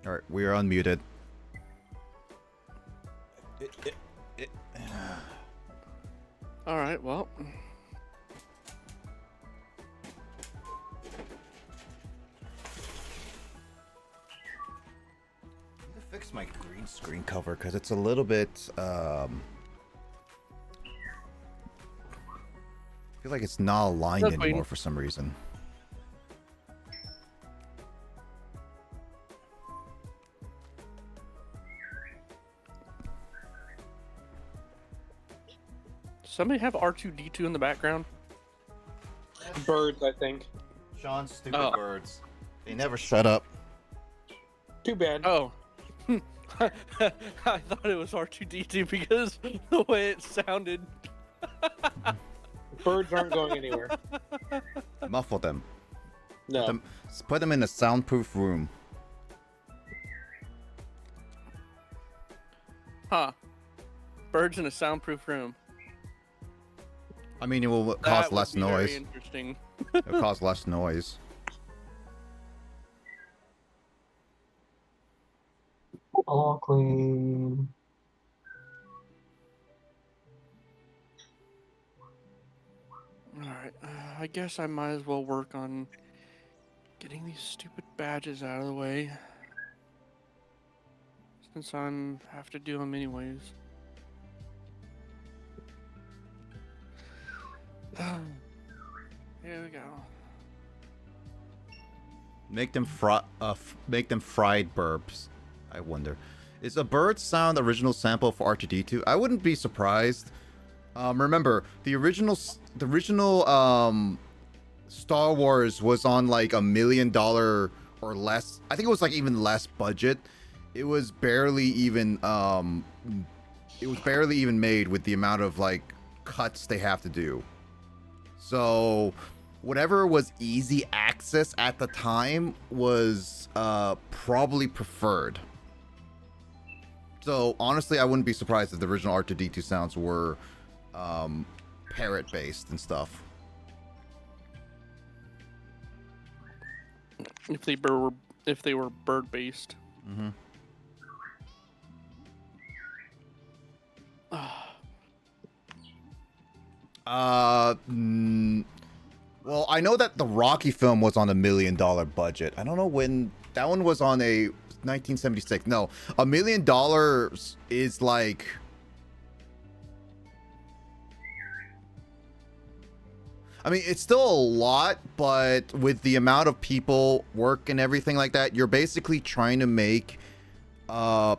All right, we are unmuted. All right, well. Fix my green screen cover because it's a little bit I feel like it's not aligned Look, anymore Wayne. for some reason. Somebody have R2D2 in the background? Birds, I think. Sean's stupid Oh. birds. They never shut up. Too bad. Oh. I thought it was R2D2 because the way it sounded. Birds aren't going anywhere. Muffle them. No. Put them in a soundproof room. Huh. Birds in a soundproof room. I mean, it will cause That would less be very noise. interesting. It'll cause less noise. All clean. Alright, I guess I might as well work on getting these stupid badges out of the way. Since I'm have to do them anyways. Here we go. Make them fried burps. I wonder. Is a bird sound original sample for R2D2? I wouldn't be surprised. Remember, the original Star Wars was on like $1 million or less. I think it was like even less budget. It was barely even made with the amount of like cuts they have to do. So whatever was easy access at the time was probably preferred. So honestly, I wouldn't be surprised if the original R2D2 sounds were parrot based and stuff. If they were bird based. Mm-hmm. Well, I know that the Rocky film was on $1 million budget. I don't know when that one was on a 1976. No, $1 million is like. I mean, it's still a lot, but with the amount of people, work, and everything like that, you're basically trying to make, a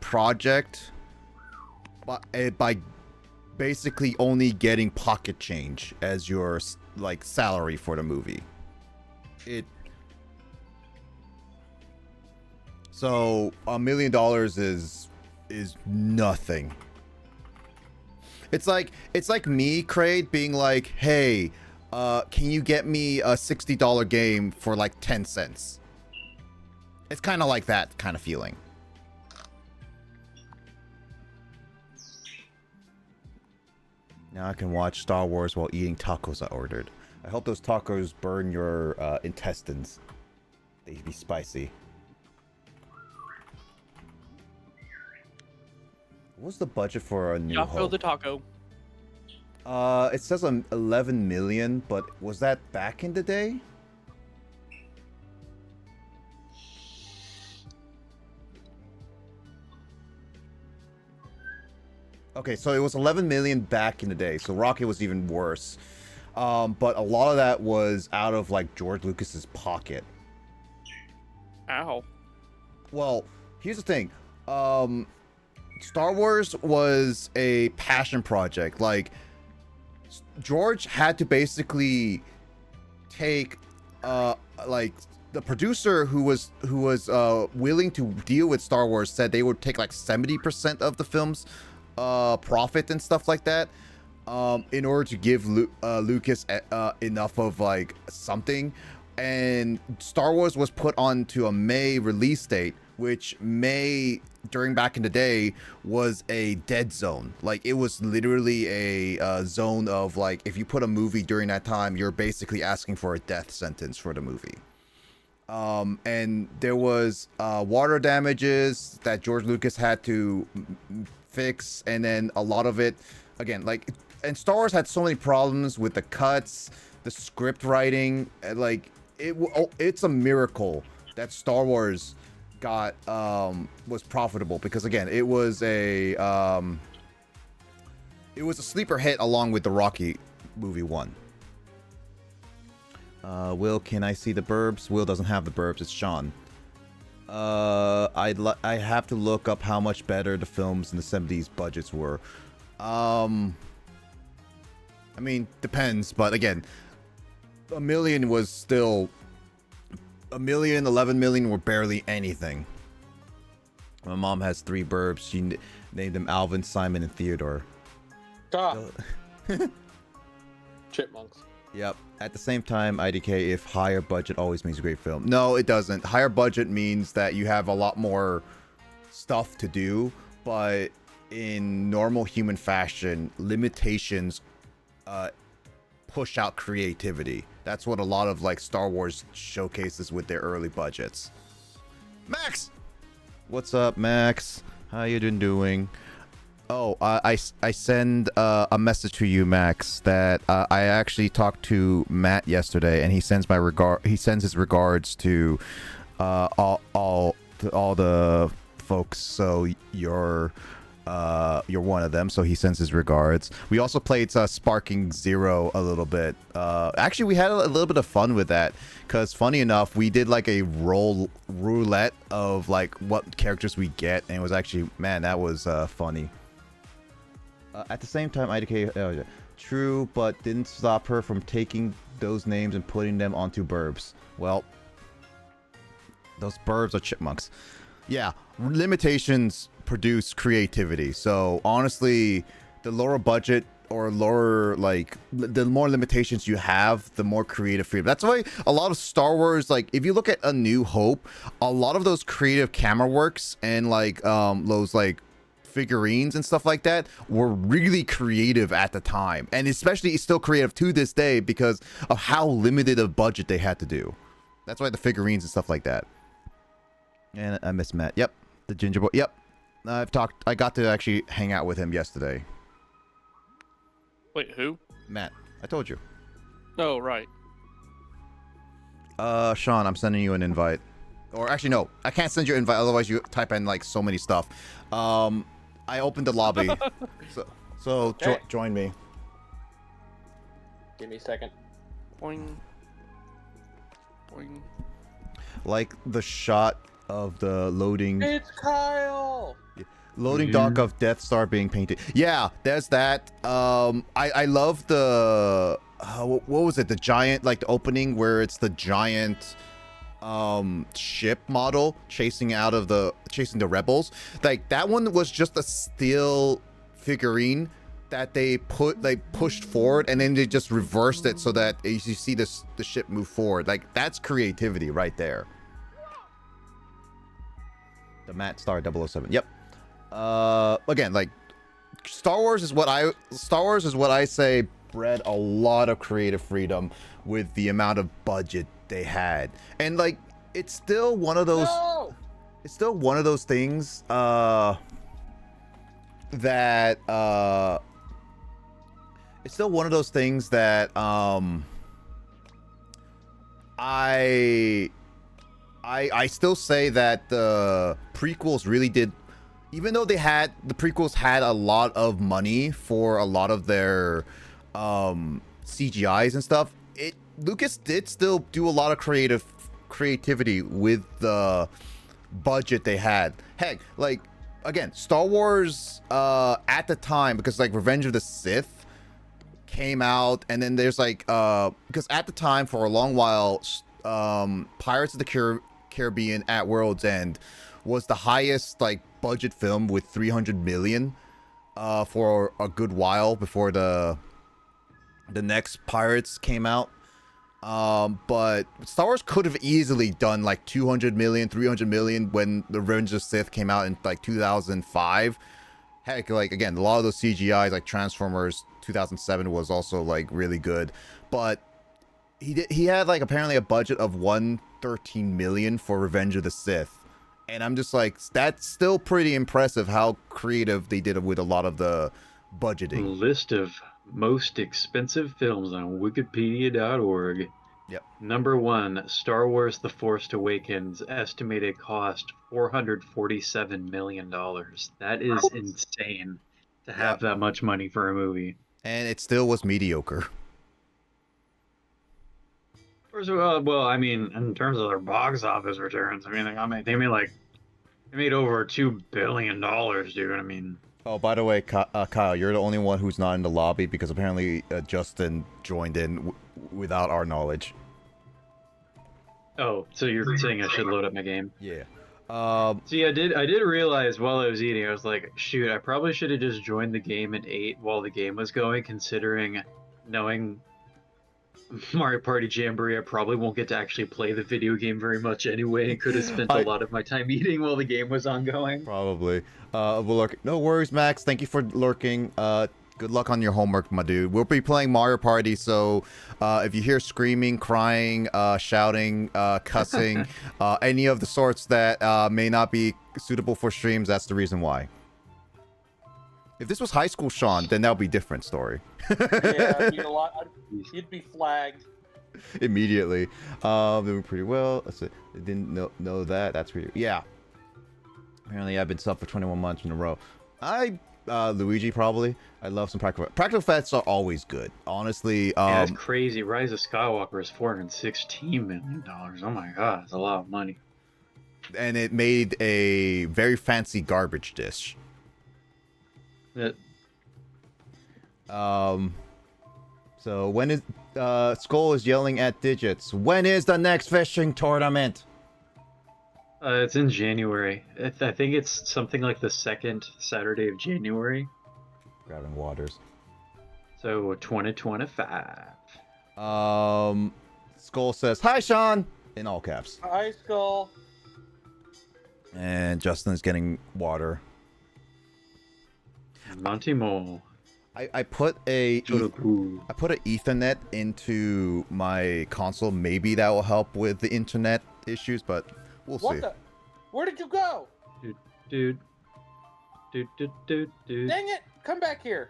project by basically only getting pocket change as your like salary for the movie. So $1 million is nothing. It's like me, Kraid, being like, hey, can you get me a $60 game for like 10 cents? It's kind of like that kind of feeling. Now I can watch Star Wars while eating tacos I ordered. I hope those tacos burn your intestines. They'd be spicy. What's the budget for a New Taco Hope? the taco. It says 11 million, but was that back in the day? Okay, so it was 11 million back in the day. So Rocket was even worse. But a lot of that was out of like George Lucas's pocket. Ow. Well, here's the thing. Star Wars was a passion project. Like, George had to basically take, like, the producer who was willing to deal with Star Wars said they would take like 70% of the film's profit and stuff like that, in order to give Lucas enough of like something. And Star Wars was put onto a May release date, which May during back in the day was a dead zone. Like, it was literally a zone of like, if you put a movie during that time, you're basically asking for a death sentence for the movie. And there was water damages that George Lucas had to fix, and then a lot of it, again, like, and Star Wars had so many problems with the cuts, the script writing, like it's a miracle that Star Wars got was profitable, because again, it was a sleeper hit along with the Rocky movie 1. Will, can I see the burbs? Will doesn't have the burbs. It's Sean. I have to look up how much better the films in the 70s budgets were. I mean, depends, but again, $1 million was still $1 million, 11 million were barely anything. My mom has 3 burbs. She named them Alvin, Simon, and Theodore. Chipmunks. Yep. At the same time, IDK, if higher budget always means a great film. No, it doesn't. Higher budget means that you have a lot more stuff to do, but in normal human fashion, limitations push out creativity. That's what a lot of like Star Wars showcases with their early budgets. Max! What's up, Max? How you doing? Oh, I send a message to you, Max, that I actually talked to Matt yesterday, and he sends his regards to all the folks. So you're one of them. So he sends his regards. We also played Sparking Zero a little bit. Actually, we had a little bit of fun with that, because funny enough, we did like a roulette of like what characters we get, and it was actually, man, that was funny. At the same time, IDK, true, but didn't stop her from taking those names and putting them onto burbs. Well, those burbs are chipmunks. Yeah, limitations produce creativity. So honestly, the lower budget or lower, like, the more limitations you have, the more creative freedom. That's why a lot of Star Wars, like, if you look at A New Hope, a lot of those creative camera works and like those like figurines and stuff like that were really creative at the time, and especially it's still creative to this day because of how limited a budget they had to do. That's why the figurines and stuff like that. And I miss Matt. Yep, the ginger boy. Yep, I got to actually hang out with him yesterday. Wait, who? Matt, I told you. Oh, right. Sean, I'm sending you an invite. Or actually, no, I can't send you an invite, otherwise you type in like so many stuff. I opened the lobby, so Okay. join me. Give me a second. Boing. Boing. Like the shot of the loading It's Kyle. dock of Death Star being painted. Yeah, there's that. I love the what was it? The giant, like the opening where it's the giant ship model chasing the rebels. Like that one was just a steel figurine that they pushed forward, and then they just reversed it so that you see the ship move forward. Like that's creativity right there. The Matt Star 007. Yep. Again, like Star Wars is what I say bred a lot of creative freedom with the amount of budget they had. And like it's still one of those things that I still say that the prequels really did, even though the prequels had a lot of money for a lot of their CGIs and stuff, Lucas did still do a lot of creativity with the budget they had. Heck, like again, Star Wars at the time, because like Revenge of the Sith came out, and then there's like because at the time for a long while Pirates of the Caribbean at World's End was the highest like budget film with 300 million for a good while before the next Pirates came out. But Star Wars could have easily done like 200 million, 300 million when the Revenge of the Sith came out in like 2005. Heck, like again, a lot of those CGIs like Transformers 2007 was also like really good, but He had like apparently a budget of 113 million for Revenge of the Sith, and I'm just like, that's still pretty impressive how creative they did with a lot of the budgeting. List of most expensive films on Wikipedia.org. Yep. Number 1, Star Wars: The Force Awakens, estimated cost $447 million. That is insane to have that much money for a movie. And it still was mediocre. First of all, well, I mean, in terms of their box office returns, I mean, they made over $2 billion, dude. I mean, Oh, by the way, Kyle, you're the only one who's not in the lobby because apparently Justin joined in without our knowledge. oh, so you're saying I should load up my game? Yeah. See, I did realize while I was eating, I was like, shoot, I probably should have just joined the game and ate while the game was going, considering knowing Mario Party Jamboree, I probably won't get to actually play the video game very much anyway, and could have spent a lot of my time eating while the game was ongoing. Probably. We'll lurk. No worries, Max. Thank you for lurking. Good luck on your homework, my dude. We'll be playing Mario Party, so if you hear screaming, crying, shouting, cussing, any of the sorts that may not be suitable for streams, that's the reason why. If this was high school Sean, then that would be a different story. Yeah, you'd be flagged. Immediately. Doing pretty well. Let's see. I didn't know that. That's pretty. Yeah. Apparently, I've been sub for 21 months in a row. Luigi probably. I love some practical effects are always good. Honestly. Yeah, that's crazy. Rise of Skywalker is $416 million. Oh my god, that's a lot of money. And it made a very fancy garbage dish. So when is Skull is yelling at Digits? When is the next fishing tournament? It's in January. I think it's something like the second Saturday of January. Grabbing waters. So 2025. Skull says, "Hi, Sean," in all caps. Hi, Skull. And Justin is getting water. Monty Mole. I put an Ethernet into my console. Maybe that will help with the internet issues, but we'll see. Where did you go? Dude. Dang it! Come back here.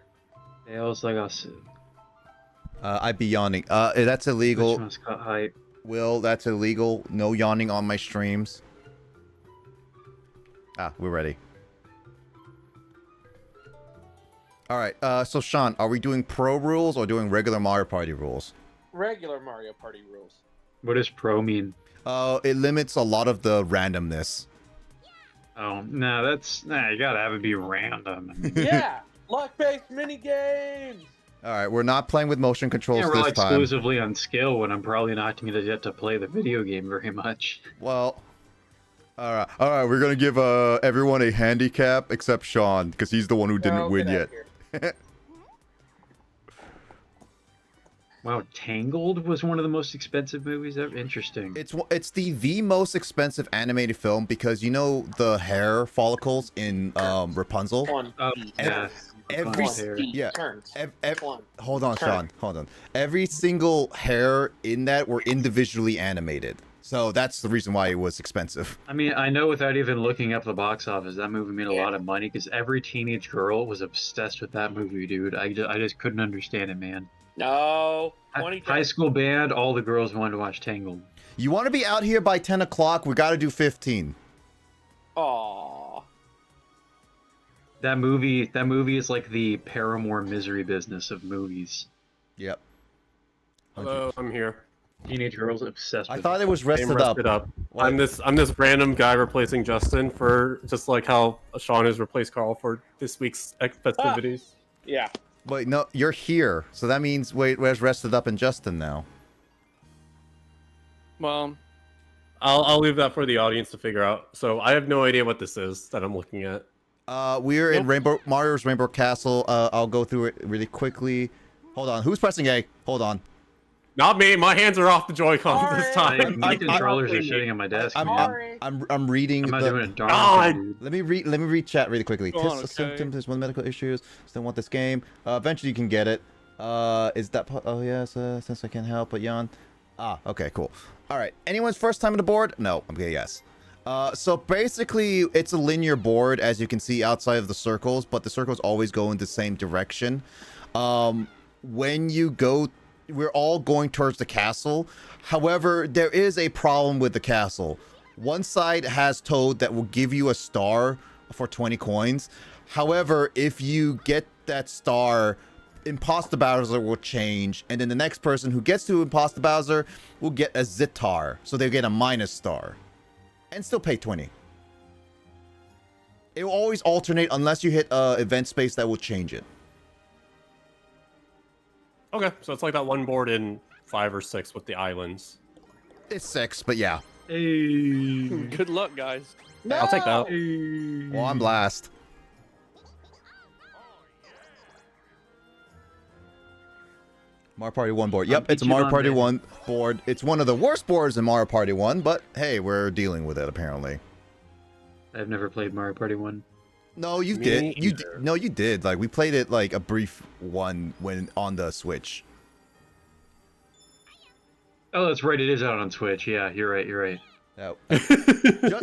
I'd be yawning. That's illegal. Hype. Will, that's illegal. No yawning on my streams. We're ready. All right. So Sean, are we doing pro rules or doing regular Mario Party rules? Regular Mario Party rules. What does pro mean? It limits a lot of the randomness. Oh, no, you gotta have it be random. Yeah, luck-based mini games. All right, we're not playing with motion controls Yeah, this rely time. exclusively on skill when I'm probably not going to get to play the video game very much. Well, all right, we're gonna give everyone a handicap except Sean because he's the one who didn't win yet. Wow, Tangled was one of the most expensive movies ever. Interesting. It's the most expensive animated film because you know the hair follicles in Rapunzel. Hold on, Sean. Hold on. Every single hair in that were individually animated. So that's the reason why it was expensive. I mean, I know without even looking up the box office, that movie made a lot of money because every teenage girl was obsessed with that movie, dude. I just couldn't understand it, man. No. High school band, all the girls wanted to watch Tangled. You want to be out here by 10 o'clock? We got to do 15. Aww. That movie is like the Paramore Misery Business of movies. Yep. Hello, I'm here. Teenage girls obsessed with I thought it was rested up. I'm this random guy replacing Justin for just like how Sean has replaced Carl for this week's festivities. Yeah. Wait, no, you're here. So that means, where's rested up and Justin now? Well, I'll leave that for the audience to figure out. So I have no idea what this is that I'm looking at. We're in Mario's Rainbow Castle. I'll go through it really quickly. Hold on, who's pressing A? Hold on. Not me. My hands are off the Joy-Con this time. My controllers are sitting on my desk. I'm reading. I'm not doing it. Darn. Let me read chat really quickly. Okay. Symptoms. There's one medical issues. Still want this game. Eventually you can get it. Is that? Oh yes. Since I can't help but yawn. Ah, okay, cool. All right. Anyone's first time on the board? No. Okay, yes. So basically, it's a linear board, as you can see outside of the circles, but the circles always go in the same direction. When you go, we're all going towards the castle. However, there is a problem with the castle. One side has Toad that will give you a star for 20 coins. However, if you get that star, Imposter Bowser will change, and then the next person who gets to Imposter Bowser will get a Zitar, so they'll get a minus star and still pay 20. It will always alternate unless you hit event space that will change it. Okay, so it's like that one board in 5 or 6 with the islands. It's 6, but yeah. Hey. Good luck, guys. I'll take that. Well, I'm last. Mario Party 1 board. Yep, it's a Mario Party 1 board. It's one of the worst boards in Mario Party 1, but hey, we're dealing with it apparently. I've never played Mario Party 1. No, you Me did. either. No, you did. Like, we played it like a brief one when on the Switch. Oh, that's right. It is out on Switch. Yeah, you're right. You're right. No.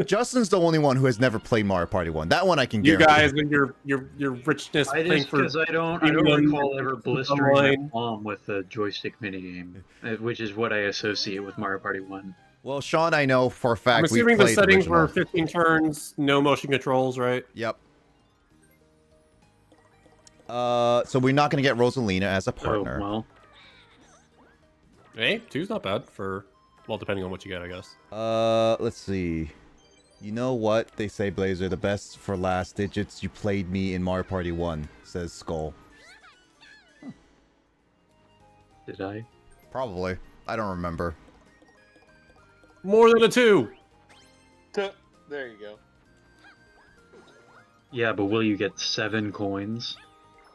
Justin's the only one who has never played Mario Party 1. That one I can You guarantee. guys and your richness I thing just for because I don't recall ever blistering my palm with a joystick minigame, which is what I associate with Mario Party 1. Well, Sean, I know for a fact I'm we assuming the played settings were original. 15 turns, no motion controls, right? Yep. So we're not going to get Rosalina as a partner. Oh, well. Hey, 2's not bad for, well, depending on what you get, I guess. Let's see. You know what they say, Blazer? The best for last digits. You played me in Mario Party 1, says Skull. Did I? Probably. I don't remember. More than a 2! There you go. Yeah, but will you get 7 coins?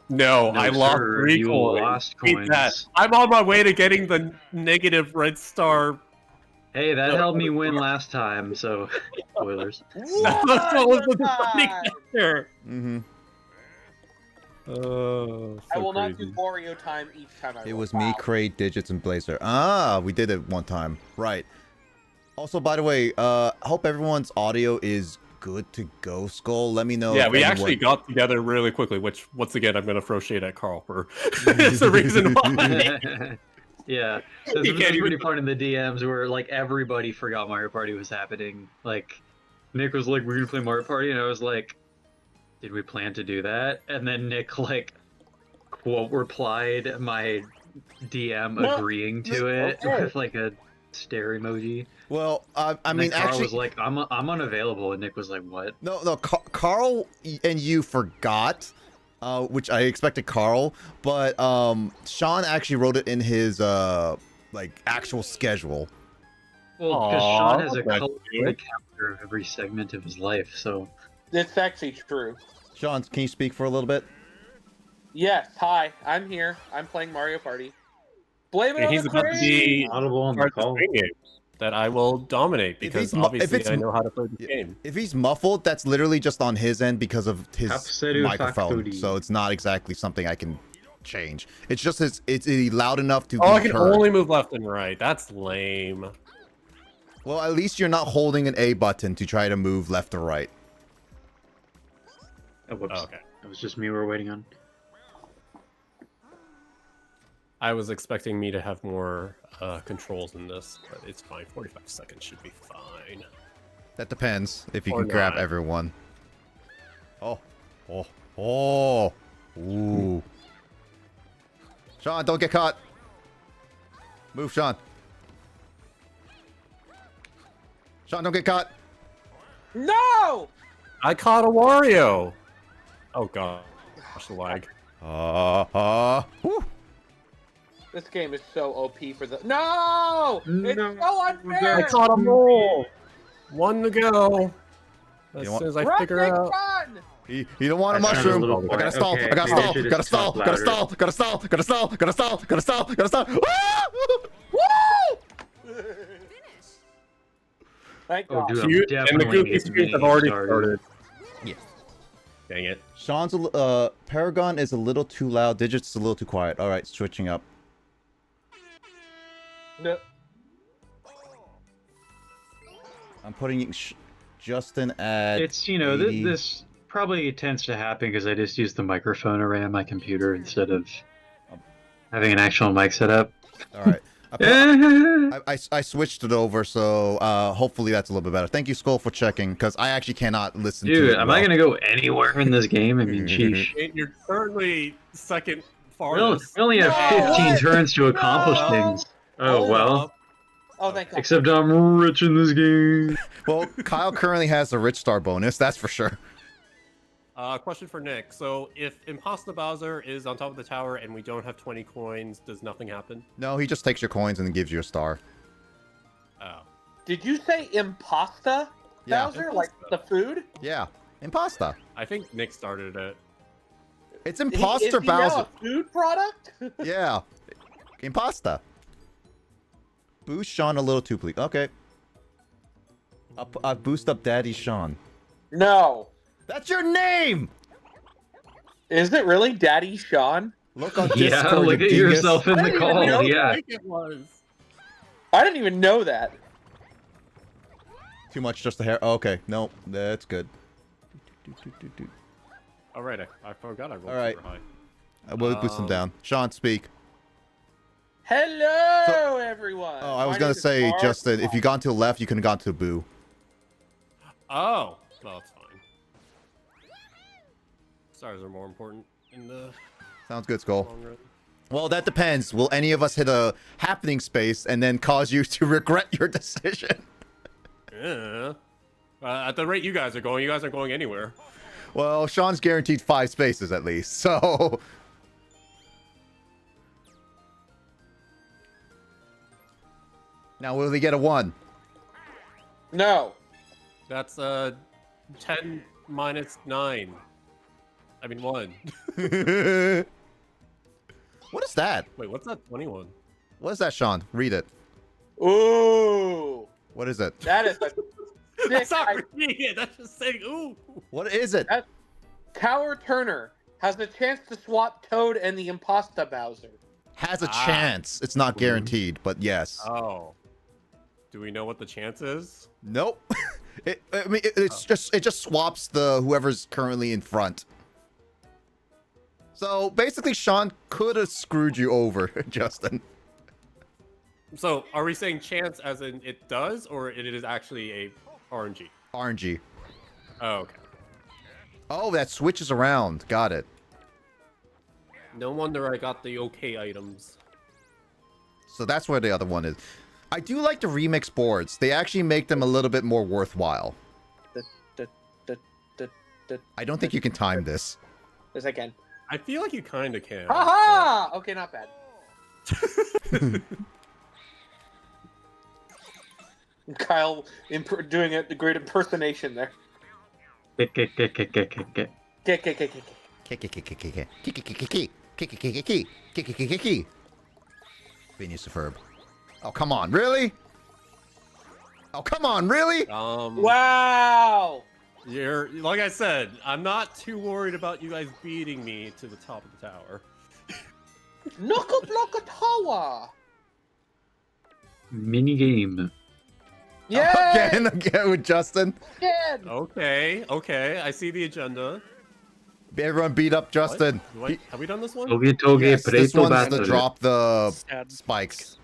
No, No, I lost sir, 3 you coins. lost Beat coins. that. I'm on my way to getting the negative red star. Hey, that No. helped me win last time, so spoilers. That was the deciding factor. Mm-hmm. Oh, I so will not crazy. do Wario time each time I It roll. was me, Wow. Crate, Digits, and Blazer. Ah, we did it one time. Right. Also, by the way, hope everyone's audio is good to go, Skull. Let me know. Yeah, if we anyone- actually got together really quickly, which, once again, I'm going to throw shade at Carl for. It's the reason why. Yeah, this You was can't pretty even- fun in the DMs where like everybody forgot Mario Party was happening. Like, Nick was like, "We're gonna play Mario Party," and I was like, "Did we plan to do that?" And then Nick like quote replied my DM No. agreeing to it Okay. with like a stare emoji. Well, I And mean, then Carl actually, was like, "I'm unavailable," and Nick was like, "What?" no, Carl and you forgot, which I expected Carl, but Sean actually wrote it in his like actual schedule. Well, because Aw, Sean has a that's color good. calendar of every segment of his life, so. It's actually true. Sean, can you speak for a little bit? Yes, hi, I'm here. I'm playing Mario Party. Blame it And on he's the about to crane! be Audible on the part of call. the game that I will dominate If because he's mu- if obviously it's I mu- know how to play the Yeah. game. If he's muffled, that's literally just on his end because of his Capseru microphone. factory. So it's not exactly something I can change. It's just it's loud enough to Oh, I be can heard. only move left and right. That's lame. Well, at least you're not holding an A button to try to move left or right. Oh, whoops. Oh, okay. It was just me we were waiting on. I was expecting me to have more controls in this, but it's fine. 45 seconds should be fine. That depends if you Or can grab not. everyone. Oh, oh, oh, ooh. Sean, don't get caught. Move, Sean. Sean, don't get caught. No! I caught a Wario. Oh god, gosh, the lag. Whew. This game is so OP for the. No! It's No. so unfair! I caught a mole. 1 to go. As You know soon as I Run, figure Nick, out. run! You don't want a I sounded a mushroom. little I gotta quiet. stall. Okay, I gotta maybe I stall. should Gotta just stall. talk Gotta louder. stall. Gotta stall. Gotta stall. Gotta stall. Gotta stall. Gotta stall. Woo! Thank Oh, God. dude, I'm Cute, and the definitely goofy need screens to have get already started. started. Yes. Dang it. Sean's Paragon is a little too loud. Digits is a little too quiet. All right, switching up. No. I'm putting Justin at. It's, you know, 80. this probably tends to happen because I just use the microphone array on my computer instead of having an actual mic set up. All right. I switched it over, so hopefully that's a little bit better. Thank you, Skull, for checking, because I actually cannot listen to it. Dude, am I gonna go anywhere in this game? I mean, sheesh. You're currently second We farthest. only have 15 what? turns to accomplish No. things. Oh, well. Oh, thank God. Except I'm rich in this game. Well, Kyle currently has the Rich Star bonus, that's for sure. Question for Nick. So, if Imposter Bowser is on top of the tower and we don't have 20 coins, does nothing happen? No, he just takes your coins and gives you a star. Oh. Did you say impasta, Yeah. Bowser? Like the food? Yeah. Impasta. I think Nick started it. It's Is Imposter he now Bowser. a food product? Yeah. Impasta. Boost Sean a little too, please. Okay. I'll boost up Daddy Sean. No. That's your name! Is it really Daddy Sean? Look on Yeah, Discord, look you at dingus. yourself in I the didn't even call. know Yeah. I think it was. I didn't even know that. Too much, just the hair. Oh, okay, no, that's good. All right, I forgot I rolled All right. super high. I will boost him down. Sean, speak. Hello, everyone. Oh, I was My gonna name is say, Mark. Justin, if you gone to the left, you could have gone to Boo. Oh, well, it's fine. Stars are more important in the Sounds good, Skull. long run. Well, that depends. Will any of us hit a happening space and then cause you to regret your decision? Yeah. At the rate you guys aren't going anywhere. Well, Sean's guaranteed 5 spaces at least, so... Now, will they get a 1? No. That's 10 minus 9. I mean 1. What is that? Wait, what's that 21? What is that, Sean? Read it. Ooh. What is it? That is a That's sick. not reading it. That's just saying ooh. What is it? Tower Turner has the chance to swap Toad and the Impasta Bowser. Has a chance. It's not guaranteed, but yes. Oh. Do we know what the chance is? Nope. It just swaps the whoever's currently in front. So basically, Sean could have screwed you over, Justin. So, are we saying chance as in it does, or it is actually a RNG? RNG. Oh, okay. Oh, that switches around. Got it. No wonder I got the okay items. So that's where the other one is. I do like the remix boards. They actually make them a little bit more worthwhile. I don't think you can time this. Yes, I can. I feel like you kind of can. Haha! Okay, not bad. Kyle doing a great impersonation there. Get. Kick. Phineas the Ferb. Oh, come on. Really? Oh, come on. Really? Wow! You're like I said, I'm not too worried about you guys beating me to the top of the tower. Nokabloka Mini game. Yeah! Again with Justin. Again! Okay, I see the agenda. Everyone beat up Justin. Have we done this one? Toge Yes, this preto one's to battere. drop the Sad. spikes.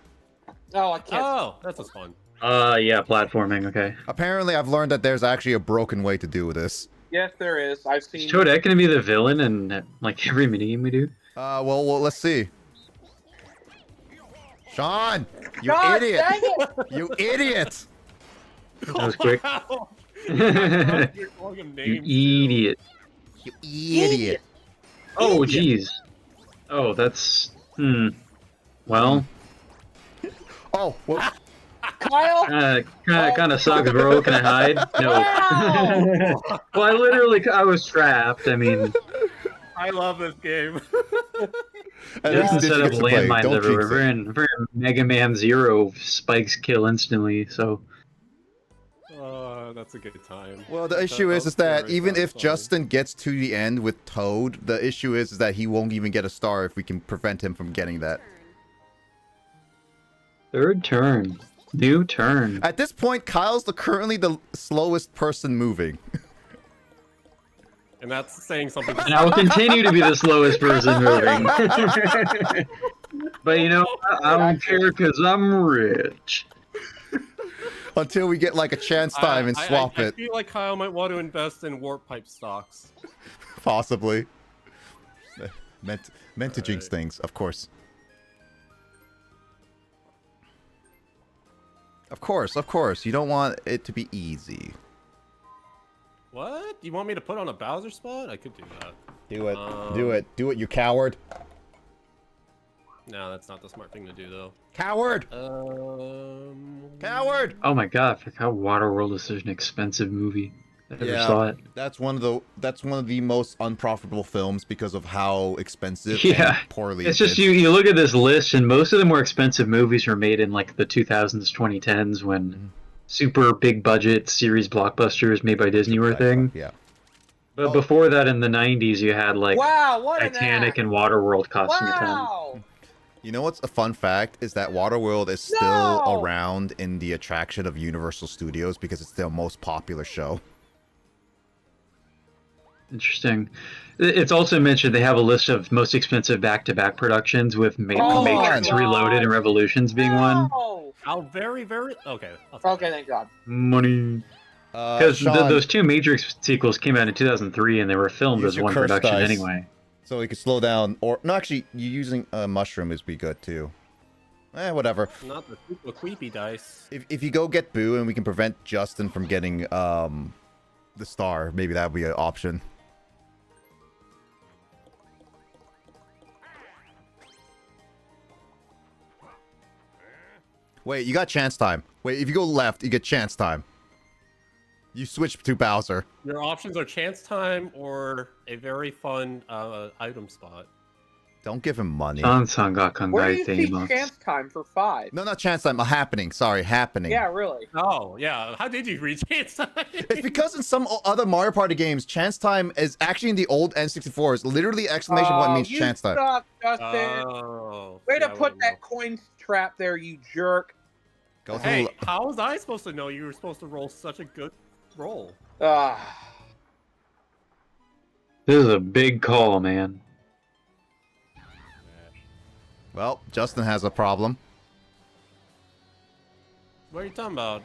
Oh, I can't. Oh, that's just fun. Yeah, platforming, okay. Apparently, I've learned that there's actually a broken way to do this. Yes, there is. I've seen. Is Toadette gonna be the villain in like every minigame we do? Well, let's see. Sean, you God, idiot! dang it! You idiot! That was quick. Wow. You're calling him You names, too. idiot. You idiot! Oh, Idiot. jeez. Oh, that's... Well, Oh, well, Kyle? kind of sucks, bro. Can I hide? No. Wow! Well, I was trapped. I mean, I love this game. at you least can did set you up get to play. landmines Don't jinx everywhere. it. We're in Mega Man Zero. Spikes kill instantly, so... That's a good time. Well, the issue is that very even if satisfying. Justin gets to the end with Toad, the issue is that he won't even get a star if we can prevent him from getting that. Third turn. New turn. At this point, Kyle's currently the slowest person moving. And that's saying something. And I will continue to be the slowest person moving. But you know, I don't care because I'm rich. Until we get like a chance time and swap I it. feel like Kyle might want to invest in warp pipe stocks. Possibly. Meant to jinx things, of course. Of course. You don't want it to be easy. What? You want me to put on a Bowser spot? I could do that. Do it. Do it, you coward. No, that's not the smart thing to do, though. Coward! Coward! Oh my god, I forgot Waterworld is such an expensive movie. I never saw it. That's one of the most unprofitable films because of how expensive Yeah, and poorly it's it just did. you look at this list, and most of the more expensive movies were made in like the 2000s, 2010s, when super big budget series blockbusters made by Disney were a thing. Yeah. But before that, in the 90s, you had like Wow, what an Titanic act. and Waterworld costing a ton. Wow. You know what's a fun fact is that Waterworld is still No! around in the attraction of Universal Studios because it's their most popular show. Interesting. It's also mentioned they have a list of most expensive back-to-back productions with Oh Matrix my God. Reloaded and Revolutions being one. No. How very. Okay. Okay, thank God. Money. Because Sean, those two Matrix sequels came out in 2003 and they were filmed Use as your one curse production dice. anyway. so you can slow down, or no, actually, you using a mushroom is be good too. Whatever. Not the super creepy dice. If you go get Boo and we can prevent Justin from getting the star, maybe that would be an option. Wait, you got chance time. Wait, if you go left, you get chance time. You switch to Bowser. Your options are chance time or a very fun item spot. Don't give him money. Sansan ga Where do you see kangaiteimasu. chance time for 5? No, not chance time. A happening. Sorry, happening. Yeah, really. Oh, yeah. How did you reach chance time? It's because in some other Mario Party games, chance time is actually in the old N64s. Literally, exclamation point means you chance time. suck, Justin. Oh. Way yeah, to I put wouldn't that know. coin trap there, you jerk. Go Hey, through. how was I supposed to know you were supposed to roll such a good roll? Ah. This is a big call, man. Well, Justin has a problem. What are you talking about?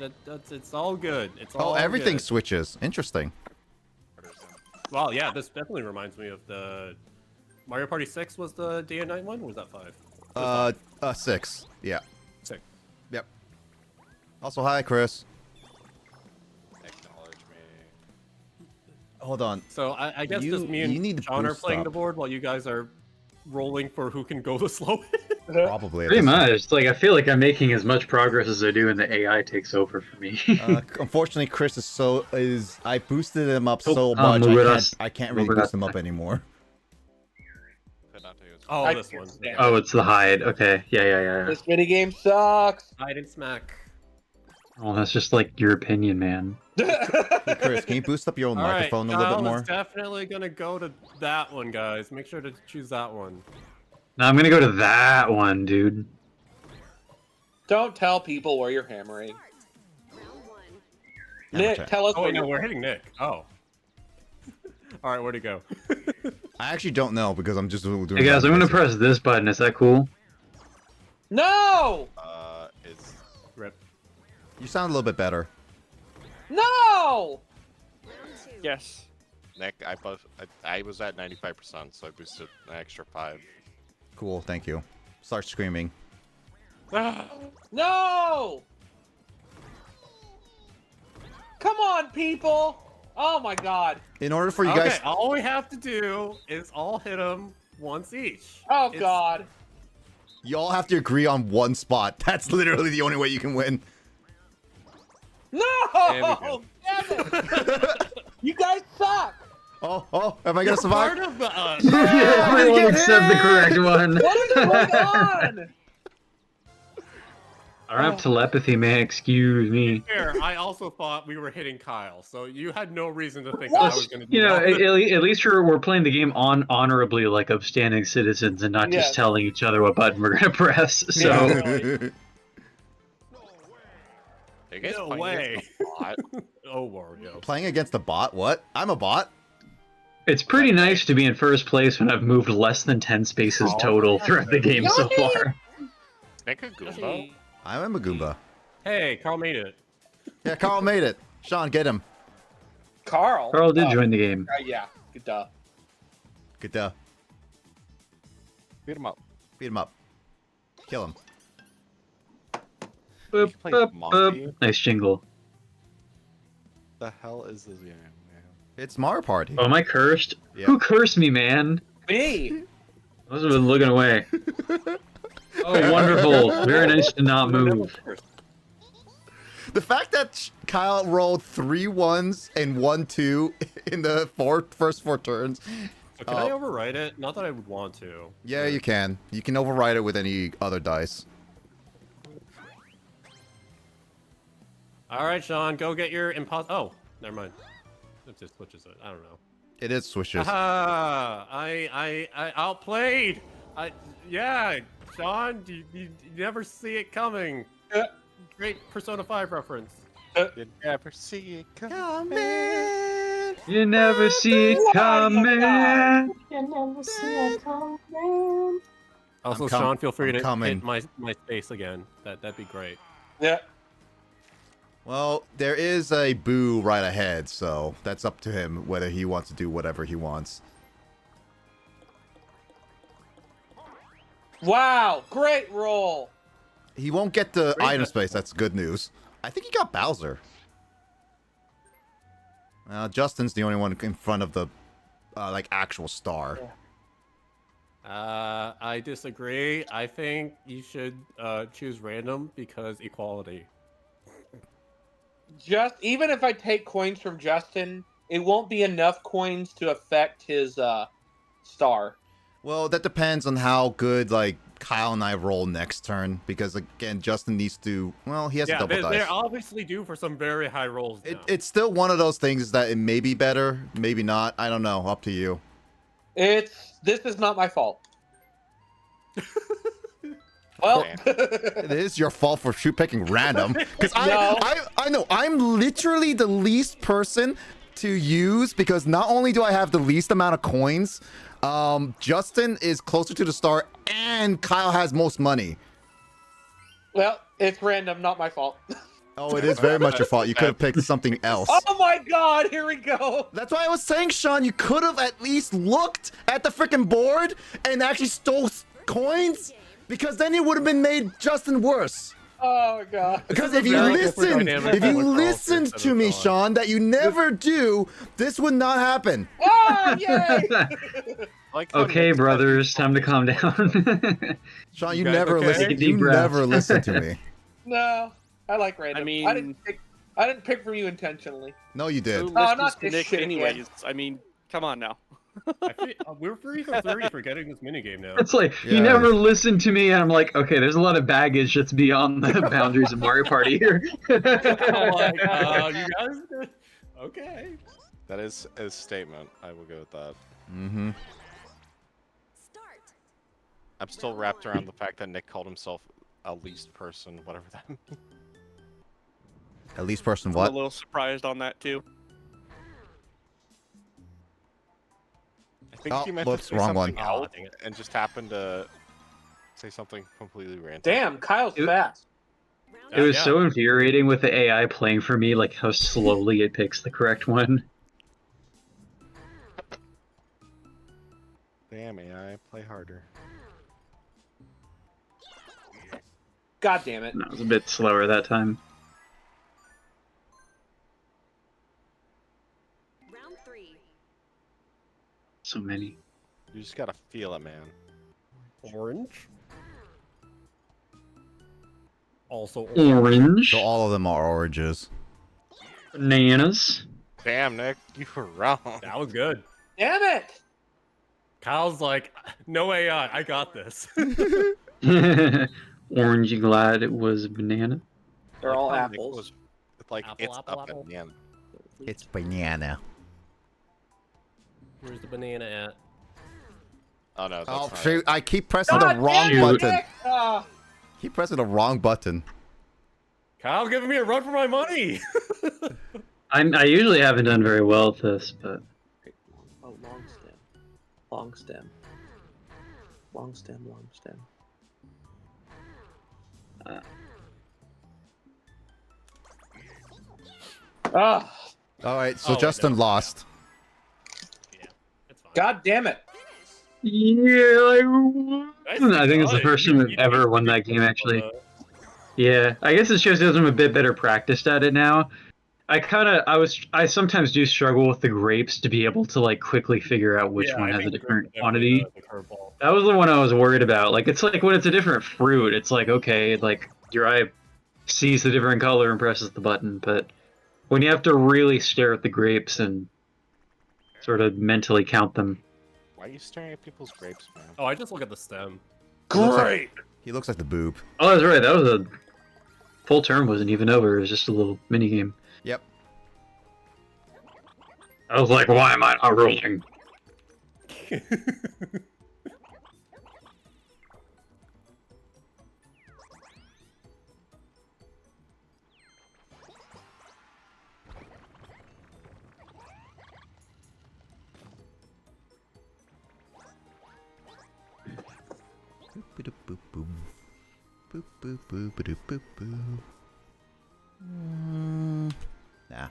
It's all good. It's all Oh, everything good. switches. Interesting. Well, yeah, this definitely reminds me of the Mario Party 6 was the day and night one, or was that 5? 6. Yeah. 6. Yep. Also, hi, Chris. Acknowledge me. Hold on. So I guess You- just me and you need to Sean are boost playing up. the board while you guys are rolling for who can go the slowest. Probably. at Pretty this- much. It's like I feel like I'm making as much progress as I do and the AI takes over for me. Unfortunately, Chris is I boosted him up so Oh, much Muguras. I can't really Muguras. boost him up anymore. Oh, I this can't one. stand Oh, it's the hide. Okay. Yeah. This minigame sucks. Hide and smack. Oh, that's just like your opinion, man. Hey, Chris, can you boost up your own All right, microphone a Kyle little bit is more? definitely gonna go to that one, guys. Make sure to choose that one. Now I'm gonna go to that one, dude. Don't tell people where you're hammering. Hammer Nick, check. tell us Oh where wait, no, you're we're hitting Nick. Oh. All right, where'd he go? I actually don't know because I'm just doing. Hey guys, I'm gonna randomization. press this button. Is that cool? No! It's Rip. You sound a little bit better. No! Yes. Nick. I was at 95%, so I boosted an extra 5. Cool, thank you. Start screaming. No! Come on, people! Oh my god. In order for you Okay, guys, all we have to do is all hit him once each. Oh It's- god. you all have to agree on one spot. That's literally the only way you can win. There we No! go. Damn it! You guys suck! Oh, am I gonna survive? Part of us. Everyone except the correct one. What is going on? I don't have telepathy, man. Excuse me. Here, I also thought we were hitting Kyle, so you had no reason to think What? I was going to do You know, that. at least we're playing the game honorably, like upstanding citizens, and not Yes. just telling each other what button we're gonna press. So Yeah. Are you guys No playing way. against a bot? Oh, Wario. Playing against a bot? What? I'm a bot? It's pretty nice to be in first place when I've moved less than 10 spaces Oh, total that's throughout the good. game so far. Make a Goomba. I am a Goomba. Hey, Carl made it. Yeah, Carl made it. Sean, get him. Carl. Carl did join the game. Yeah. Good duh. Good duh. Beat him up. Beat him up. Kill him. Boop, play boop, Monkey? boop. Nice jingle. The hell is this game? It's Mario Party. Oh, am I cursed? Yeah. Who cursed me, man? Me. I was been looking away. Oh, wonderful. Very nice to not move. The fact that Kyle rolled 3 1s and 1 2 in the first 4 turns. So can I overwrite it? Not that I would want to. Yeah, you can. You can override it with any other dice. All right, Sean, go get your Oh, never mind. It just switches it. I don't know. It is swishes. Ah, I outplayed. Yeah, Sean, you never see it coming. Great Persona 5 reference. You never see it coming. You never see it coming. Also, I'm Sean, feel free I'm to coming. hit my space again. That'd be great. Yeah. Well, there is a boo right ahead, so that's up to him whether he wants to do whatever he wants. Wow. Great roll. He won't get the Great. item space. That's good news. I think he got Bowser. Justin's the only one in front of the like actual star. I disagree. I think you should choose random because equality. Just even if I take coins from Justin, it won't be enough coins to affect his star. Well, that depends on how good like Kyle and I roll next turn, because again, Justin needs to. Well, he has to Yeah, double dice. they're obviously due for some very high rolls now. It's still one of those things that it may be better, maybe not. I don't know. Up to you. This is not my fault. Well, It is your fault for shoot picking random. Because No. I know I'm literally the least person to use, because not only do I have the least amount of coins, Justin is closer to the star and Kyle has most money. well, it's random, not my fault. Oh, it is very much your fault. You could have picked something else. Oh my God! Here we go. That's why I was saying, Sean, you could have at least looked at the freaking board and actually stole coins, because then it would have been made Justin worse. Oh my God. Because is if a you very different listened, dynamic if than you what Carl listened said to me, Sean. Sean, that you never do, this would not happen. Oh yay! Like how Okay, Nick's brothers, time to calm down. Sean, You you guys never okay? listen. Take a deep You breath. never listen to me. No, I like random. I mean- I didn't pick from you intentionally. No, you did. Who Oh, listens not to this Nick shit again. anyways? I mean, come on now. We're 3 for 30 for getting this minigame now. It's like, Yeah. you never listened to me, and I'm like, okay, there's a lot of baggage that's beyond the boundaries of Mario Party here. I'm like, you guys. Okay. That is a statement. I will go with that. Mm-hmm. I'm still wrapped around the fact that Nick called himself a least person, whatever that means. At least person I'm what? a little surprised on that too. I think Oh, he meant whoops, to say wrong something one. else dang it. and just happened to say something completely random. Damn, Kyle's It- fast. It was Yeah. so infuriating with the AI playing for me, like how slowly it picks the correct one. Damn AI, play harder. God damn it. No, it was a bit slower that time. Round 3. So many. You just gotta feel it, man. Orange. Also orange. Orange. So all of them are oranges. Bananas. Damn, Nick, you were wrong. That was good. Damn it! Kyle's like, no AI, I got this. Orange, you glad it was banana? They're all Nick apples. was- It's like, Apple, it's apple, up apple. at the end. It's banana. Where's the banana at? Oh no, that's Oh not shoot! it. I keep pressing God the wrong damn it, button. Nick! Ah. Keep pressing the wrong button. Kyle's giving me a run for my money. I usually haven't done very well at this, but Oh, long stem. Long stem. Long stem, long stem. Ah, All right, so Oh, wait, Justin no. lost. Yeah, it's fine. God damn it. yeah, Nicely I think it's the done. first You- time I've you ever did won pretty that game, good on actually. the- Yeah, I guess it shows that I'm a bit better practiced at it now. I sometimes do struggle with the grapes to be able to like quickly figure out which Yeah, one I has a think the grapes different are definitely quantity. the curveball. That was the one I was worried about. Like, it's like when it's a different fruit, it's like, okay, like, your eye sees the different color and presses the button, but when you have to really stare at the grapes and sort of mentally count them. Why are you staring at people's grapes, man? Oh, I just look at the stem. Great. He looks like the boob. Oh, that's right, that was a full term wasn't even over, it was just a little mini game. Yep. I was like, why am I not rolling? Boop-a-doop-boop-boom. Boop-boop-boop-a-doop-boop-boo. Nah.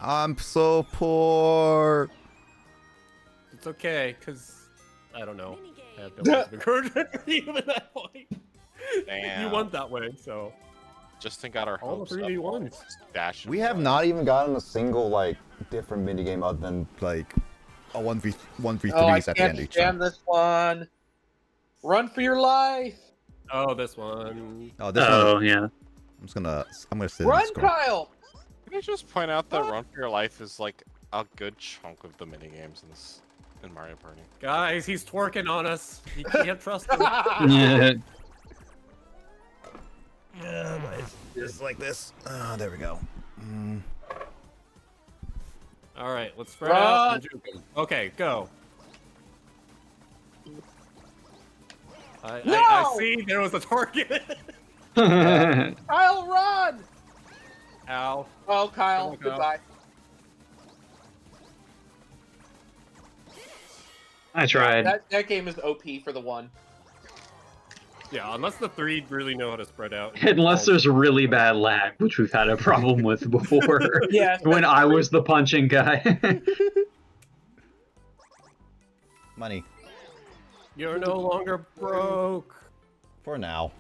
I'm so poor. It's okay, because I don't know. I have no words of encouragement for you at that point. Damn. You went that way, so. Justin got our All the hopes 3D up. ones. Dashing We have away. not even gotten a single like different minigame other than like a 1v3s Oh, I at the can't end each stand time. this one. Run for your life. Oh, this one. Oh, this Oh, one. yeah. I'm gonna sit in Run, this score. Kyle. Can I just point out that Run for Your Life is like a good chunk of the minigames in Mario Party? Guys, he's twerking on us. You can't trust him. Yeah. Just like this. There we go. All right, let's spread out Run. and juke him. Okay, go. I No! see there was a target. Kyle, run. Ow. Oh, Kyle, Come on, Kyle. goodbye. I tried. That game is OP for the one. Yeah, unless the three really know how to spread out. Unless there's really bad lag, which we've had a problem with before. Yes, when that's I true. was the punching guy. Money You're no longer broke. for now.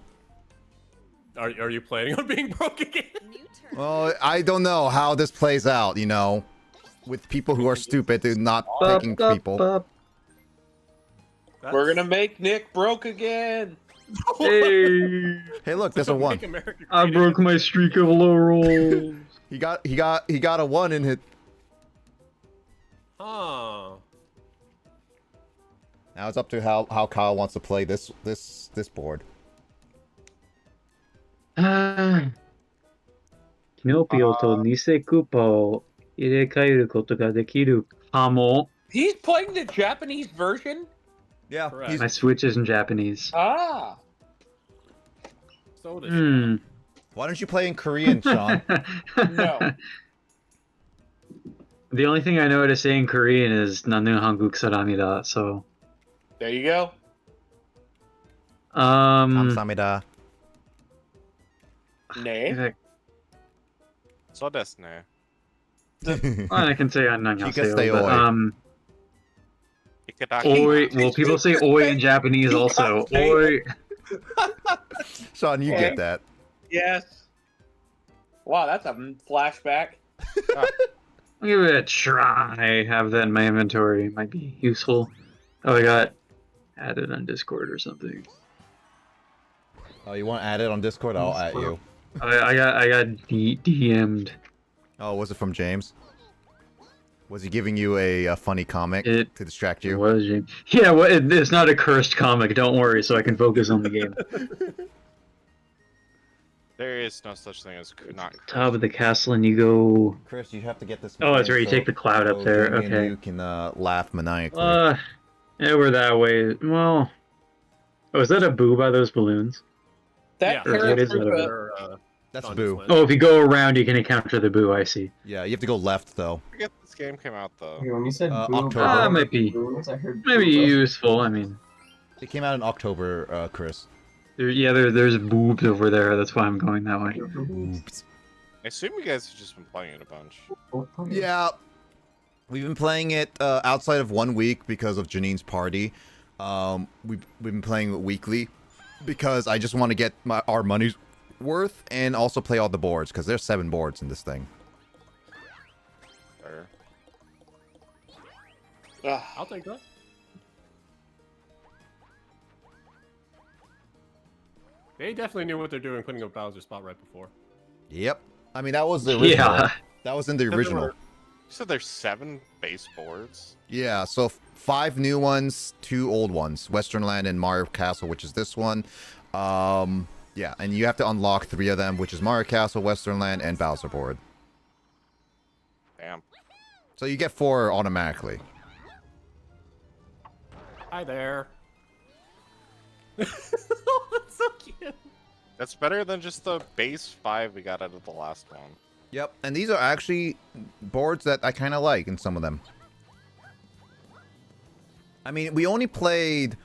Are you planning on being broke again? Well, I don't know how this plays out. You know, with people who are stupid, they're not picking people. We're gonna make Nick broke again. Hey, Hey, look, there's a one. Make America I great broke again. my streak of low rolls. He got a one in hit. Huh. Now it's up to how Kyle wants to play this board. キノピオとニセクーパを入れ替えることができるかも。 He's playing the Japanese version? Yeah. Correct. My Switch is in Japanese. Ah. So does Hmm. Why don't you play in Korean, Sean? No. The only thing I know how to say in Korean is 나는 한국 사람이다. So, There you go. 감사합니다. Nay. So desu ne. I can say Chika stay 안녕하세요, but oi. Ikadaki. oi. Well, people say oi in Japanese also. Oi. Sean, you get that. Yes. Wow, that's a flashback. I'll give it a try. Have that in my inventory. Might be useful. Oh, I got added on Discord or something. Oh, you want to add it on Discord? I'll at you. I got DM'd. Oh, was it from James? Was he giving you a funny comic to distract you? Was you? Yeah, well, it's not a cursed comic. Don't worry, so I can focus on the game. There is no such thing as not. Top of the castle, and you go. Chris, you have to get this. Oh, that's right. You take the cloud up there. Jamie and Okay. you can laugh maniacally. Yeah, we're that way. Well, oh, is that a boo by those balloons? That Yeah. Or what is that Paratroopa, about? That's Sean Boo. just went. Oh, if you go around, you can encounter the boo. I see. Yeah, you have to go left though. I forget this game came out though. Okay, when you said boo, October. I heard Might be. boos, I heard Maybe boos. useful. I mean, It came out in October, Chris. there's boobs over there. That's why I'm going that way. Oops. I assume you guys have just been playing it a bunch. Yeah, we've been playing it outside of 1 week because of Janine's party. We've been playing it weekly because I just want to get our money's worth and also play all the boards because there's 7 boards in this thing. Or... Ugh. I'll take that. They definitely knew what they're doing putting a Bowser spot right before. Yep. I mean, that was the original. Yeah. That was in the there original. were- You said there's 7 base boards. Yeah, so 5 new ones, 2 old ones. Western Land and Mario Castle, which is this one. Yeah, and you have to unlock 3 of them, which is Mario Castle, Western Land, and Bowser board. Damn. So you get 4 automatically. Hi there. That's so cute. That's better than just the base 5 we got out of the last one. Yep, and these are actually boards that I kind of like in some of them. I mean, we only played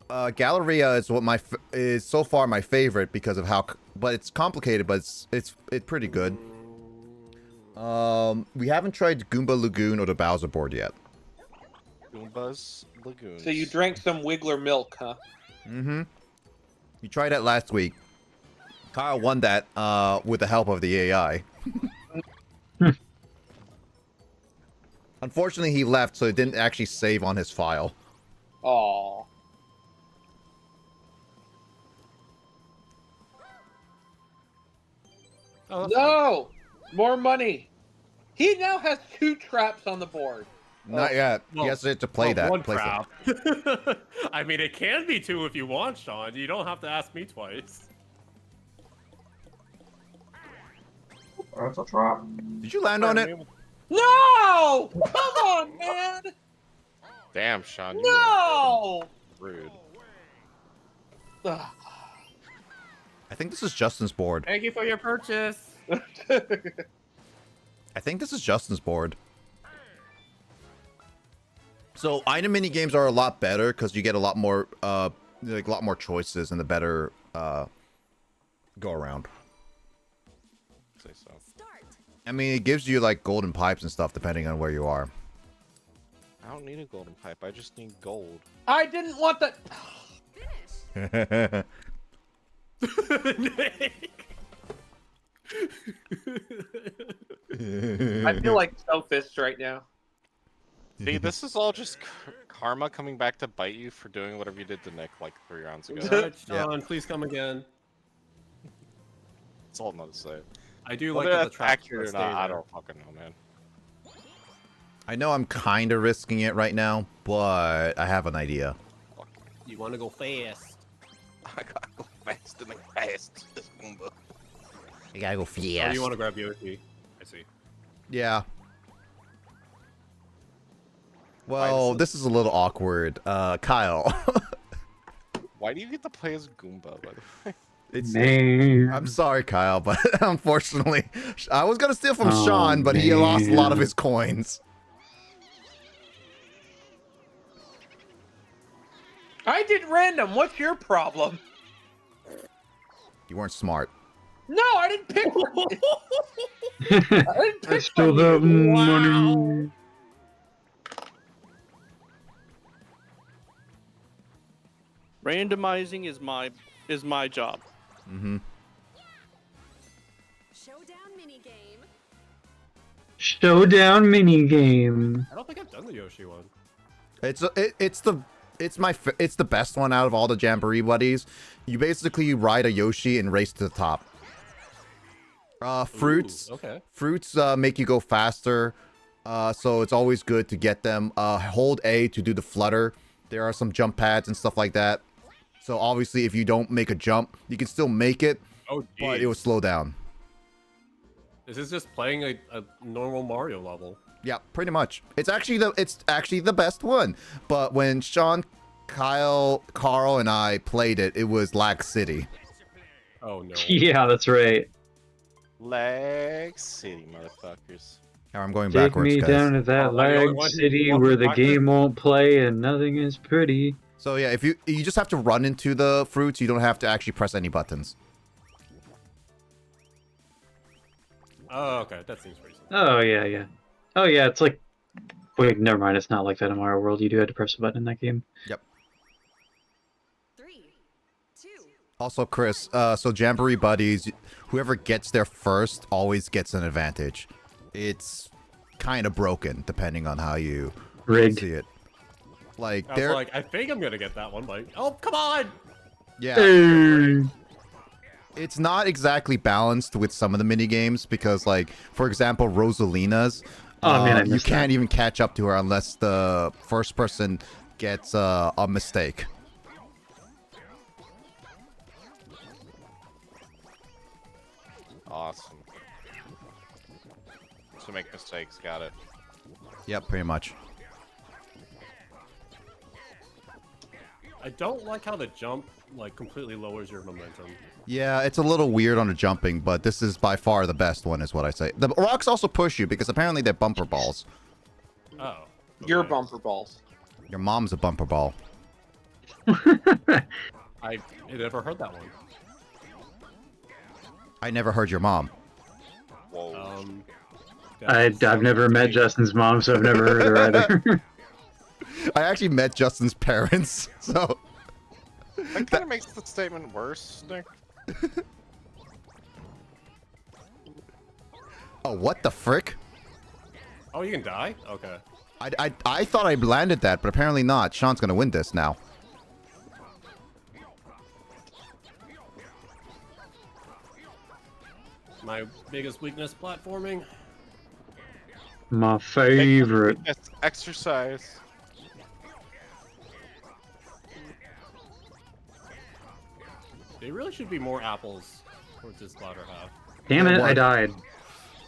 Galleria is what is so far my favorite because of how, but it's complicated, but it's pretty good. We haven't tried Goomba Lagoon or the Bowser board yet. Goomba's Lagoon. So you drank some Wiggler milk, huh? Mm-hmm. You tried that last week. Kyle won that with the help of the AI. Unfortunately, he left, so it didn't actually save on his file. Aw. Oh, that's No! More money! He now has 2 traps on the board. Not yet. Well, he has to play that. One play that. trap. I mean, it can be 2 if you want, Sean. You don't have to ask me twice. That's a trap. Did you land on it? No! Come on, man! Damn, Sean. You No! were rude. Ugh. I think this is Justin's board. Thank you for your purchase. I think this is Justin's board. So item mini games are a lot better because you get a lot more, like a lot more choices and the better go around. Say so. I mean, it gives you like golden pipes and stuff depending on where you are. I don't need a golden pipe. I just need gold. I didn't want that. Nick. I feel like Selfist right now. See, this is all just karma coming back to bite you for doing whatever you did to Nick like 3 rounds ago. Alright, Sean, please come again. That's all I'm gonna say. I do Whether like that the that's traps accurate or stay not, I there. don't fucking know, man. I know I'm kind of risking it right now, but I have an idea. You want to go fast? I gotta go fast and fast. This Goomba. I gotta go Oh, fast. you want to grab Yoshi? I see. Yeah. Well, this is a little awkward. Kyle. Why do you get to play as Goomba, by the way? It's. Man. I'm sorry, Kyle, but unfortunately, I was gonna steal from Oh, Sean, but he lost a lot of man. his coins. I did random. What's your problem? You weren't smart. No, I didn't pick. I didn't I pick still from have you. money. Randomizing is my job. Mm-hmm. Showdown minigame. Showdown minigame. I don't think I've done the Yoshi one. It's the best one out of all the Jamboree buddies. You basically ride a Yoshi and race to the top. Fruits. Ooh, okay. Fruits make you go faster, so it's always good to get them. Hold A to do the flutter. There are some jump pads and stuff like that. So obviously, if you don't make a jump, you can still make it, Oh, but it will geez. slow down. This is just playing a normal Mario level. Yeah, pretty much. It's actually the best one. But when Sean, Kyle, Carl, and I played it, it was Lag City. Oh no. Yeah, that's right. Leg City, motherfuckers. Now I'm going Take backwards, me guys. down to that Oh, am I the only lag one who city walked where the backwards? game won't play and nothing is pretty. So yeah, if you just have to run into the fruits, you don't have to actually press any buttons. Oh, okay. That seems pretty simple. Oh yeah, yeah. Oh yeah, it's like. Wait, never mind. It's not like that in Mario World. You do have to press a button in that game. Yep. 3, 2. Also, Chris, so Jamboree buddies, whoever gets there first always gets an advantage. It's kind of broken depending on how you Rigged. see it. Like I was there, like, I think I'm gonna get that one, but oh, come on! yeah. Hey. It's not exactly balanced with some of the mini games because, like, for example, Rosalina's. Oh, man, I you missed can't that. even catch up to her unless the first person gets a mistake. Awesome. So make mistakes, got it. Yep, pretty much. I don't like how the jump like completely lowers your momentum. Yeah, it's a little weird on the jumping, but this is by far the best one, is what I say. The rocks also push you because apparently they're bumper balls. Oh. Your okay. bumper balls. Your mom's a bumper ball. I never heard that one. I never heard your mom. Whoa. I've never met Justin's mom, so I've never heard her either. I actually met Justin's parents, so That kind of makes the statement worse, Nick. oh, what the frick? Oh, you can die? Okay. I thought I landed that, but apparently not. Sean's gonna win this now. My biggest weakness, platforming. My favorite. That's exercise. There really should be more apples towards this latter half. Damn it, I What? died.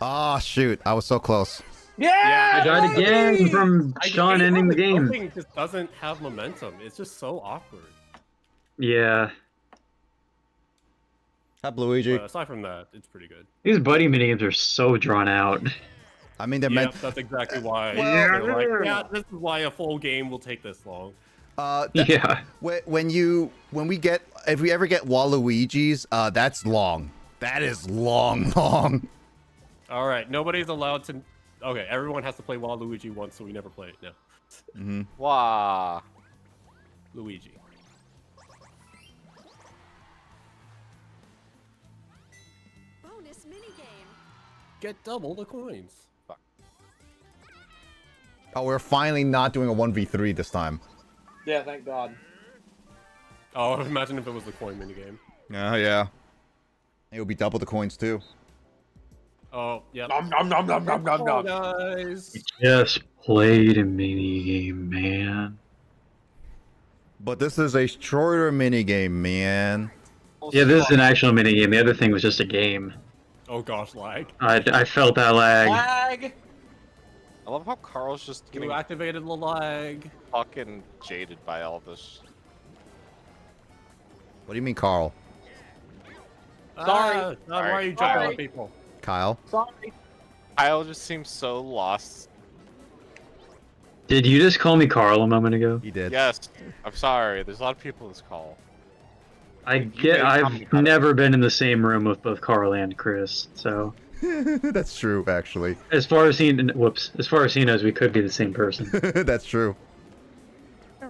Ah, shoot. I was so close. Yeah! I died again baby! from I Sean hate ending how the game. jumping just doesn't have momentum. It's just so awkward. Yeah. Hi, Luigi. But aside from that, it's pretty good. These buddy minigames are so drawn out. I mean, they're Yeah, meant. that's exactly why. Well- they're like, yeah, this is why a full game will take this long. Yeah. If we ever get Waluigi's, that's long. That is long, long. All right, nobody's allowed to. Okay, everyone has to play Waluigi once, so we never play it now. Mm-hmm. Wah. Luigi. Bonus minigame. Get double the coins. Oh, we're finally not doing a 1v3 this time. Yeah, thank God. Oh, imagine if it was the coin minigame. Yeah. It would be double the coins too. Oh, yeah. Nom nom nom nom nom nom Oh, nom. guys. Just played a minigame, man. But this is a shorter minigame, man. Yeah, this is an actual minigame. The other thing was just a game. Oh gosh, lag. I felt that lag. Lag! I love how Carl's just getting You activated the lag. fucking jaded by all this. What do you mean, Carl? Sorry. God, why are you jumping Sorry. on people? Kyle? Sorry. Kyle just seems so lost. Did you just call me Carl a moment ago? He did. Yes, I'm sorry. There's a lot of people this call. I've comment. never been in the same room with both Carl and Chris, so That's true, actually. as far as he knows, we could be the same person. That's true.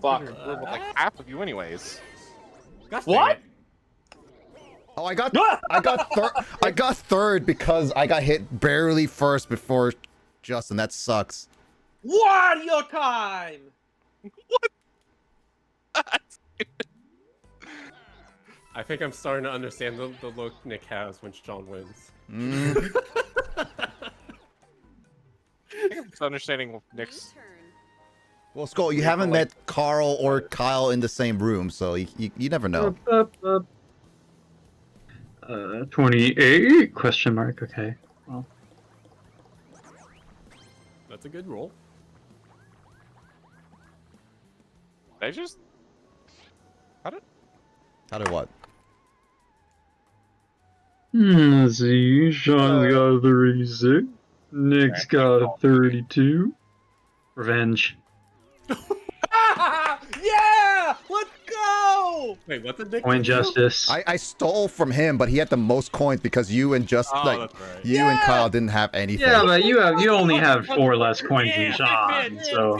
Fuck. We're like half of you, anyways. Gosh, dang What? it. Oh, I got third because I got hit barely first before Justin. That sucks. Wario time! I think I'm starting to understand the look Nick has when Sean wins. Mm. I think I'm just understanding Nick's. Turn. Well, Skull, you haven't met Carl or Kyle in the same room, so you never know. 28 question mark. Okay. Well, That's a good roll. I just. How did? How did what? Let's see. Sean's got 36. Nick's got 32. Revenge. Yeah! Let's go! Wait, what did Nick Point give you? justice. I stole from him, but he had the most coins because you and just Oh, like that's right. you and Kyle didn't have anything. Yeah, but you only have 4 less coins than Sean, so.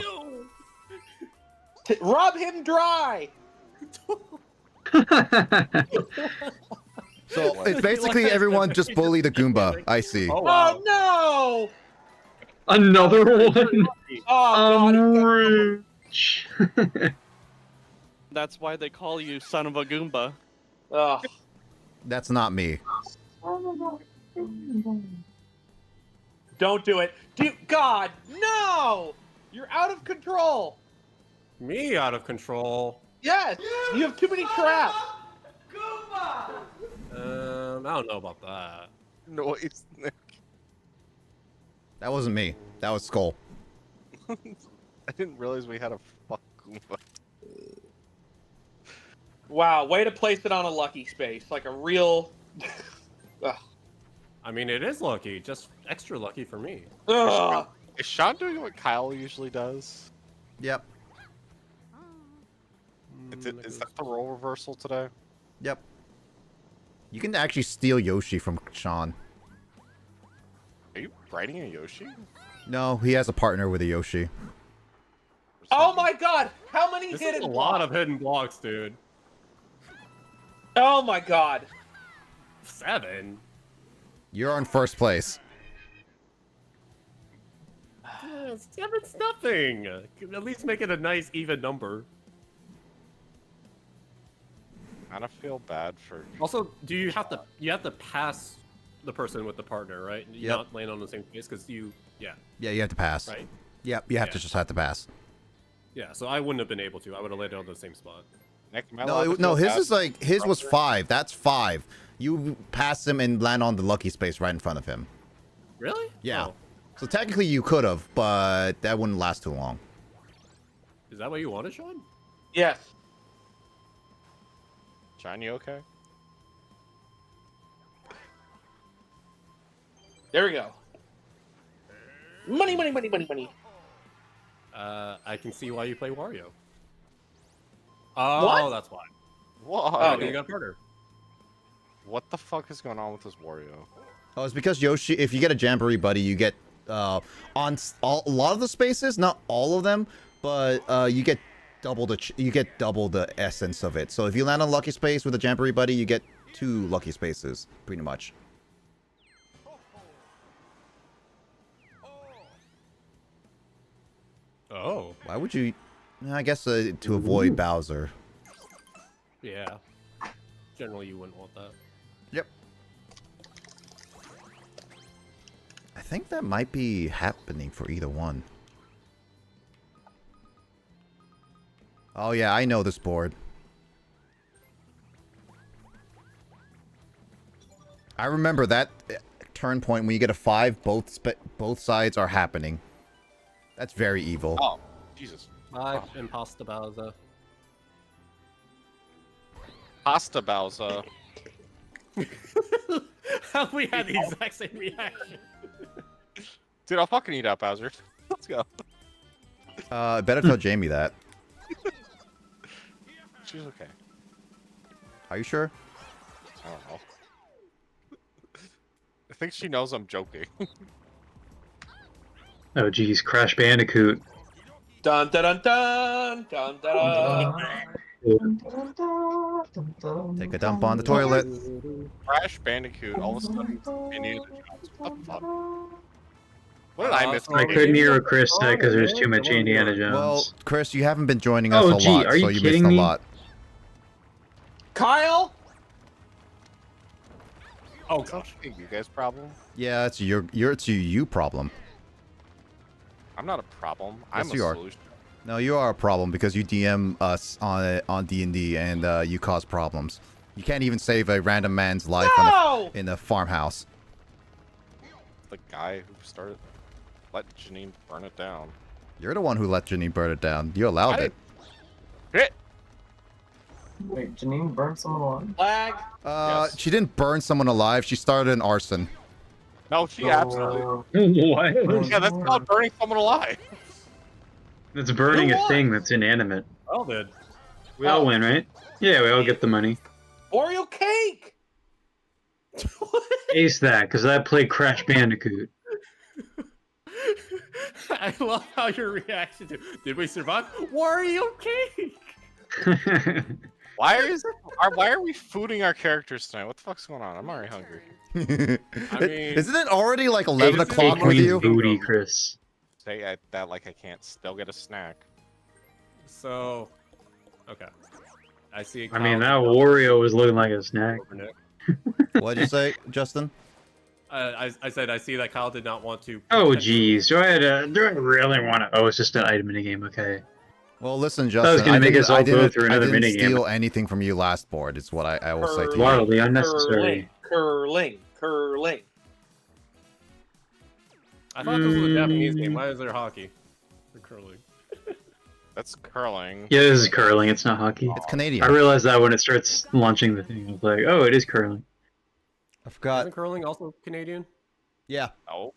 Rob him dry! So it's basically everyone just bully the Goomba. I see. Oh, wow. Oh no! Another one. Oh god. Rich. That's why they call you son of a Goomba. Ugh. That's not me. Don't do it. God, no! You're out of control. Me out of control. Yes, you have too many traps. I don't know about that. Noise. That wasn't me. That was Skull. I didn't realize we had a fuck Goomba. Wow, way to place it on a lucky space, like a real. Ugh. I mean, it is lucky, just extra lucky for me. Ugh. Is Sean doing what Kyle usually does? Yep. Is that the role reversal today? Yep. You can actually steal Yoshi from Sean. Are you riding a Yoshi? No, he has a partner with a Yoshi. Oh my god, how many This hidden is a blocks? lot of hidden blocks, dude. Oh my god. 7? You're in first place. Yeah, 7's nothing. At least make it a nice even number. I kind of feel bad for. Also, you have to pass the person with the partner, right? You Yep. not land on the same place because yeah, Yeah, you have to pass. right? Yep, you have Yeah. to just have to pass. Yeah, so I wouldn't have been able to. I would have landed on the same spot. Nick, am I allowed to No, feel his bad is like his was brother? 5. That's 5. You pass him and land on the lucky space right in front of him. Really? Yeah. Oh. So technically you could have, but that wouldn't last too long. Is that what you wanted, Sean? Yes. Sean, you okay? There we go. Money, money, money, money, money. I can see why you play Wario. Oh, What? that's why. What? Oh, okay. you got partner. What the fuck is going on with this Wario? Oh, it's because Yoshi, if you get a Jamboree buddy, you get a lot of the spaces, not all of them, but you get double the essence of it. So if you land on a lucky space with a Jamboree buddy, you get 2 lucky spaces, pretty much. Oh. Why would you? I guess to avoid Bowser. Yeah. Generally, you wouldn't want that. Yep. I think that might be happening for either one. Oh yeah, I know this board. I remember that turn point when you get a 5, both sides are happening. That's very evil. Oh, Jesus. 5 Impasta Bowser. Pasta Bowser. How we had the exact same reaction. Dude, I'll fucking eat out Bowser. Let's go. Better tell Jamie that. She's okay. Are you sure? I don't know. I think she knows I'm joking. Oh geez, Crash Bandicoot. Dun dun dun dun dun dun. Take a dump on the toilet. Crash Bandicoot, all of a sudden, Indiana Jones. What the fuck? What did I miss? I couldn't hear what Chris said because there's too much Indiana Jones. Well, Chris, you haven't been joining us Oh, a gee, lot, are you so you missed kidding a me? lot. Kyle? Oh gosh. Hey, you guys problem? Yeah, it's it's a you problem. I'm not a problem. I'm Yes, a you are. solution. No, you are a problem because you DM us on D&D and you cause problems. You can't even save a random man's life No! in a farmhouse. The guy who started let Janine burn it down. You're the one who let Janine burn it down. You allowed I it. Hit! Wait, Wait, Janine burned someone alive? Flag. Yes. She didn't burn someone alive. She started an arson. No, she absolutely. What? Yeah, that's not burning someone alive. That's burning Who a won? thing that's inanimate. Well, did. We all Oh. win, right? Yeah, we all get the money. Oreo cake. Ace that, because I played Crash Bandicoot. I love how your reaction to did we survive? Wario cake! Why are we fooding our characters tonight? What the fuck's going on? I'm already hungry. mean- Isn't it already like 11 It's o'clock Queen with Queen you? booty, Chris. Say that like I can't still get a snack. So, okay. I see. I mean, that Wario was looking like a snack. What'd you say, Justin? I said I see that Kyle did not want to. Oh, geez. Do I really want to? Oh, it's just an item minigame. Okay. Well, listen, That was Justin. gonna make us all go through I another didn't minigame. steal anything from you last board. Is what I will say to you. Wildly unnecessary. Curling. I thought this was a Japanese game. Why is there hockey? Or curling? That's curling. Yeah, this is curling. It's not hockey. It's Canadian. I realized that when it starts launching the thing. I was like, oh, it is curling. I forgot. Isn't curling also Canadian? Yeah, Oh,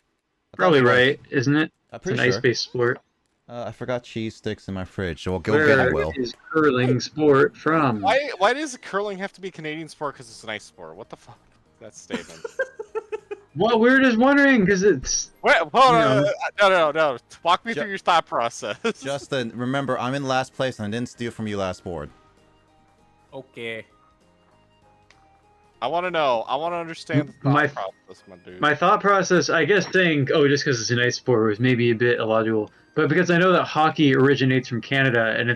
Probably right, isn't it? I'm It's pretty an sure. ice-based sport. I forgot cheese sticks in my fridge, so we'll go get Where it. Will. is curling sport from? why does curling have to be a Canadian sport? Because it's an ice sport. What the fuck? That statement. Well, we were just wondering because it's. Wait, hold on. No. Walk me Ju- through your thought process. Justin, remember, I'm in last place and I didn't steal from you last board. Okay. I want to know. I want to understand the thought My- process, my dude. My thought process, I guess, saying, oh, just because it's an ice sport was maybe a bit illogical. But because I know that hockey originates from Canada, and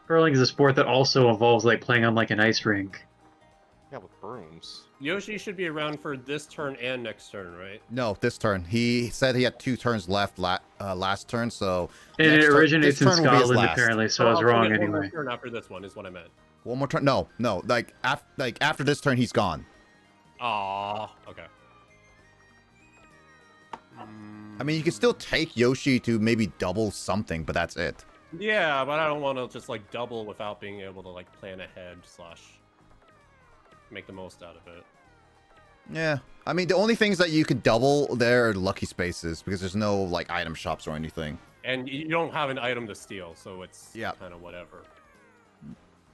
curling is a sport that also involves like playing on like an ice rink. Yeah, with brooms. Yoshi should be around for this turn and next turn, right? No, this turn. He said he had 2 turns left last turn, so. And next it turn- originates this in turn will be his Scotland, last. apparently, so I was I'll wrong get one more anyway. turn after this one is what I meant. One more turn. No. Like after this turn, he's gone. Aw, okay. I mean, you can still take Yoshi to maybe double something, but that's it. Yeah, but I don't want to just like double without being able to like plan ahead / make the most out of it. Yeah. I mean, the only things that you could double there are lucky spaces because there's no like item shops or anything. And you don't have an item to steal, so it's Yeah. kind of whatever.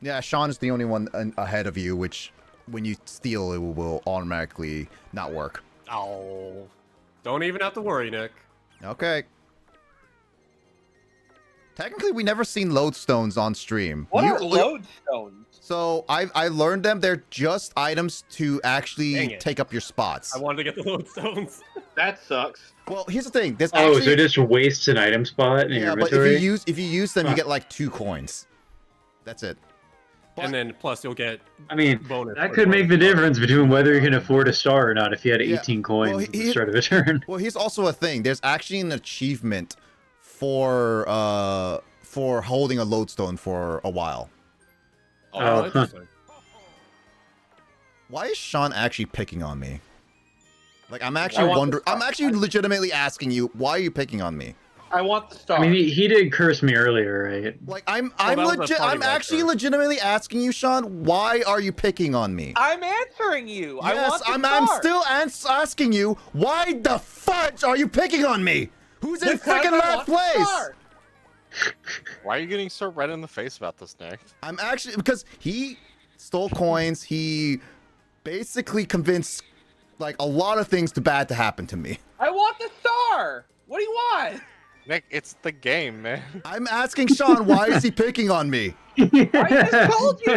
Yeah, Sean is the only one ahead of you, which when you steal, it will automatically not work. Oh, don't even have to worry, Nick. Okay. Technically, we never seen lodestones on stream. What You- are lodestones? So I learned them. They're just items to Dang actually it. take up your spots. I wanted to get the lodestones. That sucks. Well, here's the thing. There's Oh, actually so it just wastes an item spot in your yeah, but inventory? if you use them, you get like 2 coins. That's it. And then plus you'll get I mean, bonus. that for could make the bonus. difference between whether you can afford a star or not if you had Yeah. 18 coins Well, at the start of a turn. Well, here's also a thing. There's actually an achievement for holding a lodestone for a while. Oh, Oh, interesting. Why is Sean actually picking on me? Like, I'm actually want wondering. the I'm actually legitimately asking you, why are you picking on me? I want the star. I mean, he did curse me earlier, right? Like, I'm that was a funny I'm actually record. legitimately asking you, Sean, why are you picking on me? I'm answering you. I Yes, want the I'm star. still asking you, why the fudge are you picking on me? Who's in Because freaking I last want the place? star. Why are you getting so red in the face about this, Nick? I'm actually because he stole coins. He basically convinced like a lot of things bad to happen to me. I want the star. What do you want? Nick, it's the game, man. I'm asking Sean, why is he picking on me? I just told you.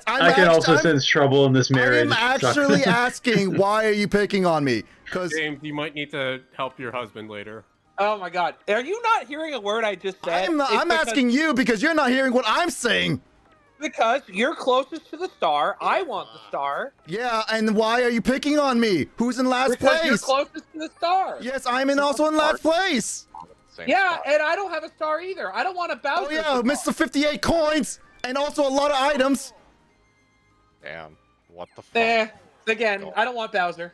I can also sense trouble in this marriage. I'm actually asking, why are you picking on me? Because James, you might need to help your husband later. Oh my god. Are you not hearing a word I just said? I'm It's because- asking you because you're not hearing what I'm saying. Because you're closest to the star. I want the star. Yeah, and why are you picking on me? Who's in last Because you're place? closest to the star. Yes, I'm also in last place. Same Yeah, spot. and I don't have a star either. I don't want a Bowser. Oh yeah, star. Mr. 58 coins and also a lot of items. Damn. What the fuck? Again, I don't want Bowser.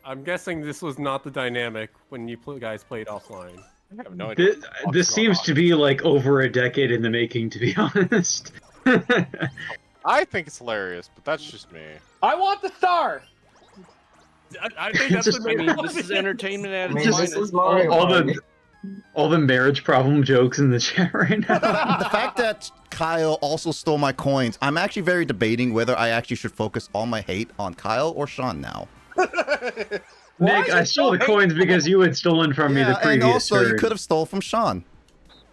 I'm guessing this was not the dynamic when you guys played offline. I have no idea. This seems to be like over a decade in the making, to be honest. I think it's hilarious, but that's just me. I want the star. I think that's Just- the I main mean, this is entertainment at I its mean, Just- this finest. is Mario all Party. all the marriage problem jokes in the chat right now. The fact that Kyle also stole my coins, I'm actually very debating whether I actually should focus all my hate on Kyle or Sean now. Nick, I stole the coins because you had stolen from me the Yeah, previous and also you turn. could have stole from Sean.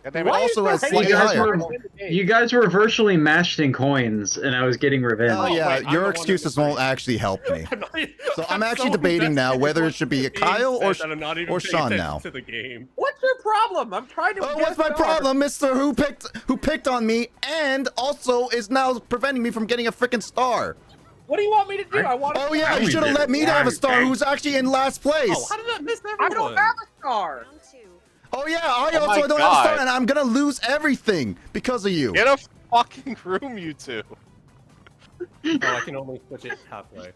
God But damn it. also is as there slightly You guys higher. were- You guys were virtually matched in coins, and I was getting revenge. Oh yeah, wait, I'm your the one excuses in the won't actually help me. So I'm actually so debating now invested whether in it should be what's being Kyle or said that I'm not even or paying Sean attention now. to the game. What's your problem? I'm trying to. Oh, get what's my a star. problem, Mister? Who picked on me and also is now preventing me from getting a freaking star? What do you want me to do? I want. Oh yeah, you should have let me have a star. Who's actually in last Oh, place? how did I miss I everyone? don't have a star. Round 2. Oh yeah, I Oh also my don't have a star, God. and I'm gonna lose everything because of you. Get a fucking room, you two. Oh, I can only switch it halfway.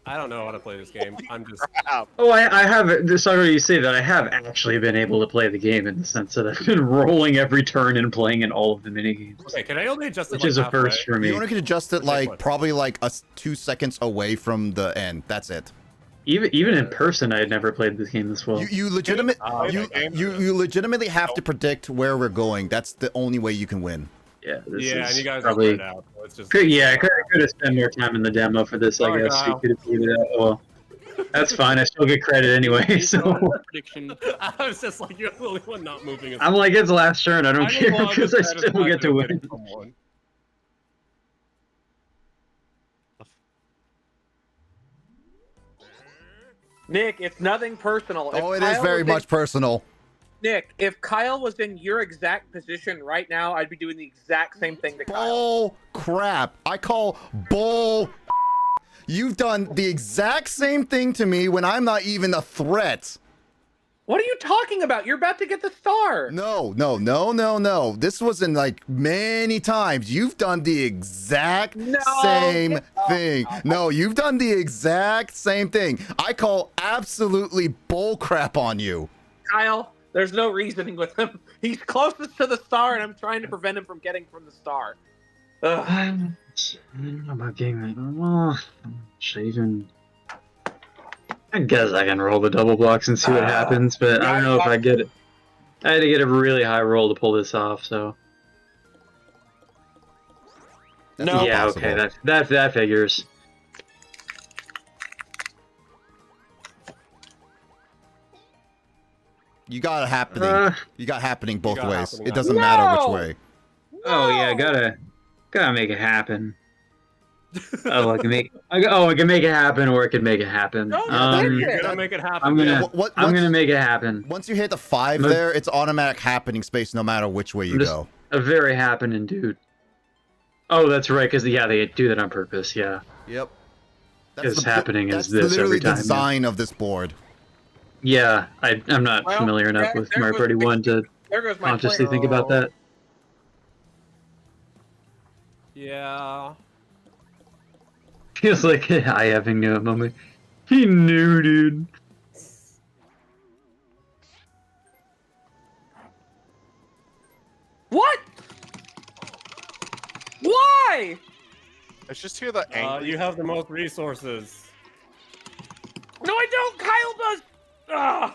I don't know how to play this game. I'm just. Crap. Oh, I have. Sorry you say that. I have actually been able to play the game in the sense that I've been rolling every turn and playing in all of the minigames, Okay, can I only adjust it which like is a halfway? first for me. You only can adjust it Okay, like what? probably like 2 seconds away from the end. That's it. Even in person, I had never played this game this well. You legitimate Oh, you, okay. you legitimately have to predict where we're going. That's the only way you can win. Yeah, this Yeah, is and you guys probably. are it out. So it's just. Yeah, I could have spent more time in the demo for this, I Sorry, guess. So you Kyle. could have figured it out. Well, that's fine. I still get credit anyway. So Prediction. I was just like, you're the only one not moving. as I'm like, it's last turn. I don't I'm care along because with I that as still get to positive win. getting someone. Nick, it's nothing personal. Oh, If it is Kyle very was in- much personal. Nick, if Kyle was in your exact position right now, I'd be doing the exact same thing to Kyle. Bull crap. I call bull. You've done the exact same thing to me when I'm not even a threat. What are you talking about? You're about to get the star. No. This wasn't like many times. You've done the exact No, same no. thing. No, you've done the exact same thing. I call absolutely bull crap on you. Kyle, there's no reasoning with him. He's closest to the star, and I'm trying to prevent him from getting from the star. Ugh. I don't know about getting that. Well, should I even. I guess I can roll the double blocks and see what happens, but I don't know if I get it. I had to get a really high roll to pull this off, so. That's No. not Yeah, possible. okay, that figures. You got it happening. You got happening both got ways. happening It doesn't No! matter which way. Oh yeah, gotta make it happen. Oh, I can make it happen, or I can make it happen. No, You're gonna make it happen. I'm gonna, yeah. I'm gonna make it happen. Once you hit the 5 I'm a- there, it's automatic happening space no matter which way you I'm just- go. A very happening dude. Oh, that's right, because yeah, they do that on purpose. Yeah. Yep. It's happening That's is this literally every time, the yeah. design of this board. Yeah, I'm not Well, familiar enough there- with there Mario goes Party my- 1 to There goes my consciously plan. think about that. Yeah. Feels like I having a moment. He knew, dude. What? Why? Let's just hear the angry. You have the most resources. No, I don't. Kyle does. Ah.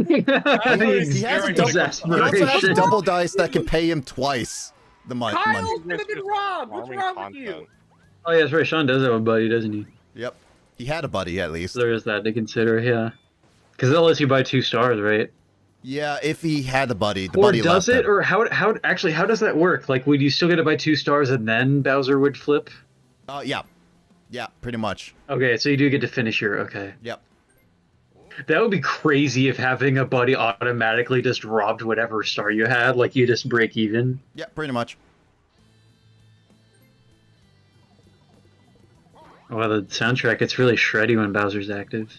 He has a Very double, good. he also has a Exasperation. double dice that can pay him twice the money. Kyle's gonna get robbed. What's farming wrong with content. you? Oh yeah, that's right. Sean does have a buddy, doesn't he? Yep. He had a buddy at least. So there is that to consider. Yeah. Because that lets you buy 2 stars, right? Yeah, if he had a buddy. The Or buddy does left it? him. Or how does that work? Like, would you still get to buy 2 stars and then Bowser would flip? Yeah. Yeah, pretty much. Okay, so you do get to finish your. Okay. Yep. That would be crazy if having a buddy automatically just robbed whatever star you had. Like, you just break even. Yeah, pretty much. Well, the soundtrack, it's really shreddy when Bowser's active.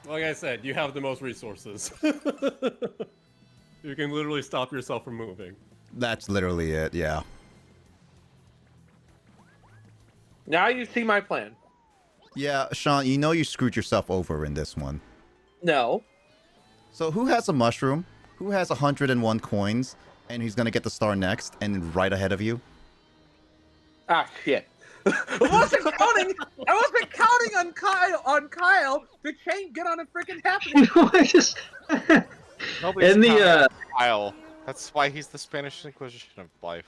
Like I said, you have the most resources. You can literally stop yourself from moving. That's literally it, yeah. Now you see my plan. Yeah, Sean, you know you screwed yourself over in this one. No. So who has a mushroom? Who has 101 coins? And he's gonna get the star next, and right ahead of you? Ah, shit. I wasn't counting on Kyle to get on a freaking happening. I just. Nobody's In the counting Kyle. That's why he's the Spanish Inquisition of life.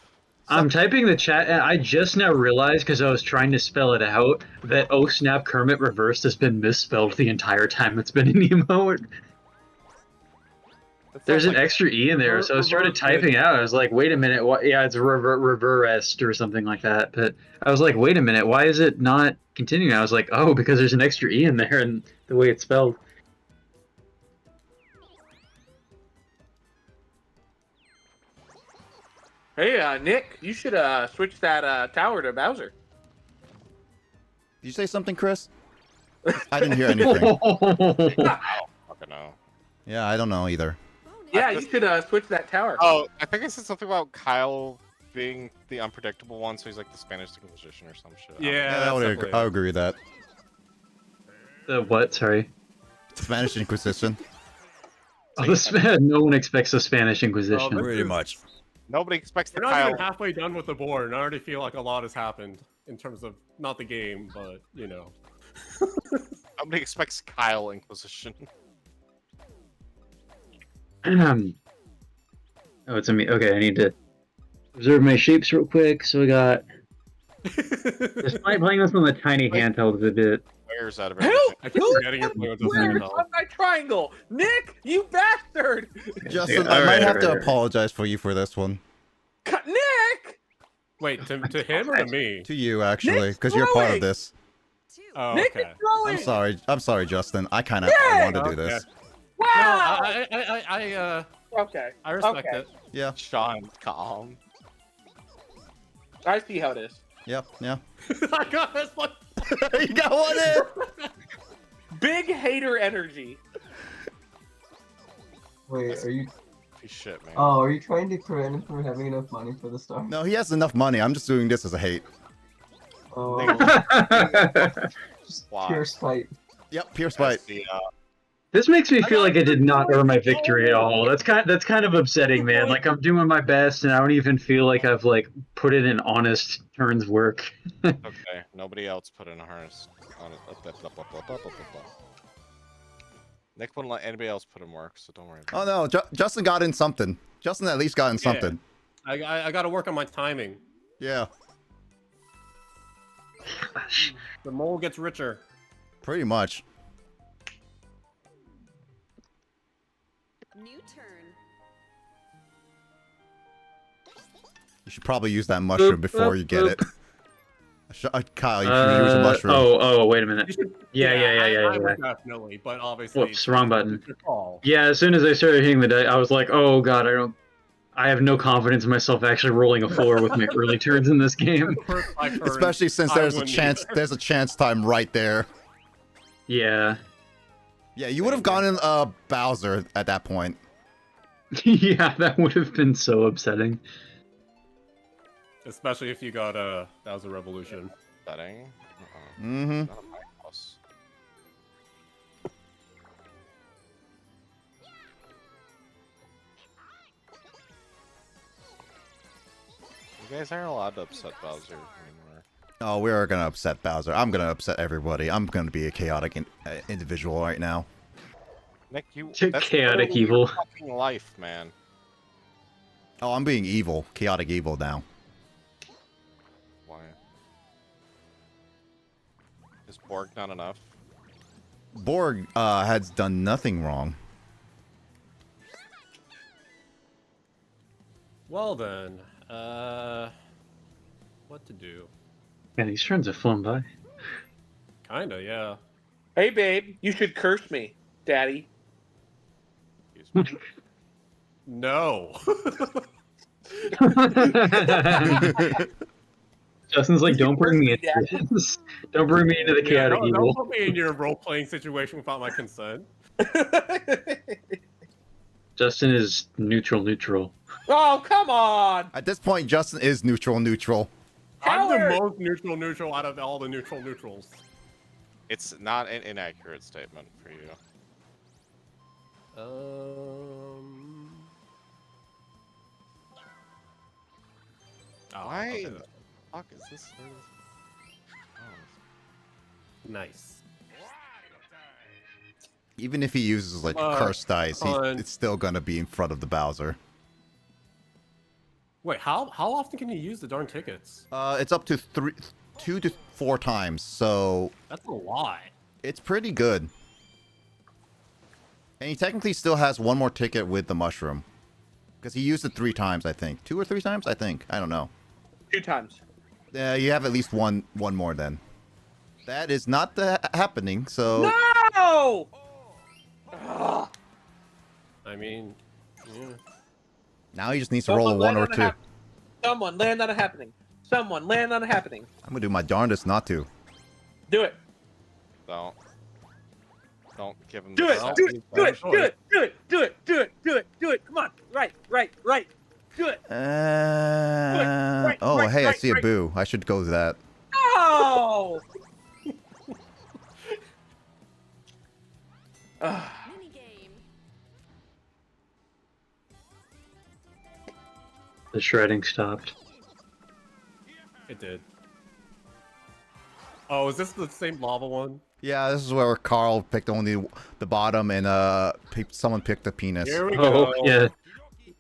I'm typing the chat, and I just now realized, because I was trying to spell it out, that Oh Snap Kermit Reversed has been misspelled the entire time it's been an emote. There's an extra E in there, so I started typing it out. I was like, wait a minute, what? Yeah, it's reversed or something like that. But I was like, wait a minute, why is it not continuing? I was like, oh, because there's an extra E in there and the way it's spelled. Hey, Nick, you should switch that tower to Bowser. Did you say something, Chris? I didn't hear anything. I don't fucking know. Yeah, I don't know either. Yeah, you should switch that tower. Oh, I think I said something about Kyle being the unpredictable one, so he's like the Spanish Inquisition or some shit. Yeah, I would that's agree, I would agree with that. The what? Sorry. Spanish Inquisition. Oh, no one expects a Spanish Inquisition. Oh, Pretty much. Nobody expects the We're not Kyle. even halfway done with the board, and I already feel like a lot has happened in terms of not the game, but you know. Nobody expects Kyle Inquisition. Oh, it's me. Okay, I need to observe my shapes real quick. So we got. Despite playing this on the tiny handheld, is a bit. Where's out of Help! everything? I keep forgetting you're playing with this Where's handheld. on my triangle? Nick, you bastard! Justin, Yeah, I might alright, have to alright. apologize for you for this one. Nick! Wait, to him or to me? To you, actually, Nick's because you're part of throwing! this. Two. Oh, Nick okay. is throwing! I'm sorry, Justin. I kind of Yeah! wanted to do this. No, Wow! Okay. I respect Okay. it. Yeah, Sean, calm. I see how it is. yeah, yeah. I got this one. You got one in! Big hater energy. Wait, are you? Piece of shit, man. Oh, are you trying to prevent him from having enough money for the star? No, he has enough money. I'm just doing this as a hate. Oh, just Why? pure spite. Yep, pure spite. The, This makes me feel like I did not earn my victory at all. That's kind of upsetting, man. Like I'm doing my best, and I don't even feel like I've like put in an honest turn's work. okay, nobody else put in a harness on it. Blah, blah, blah, blah, blah, blah, blah. Nick wouldn't let anybody else put in work, so don't worry about Oh no, Justin got in something. Justin at least got in something. I got to work on my timing. Yeah, The mole gets richer. pretty much. New turn. You should probably use that mushroom before you get it. Kyle, you should use a mushroom. Oh, wait a minute. You should- Yeah. I would definitely, but obviously. Whoops, wrong button. it's your call. Yeah, as soon as I started hitting the die, I was like, oh god, I have no confidence in myself actually rolling a 4 with my early turns in this game. First by turn, Especially since I there's a wouldn't chance. either. There's a chance time right there. Yeah. Yeah, you would have gone in Bowser at that point. Yeah, that would have been so upsetting. Especially if you got that was a revolution. setting. Mm-hmm. Not my house. You guys aren't allowed to upset Bowser anymore. Oh, we are gonna upset Bowser. I'm gonna upset everybody. I'm gonna be a chaotic individual right now. Nick, you. Chaotic literally your evil. Fucking life, man. Oh, I'm being evil. Chaotic evil now. Why? Is Borg not enough? Borg has done nothing wrong. Well then, what to do? Man, these turns have flown by. Kinda, yeah. Hey, babe, you should curse me, daddy. Excuse me. No. Justin's like, don't bring me into this. Don't bring me into the Yeah, chaotic don't evil. put me in your role-playing situation without my consent. Justin is neutral. Oh, come on! At this point, Justin is neutral. I'm Coward! the most neutral out of all the neutrals. It's not an inaccurate statement for you. Oh, Why okay. in the fuck is this? Nice. Even if he uses like cursed dice, it's still gonna be in front of the Bowser. Wait, how often can you use the darn tickets? It's up to 2 to 4 times, so That's a lot. it's pretty good. And he technically still has one more ticket with the mushroom. Because he used it 3 times, I think. 2 or 3 times? I think. I don't know. 2 times. You have at least one more then. That is not happening, so... No! Ugh. I mean, yeah. Now he just needs to roll a 1 or 2. Someone land on a happening. Someone land on a happening. I'm gonna do my darndest not to. Do it. Don't give him. Do it. the Do it. Do it. Do it. Do it. Do it. Do it. Do it. Do it. Come on. Right. Do it. Oh, hey, I see a boo. I should go to that. Oh! Mini game. The shredding stopped. It did. Oh, is this the same lava one? Yeah, this is where Carl picked only the bottom and someone picked the penis. Here we Oh, go. yeah.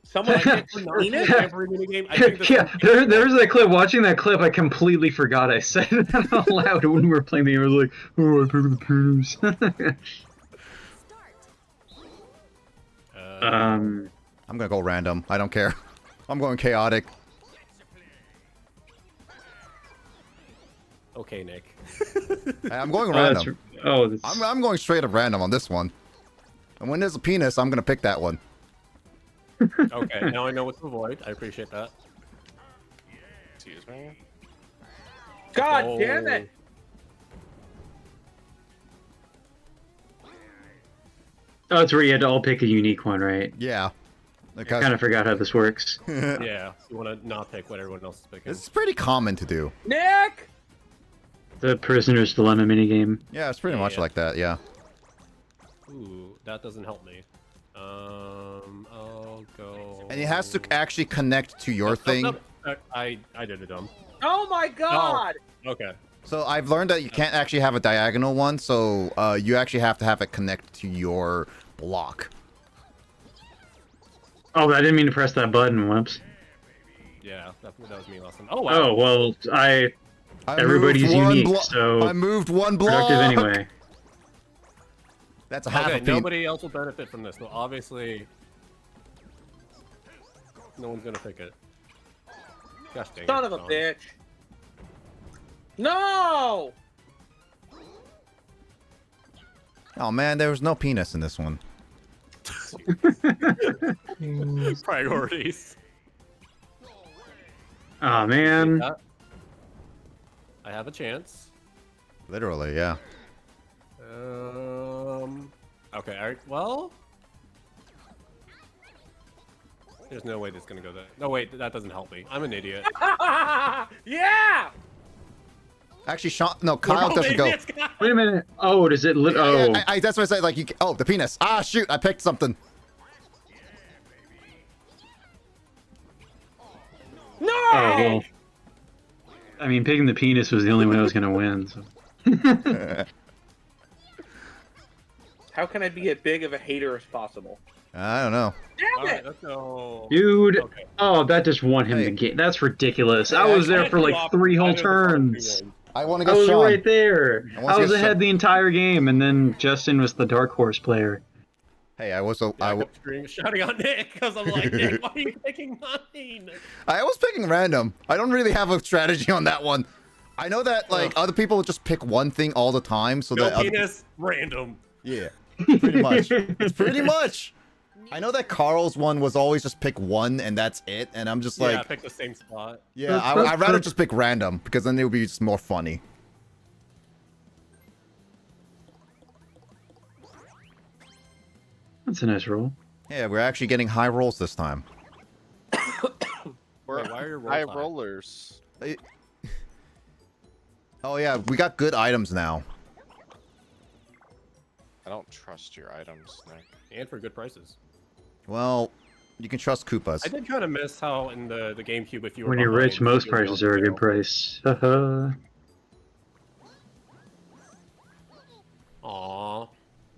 Someone picked Penis? Every minigame. I think this Yeah, there's that clip. Watching that clip, I completely forgot I said that out loud when we were playing the game. I was like, oh, I picked the penis. Start. I'm gonna go random. I don't care. I'm going chaotic. Okay, Nick. I'm going random. That's... I'm going straight up random on this one. And when there's a penis, I'm gonna pick that one. Okay, now I know what to avoid. I appreciate that. Excuse me. God damn it! Oh, it's where you had to all pick a unique one, right? Yeah. I kind of forgot how this works. Yeah, you want to not pick what everyone else is picking. It's pretty common to do. Nick! The Prisoner's Dilemma minigame. Yeah, it's pretty much like that, yeah. Ooh, that doesn't help me. I'll go... And it has to actually connect to your thing. No. I did it dumb. Oh my god! Oh, okay. So I've learned that you can't actually have a diagonal one, so you actually have to have it connect to your block. Oh, I didn't mean to press that button. Whoops. Yeah, that was me last time. Oh, wow. Oh, well, I everybody's moved unique, so... I moved 1 block! Productive anyway. That's a half Okay, a penis. nobody else will benefit from this, so obviously... No one's gonna pick it. Gosh dang Son it, of a Sean. bitch! No! Oh man, there was no penis in this one. Priorities. Aw, man. I have a chance. Literally, yeah. Okay, alright, well... There's no way this is gonna go there. No, wait, that doesn't help me. I'm an idiot. Yeah! Actually, Sean, no, Kyle doesn't go. Wait a minute. Oh, does it lit? Oh. Yeah, that's what I said. Like, oh, the penis. Ah, shoot! I picked something. No! Oh, well. I mean, picking the penis was the only way I was gonna win. So. How can I be as big of a hater as possible? I don't know. Damn it! Alright, let's go. Dude, Okay. oh, that just won him the game. That's ridiculous. I was there for like 3 whole turns. I want to I go was Sean. right there. I I was get ahead Sean. the entire game, and then Justin was the dark horse player. Hey, I was. Yeah, I kept shouting on Nick because I'm like, Nick, why are you picking mine? I was picking random. I don't really have a strategy on that one. I know that like other people just pick one thing all the time, so No that penis, random. yeah, pretty much. It's pretty much. I know that Carl's one was always just pick one and that's it, and I'm just Yeah, I like, picked the same spot. yeah, I'd rather just pick random because then it would be just more funny. That's a nice roll. Yeah, we're actually getting high rolls this time. We're Wait, why are your rolls high high? rollers. Oh yeah, we got good items now. I don't trust your items, Nick. And for good prices. Well, you can trust Koopas. I did kind of miss how in the GameCube, if you were When you're rich, behind, most you'll be prices on are a good sale. price. Haha. Aw,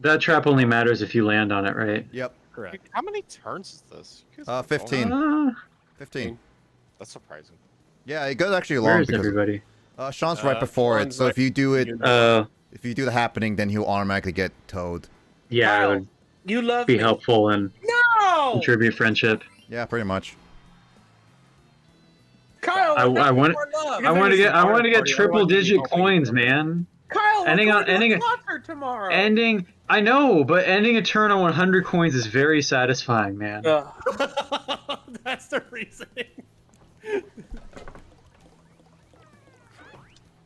That trap only matters if you land on it, right? Yep. correct. How many turns is this? You guys are 15. going- 15. That's surprising. Yeah, it goes actually Where long is because everybody? Sean's right before it. Sean's So right- if you do it, Uh, if you do the happening, then he'll automatically get towed. yeah, I Kyle, would You love be me. helpful and No! contribute friendship. Yeah, pretty much. Kyle, I want- more love. I want to get Party, triple otherwise digit you'll be helping coins, each other. man. Kyle, we're ending going on- to ending a it- concert tomorrow. I know, but ending a turn on 100 coins is very satisfying, man. That's the reasoning.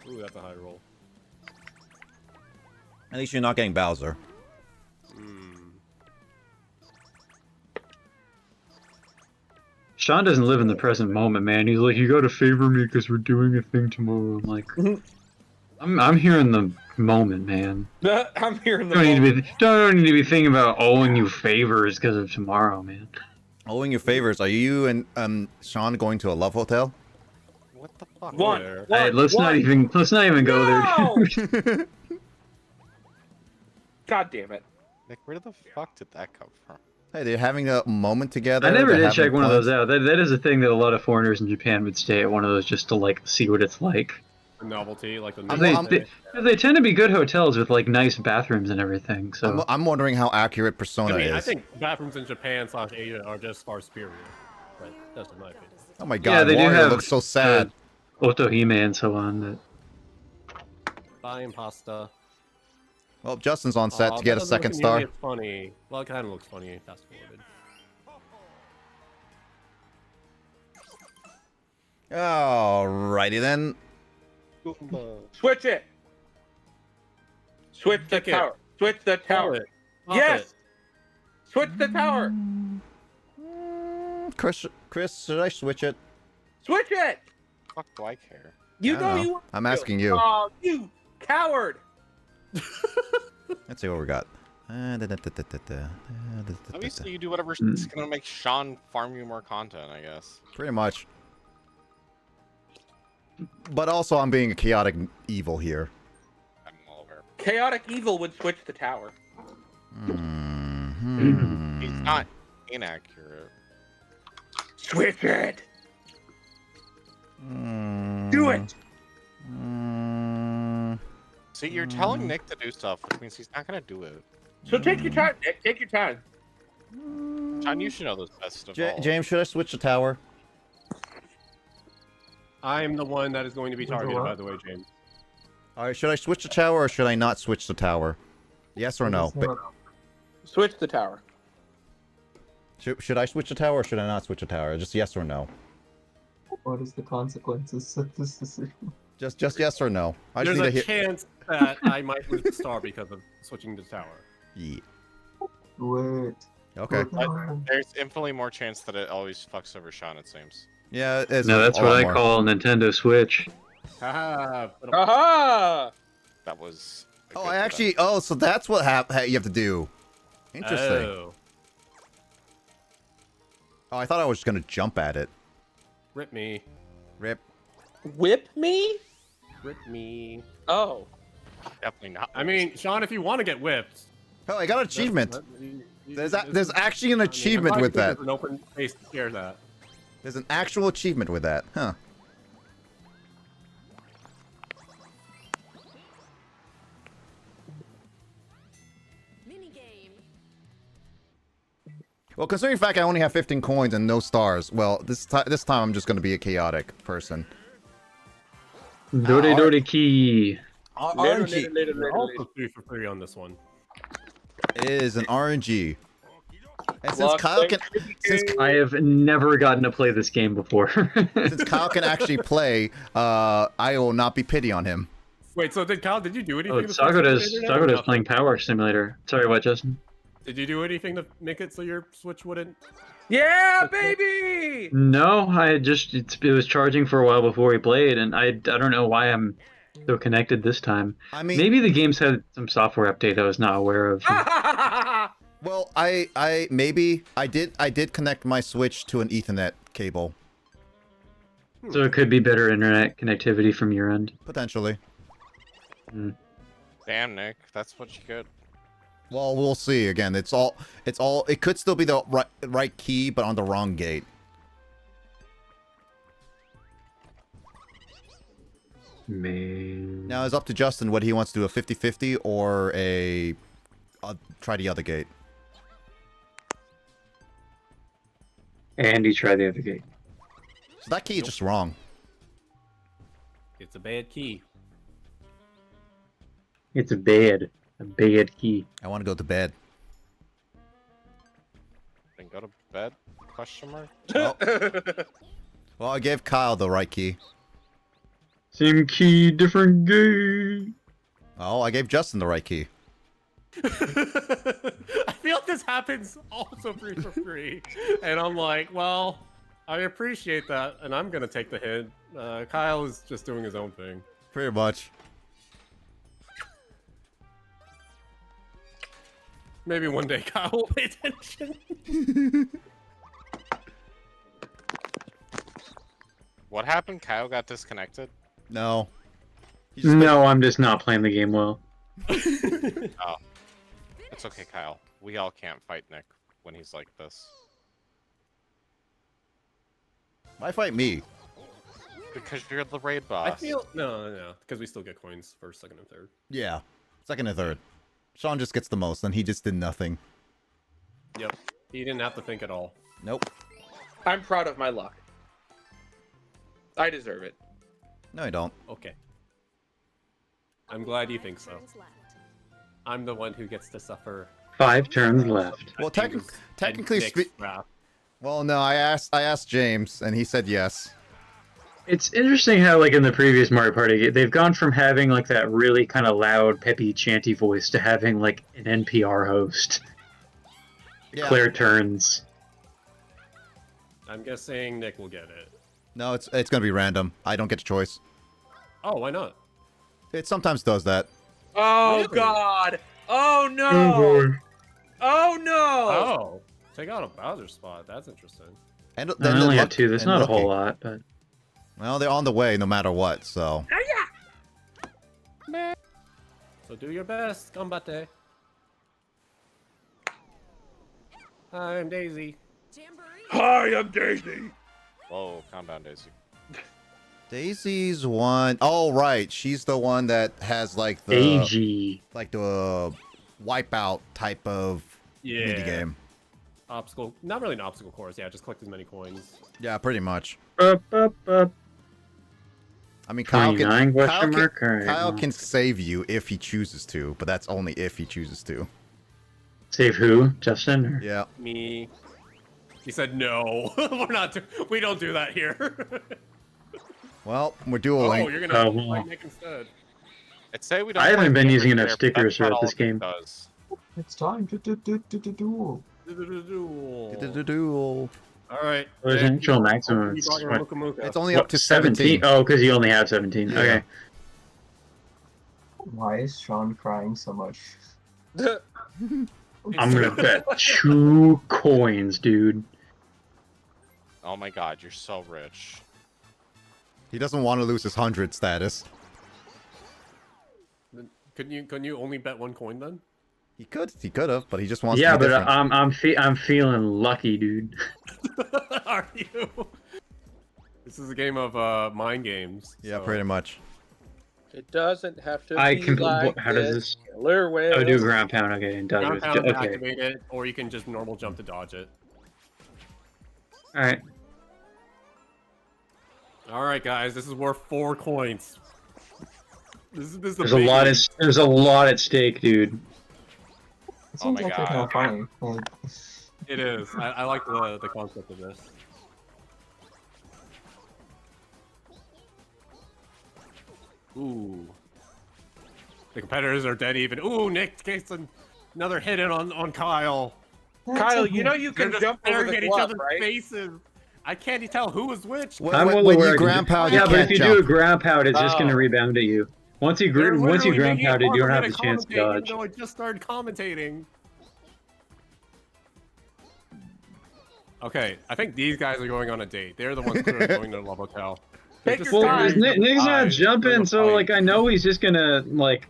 Ooh, that's a high roll. At least you're not getting Bowser. Sean doesn't live in the present moment, man. He's like, you gotta favor me because we're doing a thing tomorrow. I'm like, I'm here in the moment, man. I'm here in the Don't moment. don't need to be thinking about owing you favors because of tomorrow, man. Owing your favors. Are you and Sean going to a love hotel? What the fuck? One. Hey, let's not even go No! there. God damn it. Nick, where the fuck did that come from? Hey, they're having a moment together. I never they're did having check one of those plans. out. That is a thing that a lot of foreigners in Japan would stay at one of those just to like see what it's like. The novelty, like the They tend to be good hotels with like nice bathrooms and everything. So I'm wondering how accurate Persona I mean, is. I think bathrooms in Japan / Asia are just far superior. But that's in my opinion. Oh my yeah, god, they do Mario have looks so sad. Otohime and so on. That Buying pasta. Well, Justin's on set Aw, to get that a doesn't second look star. nearly as funny. Well, it kind of looks funny. Fast forwarded. Alrighty then. Switch it. Switch the Kick it. tower. Switch the tower. Pop it. Pop Yes. it. Switch the tower. Chris, should I switch it? Switch it. Fuck do I care? You I know don't know. you. want I'm to. asking you. Oh, you coward. Let's see what we got. Obviously, you do whatever's gonna make Sean farm you more content, I guess. Pretty much. But also, I'm being a chaotic evil here. I'm all aware. Chaotic evil would switch the tower. He's not inaccurate. Switch it. Do it. See, you're telling Nick to do stuff, which means he's not gonna do it. So take your time, Nick. Take your time. Sean, you should know this best of all. James, should I switch the tower? I'm the one that is going to be targeted, by the way, James. Alright, should I switch the tower or should I not switch the tower? Yes or no? Switch the tower. Should I switch the tower or should I not switch the tower? Just yes or no. What is the consequences of this decision? Just yes or no. I just There's need a to hear. chance that I might lose the star because of switching the tower. Yeah. Wait. Okay. But there's infinitely more chance that it always fucks over Sean, it seems. Yeah, it's no, that's a what lot I more. call Nintendo Switch. Haha. Aha! That was. a Oh, good I bit. actually. Oh, so that's what you have to do. Interesting. Oh. Oh, I thought I was just gonna jump at it. Rip me. Rip. Whip me? Rip me. Oh. Definitely not. I mean, Sean, if you want to get whipped. Oh, I got an achievement. There's actually an I mean, achievement I'm with fine that. there's an open space to share that. There's an actual achievement with that. Huh. Minigame. Well, considering the fact I only have 15 coins and no stars, well, this time I'm just gonna be a chaotic person. Dori Dori Key. RNG. You're also 3 for 3 on this one. It is an RNG. And since Lock, Kyle can, I have never gotten to play this game before. since Kyle can actually play, I will not be pity on him. Wait, so did you do anything? Oh, to switch Sagoda's it or nothing? playing Power Simulator. Sorry, what, Justin? Did you do anything to make it so your Switch wouldn't? Yeah, baby! No, it was charging for a while before we played, and I don't know why I'm So connected this time. I mean, Maybe the game's had some software update I was not aware of. well, I did connect my Switch to an Ethernet cable, So it could be better internet connectivity from your end. potentially. Damn, Nick, that's what you get. Well, we'll see. Again, it could still be the right key, but on the wrong gate. Man. Now it's up to Justin whether he wants to do a 50-50 or try the other gate. And he tried the other gate. So that key is just wrong. It's a bad key. It's a bad key. I want to go to bed. Then go to bed? Question mark? Well, I gave Kyle the right key. Same key, different gate. Oh, I gave Justin the right key. I feel like this happens also free for free. And I'm like, well, I appreciate that, and I'm gonna take the hint. Kyle is just doing his own thing. Pretty much. Maybe one day Kyle will pay attention. What happened? Kyle got disconnected? No. No, I'm just not playing the game well. Oh. It's okay, Kyle. We all can't fight Nick when he's like this. Why fight me? Because you're the raid boss. I feel no, because we still get coins first, second, and third. Yeah. Second and third. Sean just gets the most, and he just did nothing. Yep. He didn't have to think at all. Nope. I'm proud of my luck. I deserve it. No, you don't. Okay. I'm glad you think so. Turns left. I'm the one who gets to suffer. 5 turns left. Well, James technically, and Nick's wrath. well, no, I asked James, and he said yes. It's interesting how, like, in the previous Mario Party game, they've gone from having, like, that really kind of loud, peppy, chanty voice to having, like, an NPR host. Yeah. Declare turns. I'm guessing Nick will get it. No, it's gonna be random. I don't get a choice. Oh, why not? It sometimes does that. Oh Really? God! Oh no! Oh no! Oh, take out a Bowser spot. That's interesting. And I then only luck- have 2. That's and not a lucky. whole lot, but... Well, they're on the way no matter what. So. So do your best, combate. Hi, I'm Daisy. Jamboree. Hi, I'm Daisy. Whoa, calm down, Daisy. Daisy's one. Oh, right. She's the one that has like the AG. wipeout type of Yeah. minigame. Obstacle. Not really an obstacle course. Yeah, just collect as many coins. Yeah, pretty much. Up, up, up. I mean, Kyle 29 question Kyle mark? Alright, Kyle well. can save you if he chooses to, but that's only if he chooses to. Save who? Justin? Or... Yeah. Me. He said no. We don't do that here. Well, we're Oh, dueling. you're gonna Oh, well. fight Nick instead. I'd say we don't. I haven't play been Jamboree using enough here, but that's stickers what throughout all this of it game. does. It's time to duel. Duel. All right. There's Nick, an actual maximum. you It's brought your what, Muka Muka. It's only what, up to 17. Oh, because you only have 17. Yeah. Okay. Why is Sean crying so much? I'm gonna bet 2 coins, dude. Oh my god, you're so rich. He doesn't want to lose his 100 status. Couldn't you only bet 1 coin then? He could have, but he just wants Yeah, to be but different. I'm feeling lucky, dude. Are you? This is a game of mind games. Yeah, so- pretty much. It doesn't have to I be can. like How does this? Killer whale. Oh, do ground pound. Okay, and does Ground it. pound to Okay. activate it, or you can just normal jump to dodge it. All right. All right, guys, this is worth 4 coins. This is the There's a big lot. one. There's a lot at stake, dude. It Oh seems my actually kind God. of funny. Like, It is. I like the concept of this. Ooh. The competitors are dead even. Ooh, Nick gets another hit in on Kyle. Kyle, you know you They're can just jump over staring the at each glove, other's right? faces. I can't tell who was which. When, I'm when, well when aware you I can ground do- pound, you Yeah, but can't if you jump. do a ground pound, it's just gonna Oh. rebound at you. Once you They're once you literally ground making it pounded, hard you for don't me have to the chance to commentate, even dodge. though I just started commentating. Okay, I think these guys are going on a date. They're the ones clearly going to the love hotel. They're Take just your Well, time. staring into the Nick's not eyes during jumping, the so like fight. I know he's just gonna like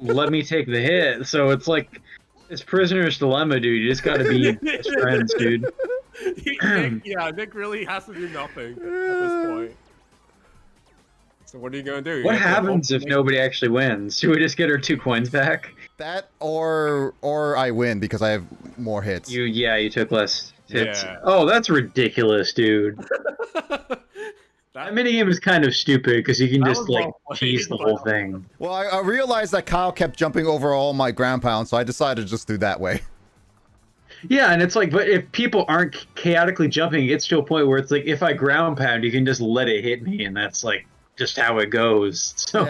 let me take the hit. So it's like it's prisoner's dilemma, dude. You just gotta be best friends, dude. Nick really has to do nothing at this point. So what are you gonna do? What You have to, like, happens hope if Nick- nobody actually wins? Should we just get our 2 coins back? That or I win because I have more hits. You took less hits. Yeah. Oh, that's ridiculous, dude. That minigame is kind of stupid because you can That just was like well played, tease the but- whole thing. Well, I realized that Kyle kept jumping over all my ground pounds, so I decided to just do that way. Yeah, and it's like, but if people aren't chaotically jumping, it gets to a point where it's like, if I ground pound, you can just let it hit me, and that's like just how it goes. So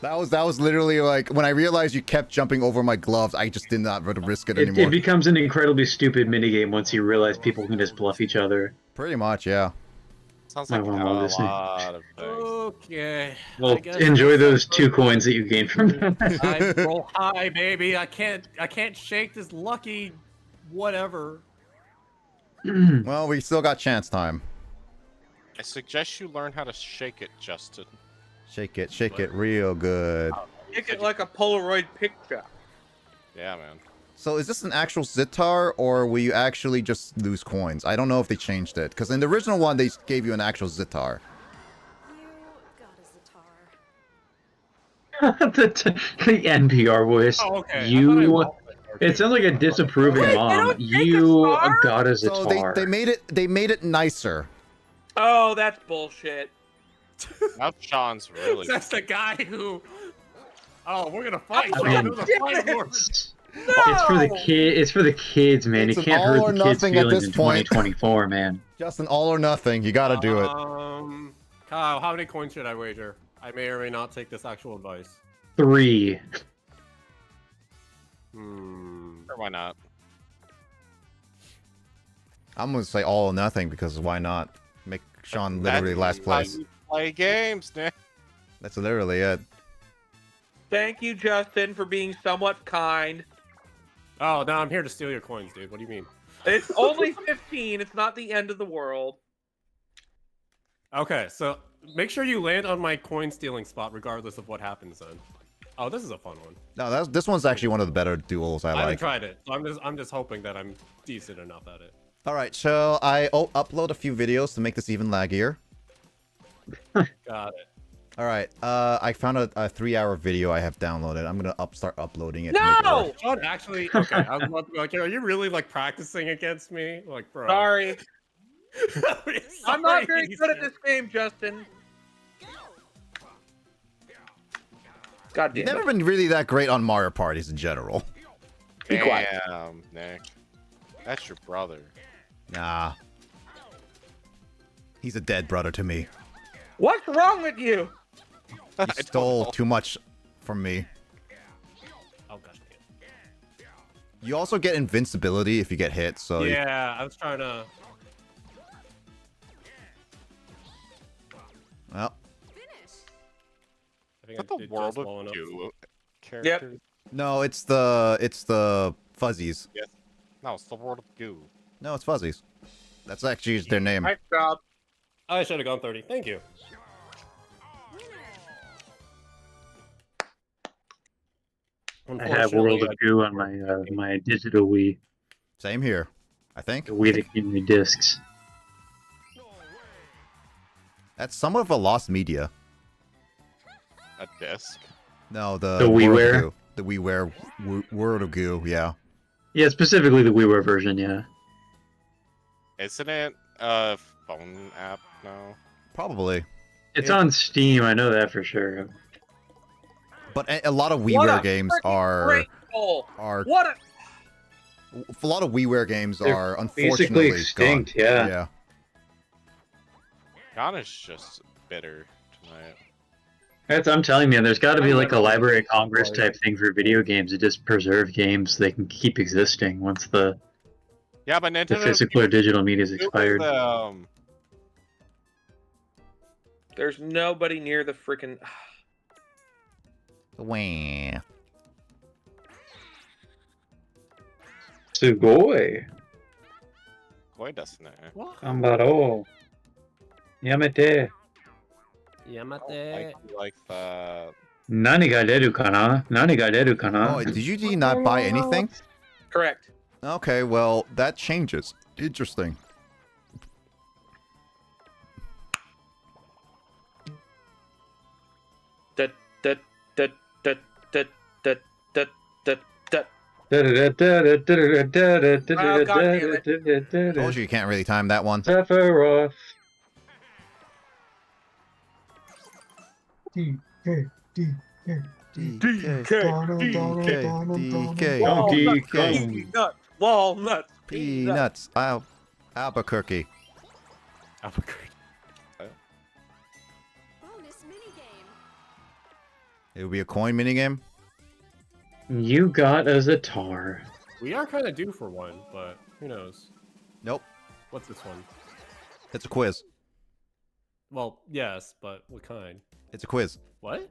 Yeah, that was literally like when I realized you kept jumping over my gloves, I just did not risk it it anymore. becomes an incredibly stupid minigame once you realize people can just bluff each other. Pretty much, yeah. Sounds I like a won't love this thing. lot of things. Okay. Well, I guess enjoy that's those the 2 first coins that you gained from that. I roll high, baby. I can't shake this lucky whatever. Well, we still got chance time. I suggest you learn how to shake it, Justin. Shake it real good. Take it like a Polaroid picture. Yeah, man. So is this an actual Zitar, or will you actually just lose coins? I don't know if they changed it, because in the original one, they gave you an actual Zitar. You got a Zatar. the NPR voice. Oh, okay. I thought I You. lost it. It sounds like a disapproving Wait, they mom. don't take a You star? got a So Zatar. they made it nicer. Oh, that's bullshit. Now Sean's really. That's the guy who. Oh, we're gonna fight. Oh, Sean. God There's a fight damn war. It's for the kid. It's for the kids, man. It's You an can't all or hurt the kids' nothing at feelings this in point. 2024, man. Just an all or nothing. You gotta do it. Kyle, how many coins should I wager? I may or may not take this actual advice. 3. Or why not? I'm gonna say all or nothing because why not? Make Sean literally last How place. you play games, Nick. That's literally it. Thank you, Justin, for being somewhat kind. Oh, no, I'm here to steal your coins, dude. What do you mean? It's only 15. It's not the end of the world. Okay, so make sure you land on my coin stealing spot regardless of what happens then. Oh, this is a fun one. No, this one's actually one of the better duels I I haven't like. tried it, so I'm just hoping that I'm decent enough at it. All right, so I upload a few videos to make this even laggier. Got it. All right, I found a 3-hour video I have downloaded. I'm gonna start uploading it. to make it No! work. Sean, actually, okay. I was about to be like, are you really like practicing against me? Like, bro. Sorry. I'm not very Sorry, good at this game, Justin. God damn You've never it. been really that great on Mario parties in general. Be quiet. Damn, Nick. That's your brother. Nah. He's a dead brother to me. What's wrong with you? He stole too much from me. Oh gosh. You also get invincibility if you get hit, so you- Yeah, I was trying to. well, I think Is that I the did World just of well enough. Goo character? no, it's the fuzzies. No, it's the World of Goo. No, it's fuzzies. That's actually their name. Nice job. I should have gone 30. Thank you. I have World of Goo on my my digital Wii, Same here, I think. the Wii that gave me discs. That's somewhat of a lost media. A disc. No, the The World of WiiWare? Goo. The WiiWare World of Goo, yeah. Yeah, specifically the WiiWare version. Yeah. Isn't it a phone app now? Probably. It's Yeah. on Steam. I know that for sure. But a lot of What WiiWare a games freaking are great goal. a What lot of WiiWare games They're are basically unfortunately extinct, gone. yeah. Yeah. Ghana's just bitter tonight. I'm telling you, there's got to be like a I'm Library of not- Congress type thing for video games to just preserve games so they can keep existing once the Yeah, but Nintendo physical or digital media is doing expired. There's nobody near the freaking. Wah. すごい。怖いですね。頑張ろう。やめて。やめ Like て。 you like that. 何が出るかな？何が出るかな？ Oh, did you not buy anything? Correct. Okay, well, that changes. Interesting. That that that that that that that that that. Oh, God damn it. Told you can't really time that one. Sephiroth. DK, DK, DK. Donkey DK. Kong. Peanuts, walnuts, Peanuts. Albuquerque. Albuquerque. Bonus minigame. It would be a coin minigame. You got a Zatar. We are kind of due for one, but who knows? Nope. What's this one? It's a quiz. Well, yes, but what kind? It's a quiz. What?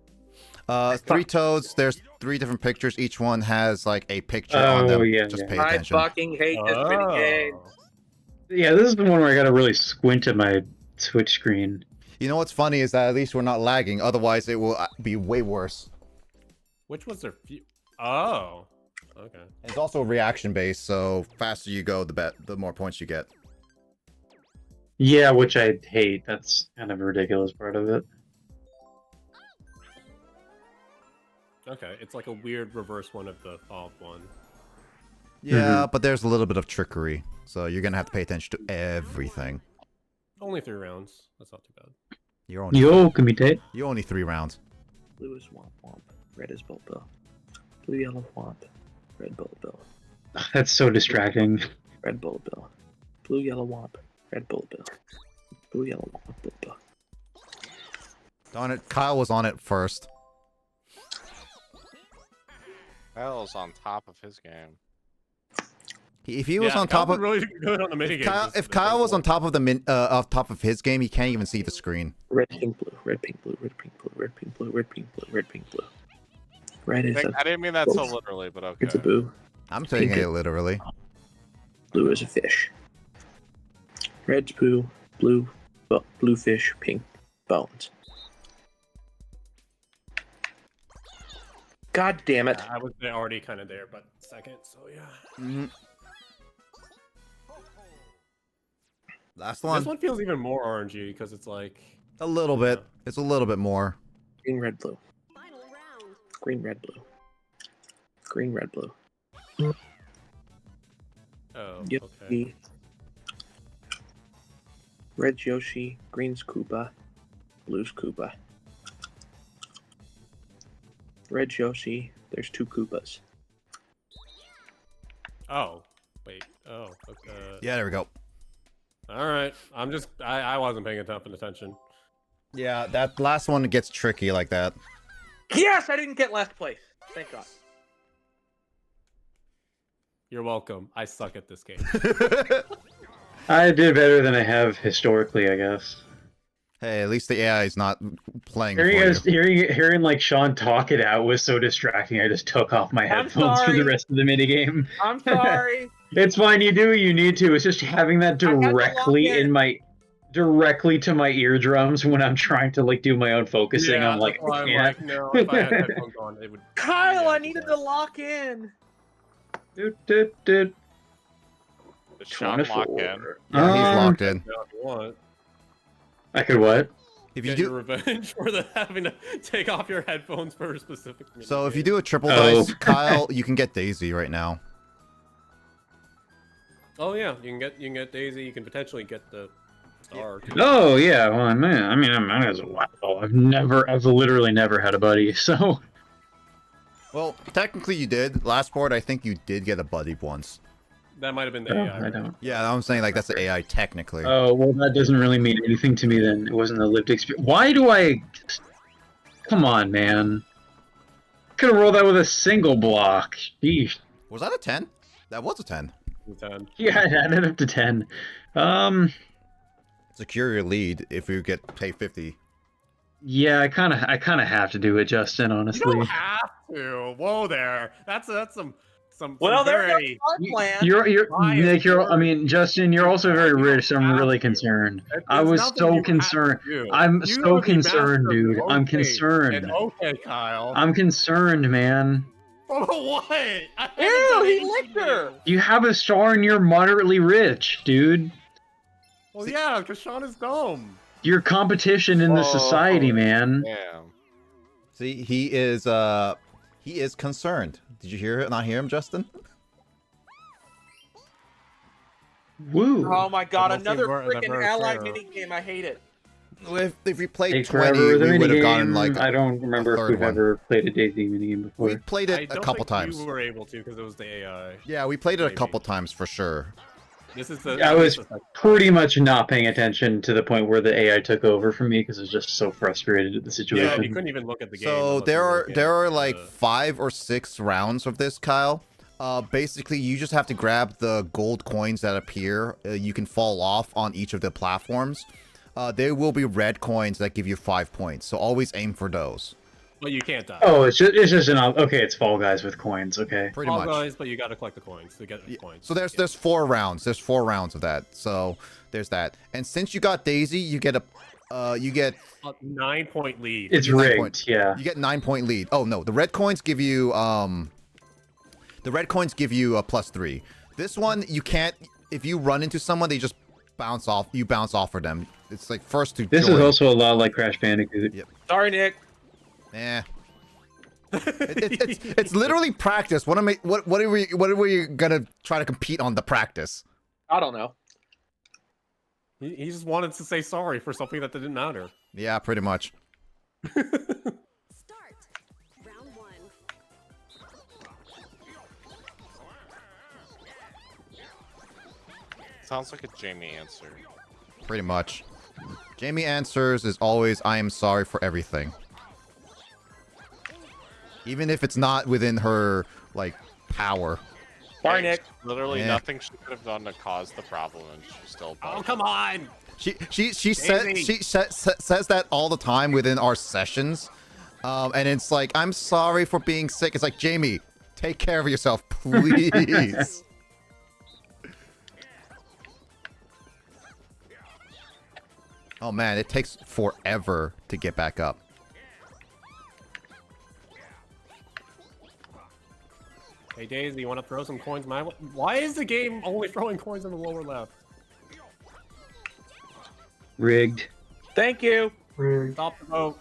3 toads. There's 3 different pictures. Each one has like a picture on them. yeah, Just yeah. pay I attention. fucking hate this minigame. Oh. Yeah, this is the one where I gotta really squint at my Switch screen. You know what's funny is that at least we're not lagging. Otherwise, it will be way worse. Which was their few? Oh. Okay. It's also reaction based, so faster you go, the more points you get. Yeah, which I hate. That's kind of a ridiculous part of it. Okay, it's like a weird reverse one of the followed one. Yeah, but there's a little bit of trickery, so you're gonna have to pay attention to everything. Only 3 rounds. That's not too bad. You're only Yo, Kumite. you're only 3 rounds. Blue is Womp Womp. Red is Bulbo. Blue, yellow, Womp. Red Bulbo. That's so distracting. Red Bulbo. Blue, yellow, Womp. Red Bulbo. Blue, yellow, Womp. Bulbo. Darn it, Kyle was on it first. Kyle's on top of his game. If he was on top of really good on the minigames. if Kyle was on top of the top of his game, he can't even see the screen. Red, pink, blue. Red, pink, blue. Red, pink, blue. Red, pink, blue. Red, pink, blue. Red, pink, blue. Red is I didn't mean that so literally, but okay. It's a boo. I'm taking Pink it literally. Blue is a fish. Red's poo. Blue, blue fish. Pink bones. God damn it! I was already kind of there, but second, so yeah. Last one. This one feels even more orangey because it's like A little bit. It's a little bit more. Green, red, blue. Final round. Green, red, blue. Green, red, blue. oh, okay. Yoshi. Red's Yoshi. Green's Koopa. Blue's Koopa. Red's Yoshi. There's 2 Koopas. Oh, wait. Oh, okay. Yeah, there we go. All right. I wasn't paying enough attention. Yeah, that last one gets tricky like that. Yes, I didn't get last place. Thank God. You're welcome. I suck at this game. I did better than I have historically, I guess. Hey, at least the AI is not playing for you. Hearing like Sean talk it out was so distracting. I just took off my headphones for the sorry. rest of the minigame. I'm sorry. It's fine. You do what you need to. It's just having that had to lock directly in. directly to my eardrums when I'm trying to like do my own focusing. Yeah, I'm like, that's why I'm yeah. like, no, if I had headphones on, it would. Kyle, yeah, I needed to lock in. Doot, doot, doot. Did Sean lock in? 24. Yeah, he's locked in. Now, if you want, I could what? If you get your do revenge for the having to take off your headphones for a specific. so, if you minigame. do a triple Oh. dice, Kyle, you can get Daisy right now. Oh yeah, you can get Daisy. You can potentially get the star. too. Oh yeah, well man, I mean I'm as wow. I've literally never had a buddy, so Well, technically you did. Last board, I think you did get a buddy once. That might have been the oh, AI. I don't. Yeah, I'm saying like that's the AI technically. Oh well, that doesn't really mean anything to me then. It wasn't a lived experience. Why do I? Come on, man. Could have rolled that with a single block. Sheesh. Was that a 10? That was a 10. 10. Yeah, I added up to 10. Secure your lead if you get pay 50. Yeah, I kind of have to do it, Justin. You Honestly, don't have to. Whoa there. That's some Well, there goes very our plan. you're biased Nick. I words. mean, Justin, you're also Yeah, very you don't rich, so I'm have really to. concerned. I There's was nothing so you have concerned. to do. I'm You so are the master concerned, of dude. I'm okay concerned. and okay, Kyle. I'm concerned, man. What? I haven't Ew, done he anything licked to her. you. You have a star and you're moderately rich, dude. Well, yeah, because Sean is dumb. You're competition in the society, man. Damn. See, he is concerned. Did you hear it? Not hear him, Justin? Woo. Oh my god, Don't seem another very- freaking very allied fair. minigame. I hate it. If we played Take 20, forever with a we would have minigame. gotten like I don't remember if third we've one. ever played a Daisy minigame before. we played I it a don't couple think times. you were able to because it was the AI. Yeah, we played it a Maybe. couple times for sure. This is the. I this was is the- pretty much not paying attention to the point where the AI took over for me because I was just so frustrated at the Yeah, situation. you couldn't even look at the game. So unless there you were are looking there at are like the- 5 or 6 rounds of this, Kyle. Basically, you just have to grab the gold coins that appear. You can fall off on each of the platforms. There will be red coins that give you 5 points. So always aim for those. But you can't die. Oh, it's just an okay. It's Fall Guys with coins. Okay. Pretty All much. guys, but you got to collect the coins to get the coins. So there's Yeah. there's 4 rounds. There's 4 rounds of that. So there's that. And since you got Daisy, you get a 9-point lead. It's You get 9 rigged. points. Yeah. You get 9-point lead. Oh no, the red coins give you a +3. This one you can't. If you run into someone, they just bounce off. You bounce off for them. It's like first to This join. is also a lot like Crash Bandicoot. Sorry, Nick. Eh. It's literally practice. What are we gonna try to compete on the practice? I don't know. He just wanted to say sorry for something that didn't matter. Yeah, pretty much. Start. Round 1. Sounds like a Jamie answer. Pretty much. Jamie answers is always, I am sorry for everything. Even if it's not within her, like, power. Sorry, Hey, Nick. Literally Yeah. nothing she could have done to cause the problem, and she still. Oh, bugged. come on! She says Daisy. says that all the time within our sessions. And it's like, I'm sorry for being sick. It's like, Jamie, take care of yourself, please. Oh man, it takes forever to get back up. Hey Daisy, you want to throw some coins my way? Why is the game only throwing coins in the lower left? Rigged. Thank you. Rigged. Stop the vote.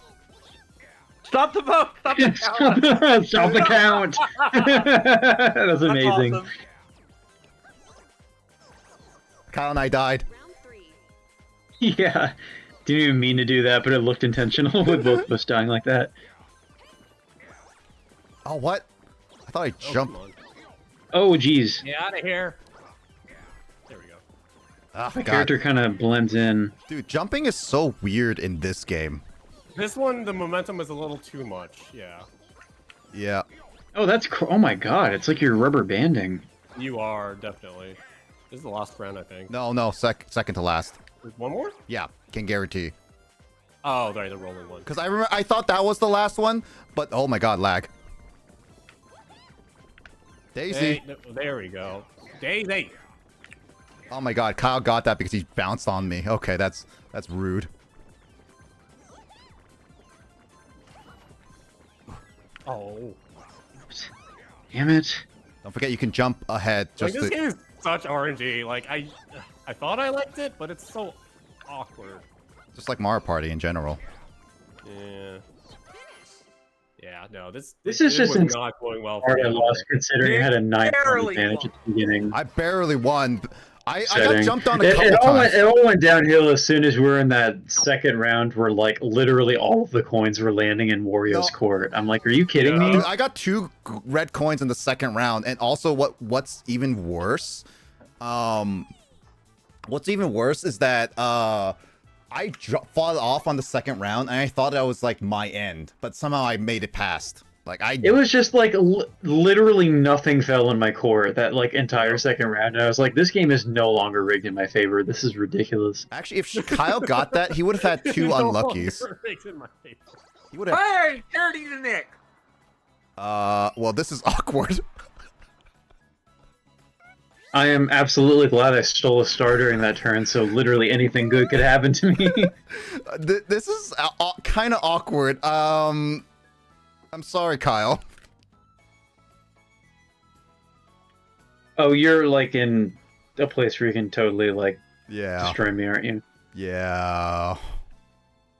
Stop the vote. Stop the count. Stop the count. That's That's amazing. awesome. Kyle and I died. Round 3. Yeah. Didn't even mean to do that, but it looked intentional with both of us dying like that. Oh, what? I thought I Oh, jumped. come on. Oh, jeez. Get out of here. There we go. Oh, My God. character kind of blends in. Dude, jumping is so weird in this game. This one, the momentum is a little too much. Yeah. Yeah. Oh, oh my god, it's like you're rubber banding. You are, definitely. This is the last round, I think. No, second to last. There's one more? Yeah, can guarantee. Oh, right, the rolling one. Because I thought that was the last one, but oh my god, lag. Daisy. Hey, there we go. Daisy! Oh my god, Kyle got that because he bounced on me. Okay, that's rude. Oh. Damn it. Don't forget you can jump ahead Like, just this to... game is such RNG. Like, I thought I liked it, but it's so awkward. Just like Mario Party in general. Yeah. Yeah, no, this This is just was not going well for Part I me. lost considering I had a 9 Barely advantage at the beginning. I barely won. I got setting. jumped on a It couple all times. it all went downhill as soon as we were in that second round where like literally all of the coins were landing in Wario's No. court. I'm like, are you kidding Yeah. me? I got 2 red coins in the second round, and also what's even worse, what's even worse is that I fought off on the second round, and I thought that was like my end, but somehow I made it past. Like I, It was just like literally nothing fell in my court that like entire second round. And I was like, this game is no longer rigged in my favor. This is ridiculous. actually, if Kyle got that, he would have had two No unluckies. longer rigged in my favor. He would have. Hey, dirty to Nick. Well, this is awkward. I am absolutely glad I stole a star during that turn, so literally anything good could happen to me. This is kind of awkward. I'm sorry, Kyle. Oh, you're like in a place where you can totally like Yeah. destroy me, aren't you? Yeah.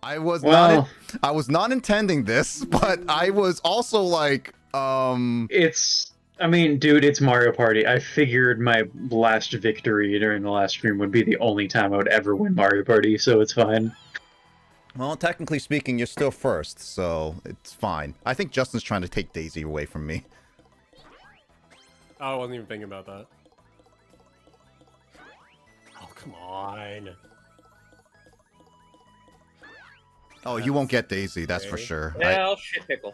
I was Well, I was not intending this, but I was also like, I mean, dude, it's Mario Party. I figured my last victory during the last stream would be the only time I would ever win Mario Party, so it's fine. well, technically speaking, you're still first, so it's fine. I think Justin's trying to take Daisy away from me. Oh, I wasn't even thinking about that. Oh, come on. Oh, you won't get Daisy, that's for Okay. sure. Well, shit pickle.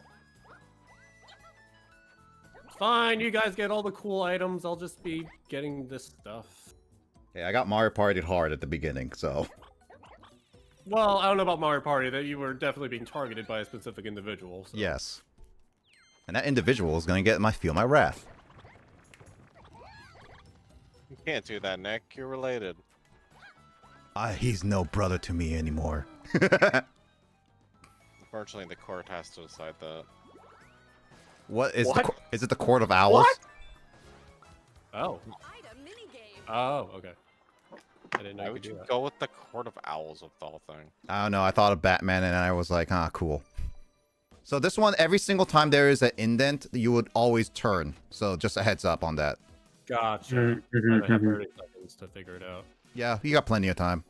Fine, you guys get all the cool items. I'll just be getting this stuff. Yeah, I got Mario Partied hard at the beginning, so. Well, I don't know about Mario Party, that you were definitely being targeted by a specific individual. So. Yes. And that individual is gonna feel my wrath. You can't do that, Nick. You're related. He's no brother to me anymore. Unfortunately, the court has to decide that. What is What? is it the Court of Owls? What? Oh. Item minigame. Oh, okay. I didn't know Why you would could do you that. go with the Court of Owls of the whole thing? I don't know. I thought of Batman and I was like, cool. So this one, every single time there is an indent, you would always turn. So just a heads up on that. Gotcha. Mhm, I have mhm. 30 seconds to figure it out. Yeah, you got plenty of time.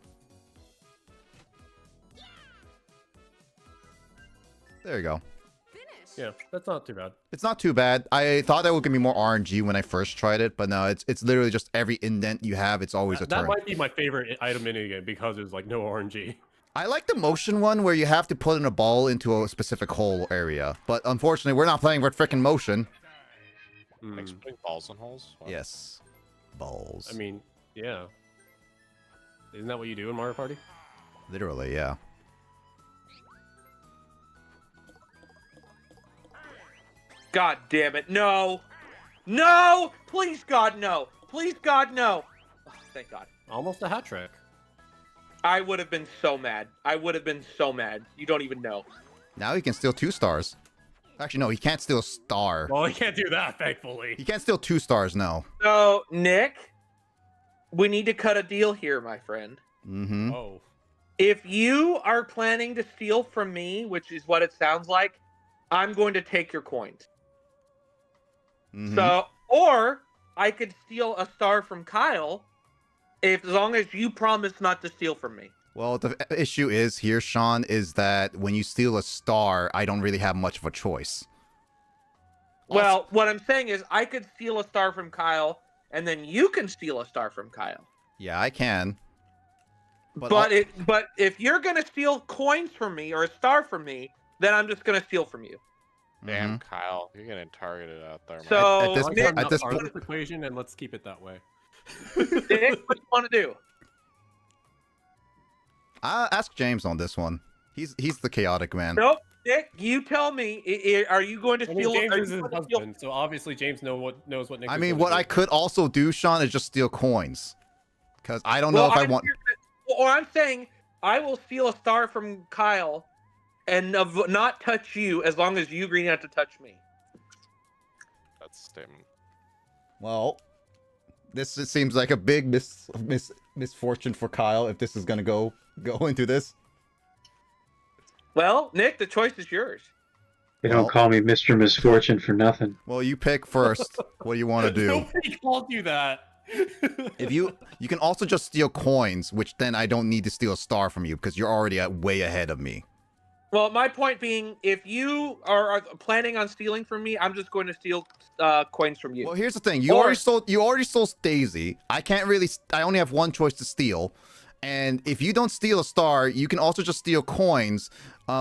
There you go. Finish. Yeah, that's not too bad. It's not too bad. I thought there was gonna be more RNG when I first tried it, but no, it's literally just every indent you have, it's always a That turn. might be my favorite item minigame because there's like no RNG. I like the motion one where you have to put in a ball into a specific hole area, but unfortunately, we're not playing with freaking motion. Nick's putting balls in holes? What? Yes, balls. I mean, yeah. Isn't that what you do in Mario Party? Literally, yeah. God damn it. No. No! Please, God, no. Please, God, no. Oh, thank God. Almost a hat trick. I would have been so mad. I would have been so mad. You don't even know. Now he can steal 2 stars. Actually, no, he can't steal a star. Well, he can't do that, thankfully. He can't steal 2 stars, no. So, Nick, we need to cut a deal here, my friend. Mm-hmm. Oh. If you are planning to steal from me, which is what it sounds like, I'm going to take your coins. Mm-hmm. So, or I could steal a star from Kyle, as long as you promise not to steal from me. Well, the issue is here, Sean, is that when you steal a star, I don't really have much of a choice. Well, what I'm saying is I could steal a star from Kyle, and then you can steal a star from Kyle. Yeah, I can. But if you're gonna steal coins from me or a star from me, then I'm just gonna steal from you. Damn, Kyle. You're getting targeted out there, man. So, At this Let's point- cut at out this part of point- this equation and let's keep it that way. Nick, what do you want to do? Ask James on this one. He's the chaotic man. Nope, Nick. You tell me. Are you going to I mean, steal? James are is you his going to steal- husband, so obviously James knows what Nick I is mean, gonna what do. I could also do, Sean, is just steal coins. Because I don't know if I want... Or I'm saying I will steal a star from Kyle, and not touch you as long as you agree not to touch me. That's a statement. Well, this seems like a big misfortune for Kyle if this is going to go into this. Well, Nick, the choice is yours. They Well- don't call me Mr. Misfortune for nothing. Well, you pick first. What do you want to do? Nobody called you that. If you can also just steal coins, which then I don't need to steal a star from you because you're already way ahead of me. Well, my point being, if you are planning on stealing from me, I'm just going to steal coins from you. Well, here's the thing. You already stole Daisy. I only have one choice to steal. And if you don't steal a star, you can also just steal coins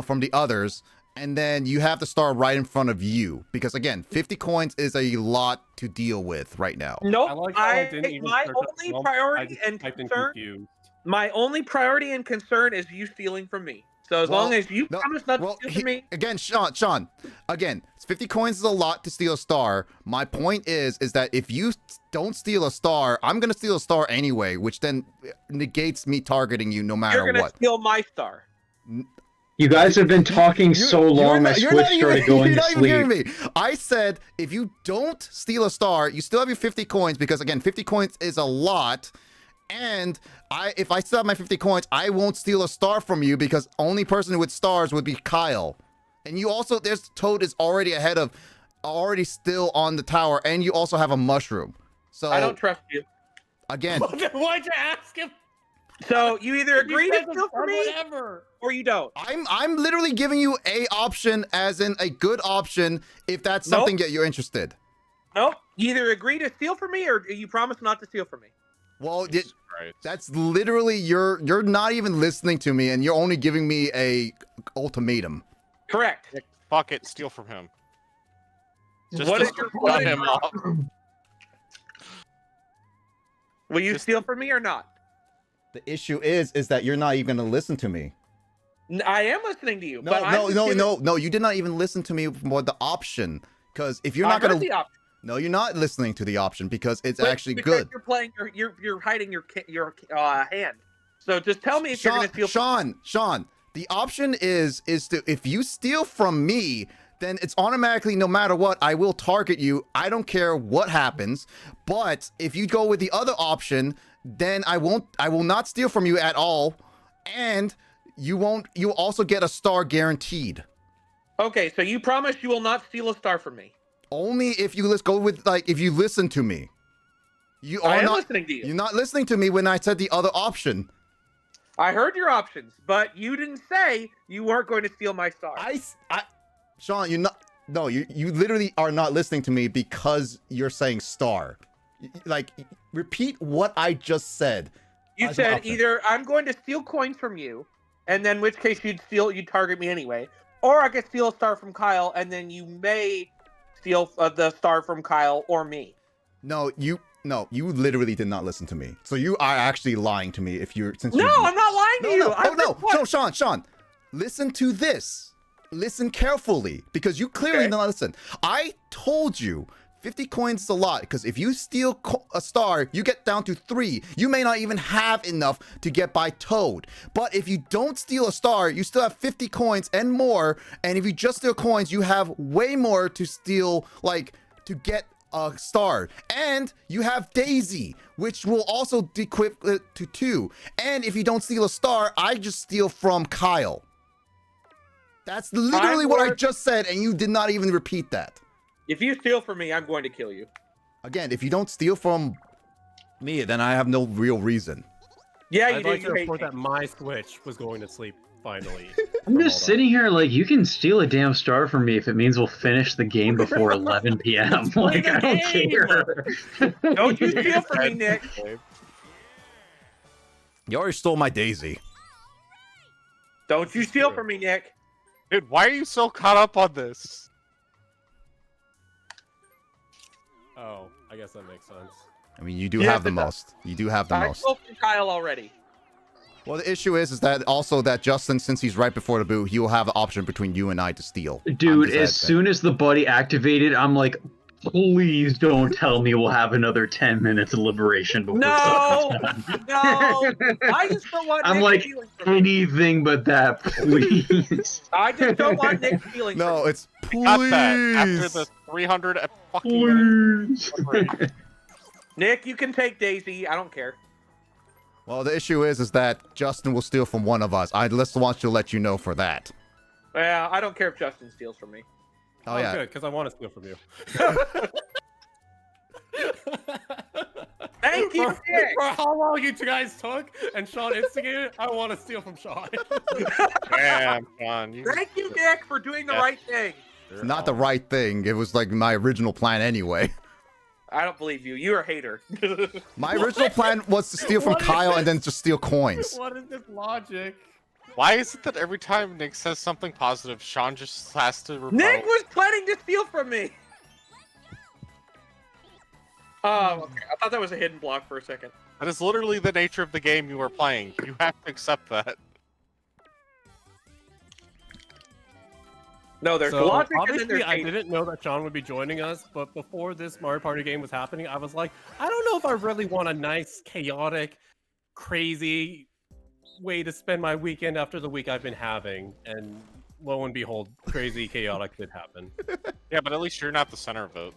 from the others. and then you have the star right in front of you. Because again, 50 coins is a lot to deal with right now. Nope. I like how I didn't even My start to only bump, priority and I've been concern. confused. My only priority and concern is you stealing from me. So as long as you promise not to steal from me. Again, Sean, again, 50 coins is a lot to steal a star. My point is that if you don't steal a star, I'm going to steal a star anyway, which then negates me targeting you no matter You're gonna what. steal my star. You guys have been talking so long, my Switch started going to sleep. You're not even hearing me. I said, if you don't steal a star, you still have your 50 coins, because again, 50 coins is a lot. And if I still have my 50 coins, I won't steal a star from you, because only person with stars would be Kyle. And you also, Toad is already already still on the tower, and you also have a mushroom. So I don't trust you. Again. Why'd you ask him? So you either agree to steal from me, or you don't. I'm literally giving you a option, as in a good option, if that's something that you're interested. Nope. You either agree to steal from me, or you promise not to steal from me. Well, that's literally you're not even listening to me, and you're only giving me a ultimatum. Correct. Fuck it, steal from him. Just What to is your cut him off. Will you steal from me or not? The issue is that you're not even gonna listen to me. I am listening to you. No, but no. You did not even listen to me for the option. Because if you're not gonna, no, you're not listening to the option, because it's actually because good. You're playing. You're hiding your hand. So just tell me if you're gonna steal. Sean, the option is to, if you steal from me, then it's automatically, no matter what, I will target you. I don't care what happens. But if you go with the other option, then I will not steal from you at all, and you'll also get a star guaranteed. Okay, so you promise you will not steal a star from me. Only if you if you listen to me. I am listening to you. You're not listening to me when I said the other option. I heard your options, but you didn't say you weren't going to steal my star. Sean, you're not. No, you literally are not listening to me, because you're saying star. Like, repeat what I just said. You said either I'm going to steal coins from you, and then in which case you'd target me anyway, or I could steal a star from Kyle, and then you may steal the star from Kyle or me. No, you literally did not listen to me. So you are actually lying to me. I'm not lying to you. Sean, listen to this. Listen carefully, because you clearly did not listen. I told you 50 coins is a lot, because if you steal a star, you get down to 3. You may not even have enough to get by Toad. But if you don't steal a star, you still have 50 coins and more. And if you just steal coins, you have way more to steal, like, to get a star. And you have Daisy, which will also equip to 2. And if you don't steal a star, I just steal from Kyle. That's literally what I just said, and you did not even repeat that. If you steal from me, I'm going to kill you. Again, if you don't steal from me, then I have no real reason. Yeah, I'd like to report that my Switch was going to sleep, finally. I'm just sitting here like, you can steal a damn star from me if it means we'll finish the game before 11 p.m. Like, I don't care. Don't you steal from me, Nick. You already stole my Daisy. Don't you steal from me, Nick. Dude, why are you so caught up on this? Oh, I guess that makes sense. I mean, you do have the most. You do have the most. I spoke to Kyle already. Well, the issue is that also that Justin, since he's right before the boot, he will have the option between you and I to steal. Dude, as soon as the buddy activated, I'm like, please don't tell me we'll have another 10 minutes of liberation before something's done. No! I just don't want I'm Nick like, stealing from me. anything but that, please. I just don't want Nick stealing from me. It's please. Got that after the 300 fucking minutes. Nick, you can take Daisy. I don't care. Well, the issue is that Justin will steal from one of us. I just want to let you know for that. Well, I don't care if Justin steals from me. Oh, yeah. Good, because I want to steal from you. Thank you, Nick. For how long you two guys took and Sean instigated, I want to steal from Sean. Damn, Sean. Thank you, Nick, for doing the right thing. It's not the right thing. It was like my original plan anyway. I don't believe you. You're a hater. My original plan was to steal from Kyle and then just steal coins. What is this logic? Why is it that every time Nick says something positive, Sean just has to rebuttal? Nick was planning to steal from me. Oh, okay. I thought that was a hidden block for a second. That is literally the nature of the game you are playing. You have to accept that. No, there's So logic and then obviously there's I hate. didn't know that Sean would be joining us, but before this Mario Party game was happening, I was like, I don't know if I really want a nice, chaotic, crazy way to spend my weekend after the week I've been having. And lo and behold, crazy, chaotic did happen. Yeah, but at least you're not the center of it.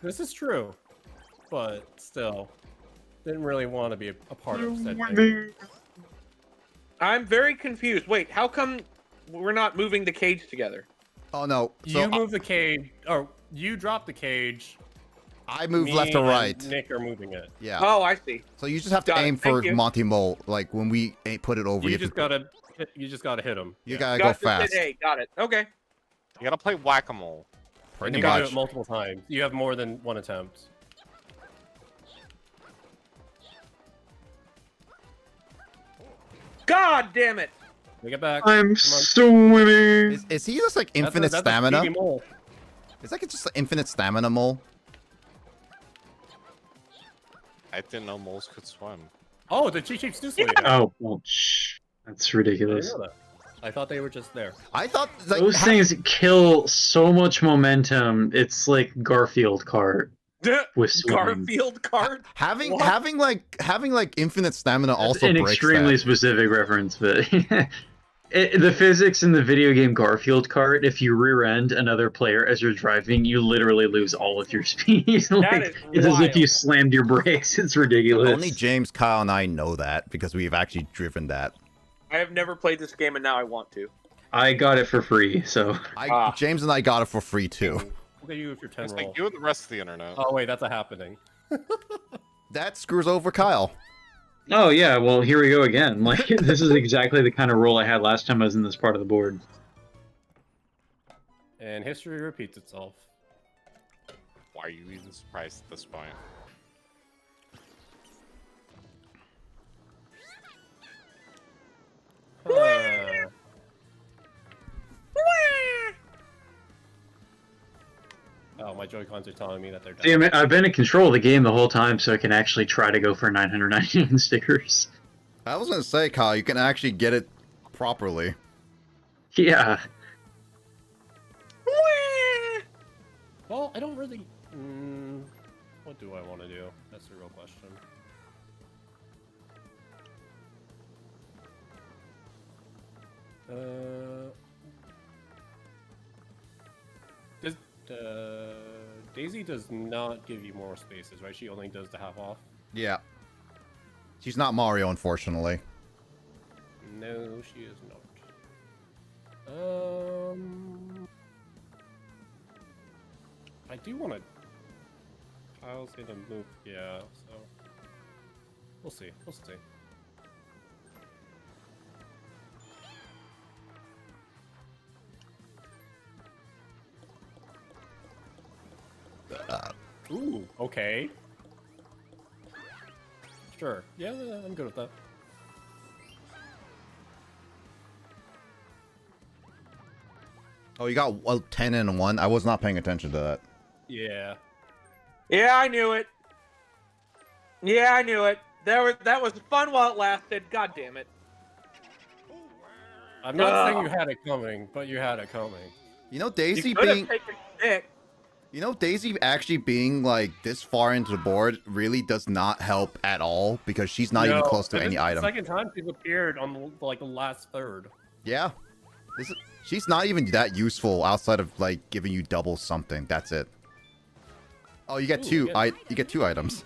This is true, but still, didn't really want to be a part of said thing. I'm very confused. Wait, how come we're not moving the cage together? Oh no. So You move the cage, or you drop the cage. I move me left to and right. Nick are moving it. Yeah. Oh, I see. So you just have to Got it. aim Thank for you. Monty Mole. Like when we put it over, You have just to, gotta hit him. you gotta Got go to fast. Hey, got it. Okay. You gotta play whack-a-mole. Pretty You gotta do much. it multiple times. You have more than one attempt. God damn it. Take it back. I'm Come on. swimming. Is he just like That's a- infinite that's a stamina? speedy mole. It's like it's just an infinite stamina mole. I didn't know moles could swim. Oh, the cheat sheets do swim. Oh, well, shh. That's I didn't ridiculous. know that. I thought they were just there. I thought like Those things kill so much momentum. It's like Garfield kart with swimming. Garfield cart? having What? having like infinite stamina also An breaks extremely that. specific reference, but the physics in the video game Garfield kart, if you rear end another player as you're driving, you literally lose all of your speed. Like, is it's as if wild. you slammed your brakes. It's ridiculous. Only James, Kyle, and I know that because we've actually driven that. I have never played this game and now I want to. I got it for free, so James and I got it for free too. Look at you with your 10 It's roll. like you and the rest of the internet. Oh wait, that's a happening. That screws over Kyle. oh yeah, well here we go again. Like this is exactly the kind of roll I had last time I was in this part of the board. And history repeats itself. Why are you even surprised at this point? Huh. Oh, my Joy-Cons are telling me that they're down. Damn it, I've been in control of the game the whole time, so I can actually try to go for 999 stickers. I was gonna say, Kyle, you can actually get it properly. Yeah. Well, I don't really... what do I want to do? That's the real question. Daisy does not give you more spaces, right? She only does the half off. Yeah. She's not Mario, unfortunately. No, she is not. I do want to. Kyle's gonna move. Yeah, so we'll see. We'll see. Ooh, okay. Sure. Yeah, I'm good with that. Oh, you got 10 and 1? I was not paying attention to that. Yeah. Yeah, I knew it. Yeah, I knew it. That was fun while it lasted. God damn it. I'm not saying you had it coming, but you had it coming. You know, Daisy You could being... have taken Nick. You know, Daisy actually being, like, this far into the board really does not help at all, because she's not even close to this any is the item. second time she's appeared on, like, the last third. Yeah. She's not even that useful outside of, like, giving you double something. That's it. Oh, you get Ooh, you get 2 items.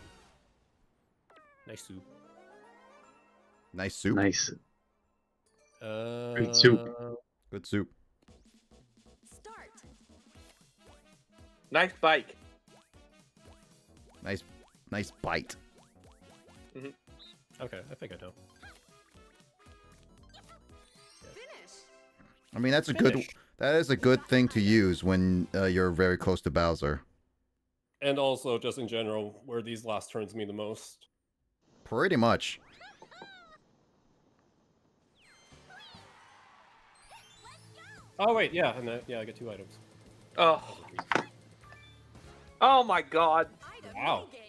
Nice soup. Nice soup. Nice. Good soup. Good soup. Start. Nice bike. Nice bite. Okay, I think I know. Finish. I mean, that is a good thing to use when you're very close to Bowser. And also, just in general, where these last turns mean the most. Pretty much. Oh wait, yeah, and yeah, I get 2 items. Oh. Oh my god. Item Wow. minigame.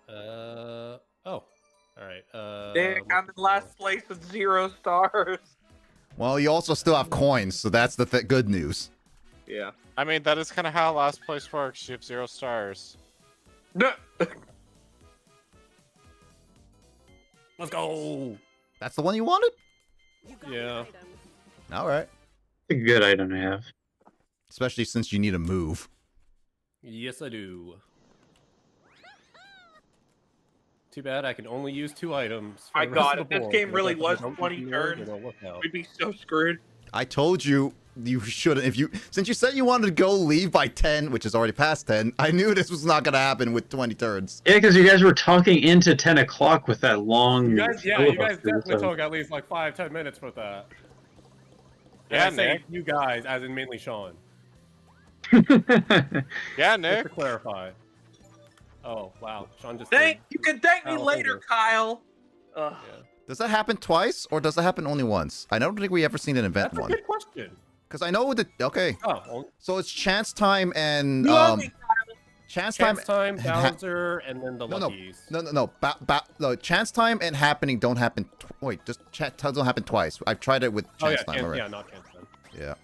Oh. All right. Nick, I'm in last place with 0 stars. Well, you also still have coins, so that's the good news. Yeah. I mean, that is kind of how last place works. You have 0 stars. No. Let's go. That's the one you wanted? You got Yeah. the item. All right. A good item to have. Especially since you need a move. Yes, I do. Too bad I can only use 2 items. For My the rest God, of if the this board. game If really I was don't 20 use the turns, board, it'll work out. We'd be so screwed. I told you shouldn't. Since you said you wanted to go leave by 10, which is already past 10, I knew this was not gonna happen with 20 turns. Yeah, because you guys were talking into 10 o'clock with that long. You guys filibuster, definitely so- took at least like 5-10 minutes with that. And Yeah, I say Nick. you guys, as in mainly Sean. Yeah, Just Nick. to clarify. Oh wow, Sean just. You can thank me Kyle later, Holder. Kyle. Ugh. Yeah. Does that happen twice, or does that happen only once? I don't think we ever seen an event That's a one. good question. Because I know the okay. Oh, well, So it's chance time and You owe me, Kyle. chance chance time. time, Bowser, and then the luckies. No. Chance time and happening don't happen. Wait, just chance time don't happen twice. I've tried it with Oh chance yeah, time already. yeah, not chance time. Yeah.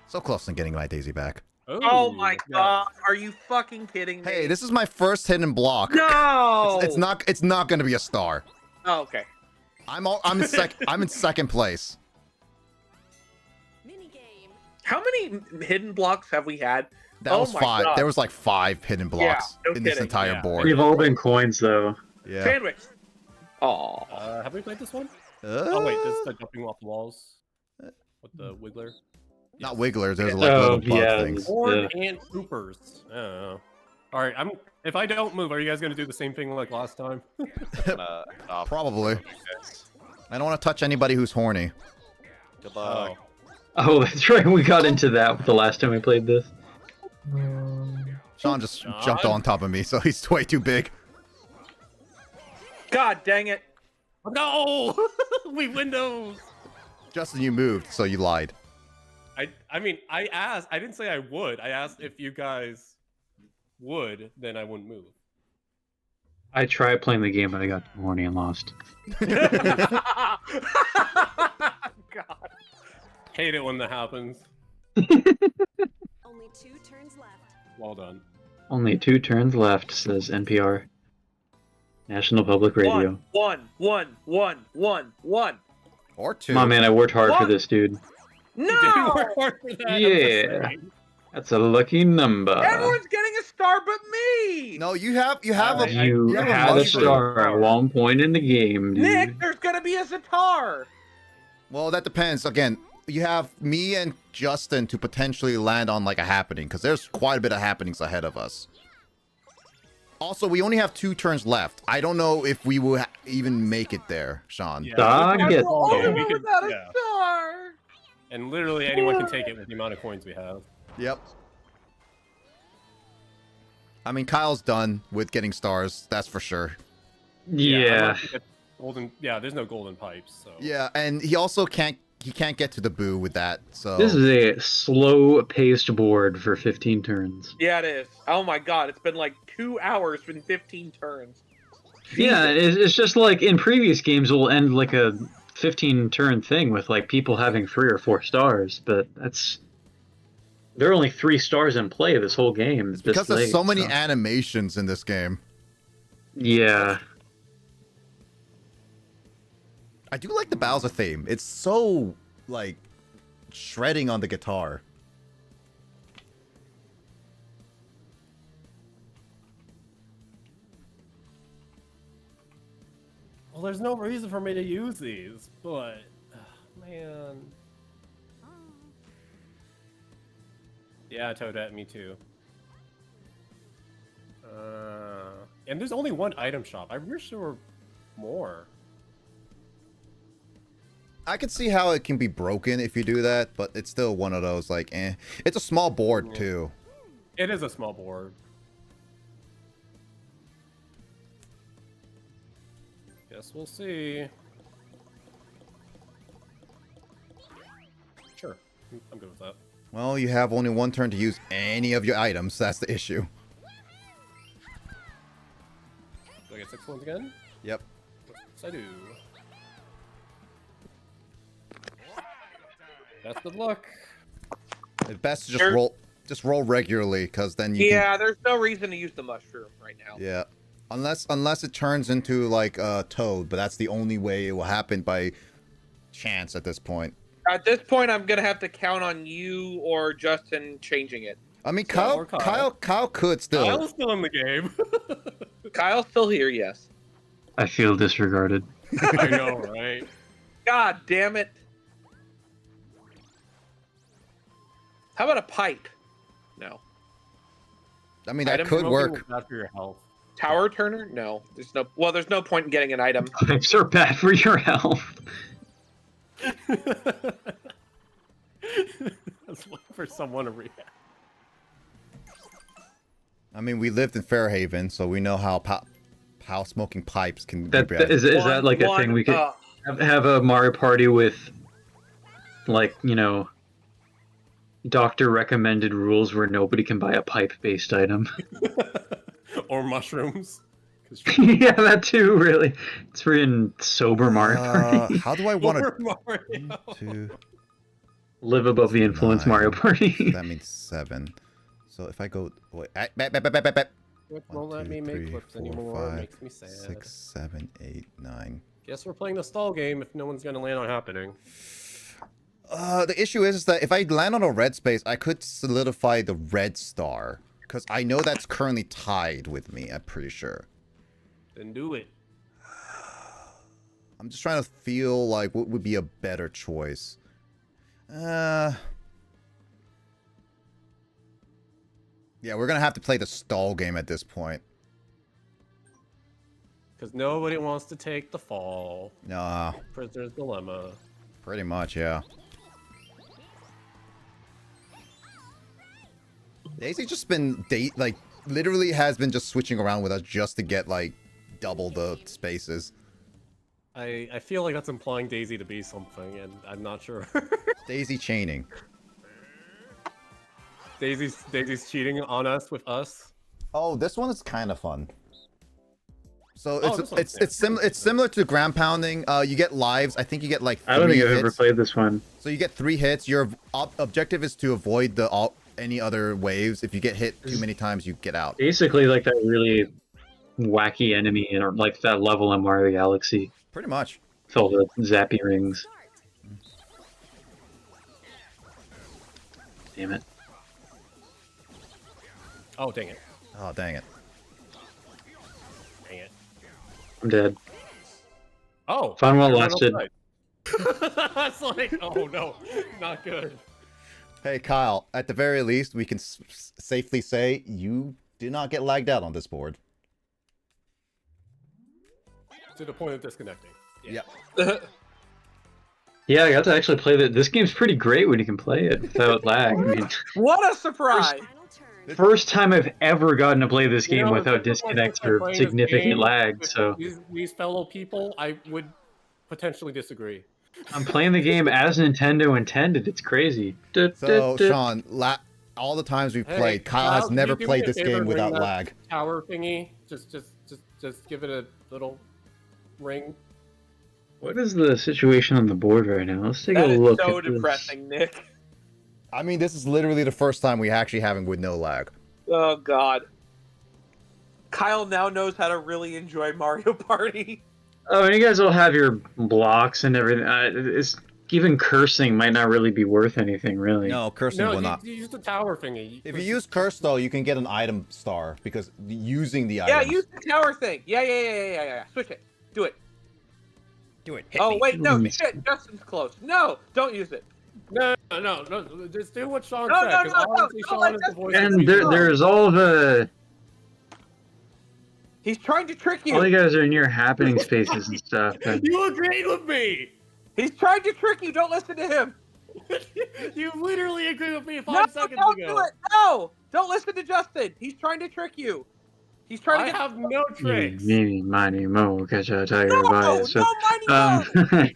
So close to getting my Daisy back. Oh my yeah. God. Are you fucking kidding me? Hey, this is my first hidden block. No. It's not gonna be a star. Oh, okay. I'm in second place. Minigame. How many hidden blocks have we had? That Oh was my 5. God. There was like 5 hidden blocks no in this kidding. entire Yeah. board. We've all been coins, though. Yeah. Sandwich. Oh. Have we played this one? Oh wait, this is the jumping off the walls with the wiggler. Not Yes. wigglers. There's Okay. like little Oh, bug yeah, things. Horn and troopers. I don't know. All right, if I don't move, are you guys gonna do the same thing like last time? Off. Probably. I don't want to touch anybody who's horny. Good luck. Oh, that's right. We got into that the last time we played this. Sean just Sean? jumped on top of me, so he's way too big. God dang it. No, we Windows. Justin, you moved, so you lied. I mean, I asked. I didn't say I would. I asked if you guys would, then I wouldn't move. I tried playing the game, but I got too horny and lost. God. Hate it when that happens. Only 2 turns left. Well done. Only 2 turns left, says NPR. National Public Radio. One. Or 2. Come on, man. I worked hard for One. this, dude. You did No. work hard for that, I'm just Yeah. saying. That's a lucky number. Everyone's getting a star but me. No, you have You you have had a luxury. star at one point in the game, dude. Nick, there's gonna be a Zatar. Well, that depends. Again, you have me and Justin to potentially land on like a happening, because there's quite a bit of happenings ahead of us. Also, we only have 2 turns left. I don't know if we will even make it there, Sean. Yeah, Dog we it. could- Oh, yeah, we could- without a yeah. star. And literally anyone can take it with the amount of coins we have. Yep. I mean, Kyle's done with getting stars, that's for sure. Yeah. unless you get golden. Yeah, there's no golden pipes. So Yeah, and he also can't get to the boo with that. So This is a slow-paced board for 15 turns. Yeah, it is. Oh my God, it's been like 2 hours in 15 turns. Yeah, it's just like in previous games we'll end like a 15-turn thing with like people having 3 or 4 stars, but there are only 3 stars in play this whole game. it's because this there's so late, many animations in this game. Yeah. I do like the Bowser theme. It's so like shredding on the guitar. well, there's no reason for me to use these, but man. Yeah, Toadette, me too. And there's only 1 item shop. I wish there were more. I can see how it can be broken if you do that, but it's still one of those like, eh. It's a small board too. It is a small board. Guess we'll see. Sure, I'm good with that. Well, you have only one turn to use any of your items. That's the issue. Do I get 6 ones again? Yep. Yes, I do. Best of luck. It's best to just Sure. roll regularly, because then you Yeah, there's no reason to use the mushroom right now. can... Yeah. Unless it turns into, like, a toad, but that's the only way it will happen by chance at this point. At this point, I'm gonna have to count on you or Justin changing it. I mean, Yeah, or Kyle could still... Kyle's still in the game. Kyle's still here, yes. I feel disregarded. I know, right? God damn it. How about a pipe? No. I mean, that Item could Smoking work. was bad for your health. Tower turner? No. There's no point in getting an item. Pipes are bad for your health. I was waiting for someone to react. I mean, we lived in Fairhaven, so we know how smoking pipes can be That bad. is that like a thing we could have a Mario Party with, like, you know, doctor recommended rules where nobody can buy a pipe-based item. Or mushrooms. Yeah, that too. Really, it's freaking sober Mario Party. How do I want Or to... Mario. 2... Live above the influence, 9. Mario Party. That means 7. So if I go... Wait, It won't let me make 3, flips 4, anymore. It 5, makes me sad. 6, 7, 8, 9. Guess we're playing the stall game if no one's gonna land on happening. The issue is that if I land on a red space, I could solidify the red star. Because I know that's currently tied with me, I'm pretty sure. Then do it. I'm just trying to feel like what would be a better choice. Yeah, we're gonna have to play the stall game at this point. Because nobody wants to take the fall. Nah, Prisoner's dilemma. pretty much, yeah. Daisy just been literally has been just switching around with us just to get like double the spaces. I feel like that's implying Daisy to be something, and I'm not sure. Daisy chaining. Daisy's cheating on us with us. Oh, this one is kind of fun. So Oh, this one's it's similar to ground pounding. You get lives. I think you get like 3 I don't think I've hits. ever played this one. So you get 3 hits. Your objective is to avoid any other waves. If you get hit too many times, you get out. Basically, like that really wacky enemy, or like that level in Mario Galaxy. Pretty much. With all the zappy rings. Damn it. Oh, dang it. Oh, dang it. Dang it. I'm dead. Oh! Fun while it everyone lasted. outside. That's like, oh no, not good. Hey, Kyle, at the very least, we can safely say you do not get lagged out on this board. To the point of disconnecting. Yeah. Yeah, I got to actually play that. This game's pretty great when you can play it without lag. I mean, What a surprise! Final turn. first time I've ever gotten to play this You game know, without it's like disconnects I'm or playing this significant game lag, with so these fellow people, I would potentially disagree. I'm playing the game as Nintendo intended. It's crazy. So, Sean, all the times we've Hey, played, Kyle has can never you do me played a this favor game and without ring that lag. Tower thingy, just give it a little ring. What is the situation on the board right now? Let's take That a is look so at this. depressing, Nick. I mean, this is literally the first time we actually having with no lag. Oh god. Kyle now knows how to really enjoy Mario Party. Oh, and you guys all have your blocks and everything. Even cursing might not really be worth anything, really. No, cursing No, will not. you use the tower thingy. If you use curse, though, you can get an item star because using the Yeah, items. use the tower thing. Yeah. Switch it. Do it. Do it. Oh wait, no, shit. Justin's close. No, don't use it. No, just do what Sean No, said, no, because no, obviously no, Sean like is the that. voice of And reason. there's all the... He's trying to trick All you. you guys are in your happening spaces and stuff. And You agreed with me! He's trying to trick you. Don't listen to him. You literally agreed with me No, 5 seconds don't ago. do it. No, don't listen to Justin. He's trying to trick you. He's trying I to get. have no tricks. Meeny, miny, mo, catch a tiger No, by no, its tail. mighty mo.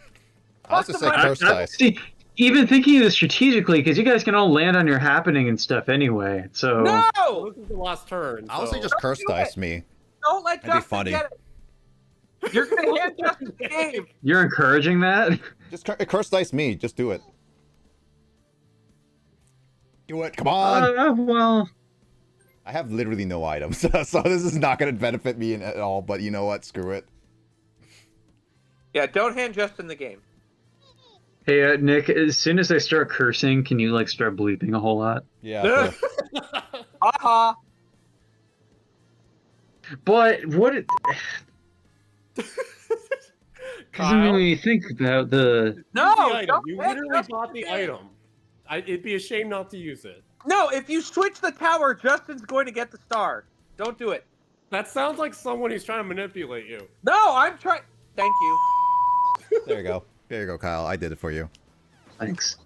I also Fuck say the curse dice. See, even thinking of this strategically, because you guys can all land on your happening and stuff anyway. So Well, No! this is the last turn. I would say so- just curse do dice it. me. Don't let That'd be Justin funny. get it. You're gonna hand Justin the game. you're encouraging that? Just curse dice me. Just do it. Do it. Come on. Well, I have literally no items, so this is not going to benefit me at all. But you know what? Screw it. Yeah, don't hand Justin the game. hey, Nick, as soon as I start cursing, can you, like, start bleeping a whole lot? Yeah. Haha. But what it... Because I mean, Kyle, when you think about the... No, use the item. don't You hand literally Justin bought the game. item. It'd be a shame not to use it. No, if you switch the tower, Justin's going to get the star. Don't do it. That sounds like someone who's trying to manipulate you. No, I'm trying. Thank you. There you go. There you go, Kyle. I did it for you. Thanks.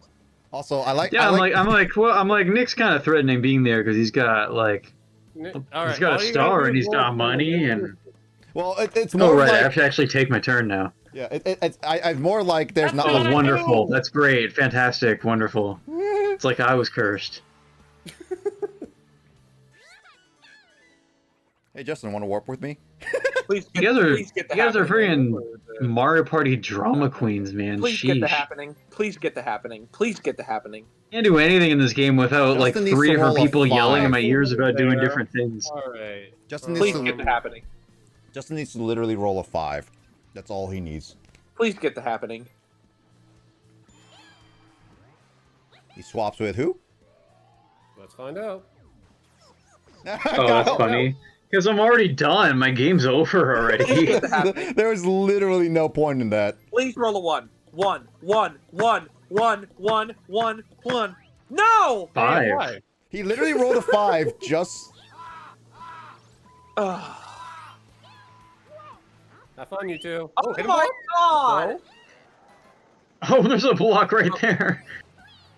Also, I like. Yeah, I I'm like, Nick's kind of threatening being there because he's got, like... All He's got all a you gotta star do and is he's roll got for money it. and... Well, it's Oh, more right, I like. have to actually take my turn now. Yeah, it's more like there's That's not. what Oh, I wonderful. do. That's great. Fantastic. Wonderful. It's like I was cursed. Hey, Justin, want to warp with me? Please You get, guys are, please get the you guys are happening. freaking Mario Party drama queens, man. Please get the Sheesh. happening. Please get the happening. Please get the happening. Can't do anything in this game without like Justin needs 3 to of her roll a people yelling in my 5. ears about doing There. different things. All right. Justin Please needs get to. the happening. Justin needs to literally roll a 5. That's all he needs. Please get the happening. He swaps with who? Let's find out. Oh, that's funny. Because I'm already done. My game's over already. Get the happening. There was literally no point in that. Please roll a 1. 1, 1, 1, 1, 1, 1, 1. No! 5. Why? He literally rolled a 5 just. Ugh. Have fun, you two. Oh hit him my up. god! Oh, there's a block right there.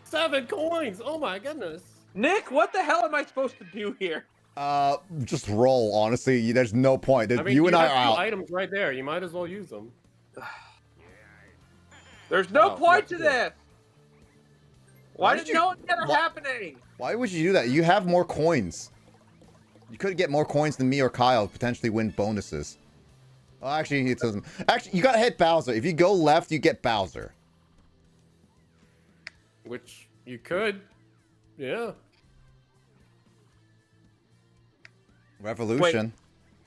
7 coins. Oh my goodness. Nick, what the hell am I supposed to do here? Just roll. Honestly, there's no point. I mean, you and I have are 2 out. items right there. You might as well use them. There's no Oh, point to yeah. this. Why did did you- no one get it why- happening? Why would you do that? You have more coins. You could get more coins than me or Kyle. Potentially win bonuses. Oh, actually, it doesn't. Actually, you gotta hit Bowser. If you go left, you get Bowser. Which you could. Yeah. Revolution.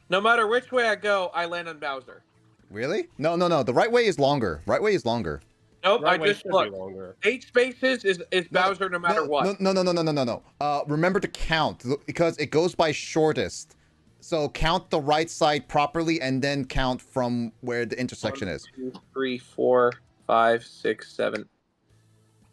No matter which way I go, I land on Bowser. Really? No. The right way is longer. Right way is longer. Nope, Right I way just should look. be longer. 8 spaces is Bowser no matter what. No. Remember to count because it goes by shortest. So count the right side properly and then count from where the intersection is. 1, 2, 3, 4, 5, 6, 7.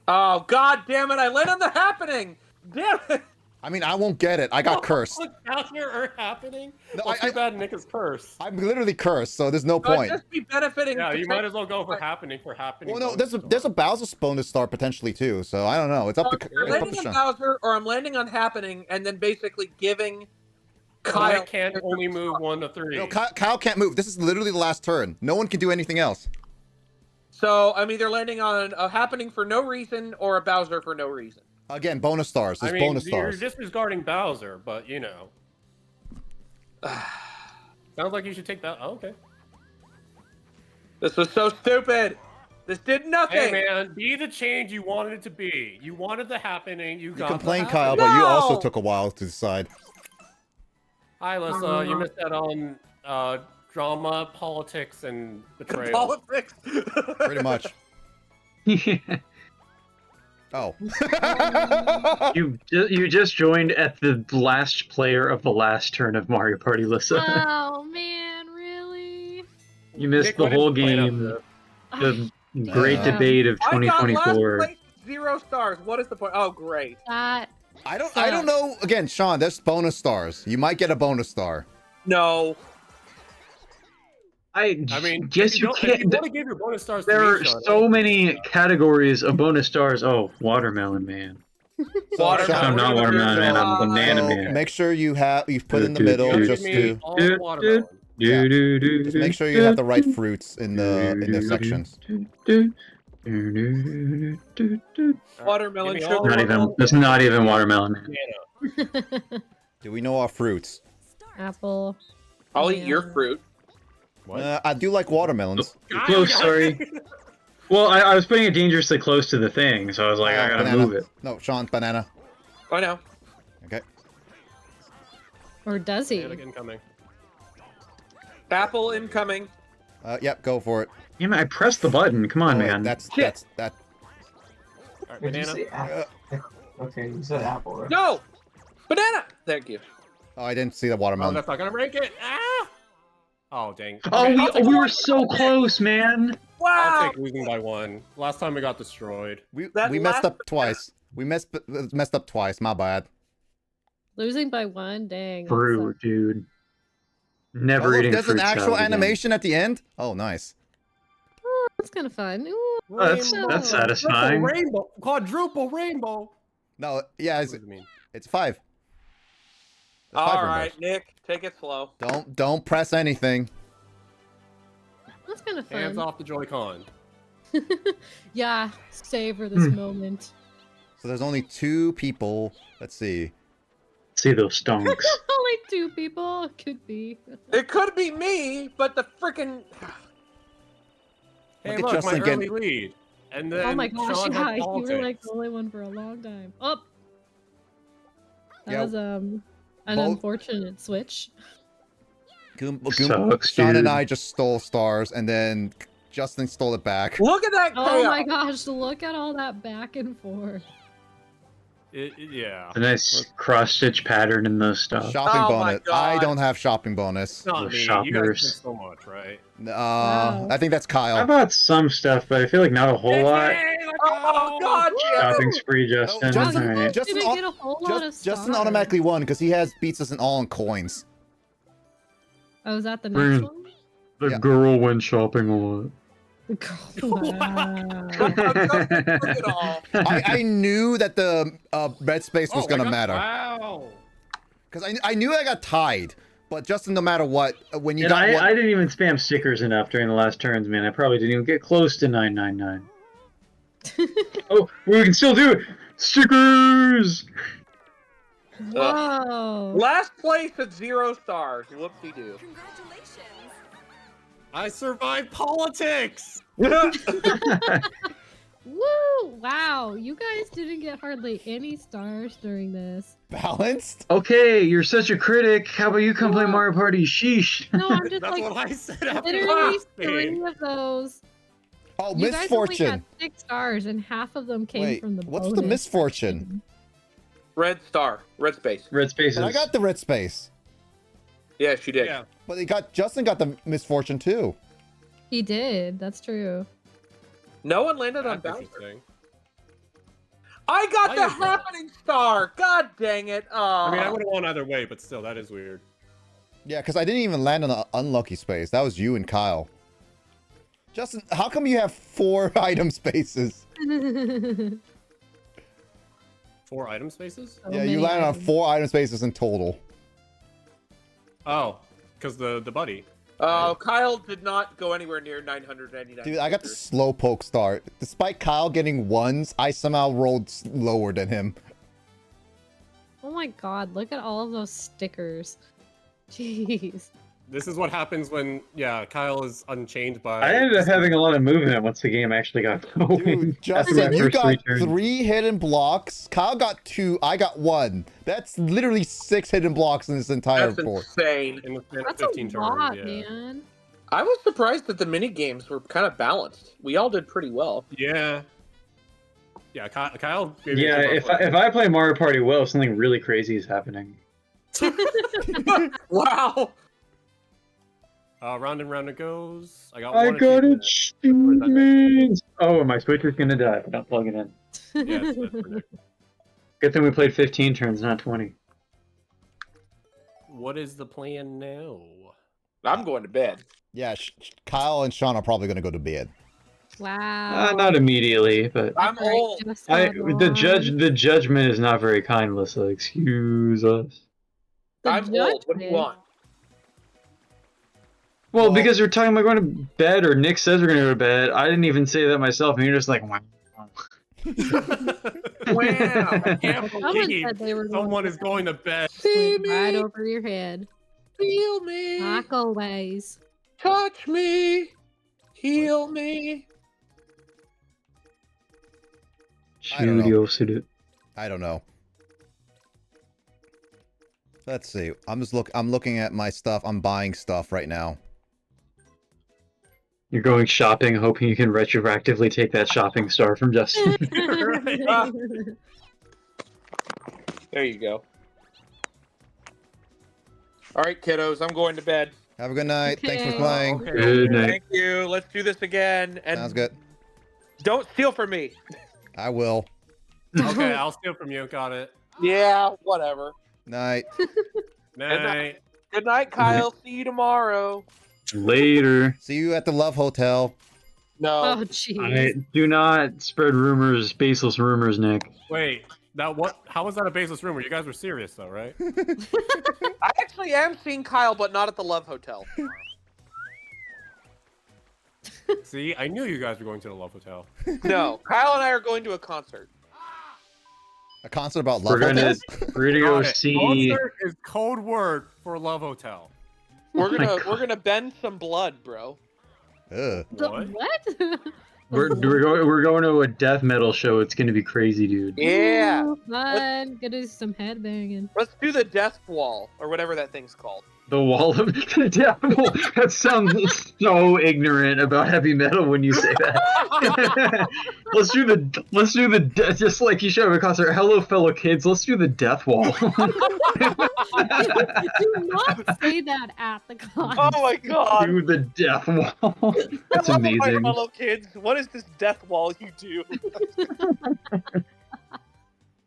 Oh god damn it! I land on the happening. Damn it! I mean, I won't get it. I got cursed. What's out here are happening? No, Well, too bad Nick is cursed. I'm literally cursed, so there's no I'd point. just be benefiting. Yeah, you might potentially- as well go for happening Well, no, bonus there's a Bowser bonus star potentially too. So I don't know. It's up to. I'm It's up landing to on Sean. Bowser, or I'm landing on happening, and then basically giving Kyle Kyle. can't only move 1 to 3. No, Kyle can't move. This is literally the last turn. No one can do anything else. So I'm either landing on a happening for no reason or a Bowser for no reason. Again, bonus stars. I There's mean, bonus you're stars. disregarding Bowser, but you know. Sounds like you should take that. Oh, okay. This was so stupid. This did nothing. Hey man, be the change you wanted it to be. You wanted the happening. You You got complain, the Kyle, happening. but you also No! took a while to decide. Hi, Alyssa. You missed that on drama, politics, and betrayal. Politics. Pretty much. Yeah. Oh. You just joined at the last player of the last turn of Mario Party, Lissa. Oh man, really? You missed Nick, the what did whole you plan game. after? The great Damn. debate of I got last 2024. place, 0 stars. What is the point? Oh, great. That I don't know. Again, Sean, there's bonus stars. You might get a bonus star. No. I mean, yes, if you don't- if can't. you want to give your bonus stars to There me, are Sean, so many categories of bonus stars. Oh, watermelon man. Watermelon. I'm not watermelon man, I'm So banana man. make sure you put in the middle Give just me to all watermelon. just make sure you have the right fruits in the sections. Watermelon Give me all sugar. Not even. watermelon. That's not even watermelon man. Do we know our fruits? Apple. I'll eat your fruit. What? I do like watermelons. Close, sorry. Well, I was putting it dangerously close to the thing, so I was like, I gotta Banana. move it. No, Sean, banana. I know. Okay. Or does he? Banana incoming. Apple incoming. Yep, go for it. Damn it, I pressed the button. Come on, Oh, wait, man. that's Shit. that. Alright, Did you banana. say apple? Okay, you said apple, right? No! Banana! Thank you. Oh, I didn't see the Oh, watermelon. that's not gonna break it. Ah! Oh, dang. Oh, Okay, I'll take we one. were so close, man. I'll Wow! take losing by 1. Last time we got destroyed. We That messed last up twice. We messed up twice. My bad. Losing by 1? Dang. Fruit, dude. Oh, Never look, eating there's an fruit actual salad again. animation at the end. Oh, nice. Oh, that's kind of fun. Ooh, Oh, that's Rainbow. satisfying. Rainbow. Quadruple rainbow. No, yeah, What does it mean? it's 5. There's 5 All rainbows. right, Nick, take it slow. Don't press anything. That's kind of fun. Hands off the Joy-Con. Yeah, savor this moment. So there's only 2 people. Let's see. See those stonks. Only 2 people. Could be. It could be me, but the freaking. Hey, Look at look, Justin my early lead. And then Oh my gosh, Sean yeah, had you were like politics. the only one for a long time. Oh! That Yeah. was an Both- unfortunate switch. Sucks, Sean and dude. I just stole stars, and then Justin stole it back. Look at that Oh chaos. my gosh, look at all that back and forth. Yeah. A nice cross-stitch pattern in those stuff. Shopping Oh my bonus. I God. don't have shopping bonus. Not The me. You shoppers. guys spent so much, right? Wow. I think that's I Kyle. bought some stuff, but I feel like not a whole lot. Oh God, Shopping yeah. spree, Justin. Justin- Alright. Justin Didn't au- get a whole lot of Justin stars. automatically won because he beats us in all in coins. Oh, is that the We're- next one? The Yeah. girl went shopping a lot. Wow. Look at all. I knew that the red space was Oh, gonna I got- matter Wow. because I knew I got tied. But Justin, no matter what, when you And got one, I didn't even spam stickers enough during the last turns, man. I probably didn't even get close to 999. Oh, we can still do it! Stickers! Whoa. Last place at 0 stars. Whoopsie doo. Congratulations. I survived politics. Woo! Wow, you guys didn't get hardly any stars during this. balanced. Okay, you're such a critic. How about you come play Mario Party? Sheesh. No, I'm just That's like what I said after literally last 3 game. of those. Oh, You guys only misfortune. got 6 stars, and half of them came Wait, from the what's the bonus misfortune? section. Red star. Red space. Red spaces. But I got the red space. Yes, you did. Yeah. But Justin got the misfortune too. He did. That's true. No one landed on That's Bowser. interesting. I got I the agree. happening star. God dang it. Oh. I mean, I would have won either way, but still, that is weird. Yeah, because I didn't even land on the unlucky space. That was you and Kyle. Justin, how come you have 4 item spaces? 4 item spaces? So Yeah, you many landed on items. 4 item spaces in total. Oh, because the buddy. Kyle did not go anywhere near 999. Dude, I got the stickers. slowpoke start. Despite Kyle getting 1s, I somehow rolled lower than him. Oh my god, look at all of those stickers. Jeez. This is what happens when, yeah, Kyle is unchained by... I ended up having a lot of movement once the game actually got going. Dude, After my Justin, you first 3 got turns. 3 hidden blocks. Kyle got 2. I got 1. That's literally 6 hidden blocks in this entire That's board. insane. in the span of That's 15 a turns, lot, yeah. man. I was surprised that the mini games were kind of balanced. We all did pretty well. Yeah. Yeah, Kyle... gave me a Yeah, good if run. if I play Mario Party well, something really crazy is happening. Wow. Round and round it goes. I got I one got achievement. achievements! Oh, my Switch is gonna die if I don't plug it in. Yeah, that's predictable. Good thing we played 15 turns, not 20. What is the plan now? I'm going to bed. Yeah, Kyle and Sean are probably going to go to bed. Wow. Not immediately, but I'm Alright, old. just the got the judgment is not very kind, Alyssa. Excuse us. The I'm old. What do you judgment. want? Well, Well- because we're talking about going to bed, or Nick says we're going to go to bed. I didn't even say that myself, and you're just like, wow. Wow. I can't Someone believe said they were going someone to is going to bed. See Went right me, over your head. feel me, Like always. touch me, heal me. I don't know. Studio. I don't know. Let's see. I'm looking at my stuff. I'm buying stuff right now. You're going shopping, hoping you can retroactively take that shopping star from Justin. Ah. There you go. All right, kiddos, I'm going to bed. Have a good night. Thanks for Okay. playing. Okay. Good night. Thank you. Let's do this again. And Sounds good. don't steal from me. I will. Okay, I'll steal from you. Got it. Yeah, whatever. Night. Night. Good night, Kyle. See you tomorrow. Later. See you at the Love Hotel. No. Oh, jeez. Do not spread rumors, baseless rumors, Nick. Wait, that what? How was that a baseless rumor? You guys were serious though, right? I actually am seeing Kyle, but not at the Love Hotel. See, I knew you guys were going to the Love Hotel. No, Kyle and I are going to a concert. A concert about Love We're gonna Hotels? go Got it. see. Concert is code word for Love Hotel. We're my gonna bend some blood, bro. Ugh. What? What? We're going to a death metal show. It's gonna be crazy, dude. Yeah. Ooh, fun. Gonna do some headbanging. Let's do the death wall or whatever that thing's called. The wall of the devil. That sounds so ignorant about heavy metal when you say that. let's do the just like you show at a concert. Hello, fellow kids. Let's do the death wall. Do not say that at the con. Oh my god. Do the death wall. That's Hello, my amazing. fellow kids. What is this death wall you do?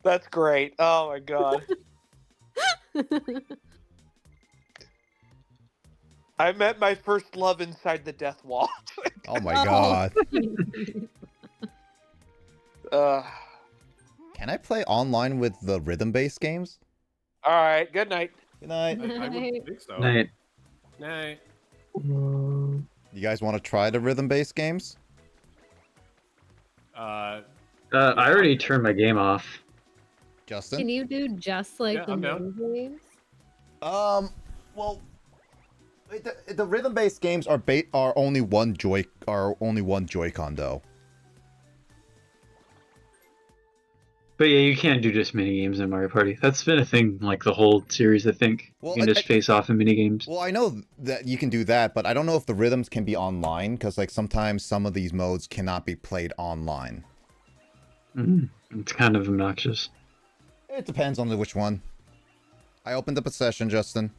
That's great. Oh my god. I met my first love inside the death wall. Oh my god. Can I play online with the rhythm-based games? All right. Good night. Good night. I wouldn't think so. Night. Night. You guys want to try the rhythm-based games? I already turned my game off. Justin? Can you do just like Yeah, the I'm down. main games? Well, the rhythm-based games are only one Joy-Con though. But yeah, you can't do just mini games in Mario Party. That's been a thing like the whole series. I think Well, you can just face off in mini games. Well, I know that you can do that, but I don't know if the rhythms can be online because like sometimes some of these modes cannot be played online. It's kind of obnoxious. It depends on which one. I opened up a session, Justin.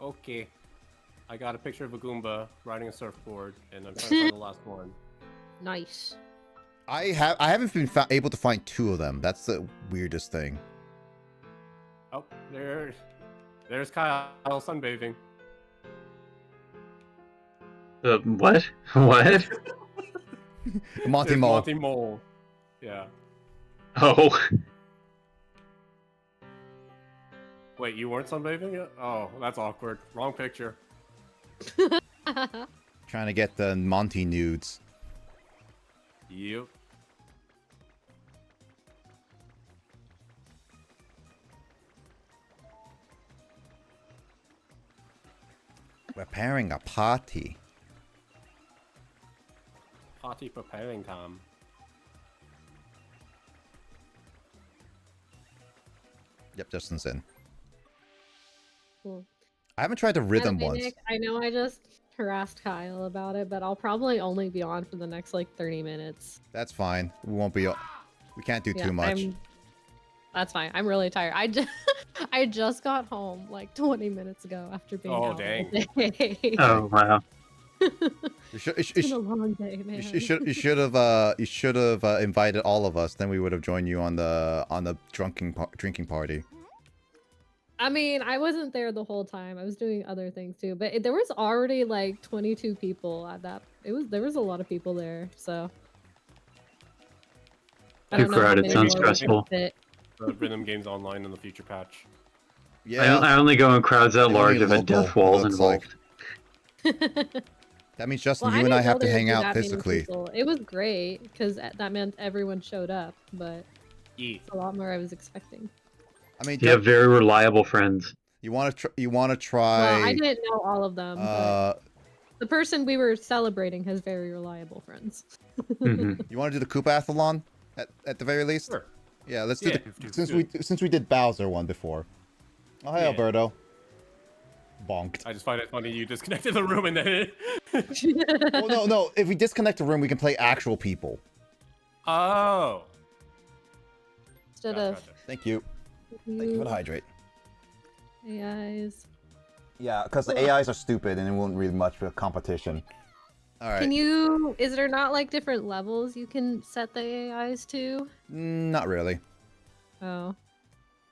Okay. I got a picture of a Goomba riding a surfboard, and I'm trying to find the last one. Nice. I haven't been able to find two of them. That's the weirdest thing. Oh, there's Kyle sunbathing. What? What? Monty There's Mole. Monty Mole. Yeah. Oh. Wait, you weren't sunbathing yet? Oh, that's awkward. Wrong picture. Trying to get the Monty nudes. Yep. Preparing a party. Party preparing time. Yep, Justin's in. Cool. I haven't tried the rhythm By the way, ones. Nick, I know I just harassed Kyle about it, but I'll probably only be on for the next like 30 minutes. That's fine. We won't be. We can't do too much. That's fine. I'm really tired. I just got home like 20 minutes ago after being out all dang. day. Oh wow. It's been a long day, man. You should have invited all of us. Then we would have joined you on the drinking party. I mean, I wasn't there the whole time. I was doing other things too, but there was already like 22 people at that there was a lot of people there, so. I Too don't know how crowded, many sounds more we can stressful. fit. Rhythm games online in the future patch. Yeah. I only go in crowds that They large only if a local, death wall's looks like. involved. That means Justin, Well, I you and I didn't have know to there would hang be out that many physically. people. It was great because that meant everyone showed up, but Yeah. it's a lot more I was expecting. I mean, You have very reliable friends. you want to Well, I try. didn't know all of them, but the person we were celebrating has very reliable friends. Hmm. You want to do the Koopa-athlon at the very least? Sure. Yeah, let's do Yeah, the since we did Bowser one before. Oh, hi, Yeah. Alberto. Bonked. I just find it funny you disconnected the room and then Well, no. If we disconnect the room, we can play actual people. Oh. Instead Gotcha, of gotcha. Thank you. Thank you for the hydrate. AIs. Yeah, because the AIs are stupid and it won't really much of a competition. All right. Can you? Is there not like different levels you can set the AIs to? Not really. Oh,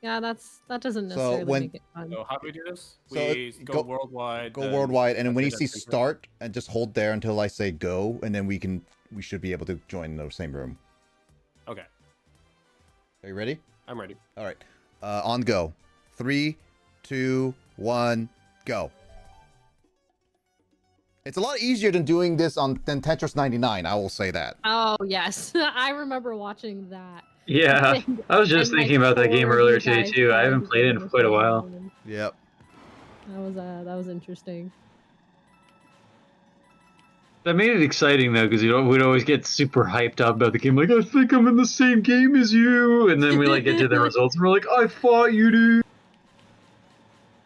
yeah. That doesn't So necessarily when- make it fun. So how do we do this? So We go worldwide. Go then worldwide, and then when you that's see it, that's start, and just hold there until I say go, and then we should be able to join the same room. Okay, Are you ready? I'm ready. All right. On go. 3, 2, 1, go. It's a lot easier than doing this than Tetris 99. I will say that. Oh yes, I remember watching that. Yeah, I was just And, like, thinking about that game 4 of earlier you today guys too. I tried haven't to played do it in the quite a same while. one. Yep. That was interesting. That made it exciting though, because we'd always get super hyped up about the game, like I think I'm in the same game as you, and then we like get to the results and we're like, I fought you, dude.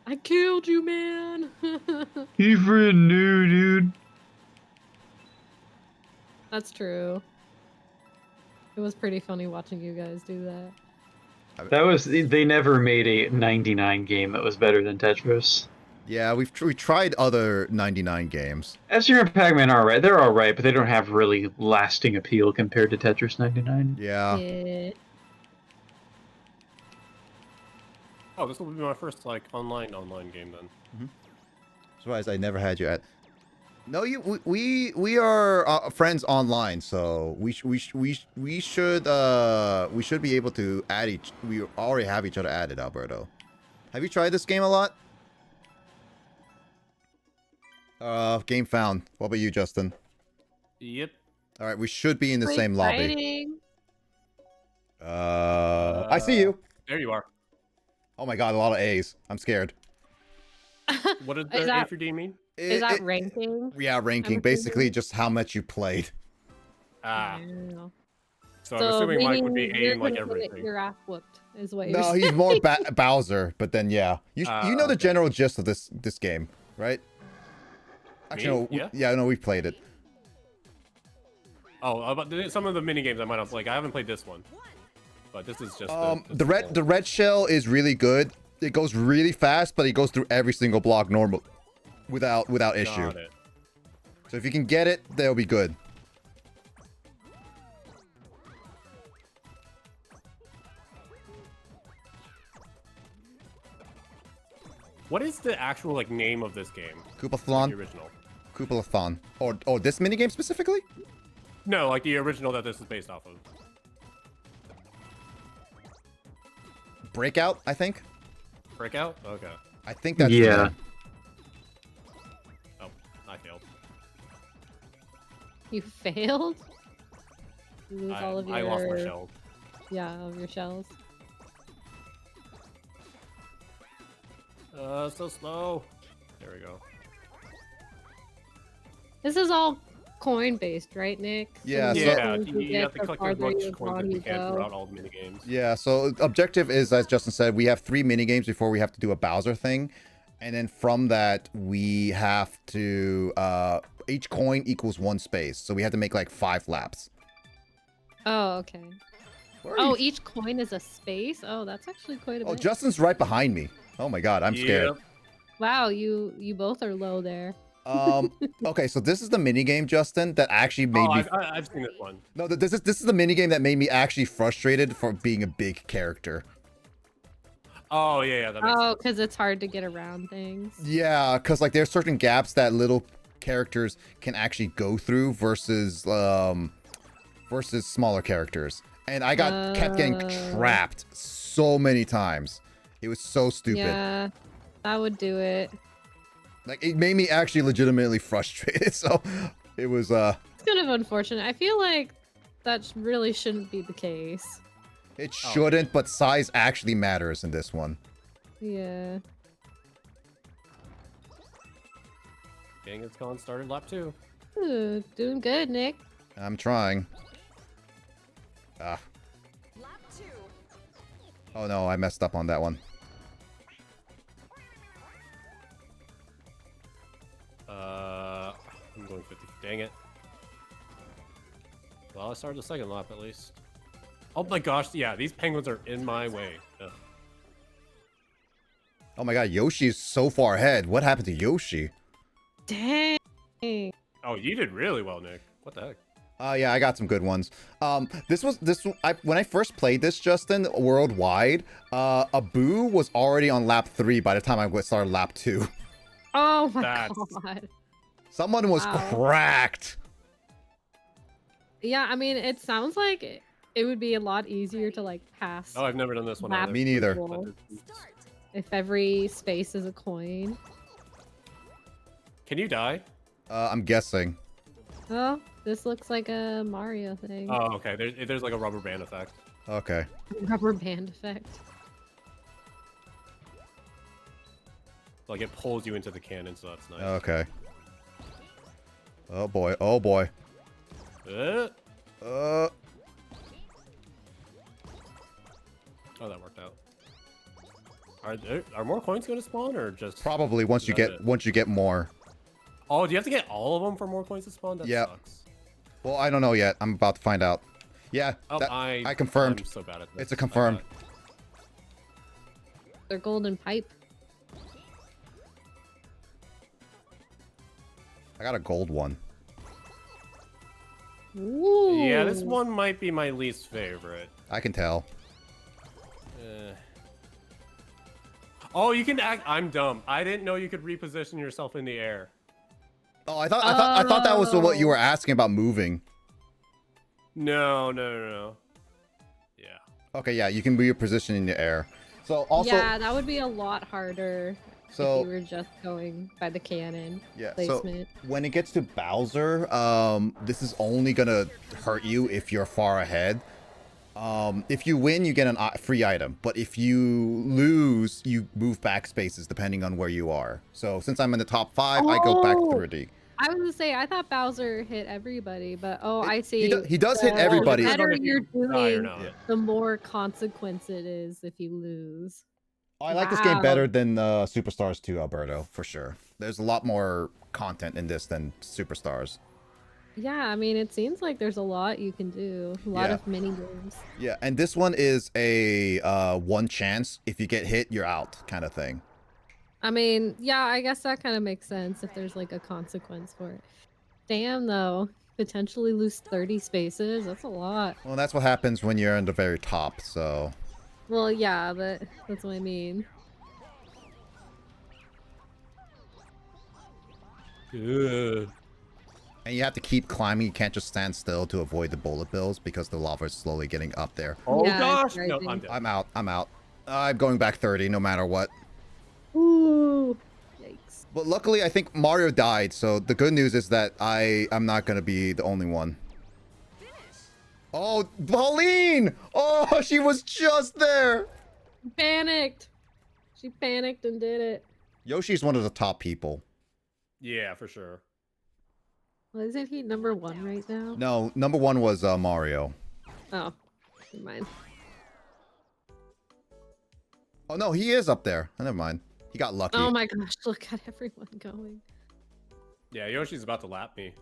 I killed you, man. You friggin' knew, dude. That's true. It was pretty funny watching you guys do that. That was they never made a 99 game that was better than Tetris. Yeah, we tried other 99 games. F-Zero and Pac-Man are alright. They're alright, but they don't have really lasting appeal compared to Tetris 99. Yeah. Yeah. Oh, this will be my first like online game then. Surprised I never had you at. No, we are friends online, so we should be able to add each. We already have each other added, Alberto. Have you tried this game a lot? Game found. What about you, Justin? Yep. All right, we should be in the So same lobby. exciting. I see you. There you are. Oh my god, a lot of A's. I'm scared. What does Is the that- A for D mean? Is that ranking? Yeah, ranking. I'm Basically, assuming? just how much you played. Ah. Wow. So I'm assuming Mike would be meaning A you're in like gonna get everything. your ass whooped, is what you're No, saying. he's more Bowser. But then, yeah, you know the okay. general gist of this game, right? Actually, Me? no. Yeah? No, we've played it. Oh, about some of the mini games I might have like. I haven't played this one, but this is just The red shell is really good. It goes really fast, but it goes through every single block normal, without issue. Got it. So if you can get it, they'll be good. What is the actual like name of this game? The Koopa-thon, original. Koopa-thon, or this minigame specifically? No, like the original that this is based off of. Breakout, I think. Breakout? Okay. I think that's the Yeah. name. Oh, I failed. You failed? You lose all of your... I lost my shell. Yeah, all of your shells. So slow. There we go. This is all coin-based, right, Nick? So Yeah, the so- Yeah, coins you get, have to the collect as farther much you coins on as you you can go. throughout all the mini games. Yeah, so objective is, as Justin said, we have 3 minigames before we have to do a Bowser thing. And then from that, we have to, each coin equals 1 space. So we have to make like 5 laps. Oh, okay. Where are Oh, you? each coin is a space? Oh, that's actually quite a Oh, bit. Justin's right behind me. Oh my god, I'm scared. Yep. Wow, you both are low there. Okay, so this is the minigame, Justin, that actually made Oh, me... I've seen this one. No, this is the minigame that made me actually frustrated for being a big character. Oh yeah, that makes Oh, because it's hard to get around things. Yeah, because like there's certain gaps that little characters can actually go through versus smaller characters. And I kept getting trapped so many times. It was so stupid. Yeah, that would do it. Like, it made me actually legitimately frustrated. So it was It's kind of unfortunate. I feel like that really shouldn't be the case. it shouldn't, but size actually matters in this one. Yeah. Genghis Khan started lap 2. Ooh, doing good, Nick. I'm trying. Ah. Lap 2. Oh no, I messed up on that one. I'm going 50. Dang it. Well, I started the second lap at least. Oh my gosh, yeah, these penguins are in my way. Ugh. Oh my god, Yoshi's so far ahead. What happened to Yoshi? Dang. Oh, you did really well, Nick. What the heck? Yeah, I got some good ones. When I first played this, Justin, worldwide, Abu was already on lap 3 by the time I started lap 2. Oh my That's- god. Someone was Wow. cracked. Yeah, I mean, it sounds like it would be a lot easier to like pass Oh, I've never done this one lap either. Me neither. people Start. if every space is a coin. Can you die? I'm guessing. Oh, this looks like a Mario thing. Oh, okay. There's like a rubber band effect. Okay. Rubber band effect. Like it pulls you into the cannon, so that's nice. Okay. Oh boy. Oh boy. Uh, Uh. Oh, that worked out. Are more coins going to spawn or just? Probably once you That's get it. more. Oh, do you have to get all of them for more coins to spawn? That Yep. sucks. Well, I don't know yet. I'm about to find out. Yeah. Oh, I confirmed. I'm so bad at this. It's a confirmed. Their golden pipe. I got a gold one. Ooh. Yeah, this one might be my least favorite. I can tell. Oh, you can act. I'm dumb. I didn't know you could reposition yourself in the air. Oh, I thought that was what you were asking about moving. No. Yeah. Okay, yeah, you can move your position in the air. So also, Yeah, that would be a lot harder so if you were just going by the cannon yeah, placement. so when it gets to Bowser, this is only gonna hurt you if you're far ahead. If you win, you get a free item, but if you lose, you move back spaces depending on where you are. So since I'm in the top 5, I go back Oh! 30. I was gonna say I thought Bowser hit everybody, but I see. He does hit The everybody. better If you're you die or doing, not. Yeah. the more consequence it is if you lose. I like this game Wow. better than Superstars 2, Alberto, for sure. There's a lot more content in this than Superstars. Yeah, I mean, it seems like there's a lot you can do. A lot Yeah. of mini games. Yeah, and this one is a one chance. If you get hit, you're out kind of thing. I mean, yeah, I guess that kind of makes sense if there's like a consequence for it. Damn, though. Potentially lose 30 spaces. That's a lot. Well, that's what happens when you're in the very top, so... Well, yeah, but that's what I mean. Ugh. And you have to keep climbing. You can't just stand still to avoid the bullet bills because the lava is slowly getting up there. Oh Yeah, gosh! it's No, rising. I'm dead. I'm out. I'm out. I'm going back 30 no matter what. Ooh. Yikes. But luckily, I think Mario died, so the good news is that I'm not going to be the only one. Oh, Pauline! Oh, she was just there! Panicked. She panicked and did it. Yoshi's one of the top people. Yeah, for sure. Well, isn't he number 1 right now? No, number 1 was Mario. Oh, never mind. Oh, no, he is up there. Oh, never mind. He got lucky. Oh my gosh, look at everyone going. Yeah, Yoshi's about to lap me.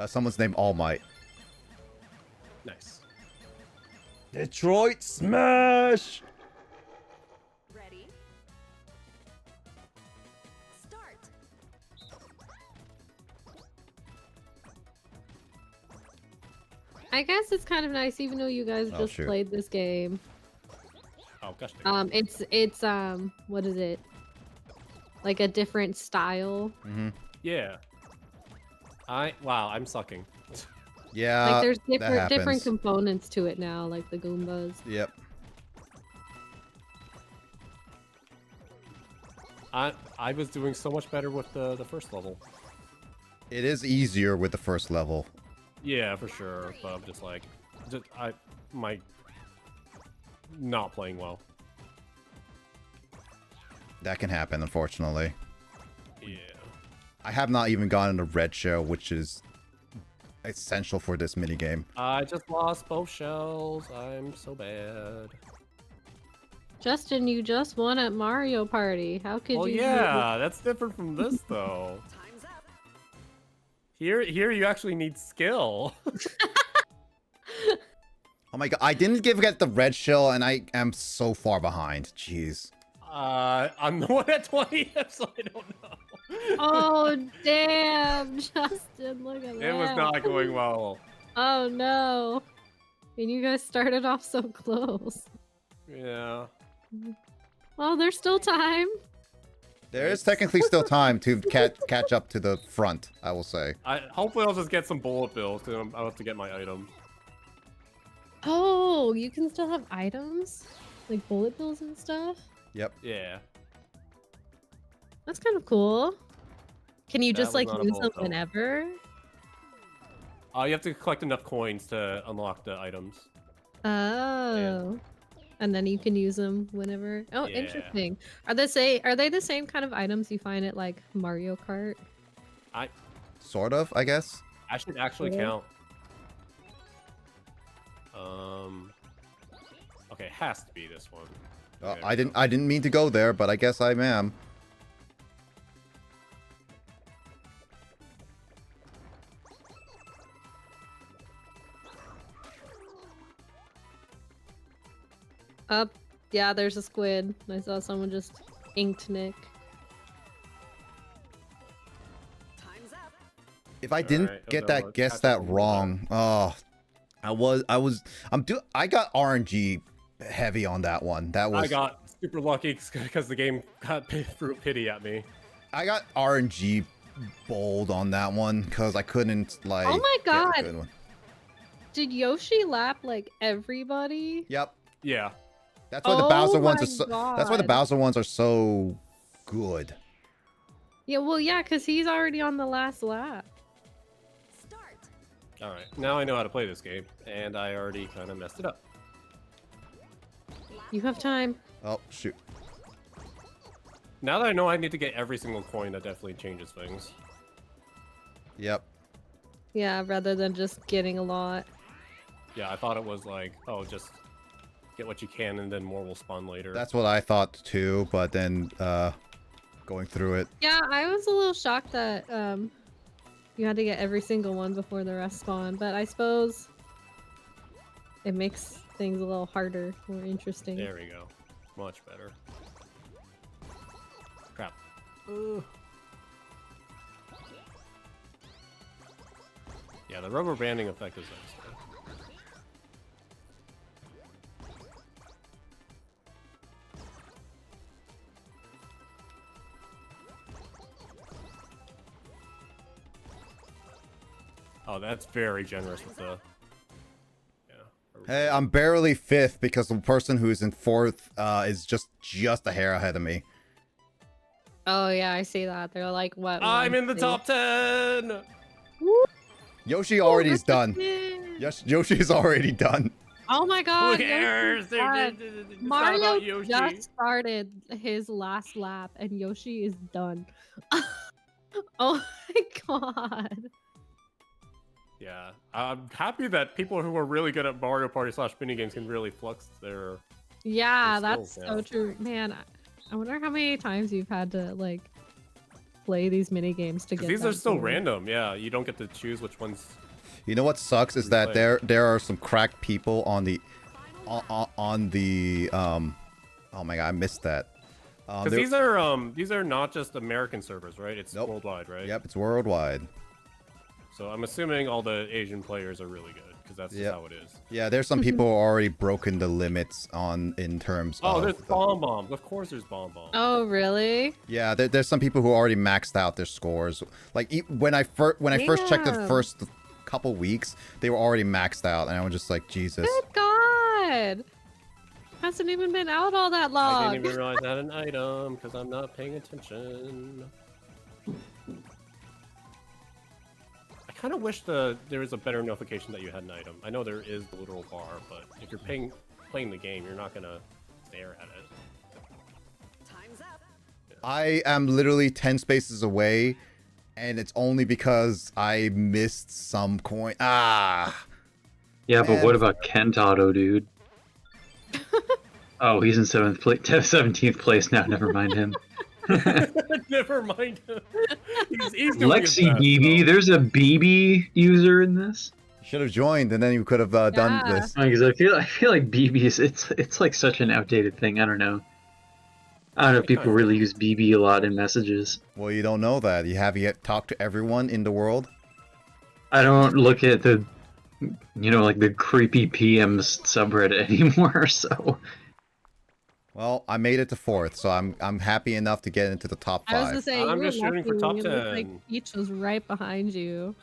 Someone's named All Might. Nice. Detroit Smash! Ready? Start. I guess it's kind of nice, even though you guys Oh, just shoot. played this game. Oh, gosh dang it. It's what is it? Like a different style. Mm-hmm. Yeah. Wow, I'm sucking. Yeah, Like there's that different happens. components to it now, like the Goombas. Yep. I was doing so much better with the first level. It is easier with the first level. Yeah, for sure. But I'm just like, my not playing well. That can happen, unfortunately. Yeah. I have not even gotten a red shell, which is essential for this minigame. I just lost both shells. I'm so bad. Justin, you just won at Mario Party. How could Well, you? yeah, that's different from this though. Time's up. Here you actually need skill. Oh my god, I didn't get the red shell, and I am so far behind. Jeez. I'm the one at 20th, so I don't know. Oh damn, Justin! Look at that. It was not going well. Oh no! And you guys started off so close. Yeah. Well, there's still time. There is technically still time to catch up to the front, I will say. Hopefully I'll just get some bullet bills because I'll have to get my item. Oh, you can still have items? Like bullet bills and stuff? Yep. Yeah. That's kind of cool. Can you That just was like not a use bullet them bill. whenever? You have to collect enough coins to unlock the items. Oh. And then you can use them whenever. Oh, Yeah. interesting. Are they the same kind of items you find at like Mario Kart? Sort of, I guess. I should actually Yeah. count. Okay, it has to be this one. Okay, I didn't mean to go there, but I guess I am. Up. Yeah, there's a squid. I saw someone just inked Nick. Time's up. If I didn't Alright, get okay, that let's guess catch that up a little wrong, I got RNG heavy on that one. That was I got super lucky because the game threw pity at me. I got RNG bold on that one because I couldn't like. Oh my get a God. good one. Did Yoshi lap like everybody? Yep. Yeah. That's why the Oh Bowser ones my are so. That's why the God. Bowser ones are so good. Yeah, well, yeah, because he's already on the last lap. Start. All right. Now I know how to play this game, and I already kind of messed it up. You have time. Oh shoot. Now that I know I need to get every single coin, that definitely changes things. Yep. Yeah, rather than just getting a lot. Yeah, I thought it was like, oh, just get what you can, and then more will spawn later. That's what I thought too, but then going through it. Yeah, I was a little shocked that you had to get every single one before the rest spawn, but I suppose it makes things a little harder, more interesting. There we go. Much better. Crap. Ugh. Yeah, the rubber banding effect is nice. Oh, that's very generous with the. Yeah. Hey, I'm barely fifth because the person who's in fourth is just a hair ahead of me. Oh yeah, I see that. They're like, what? I'm in the 1, 2? top 10. Woo! Yoshi already is that's done. it. Yes, Yoshi's already done. Oh my God! Who cares? Yoshi's done. It's not Mario about Yoshi. just started his last lap, and Yoshi is done. Oh my God! Yeah, I'm happy that people who are really good at Mario Party / minigames can really flux their. Yeah, Their that's skills, so yeah. true, man. I wonder how many times you've had to like play these mini games to 'Cause get. these are that so goal. random. Yeah, you don't get to choose which ones. You know what sucks is that Play. there are some cracked people on the on the oh my god, I missed that. Because these are not just American servers, right? It's Nope. worldwide, right? Yep, it's worldwide. So I'm assuming all the Asian players are really good. because that's just Yep. how it is. Yeah, there's some people who already broken the limits in terms Oh, of there's the- bomb bombs. Of course, there's bomb bombs. Oh, really? Yeah, there's some people who already maxed out their scores. Like when I first checked the Damn. first couple weeks, they were already maxed out, and I was just like, Jesus. Good God! Hasn't even been out all that I long. didn't even realize I had an item because I'm not paying attention. I kind of wish there was a better notification that you had an item. I know there is the literal bar, but if you're playing the game, you're not gonna stare at it. Time's up. I am literally 10 spaces away, and it's only because I missed some coin. Ah! Yeah, but Man. what about Kent Auto, dude? Oh, he's in 17th place now. Never mind him. Never mind him. He's doing his Lexi best, BB, though. there's a BB user in this. Should have joined, and then you could have done Yeah. this. Because I feel like BB is it's like such an outdated thing. I don't know. I don't know if It people kinda really use BB a lot in messages. Well, you don't know that. You have yet talked to everyone in the world. I don't look at the, like the creepy PMs subreddit anymore. So Well, I made it to 4th, so I'm happy enough to get into the top 5. I was gonna say I'm you just were shooting for lucky. top It looked like 10. Peach was right behind you.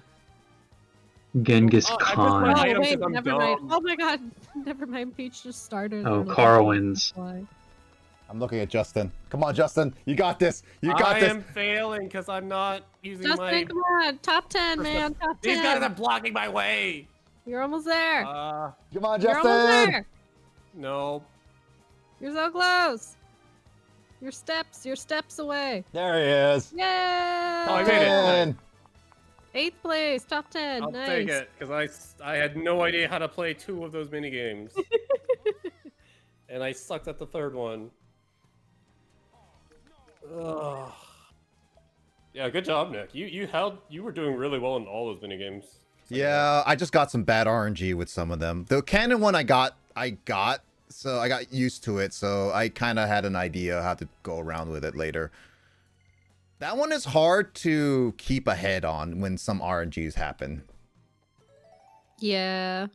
Genghis Oh, I missed Khan. my Oh item wait, 'cause I'm never mind. dumb. Oh my God, never mind. Peach just started. Oh, on a Carl different wins. fly. I'm looking at Justin. Come on, Justin. You got this. You got I this. am failing because I'm not using Justin, my. come on, top 10, man, top 10. These guys are blocking my way. You're almost there. Come on, You're almost Justin. there. No. You're so close. You're steps away. There he is. Yay! Oh, I made it. 10. 8th place, top 10. I'll nice. take it because I had no idea how to play 2 of those mini games, and I sucked at the 3rd one. Ugh. Yeah, good job, Nick. You were doing really well in all those mini games. Yeah, I just got some bad RNG with some of them. The cannon one I got, so I got used to it, so I kind of had an idea how to go around with it later. That one is hard to keep ahead on when some RNGs happen. Yeah.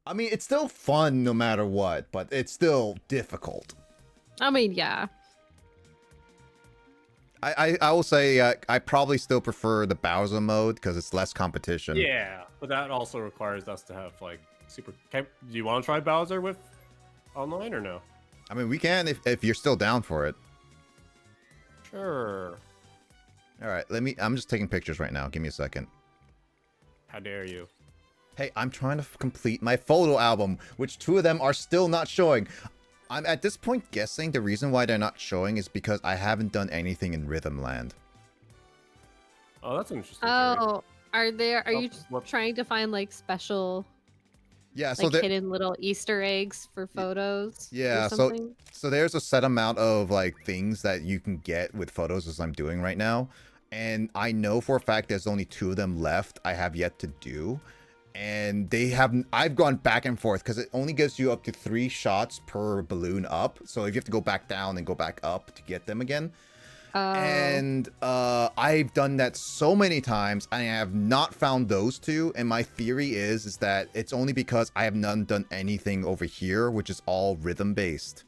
I mean, it's still fun no matter what, but it's still difficult. I mean, yeah. I will say I probably still prefer the Bowser mode because it's less competition. Yeah, but that also requires us to have like super. Do you want to try Bowser with online or no? I mean, we can if you're still down for it. Sure. All right, I'm just taking pictures right now. Give me a second. How dare you? Hey, I'm trying to complete my photo album, which 2 of them are still not showing. I'm at this point guessing the reason why they're not showing is because I haven't done anything in Rhythm Land. Oh, that's an interesting. theory. Oh, are you whoops. trying to find like special, Yeah, so like hidden little Easter eggs for photos? or yeah, so something? there's a set amount of like things that you can get with photos as I'm doing right now, and I know for a fact there's only 2 of them left I have yet to do. And I've gone back and forth because it only gives you up to 3 shots per balloon up. So if you have to go back down and go back up to get them again. And I've done that so many times and I have not found those 2. And my theory is that it's only because I have not done anything over here, which is all rhythm based.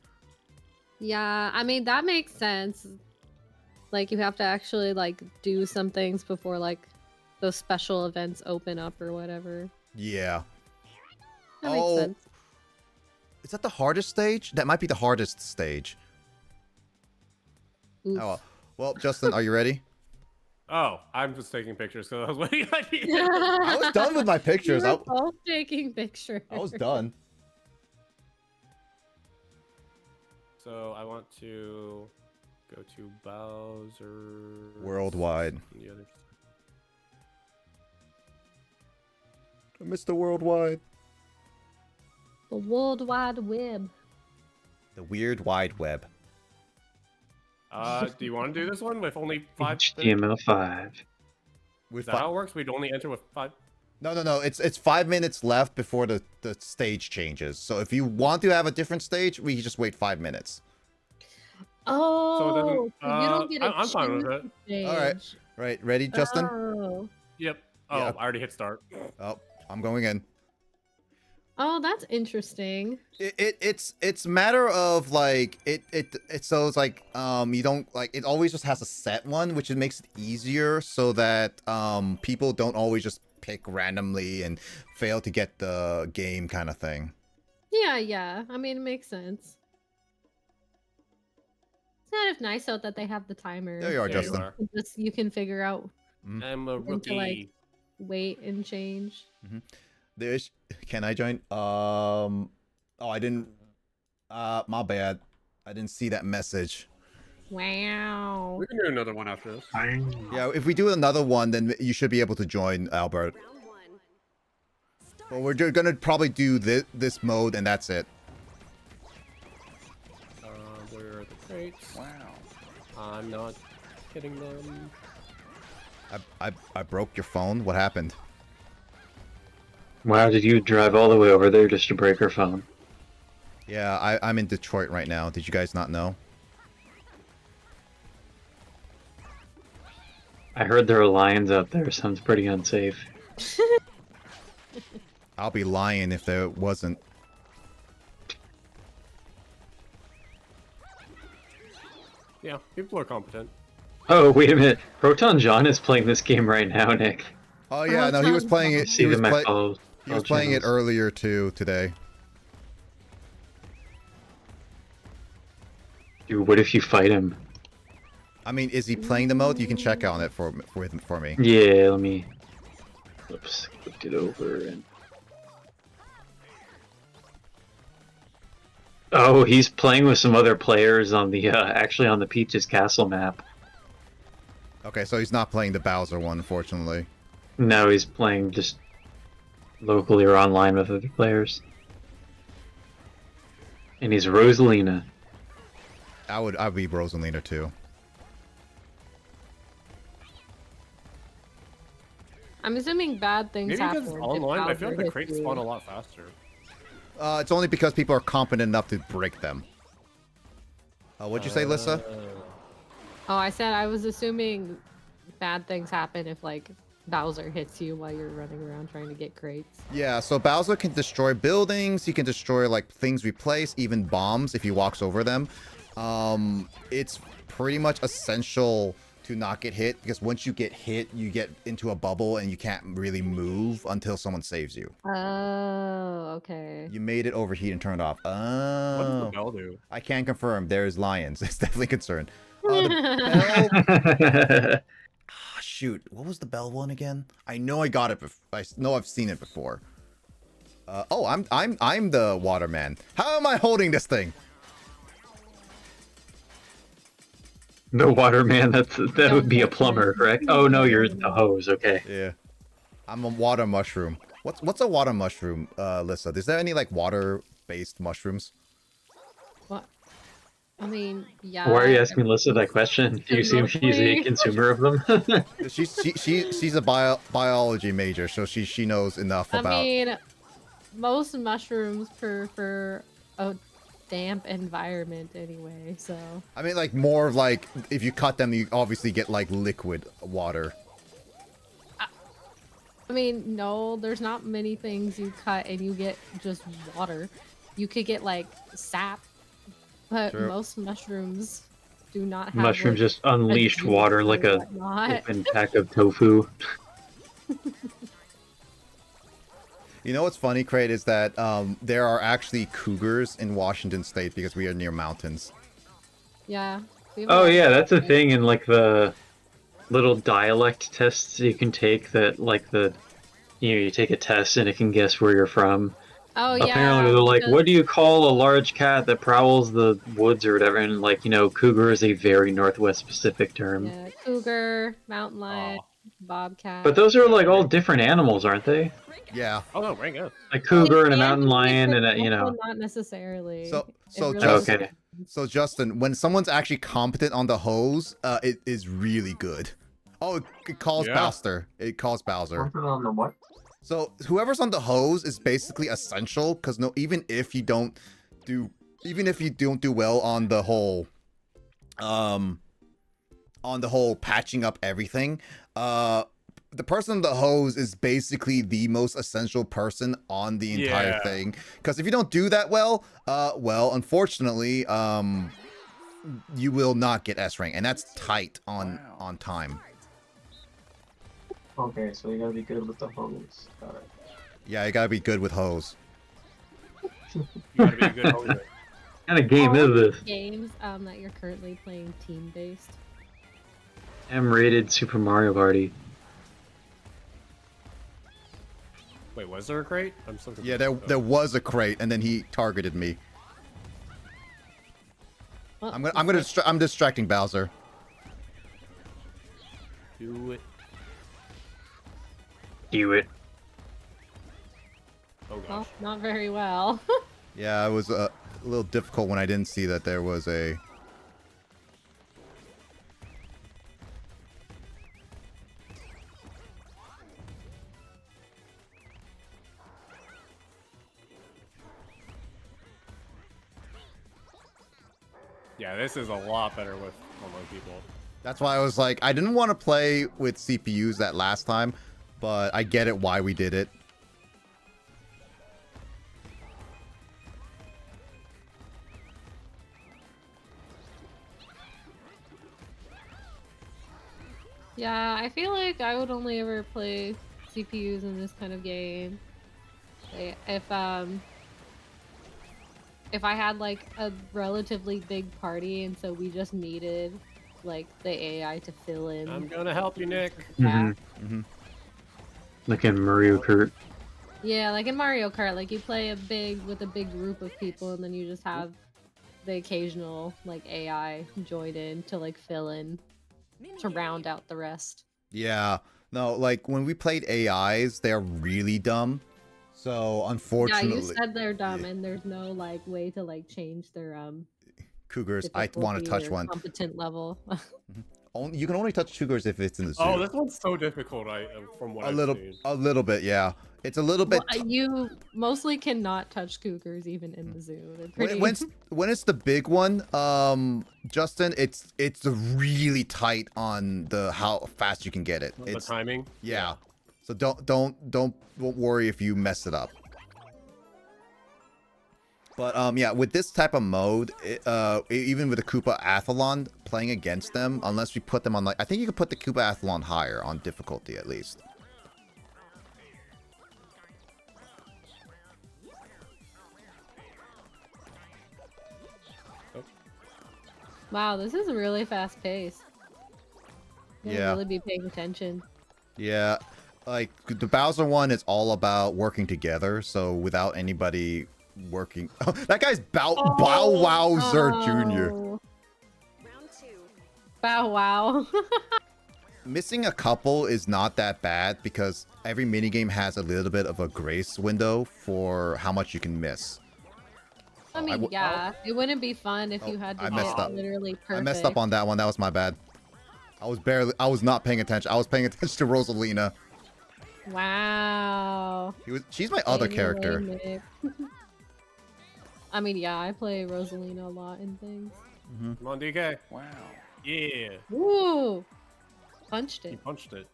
Yeah, I mean that makes sense. Like you have to actually like do some things before like those special events open up or whatever. Yeah. That makes sense. Is that the hardest stage? That might be the hardest stage. Oof. Oh, well, Justin, are you ready? Oh, I'm just taking pictures because I was waiting on you. I was done with my pictures. We I were both taking pictures. was done. So I want to go to Bowser. Worldwide. The other... Mr. Worldwide. The World Wide Web. The Weird Wide Web. Do you want to do this one with only 5? HTML5. With Is that how it works? We'd only enter with 5. No. It's 5 minutes left before the stage changes. So if you want to have a different stage, we just wait 5 minutes. Oh, doesn't- so you don't get to I'm fine with choose it. the All right. stage. Right, ready, Justin? Oh. Yep. Oh, Yeah. I already hit start. Oh, I'm going in. Oh, that's interesting. It's matter of like so it's like you don't like it always just has a set one, which it makes it easier so that people don't always just pick randomly and fail to get the game kind of thing. Yeah, yeah. I mean, it makes sense. It's kind of nice out that they have the timer. There you are, Yeah, you Justin. are. You can figure out I'm a when to, like, rookie. wait and change. There's can I join? Oh, I didn't. My bad. I didn't see that message. Wow. We can do another one after this. Yeah, if we do another one, then you should be able to join, Albert. Round one. But we're just gonna probably do this mode, and that's it. Where are the crates? Wow. I'm not hitting them. I broke your phone. What happened? Wow, did you drive all the way over there just to break her phone? Yeah, I'm in Detroit right now. Did you guys not know? I heard there are lions out there. Sounds pretty unsafe. I'll be lying if there wasn't. Yeah, people are competent. Oh, wait a minute. Proton John is playing this game right now, Nick. Oh yeah, no, he was playing it. See He was, them at all he was playing it channels. earlier too today. Dude, what if you fight him? I mean, is he playing the mode? You can check on it for me. Yeah, let me... Oops, clicked it over and... Oh, he's playing with some other players on the, actually on the Peach's Castle map. Okay, so he's not playing the Bowser one, unfortunately. No, he's playing just locally or online with other players. And he's Rosalina. I'd be Rosalina too. I'm assuming bad things Maybe happen. because if online, I feel Bowser like the hits crates you. spawn a lot faster. It's only because people are competent enough to break them. What'd you say, Lissa? Oh, I said I was assuming bad things happen if, like, Bowser hits you while you're running around trying to get crates. Yeah, so Bowser can destroy buildings. He can destroy like things we place, even bombs if he walks over them. It's pretty much essential to not get hit because once you get hit, you get into a bubble and you can't really move until someone saves you. Oh, okay. You made it overheat and turned off. What does the Oh, bell do? I can confirm. There's lions. It's definitely concerned. The bell. Ah, shoot, what was the bell one again? I know I got it. I know I've seen it before. Oh, I'm the waterman. How am I holding this thing? The waterman, that would be a plumber, correct? Oh no, you're the hose, okay. Yeah, I'm a water mushroom. What's a water mushroom, Lissa? Is there any like water-based mushrooms? What? I mean, yeah. Why are you asking Melissa that question? Do you assume she's a Mostly- consumer of them? She's a biology major, so she knows enough I about. mean, most mushrooms prefer a damp environment anyway, so. I mean, like more of like if you cut them, you obviously get like liquid water. I mean, no, there's not many things you cut and you get just water. You could get like sap, but True. most mushrooms do not have. Mushrooms like, just unleashed juice water or like a whatnot. open pack of tofu. You know what's funny, Crate, is that there are actually cougars in Washington State because we are near mountains. Yeah. we have a Oh lot yeah, of that's a that. thing in like the little dialect tests you can take that like you take a test and it can guess where you're from. Oh yeah. Apparently they're like, because- what do you call a large cat that prowls the woods or whatever? And like, cougar is a very Northwest Pacific term. Yeah, cougar, mountain lion, bobcat. But those are like all different animals, aren't they? Yeah. Oh no, ring up. A cougar and a They mountain can be, lion but and also not necessarily. So It really just Okay. so Justin, when someone's actually competent on the hose, it is really good. Oh, it calls Yeah. Bowser. It calls Bowser. Competent on the what? So whoever's on the hose is basically essential because even if you don't do well on the whole patching up everything, the person in the hose is basically the most essential person on the entire Yeah. thing. Because if you don't do that well, unfortunately, you will not get S rank, and that's tight on time. Okay, so you gotta be good with the hose. Alright. Yeah, you gotta be good with hose. You gotta be a good hoser. What kind of game Are is this? games that you're currently playing team based? M-rated Super Mario Party. Wait, was there a crate? I'm so confused. Yeah, there was a crate, and then he targeted me. Well, I'm distracting Bowser. Do it. Do it. Oh well, gosh. not very well. Yeah, it was a little difficult when I didn't see that there was a. Yeah, this is a lot better with online people. That's why I was like, I didn't want to play with CPUs that last time, but I get it why we did it. Yeah, I feel like I would only ever play CPUs in this kind of game. If I had like a relatively big party and so we just needed like the AI to fill in. I'm gonna help you, Nick. Yeah. Like in Mario Kart. Yeah, like in Mario Kart, like you play with a big group of people and then you just have the occasional like AI join in to like fill in to round out the rest. Yeah, no, like when we played AIs, they're really dumb. So unfortunately, Yeah, you said they're dumb and there's no like way to like change their cougars. I want to difficulty touch or one. competent level. You can only touch cougars if it's in the zoo. Oh, this one's so difficult. From what I've seen. A little bit, yeah. It's a little bit. Well, you mostly cannot touch cougars even in the zoo. They're pretty... When it's the big one, Justin, it's really tight on how fast you can get it. The It's timing. yeah. So don't worry if you mess it up. But yeah, with this type of mode, even with the Koopa Athlon, playing against them, unless we put them on like, I think you could put the Koopa Athlon higher on difficulty at least. Wow, this is a really fast pace. You gotta Yeah. really be paying attention. Yeah, like the Bowser one is all about working together. So without anybody working, oh, that guy's Bow Wowzer Jr. Oh. Bow wow. Missing a couple is not that bad because every minigame has a little bit of a grace window for how much you can miss. I mean, yeah, it wouldn't be fun if you had to messed get up. literally perfect. I messed up on that one. That was my bad. I was not paying attention. I was paying attention to Rosalina. Wow. She's my other Paying character. away, Nick. I mean, yeah, I play Rosalina a lot in things. Come on, DK. Wow. Yeah. Woo! Punched You it. punched it.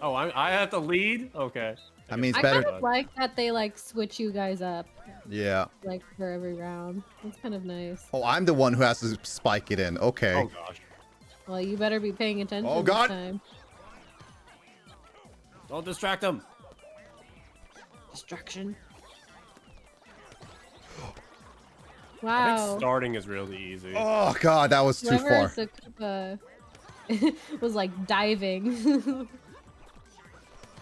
Oh, I have to lead? Okay. I mean, it's I better. kind of like that they like switch you guys up Yeah. like for every round. That's kind of nice. Oh, I'm the one who has to spike it in. Okay. Oh gosh. Well, you better be paying attention Oh, God. this time. Don't distract him. Distraction. I Wow. think starting is really easy. Oh God, that was too Whoever far. is the Koopa was like diving.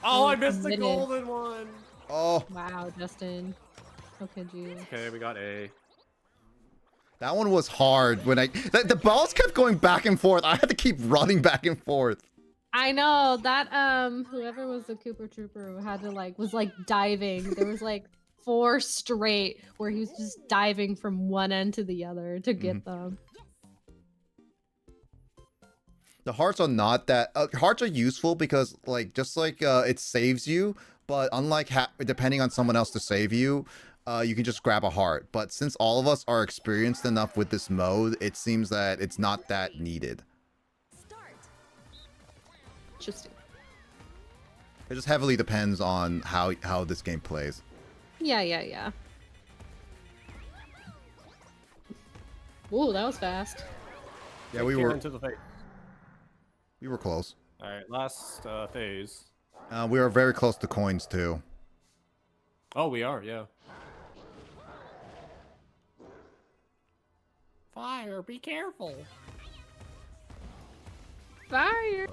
Oh, I missed the Minute. golden one. Oh, Wow, Justin. How could you? Okay, we got A. that one was hard. When the balls kept going back and forth, I had to keep running back and forth. I know that whoever was the Cooper Trooper had to was diving. There was like 4 straight where he was just diving from one end to the other to get them. The hearts are not that. Hearts are useful because it saves you. But unlike depending on someone else to save you, you can just grab a heart. But since all of us are experienced enough with this mode, it seems that it's not that needed. Interesting. It just heavily depends on how this game plays. Yeah. Ooh, that was fast. Yeah, we Take were Karen to the face. close. All right, last phase. We were very close to coins too. Oh, we are, yeah. Fire, be careful. Fire!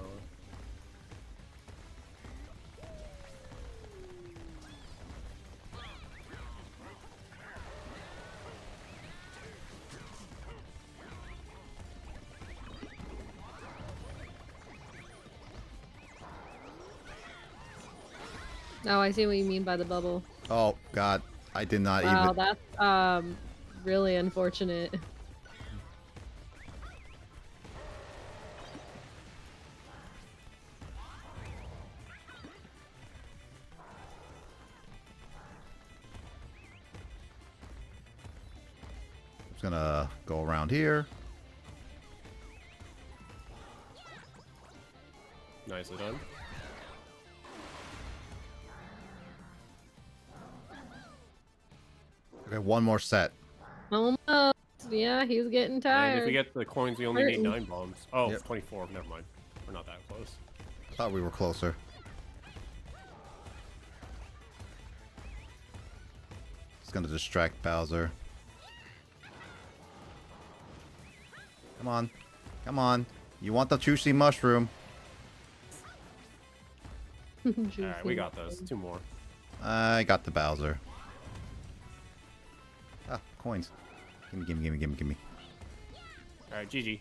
Oh, I see what you mean by the bubble. Oh God, I did not Wow, even. that's really unfortunate. Just gonna go around here. Nicely done. Okay, one more set. Almost. Yeah, he's getting And tired. if we get the coins, we only need Hurting. 9 bombs. Oh, Yep. it's 24. Never mind. We're not that close. Thought we were closer. Just gonna distract Bowser. Come on. Come on. You want the juicy mushroom. All right, we got this. 2 more. I got the Bowser. Ah, coins. Gimme. All right, GG.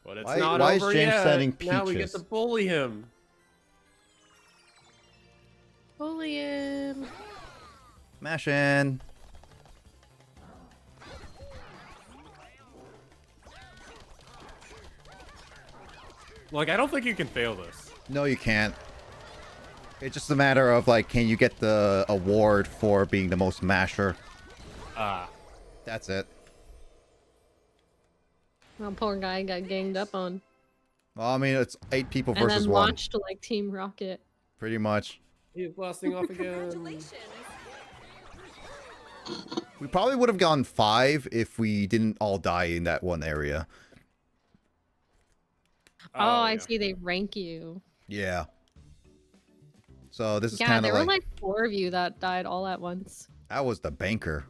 But it's not why is over James yet. sending Now we get peaches? to bully him. Bully him. Mash in. Like, I don't think you can fail this. No, you can't. It's just a matter of, like, can you get the award for being the most masher? Ah. That's it. Well, poor guy got ganged up on. Well, I mean, it's 8 people And versus then 1. launched like Team Rocket. Pretty much. He's blasting off again. Congratulations. We probably would have gone 5 if we didn't all die in that one area. Oh, I yeah. see. They rank you. Yeah. So this is Yeah, kind there of were like... like 4 of you that died all at once. That was the banker.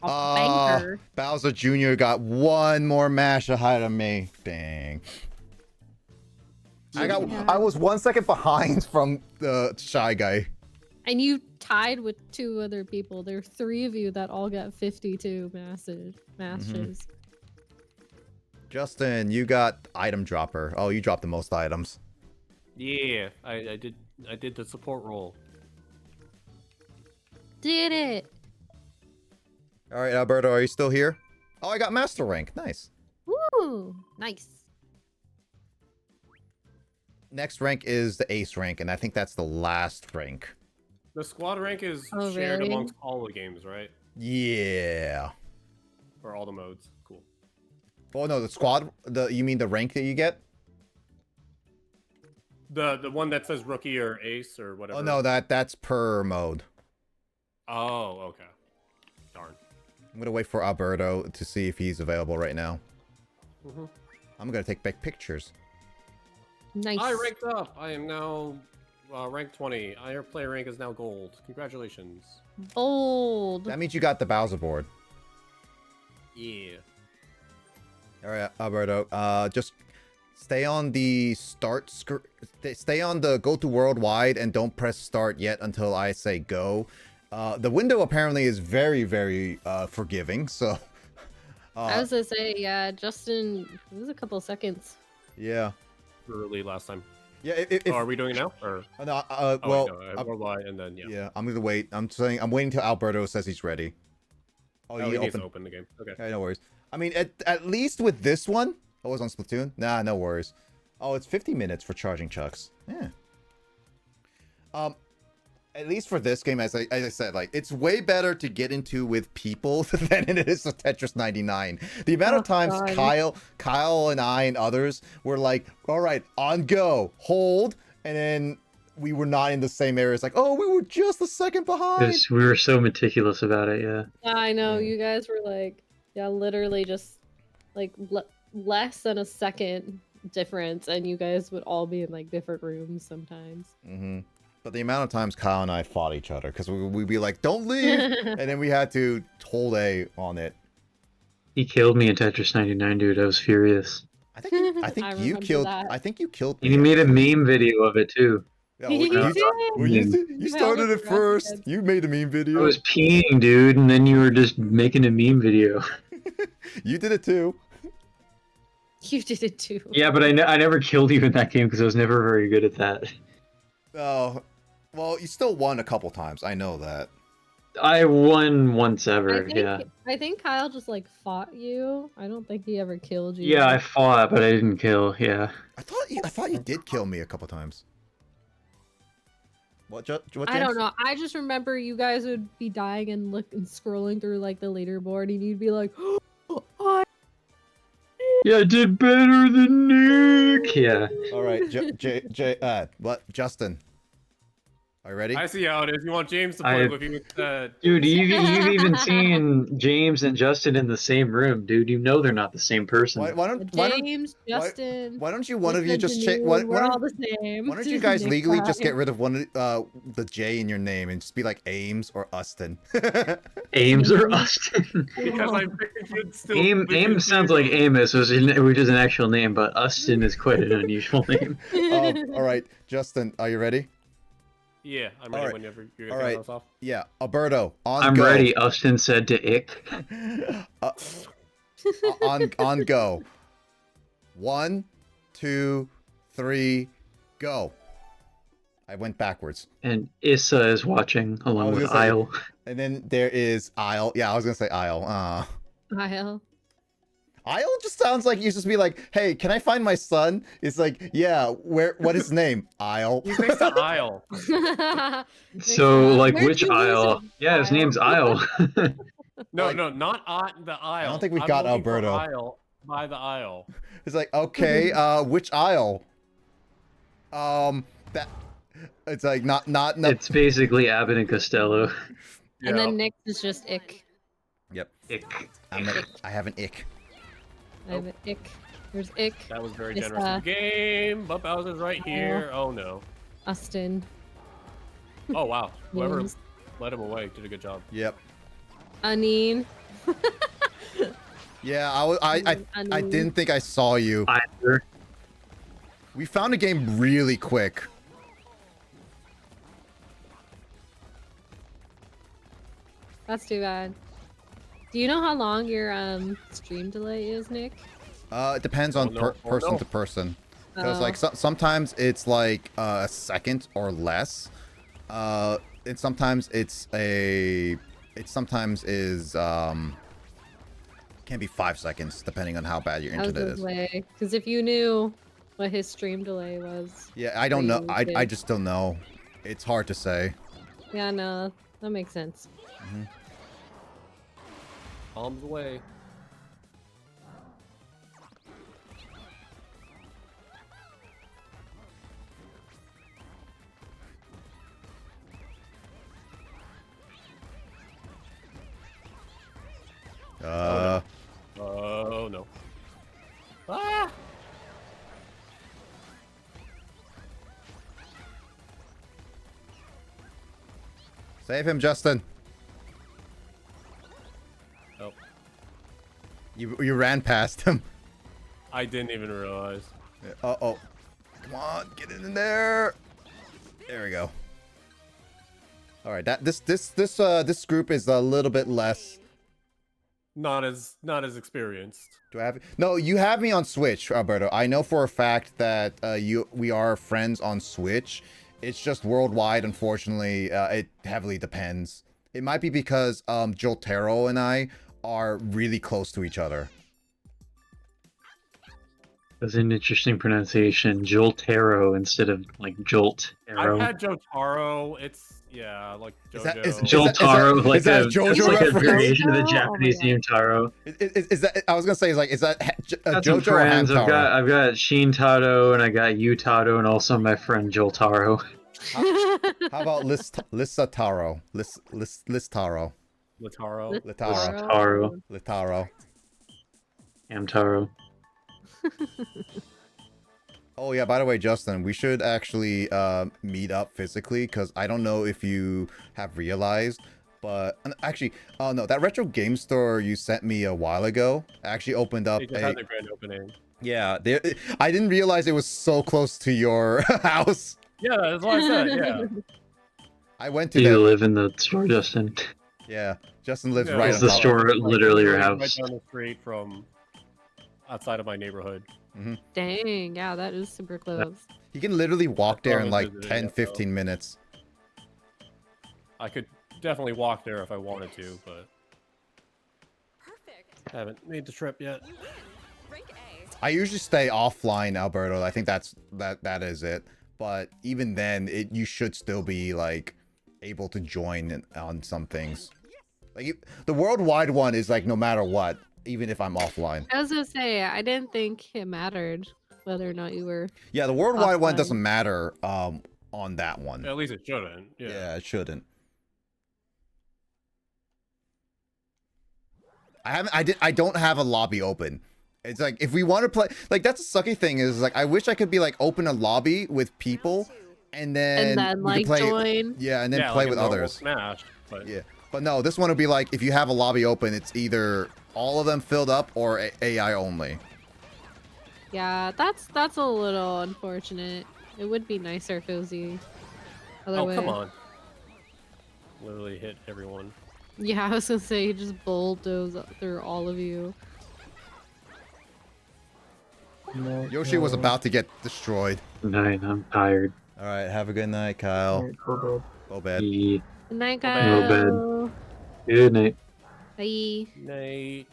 A banker. Bowser Jr. got 1 more mash ahead of me. Dang. Yeah. I was 1 second behind from the Shy Guy. And you tied with 2 other people. There are 3 of you that all got 52 mashes. Justin, you got item dropper. Oh, you dropped the most items. Yeah, I did the support role. Did it. All right, Alberto, are you still here? Oh, I got master rank. Nice. Woo! Nice. Next rank is the ace rank, and I think that's the last rank. The squad rank is Oh, shared really? amongst all the games, right? Yeah. Or all the modes. Cool. Oh no, the squad. You mean the rank that you get? The one that says rookie or ace or whatever. Oh no, that's per mode. Oh, okay. Darn. I'm gonna wait for Alberto to see if he's available right now. Mhm. I'm gonna take back pictures. Nice. I ranked up. I am now rank 20. Your player rank is now gold. Congratulations. Bold. That means you got the Bowser board. Yeah. All right, Alberto. Just stay on the start screen. Stay on the go to worldwide and don't press start yet until I say go. The window apparently is very, very forgiving. So. I was gonna say, yeah, Justin, it was a couple seconds. Yeah. Early last time. Yeah. If, Oh, are we doing it now? Or no, oh, well, wait, no, worldwide and then yeah. yeah. I'm gonna wait. I'm waiting till Alberto says he's ready. Oh, you he needs open. to open the game. Okay. Okay, no worries. I mean, at least with this one, oh, it was on Splatoon. Nah, no worries. Oh, it's 50 minutes for charging chucks. Yeah. At least for this game, as I said, like it's way better to get into with people than it is with Tetris 99. The amount of times Kyle and I and others were like, all right, on go, hold, and then we were not in the same area. It's like, oh, we were just a second behind. Because we were so meticulous about it, yeah. I know, Yeah. you guys were like, yeah, literally just like less than a second difference, and you guys would all be in like different rooms sometimes. Mm-hmm. But the amount of times Kyle and I fought each other because we'd be like, don't leave, and then we had to hold A on it. He killed me in Tetris 99, dude. I was furious. I think I you remember killed. that. I think you killed And me. he made a meme video of it too. Yeah, You well, did? you started it first. You made a meme I video. was peeing, dude, and then you were just making a meme video. You did it too. You did it too. Yeah, but I never killed you in that game because I was never very good at that. Oh, well, you still won a couple times. I know that. I won once ever, yeah. I think Kyle just like fought you. I don't think he ever killed you. Yeah, I fought, but I didn't kill, yeah. I thought you did kill me a couple times. What I James? don't know. I just remember you guys would be dying and scrolling through like the leaderboard, and you'd be like, "Oh, Yeah, I did better than Nick! Yeah. All right, Justin. Are you ready? I see how it is. You want James to play with you instead. Dude, you've even seen James and Justin in the same room, dude. You know they're not the same person. James, Justin. Why don't you one of you just change? change? We're all the same. Why don't you guys legally just get rid of the J in your name and just be like Ames or Ustin? Ames or Ustin? Because I figured you'd still. Ames sounds like Amos, which is an actual name, but Ustin is quite an unusual name. All right, Justin, are you ready? Yeah, I'm ready whenever you're All gonna right. count us off. Yeah, Alberto, on I'm go. ready, Ustin said to Ick. On go. 1, 2, 3, go. I went backwards. And Issa is watching along with Isle. And then there is Isle. Yeah, I was gonna say Isle. Kyle. Isle just sounds like you just be like, hey, can I find my son? It's like, yeah, what is his name? Isle. He's next to Isle. So, like, Where'd which you lose Isle? him? Yeah, his name's Isle. No, Like- no, not the Isle. I don't think we I'm got looking for Alberto. Isle by the Isle. It's like, okay, which Isle? That it's like not It's basically Abbott and Costello. And then Nick is just ick. Yep. Ick. I have an ick. I have an ick. There's ick. That was very It's, generous of the game, but Bowser's right here. Oh no. Austin. Oh wow. Whoever James. led him away did a good job. Yep. Aneen. Yeah, I didn't think I saw you. Either. We found a game really quick. That's too bad. Do you know how long your stream delay is, Nick? It depends on person to person. Because like sometimes it's like a second or less. And sometimes sometimes is can be 5 seconds depending on how bad your internet is. Because if you knew what his stream delay was. Yeah, I don't know. I just don't know. It's hard to say. Yeah, no, that makes sense. Mm-hmm. Palms away. Oh no. Ah! Save him, Justin. Oh. You ran past him. I didn't even realize. Uh-oh. Come on, get in there. There we go. All right, this group is a little bit less. Not as experienced. Do I have? No, you have me on Switch, Alberto. I know for a fact that we are friends on Switch. It's just worldwide, unfortunately. It heavily depends. It might be because Joltero and I are really close to each other. That's an interesting pronunciation. Joltero instead of like Joltero. Arrow. I've had Jotaro. It's like Is that- JoJo. is- Joltaro, is like that a JoJo it's like a reference? variation of the Oh my Japanese God. name Taro. Is that? I was gonna say is that Got some JoJo or friends. I've Hamtaro? got Shintaro and I got Yutaro and also my friend Joltaro. How about Listaro? Listaro. Lataro. Litaro. Taro. Litaro. Hamtaro. Oh yeah, by the way, Justin, we should actually meet up physically because I don't know if you have realized, but actually, oh no, that retro game store you sent me a while ago actually opened up They just had the grand opening. yeah, I didn't realize it was so close to your house. Yeah, that's what I said. Yeah. I went to Do you that. live in the store, Justin? Yeah, Justin lives No, right Is on the top. store like, literally your right house? down the street from outside of my neighborhood. Dang, yeah, that is super close. You can literally walk there in like visited 10, yet, though. 15 minutes. I could definitely walk there if I wanted to, but Perfect. haven't made the trip yet. You win. Rank A. I usually stay offline, Alberto. I think that is it. But even then, you should still be like able to join on some things. Like the worldwide one is like no matter what, even if I'm offline. I was gonna say, I didn't think it mattered whether or not you were. Yeah, the worldwide one Offline. doesn't matter on that one. At least it shouldn't. Yeah. Yeah, it shouldn't. I don't have a lobby open. It's like if we want to play, like that's the sucky thing is like I wish I could be like open a lobby with people and then we could like play, join. yeah, and then Yeah, play like a with normal others. Smash, but Yeah, but no, this one would be like if you have a lobby open, it's either all of them filled up or AI only. Yeah, that's a little unfortunate. It would be nicer if it was the other oh way. come on! Literally hit everyone. Yeah, I was gonna say you just bulldoze through all of you. No, Yoshi was about to get destroyed. Night, I'm tired. All right, have a good night, Kyle. Alright, go bed. Go bed. Good Good night, Go guys. bed. Night. Bye. Nate.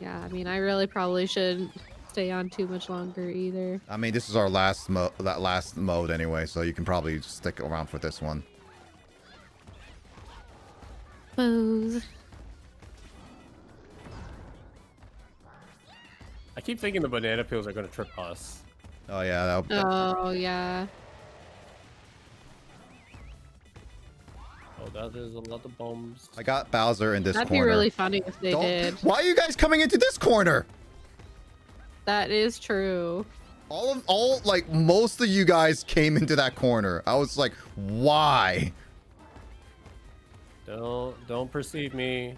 Yeah, I mean, I really probably shouldn't stay on too much longer either. I mean, this is our last mode anyway, so you can probably just stick around for this one. Booze. I keep thinking the banana peels are gonna trip us. Oh yeah, Oh yeah. Oh, that is a lot of bombs. I got Bowser in this That'd corner. be really funny if they Don't- did. Why are you guys coming into this corner? That is true. Like most of you guys came into that corner. I was like, why? Don't perceive me.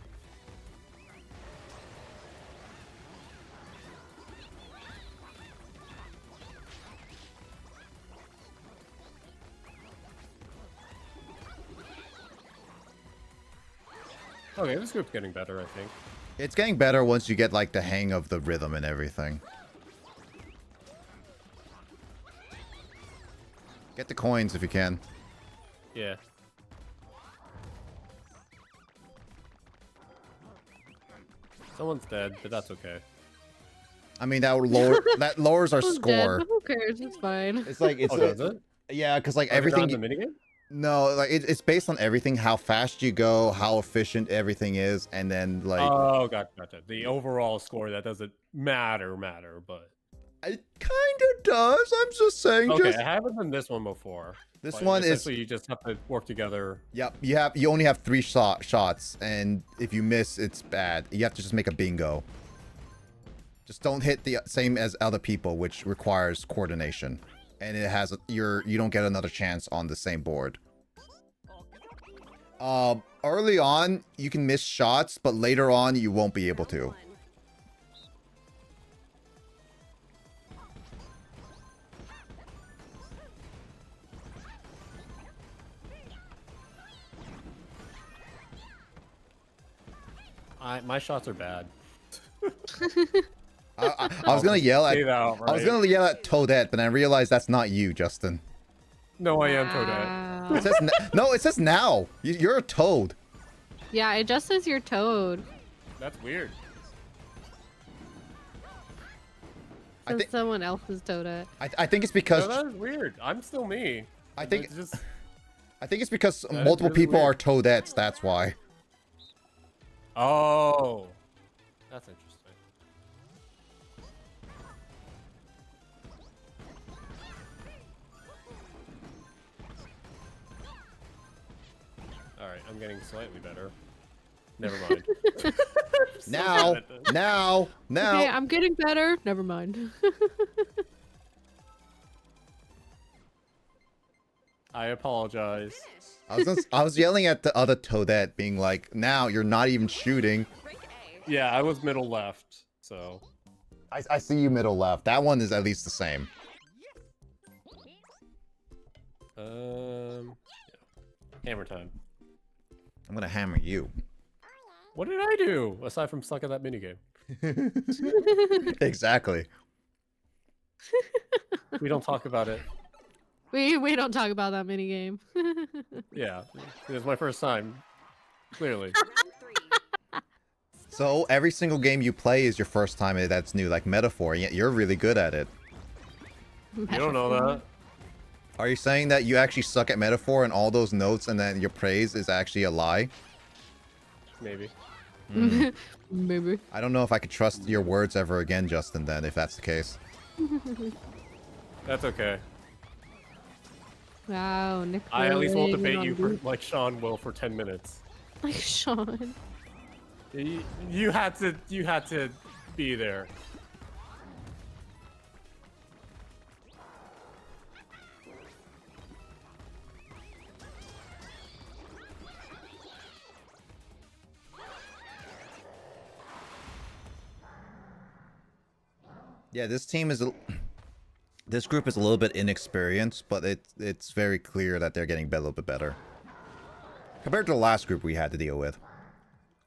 Okay, this group's getting better, I think. It's getting better once you get like the hang of the rhythm and everything. Get the coins if you can. Yeah. Someone's dead, but that's okay. I mean that lowers our Who's score. dead? Who cares? It's fine. It's like it's Oh, does it? yeah, because like Oh, is it not everything. in the minigame? No, like it's based on everything, how fast you go, how efficient everything is, and then like Oh, gotcha. The overall score, that doesn't matter, but it kind of does. I'm just saying. okay, Just I haven't done this one before. this but one is. essentially you just have to work together. Yep, you only have 3 shots, and if you miss, it's bad. You have to just make a bingo. Just don't hit the same as other people, which requires coordination, and it has you don't get another chance on the same board. Early on you can miss shots, but later on you won't be able to. My shots are bad. I was gonna yell at Say that outright. I was gonna yell at Toadette, but I realized that's not you, Justin. No, I am Toadette. Wow. It says no, it says now. You're a toad. Yeah, it just says you're Toad. That's weird. I think someone else's Toadette. I think it's because No, that is weird. I'm still me. I think It's just I think it's because That is multiple really people weird. are Toadettes. That's why. oh, that's interesting. All right, I'm getting slightly better. Never mind. Now, now, now. Okay, I'm getting better. Never mind. I apologize. I was yelling at the other Toadette, being like, "Now you're not even shooting." Rank A. Yeah, I was middle left, so I see you middle left. That one is at least the same. yeah. Hammer time. I'm gonna hammer you. What did I do aside from suck at that minigame? Exactly. We don't talk about it. we don't talk about that mini game. Yeah, it was my first time. Clearly. Round 3. So every single game you play is your first time that's new, like Metaphor, yet you're really good at it. You don't know that. Are you saying that you actually suck at Metaphor and all those notes and then your praise is actually a lie? Maybe. Maybe. I don't know if I could trust your words ever again, Justin, then, if that's the case. That's okay. Wow, Nick. I at least won't laying it debate on you for me. like Sean will for 10 minutes. Like Sean. You had to be there. Yeah, this team is this group is a little bit inexperienced, but it's very clear that they're getting a little bit better compared to the last group we had to deal with.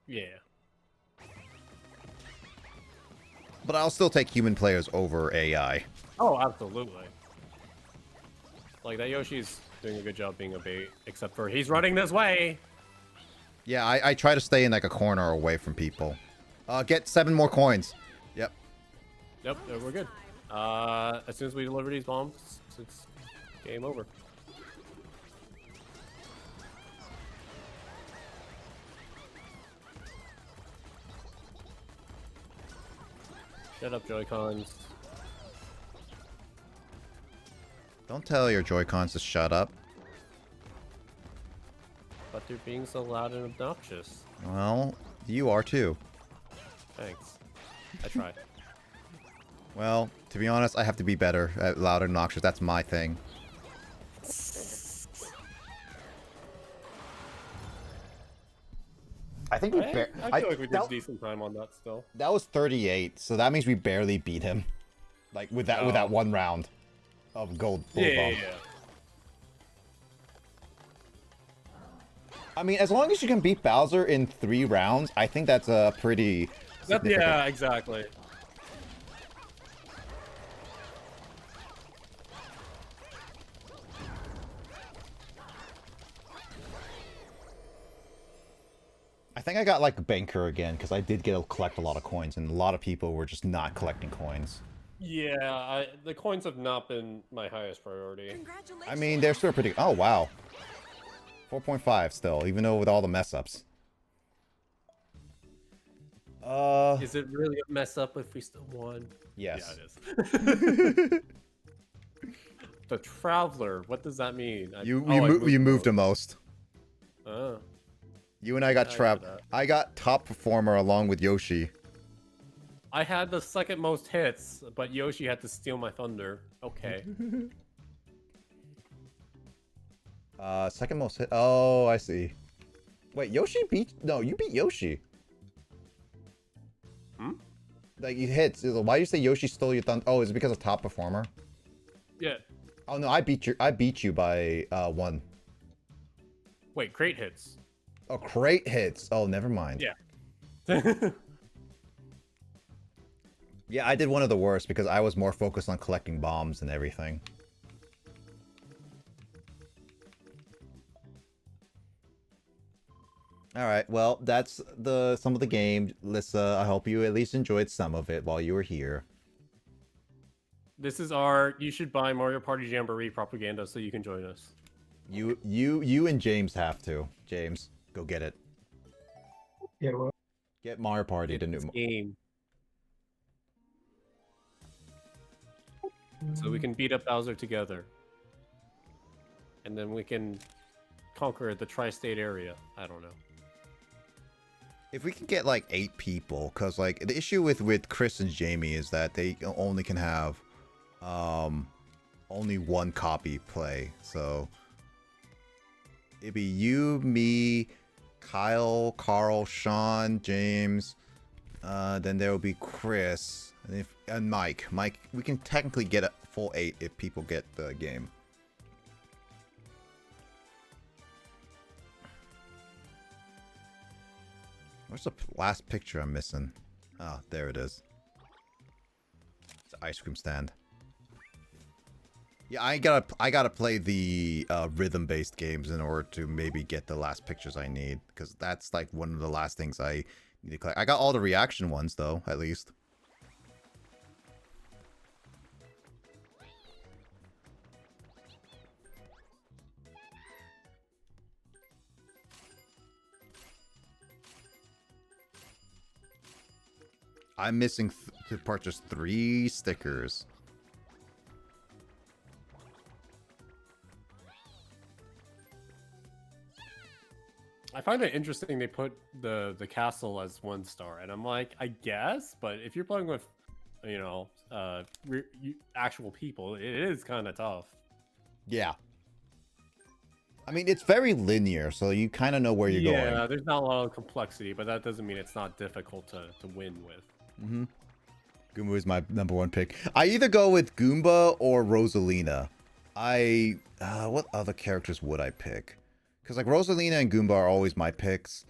Yeah. But I'll still take human players over AI. Oh, absolutely. Like that Yoshi's doing a good job being a bait, except for he's running this way. Yeah, I try to stay in like a corner away from people. Get 7 more coins. Yep. Yep, we're good. As soon as we deliver these bombs, it's game over. Shut up, Joy-Cons. Don't tell your Joy-Cons to shut up. But they're being so loud and obnoxious. Well, you are too. Thanks. I tried. Well, to be honest, I have to be better at loud and obnoxious. That's my thing. I think we I feel like we did decent time on that still. that was 38, so that means we barely beat him. Like with that one round of gold bomb. Yeah. I mean, as long as you can beat Bowser in 3 rounds, I think that's a pretty significant. Yeah, exactly. I think I got like banker again because I did collect a lot of coins, and a lot of people were just not collecting coins. Yeah, the coins have not been my highest priority. Congratulations. I mean, they're still pretty. Oh wow, 4.5 still, even though with all the mess ups. Is it really a mess up if we still won? Yes. Yeah, it is. The Traveler, what does that mean? You moved the most. Oh. You and I got I trapped. did that. I got top performer along with Yoshi. I had the second most hits, but Yoshi had to steal my thunder. Okay. Second most hit. Oh, I see. Wait, Yoshi beat? No, you beat Yoshi. Hmm? Like you hit. Why do you say Yoshi stole your thunder? Oh, is it because of top performer? Yeah. Oh no, I beat you by 1. Wait, crate hits. Oh, crate hits. Oh, never mind. Yeah. Yeah, I did one of the worst because I was more focused on collecting bombs and everything. All right, well, that's some of the game. Lissa, I hope you at least enjoyed some of it while you were here. This is our. You should buy Mario Party Jamboree propaganda so you can join us. You and James have to. James, go get it. Yeah, well, Get Mario Party to This new. game. So we can beat up Bowser together. And then we can conquer the tri-state area. I don't know. If we can get like 8 people, because like the issue with Chris and Jamie is that they only can have only one copy play. So it'd be you, me, Kyle, Carl, Sean, James, then there will be Chris and Mike. Mike, we can technically get a full 8 if people get the game. Where's the last picture I'm missing? Ah, there it is. It's an ice cream stand. Yeah, I gotta play the rhythm-based games in order to maybe get the last pictures I need, because that's like one of the last things I need to collect. I got all the reaction ones though, at least. I'm missing to purchase 3 stickers. I find it interesting they put the castle as 1 star, and I'm like, I guess, but if you're playing with, you know, actual people, it is kind of tough. Yeah. I mean, it's very linear, so you kind of know where you're going. Yeah, there's not a lot of complexity, but that doesn't mean it's not difficult to win with. Mm-hmm. Goomba is my #1 pick. I either go with Goomba or Rosalina. What other characters would I pick? Because like Rosalina and Goomba are always my picks.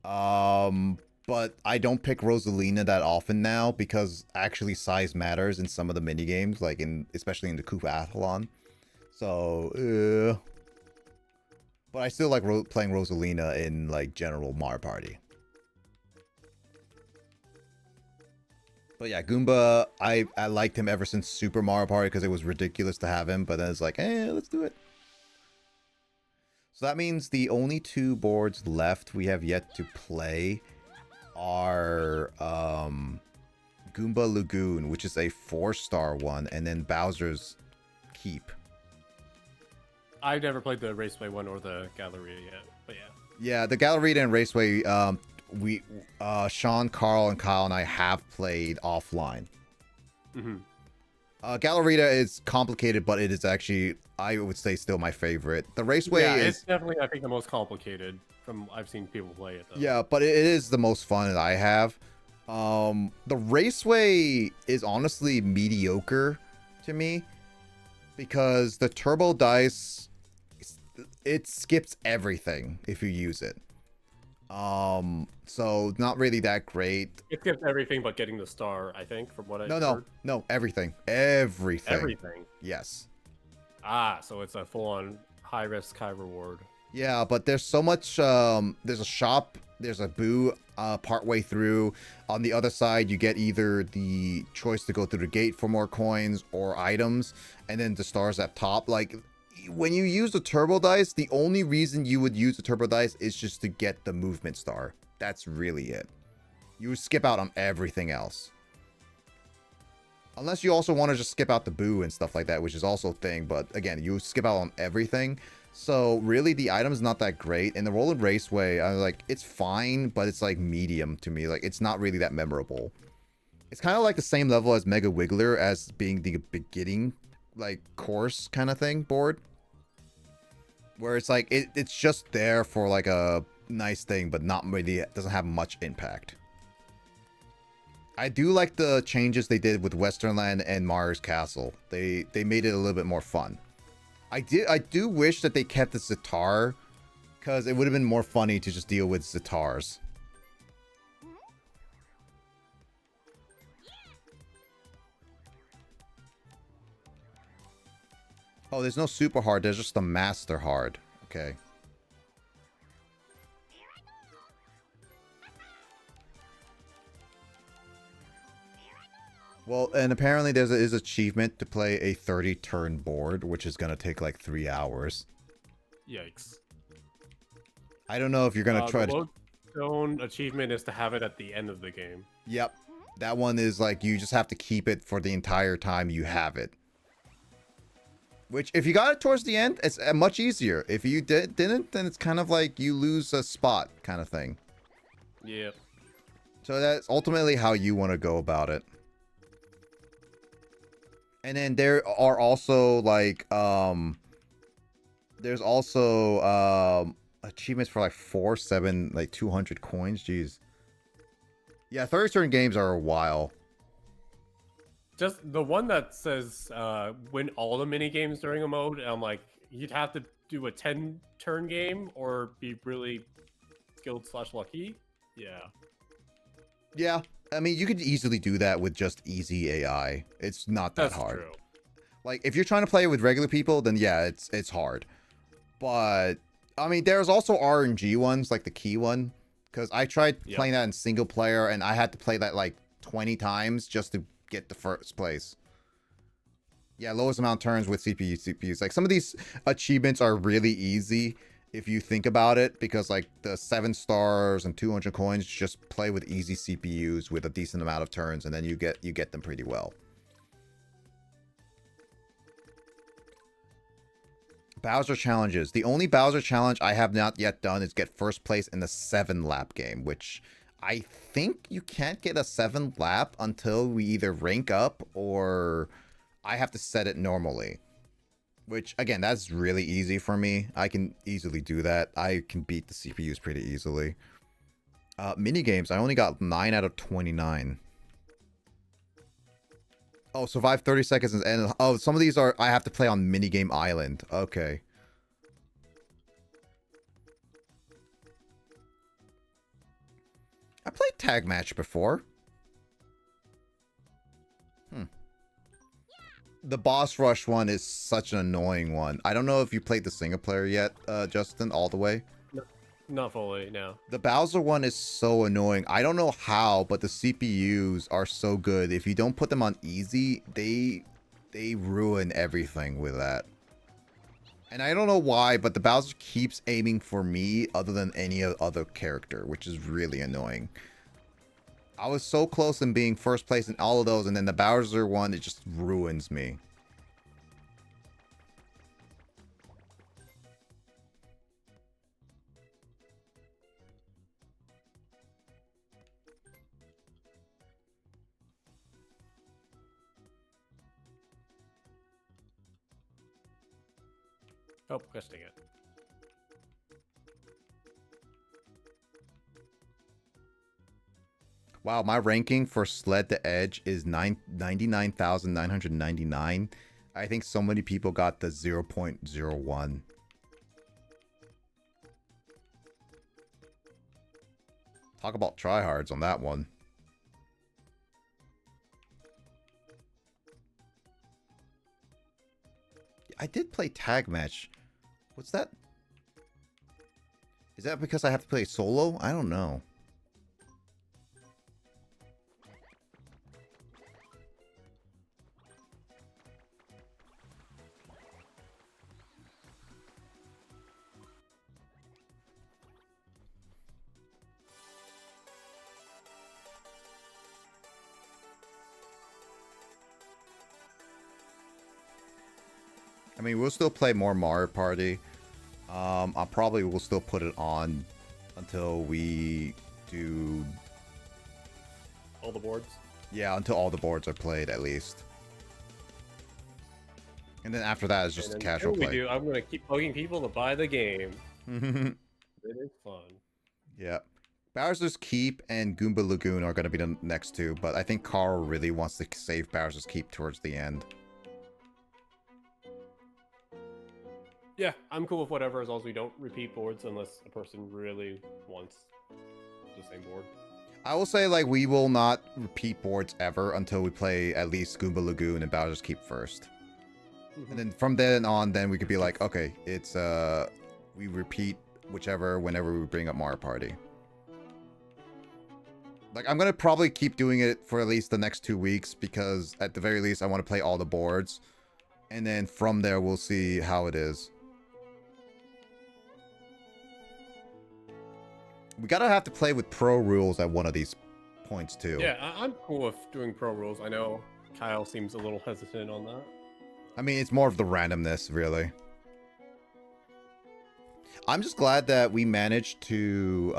But I don't pick Rosalina that often now because actually size matters in some of the mini games, like especially in the Koopa-athlon. So, but I still like playing Rosalina in like general Mario Party. But yeah, Goomba, I liked him ever since Super Mario Party because it was ridiculous to have him, but then it's like, let's do it. So that means the only 2 boards left we have yet to play are Goomba Lagoon, which is a 4-star one, and then Bowser's Keep. I've never played the Raceway one or the Galleria yet, but yeah. Yeah, the Galleria and Raceway, Sean, Carl, and Kyle and I have played offline. Mm-hmm. Galleria is complicated, but it is actually, I would say, still my favorite. The Raceway is... it's definitely, I think, the most complicated from I've seen people play it, though. Yeah, but it is the most fun that I have. The Raceway is honestly mediocre to me because the Turbo Dice, it skips everything if you use it. So not really that great. It skips everything but getting the star, I think, from what I heard. No, everything. Everything. Yes. Ah, so it's a full-on high risk, high reward. Yeah, but there's so much, there's a shop, there's a boo, partway through. On the other side, you get either the choice to go through the gate for more coins or items, and then the stars at top. Like, when you use the turbo dice, the only reason you would use the turbo dice is just to get the movement star. That's really it. You would skip out on everything else. Unless you also want to just skip out the boo and stuff like that, which is also a thing. But again, you skip out on everything. So really, the item's not that great. In the Roller Raceway, I was like, it's fine, but it's like medium to me. Like, it's not really that memorable. It's kind of like the same level as Mega Wiggler as being the beginning, like, course kind of thing board. Where it's like, it's just there for like a nice thing, but not really, it doesn't have much impact. I do like the changes they did with Westernland and Mars Castle. They made it a little bit more fun. I do wish that they kept the Zitar, because it would have been more funny to just deal with Zitars. Oh, there's no super hard, there's just the master hard. Okay. Well, and apparently there is achievement to play a 30-turn board, which is gonna take like 3 hours. Yikes. I don't know if you're gonna try The to. lodestone achievement is to have it at the end of the game. Yep, that one is like you just have to keep it for the entire time you have it. Which, if you got it towards the end, it's much easier. If you didn't, then it's kind of like you lose a spot kind of thing. Yep. So that's ultimately how you want to go about it. And then there are also like there's also achievements for like 4, 7, like 200 coins. Jeez. Yeah, 30-turn games are a while. Just the one that says win all the mini games during a mode. I'm like, you'd have to do a 10-turn game or be really skilled / lucky. Yeah. Yeah, I mean, you could easily do that with just easy AI. It's not that That's hard. true. Like, if you're trying to play with regular people, then yeah, it's hard. But I mean, there's also RNG ones, like the key one, because I tried playing that in single player, and I had to play that like 20 times just to get the first place. Yeah, lowest amount of turns with CPUs. Like, some of these achievements are really easy if you think about it, because like the 7 stars and 200 coins, just play with easy CPUs with a decent amount of turns, and then you get them pretty well. Bowser challenges. The only Bowser challenge I have not yet done is get first place in the 7-lap game, which I think you can't get a 7 lap until we either rank up or I have to set it normally. Which, again, that's really easy for me. I can easily do that. I can beat the CPUs pretty easily. Minigames, I only got 9 out of 29. Oh, survive 30 seconds and oh, some of these are I have to play on Minigame Island. Okay. I played Tag Match before. The boss rush one is such an annoying one. I don't know if you played the single player yet, Justin, all the way. No, not fully, no. The Bowser one is so annoying. I don't know how, but the CPUs are so good. If you don't put them on easy, they ruin everything with that. And I don't know why, but the Bowser keeps aiming for me other than any other character, which is really annoying. I was so close in being first place in all of those, and then the Bowser one, it just ruins me. Oh, questing it. Wow, my ranking for Sled to Edge is 99,999. I think so many people got the 0.01. Talk about tryhards on that one. I did play Tag Match. What's that? Is that because I have to play solo? I don't know. I mean, we'll still play more Mario Party. I probably will still put it on until we do... All the boards? Yeah, until all the boards are played, at least. And then after that, it's just a casual play. I'm going to keep bugging people to buy the game. It is fun. Yeah. Bowser's Keep and Goomba Lagoon are going to be the next two, but I think Carl really wants to save Bowser's Keep towards the end. Yeah, I'm cool with whatever as long as we don't repeat boards unless a person really wants the same board. I will say, like, we will not repeat boards ever until we play at least Goomba Lagoon and Bowser's Keep first. And then from then on, then we could be like, okay, it's, we repeat whichever whenever we bring up Mario Party. Like, I'm gonna probably keep doing it for at least the next 2 weeks because at the very least I want to play all the boards, and then from there we'll see how it is. We gotta have to play with pro rules at one of these points too. Yeah, I'm cool with doing pro rules. I know Kyle seems a little hesitant on that. I mean, it's more of the randomness, really. I'm just glad that we managed to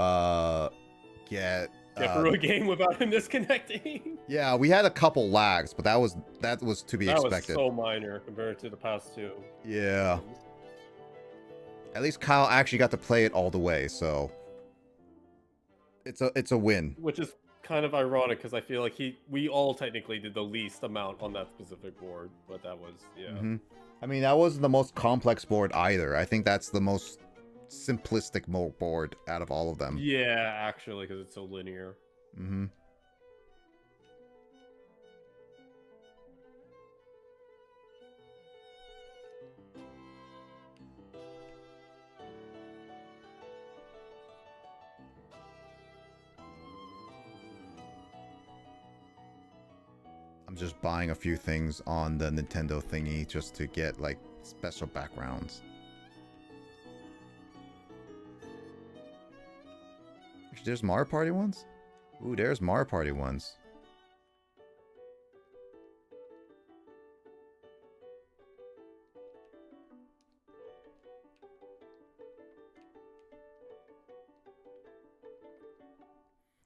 get through a game without him disconnecting. Yeah, we had a couple lags, but that was to be expected. That was so minor compared to the past two. Yeah. At least Kyle actually got to play it all the way, so it's a win. Which is kind of ironic because I feel like we all technically did the least amount on that specific board, but that was I mean, that wasn't the most complex board either. I think that's the most simplistic board out of all of them. Yeah, actually, because it's so linear. I'm just buying a few things on the Nintendo thingy just to get like special backgrounds. Actually, there's Mario Party ones? Ooh, there's Mario Party ones.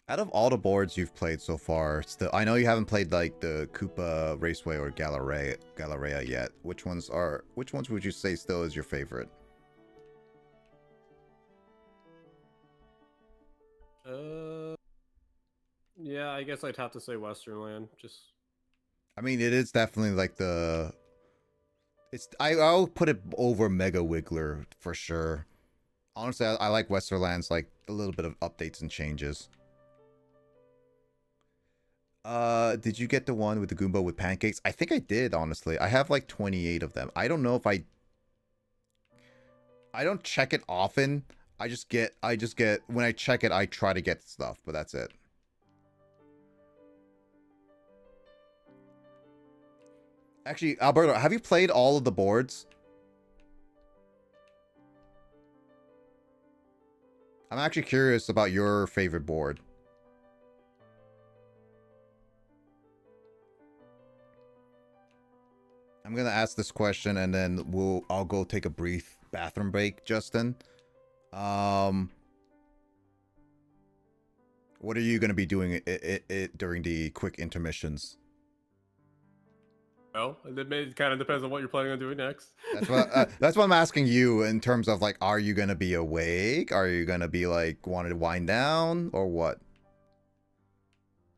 Out of all the boards you've played so far, still, I know you haven't played like the Koopa Raceway or Galleria yet. Which ones would you say still is your favorite? Yeah, I guess I'd have to say Westernland. I mean, it is definitely like I'll put it over Mega Wiggler for sure. Honestly, I like Westerland's like a little bit of updates and changes. Did you get the one with the Goomba with pancakes? I think I did, honestly. I have like 28 of them. I don't know if I don't check it often. I just get when I check it, I try to get stuff, but that's it. Actually, Alberto, have you played all of the boards? I'm actually curious about your favorite board. I'm gonna ask this question and then I'll go take a brief bathroom break, Justin. What are you gonna be doing during the quick intermissions? Well, it kind of depends on what you're planning on doing next. That's what I'm asking you in terms of like, are you gonna be awake? Are you gonna be like wanting to wind down or what?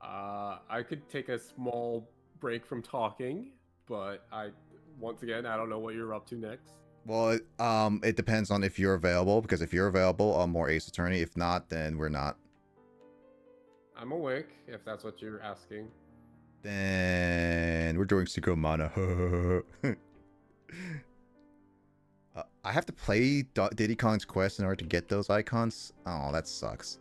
I could take a small break from talking, but once again, I don't know what you're up to next. Well, it depends on if you're available, because if you're available, I'm more Ace Attorney. If not, then we're not. I'm awake, if that's what you're asking. Then we're doing Secret Mana. I have to play Diddy Kong's Quest in order to get those icons? Oh, that sucks.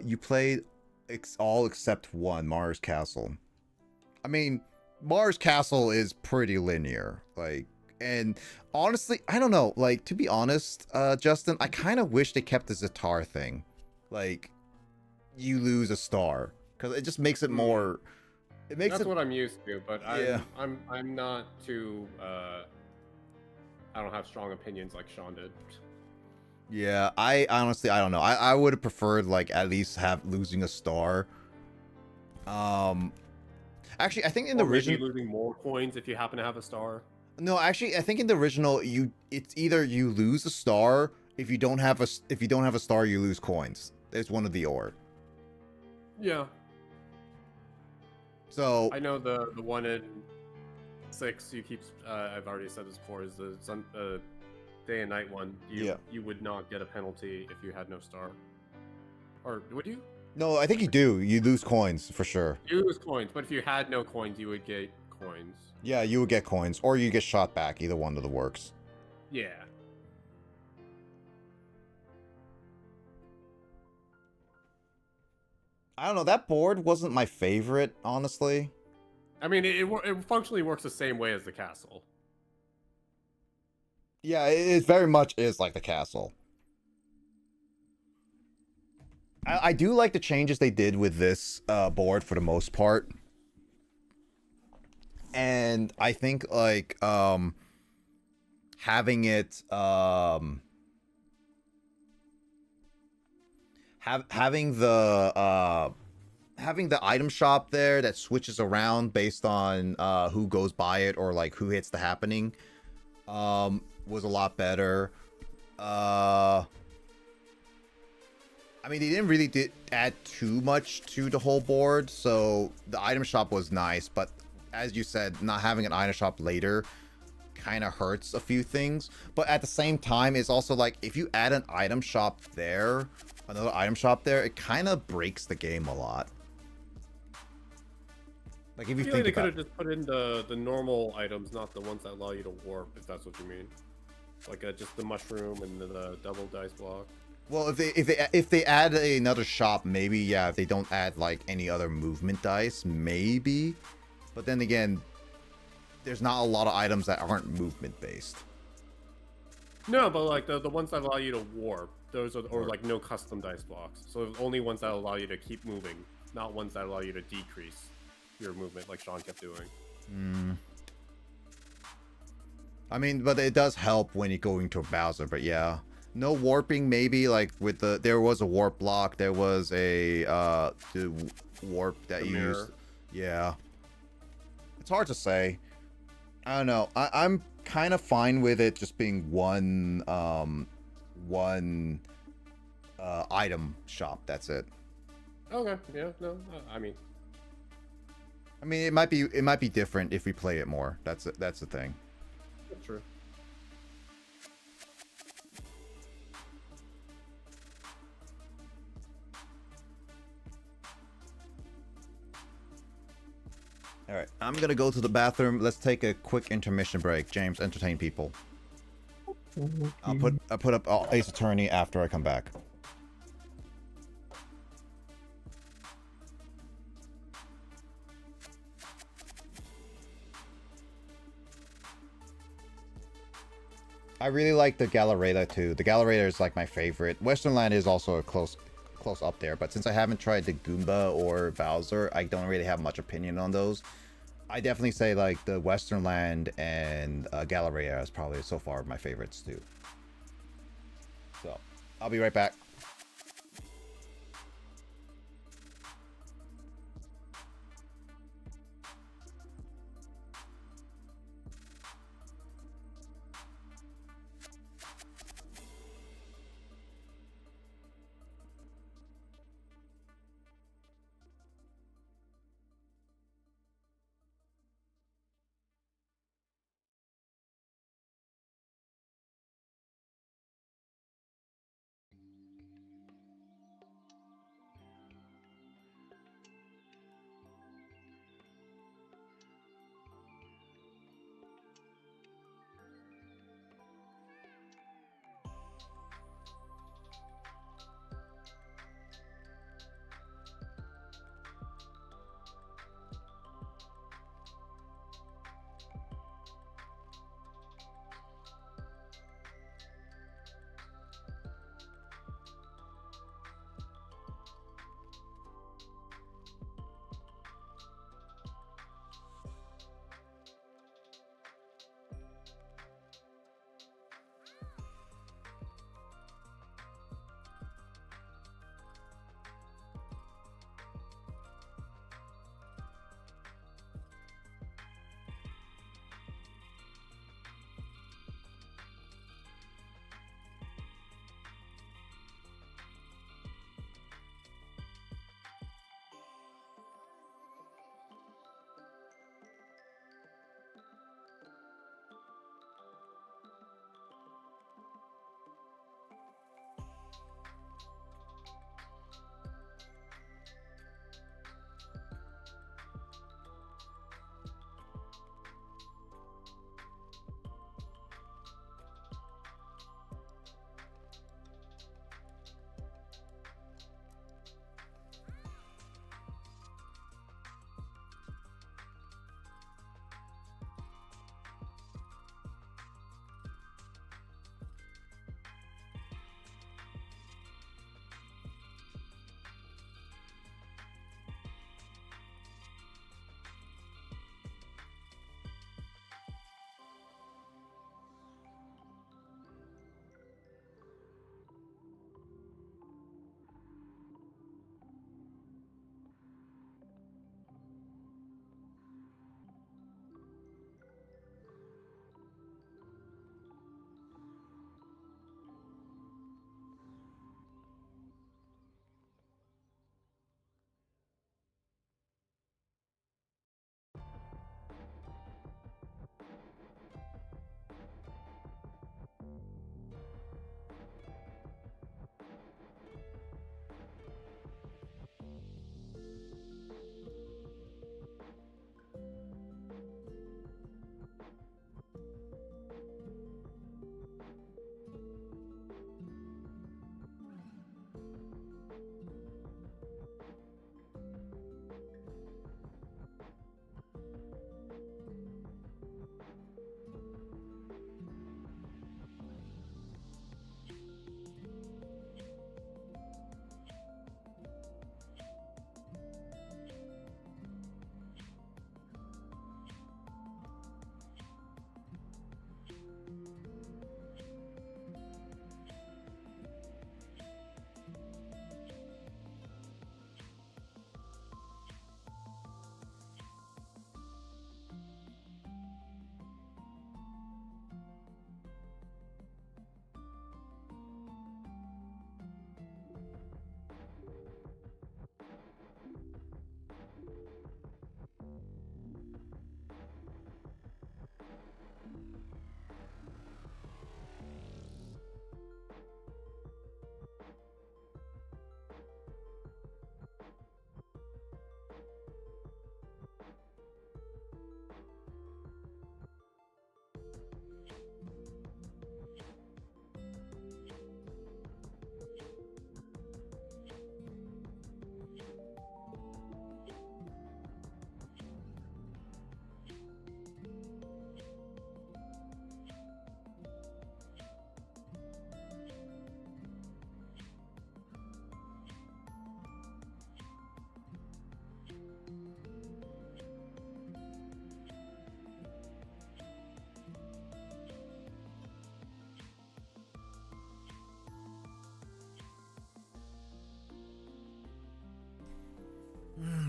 You played all except one, Mars Castle. I mean, Mars Castle is pretty linear. Like, and honestly, I don't know. Like, to be honest, Justin, I kind of wish they kept the Zatar thing. Like, you lose a star. Because it just makes it more... That's what I'm used to, but I'm not too... I don't have strong opinions like Sean did. Yeah, I honestly, I don't know. I would have preferred, like, at least have losing a star. Actually, I think in the original... losing more coins if you happen to have a star. No, actually, I think in the original, it's either you lose a star, if you don't have a star, you lose coins. It's one of the or. Yeah. So... I know the one in 6 you keep... I've already said this before, is the day and night one. You would not get a penalty if you had no star. Or would you? No, I think you do. You lose coins for sure. You lose coins, but if you had no coins, you would get coins. Yeah, you would get coins, or you get shot back. Either one of the works. Yeah. I don't know. That board wasn't my favorite, honestly. I mean, it functionally works the same way as the castle. Yeah, it very much is like the castle. I do like the changes they did with this board for the most part. And I think like having it having the item shop there that switches around based on who goes by it or like who hits the happening was a lot better. I mean, they didn't really add too much to the whole board, so the item shop was nice, but as you said, not having an item shop later kind of hurts a few things. But at the same time, it's also like, if you add an item shop there, another item shop there, it kind of breaks the game a lot. Like, if you I feel think like they about could have just put in the normal items, not the ones that allow you to warp, if that's what you mean. Like just the mushroom and the double dice block. well, if they add another shop, maybe, yeah, if they don't add like any other movement dice, maybe. But then again, there's not a lot of items that aren't movement based. No, but like the ones that allow you to warp, those are, or like no custom dice blocks. So only ones that allow you to keep moving, not ones that allow you to decrease your movement, like Sean kept doing. I mean, but it does help when you're going to Bowser, but yeah. No warping, maybe, like with there was a warp block, there was a the warp that The you mirror. used. Yeah. It's hard to say. I don't know. I'm kind of fine with it just being one item shop. That's it. Okay, yeah, no, I mean, it might be different if we play it more. That's the thing. that's true. All right, I'm gonna go to the bathroom. Let's take a quick intermission break. James, entertain people. I'll put up Ace Attorney after I come back. I really like the Gallerata too. The Gallerata is like my favorite. Western Land is also a close up there, but since I haven't tried the Goomba or Bowser, I don't really have much opinion on those. I definitely say like the Western Land and Galleria is probably so far my favorites too. So, I'll be right back.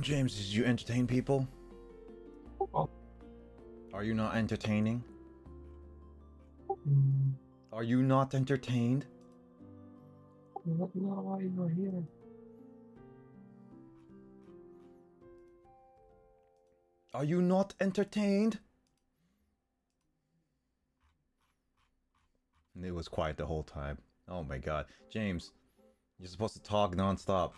James, did you entertain people? Oh. Are you not entertaining? Mm, Are you not entertained? no, why you're here? Are you not entertained? And it was quiet the whole time. Oh my god. James, you're supposed to talk nonstop.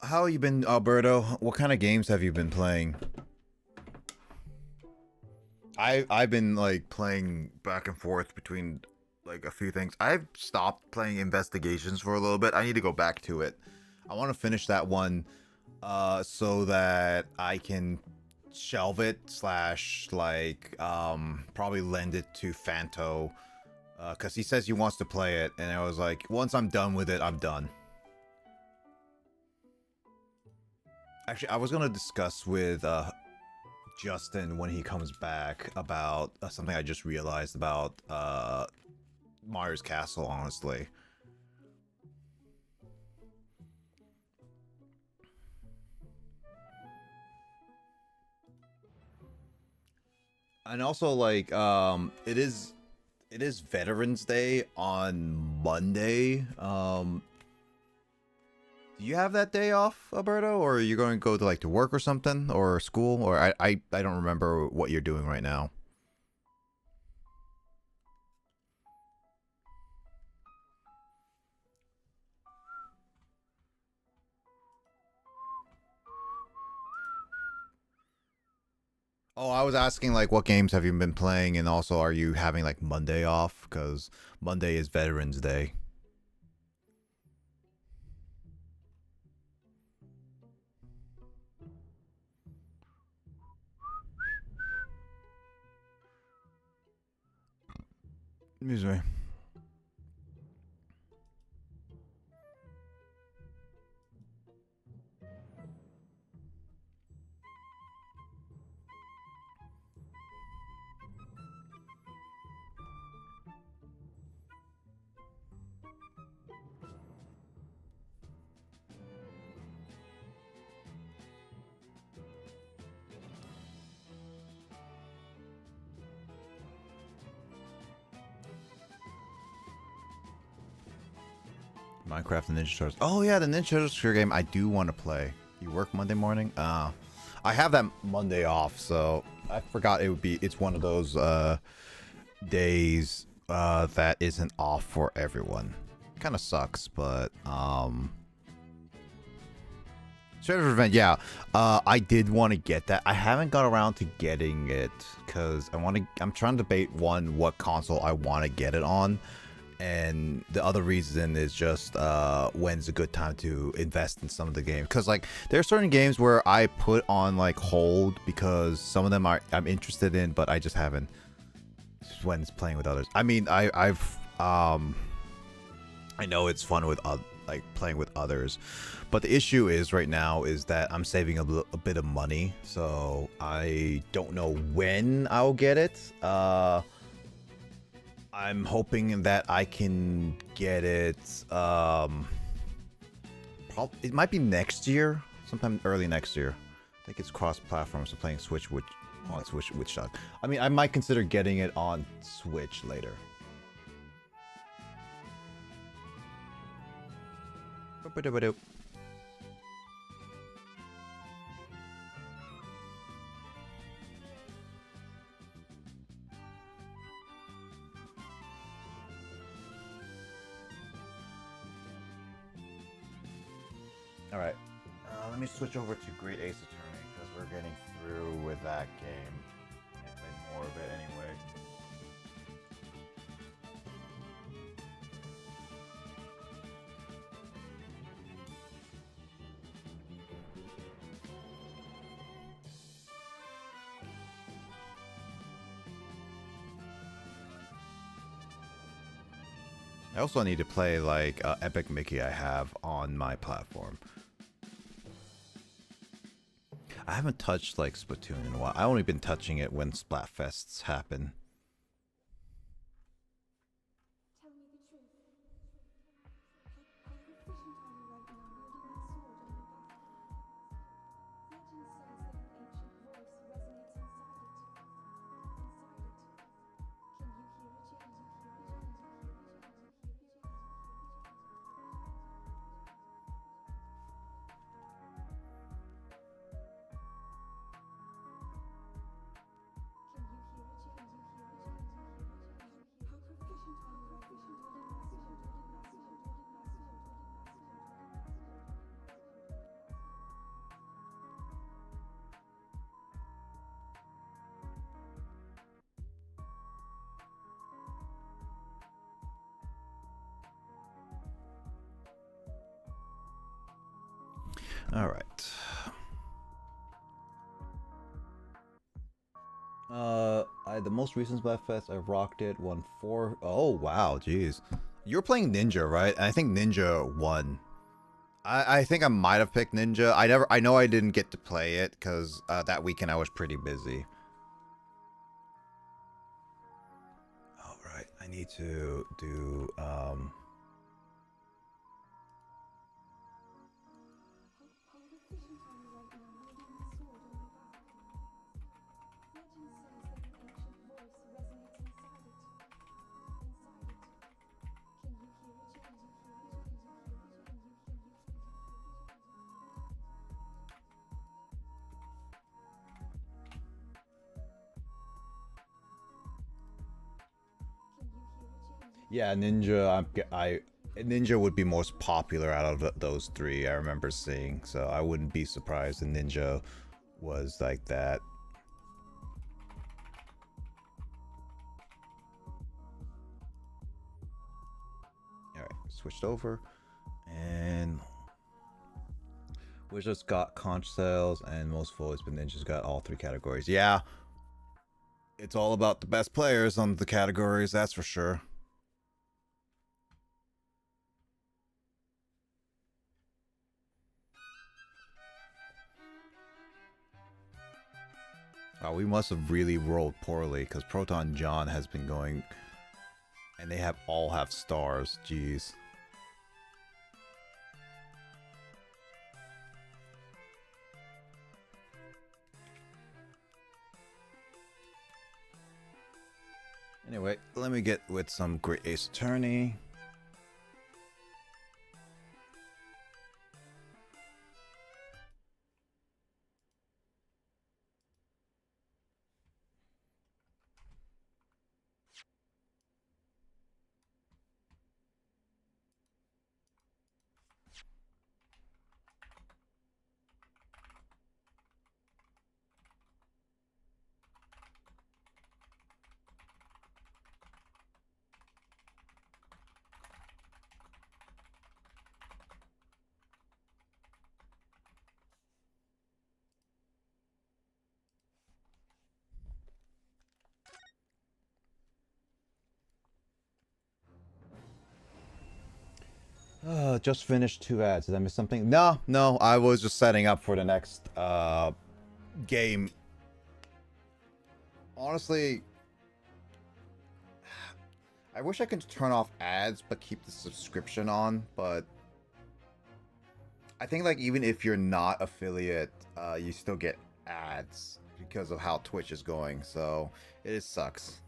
How you been, Alberto? What kind of games have you been playing? I've been like playing back and forth between like a few things. I've stopped playing Investigations for a little bit. I need to go back to it. I want to finish that one so that I can shelve it slash like probably lend it to Fanto because he says he wants to play it, and I was like, once I'm done with it, I'm done. Actually, I was gonna discuss with Justin when he comes back about something I just realized about Mario's Castle, honestly. And also, like, it is Veterans Day on Monday. Do you have that day off, Alberto, or are you going to go to like to work or something, or school, or I don't remember what you're doing right now. Oh, I was asking like what games have you been playing, and also are you having like Monday off? Because Monday is Veterans Day. Excuse me. Minecraft and Ninja Turtles. Oh yeah, the Ninja Turtles game I do want to play. You work Monday morning? I have that Monday off, so I forgot it's one of those days that isn't off for everyone. Kind of sucks, but Shredder's Revenge, yeah. I did want to get that. I haven't got around to getting it because I'm trying to debate what console I want to get it on. And the other reason is just when's a good time to invest in some of the games, because like there are certain games where I put on like hold because some of them I'm interested in, but I just haven't. When it's playing with others, I mean I know it's fun with like playing with others, but the issue is right now is that I'm saving a bit of money, so I don't know when I'll get it. I'm hoping that I can get it. It might be next year, sometime early next year. I think it's cross-platform, so playing Switch on Switch which sucks. I mean, I might consider getting it on Switch later. Ba-ba-da-ba-do. Alright, let me switch over to Great Ace Attorney, because we're getting through with that game. Can't play more of it anyway. I also need to play like Epic Mickey I have on my platform. I haven't touched like Splatoon in a while. I only been touching it when Splatfests happen. All right. The most recent Splatfest, I rocked it, won 4. Oh wow, jeez. You're playing Ninja, right? I think Ninja won. I think I might have picked Ninja. I know I didn't get to play it because that weekend I was pretty busy. All right, I need to do yeah, Ninja. Ninja would be most popular out of those three. I remember seeing, so I wouldn't be surprised if Ninja was like that. All right, switched over, and Wizards got conch sales, and most fulls, but Ninja's got all 3 categories. Yeah, it's all about the best players on the categories, that's for sure. Wow, we must have really rolled poorly because Proton John has been going, and they all have stars. Jeez. Anyway, let me get with some Great Ace Attorney. Just finished 2 ads. Did I miss something? No, I was just setting up for the next game. Honestly, I wish I could turn off ads but keep the subscription on, but I think like even if you're not affiliate, you still get ads because of how Twitch is going, so it sucks.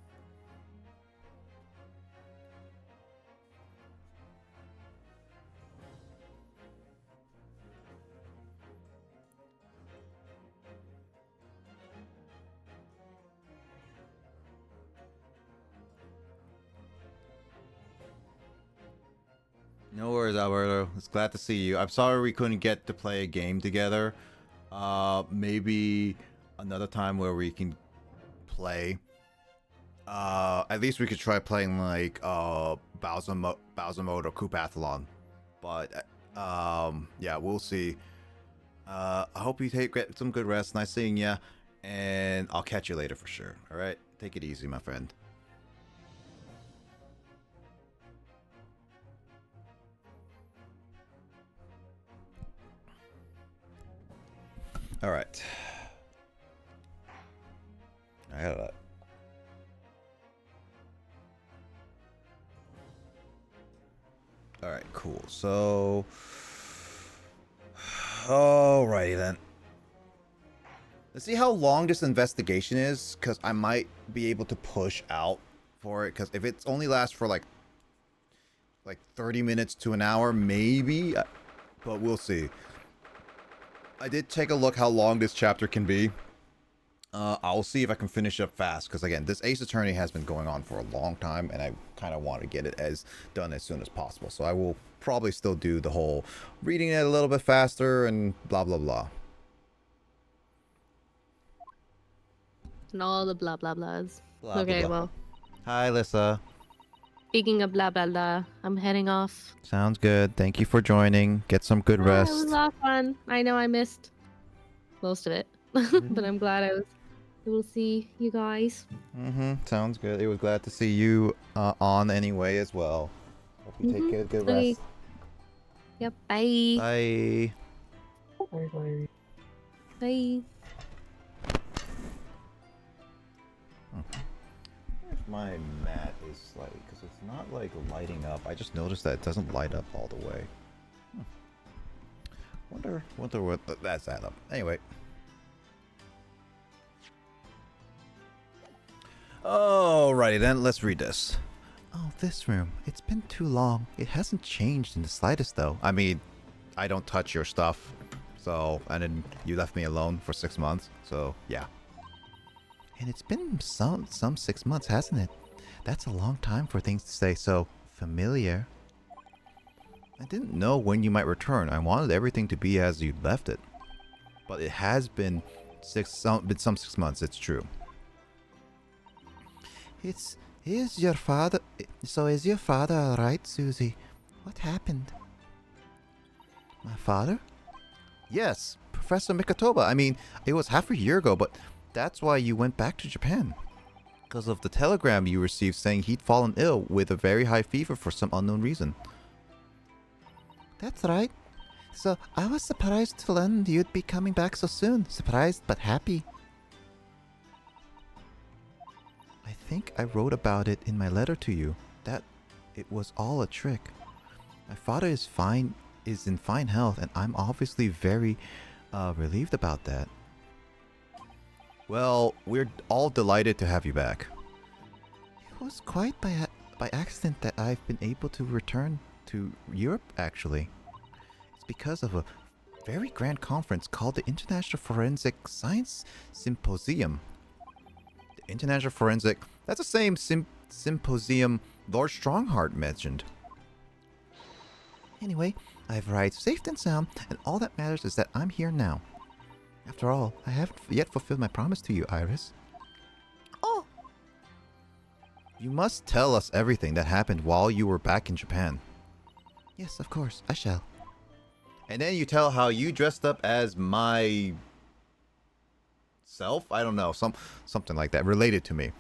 No worries, Alberto. It's glad to see you. I'm sorry we couldn't get to play a game together. Maybe another time where we can play. At least we could try playing like Bowser Mode or Koopathlon. But yeah, we'll see. I hope you get some good rest. Nice seeing ya, and I'll catch you later for sure. All right, take it easy, my friend. All right. All right, cool. So, alrighty then. Let's see how long this investigation is, because I might be able to push out for it. Because if it only lasts for like 30 minutes to an hour, maybe, but we'll see. I did take a look how long this chapter can be. I'll see if I can finish up fast, because again, this Ace Attorney has been going on for a long time, and I kind of want to get it done as soon as possible. So I will probably still do the whole reading it a little bit faster and blah blah blah. And all the blah blah blahs. Blah, blah, Okay, blah. well, Hi, Lissa. speaking of blah blah blah, I'm heading off. Sounds good. Thank you for joining. Get some good It was rest. a lot of fun. I know I missed most of it, but I'm glad I was able to see you guys. Sounds good. It was glad to see you on anyway as well. Hope you take good Okay. rest. Yep. Bye. Bye. Bye bye. Bye. My mat is like, because it's not like lighting up. I just noticed that it doesn't light up all the way. Wonder what that's that up. Anyway. Alrighty then, let's read this. Oh, this room. It's been too long. It hasn't changed in the slightest though. I mean, I don't touch your stuff. So, and then you left me alone for 6 months. So, yeah. And it's been some 6 months, hasn't it? That's a long time for things to stay so familiar. I didn't know when you might return. I wanted everything to be as you left it. But it has been some 6 months, it's true. Is your father alright, Susie? What happened? My father? Yes, Professor Mikotoba. I mean, it was half a year ago, but that's why you went back to Japan. Because of the telegram you received saying he'd fallen ill with a very high fever for some unknown reason. That's right. So, I was surprised to learn you'd be coming back so soon. Surprised, but happy. I think I wrote about it in my letter to you. That it was all a trick. My father is in fine health, and I'm obviously very relieved about that. Well, we're all delighted to have you back. It was quite by accident that I've been able to return to Europe, actually. It's because of a very grand conference called the International Forensic Science Symposium. The International Forensic... That's the same symposium Lord Strongheart mentioned. Anyway, I've arrived safe and sound, and all that matters is that I'm here now. After all, I haven't yet fulfilled my promise to you, Iris. Oh! You must tell us everything that happened while you were back in Japan. Yes, of course, I shall. And then you tell how you dressed up as my... self? I don't know, something like that, related to me.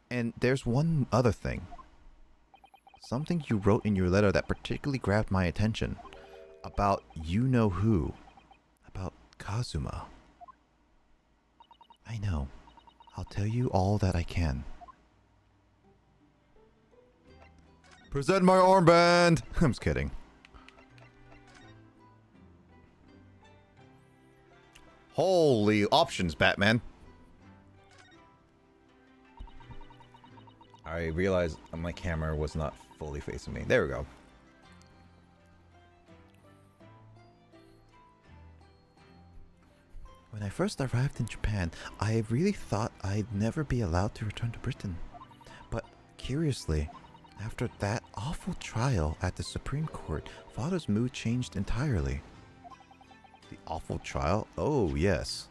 And there's one other thing. Something you wrote in your letter that particularly grabbed my attention. About you-know-who. About Kazuma. I know. I'll tell you all that I can. Present my armband! I'm just kidding. Holy options, Batman. I realized my camera was not fully facing me. There we go. When I first arrived in Japan, I really thought I'd never be allowed to return to Britain. But curiously, after that awful trial at the Supreme Court, Father's mood changed entirely. The awful trial? Oh, yes.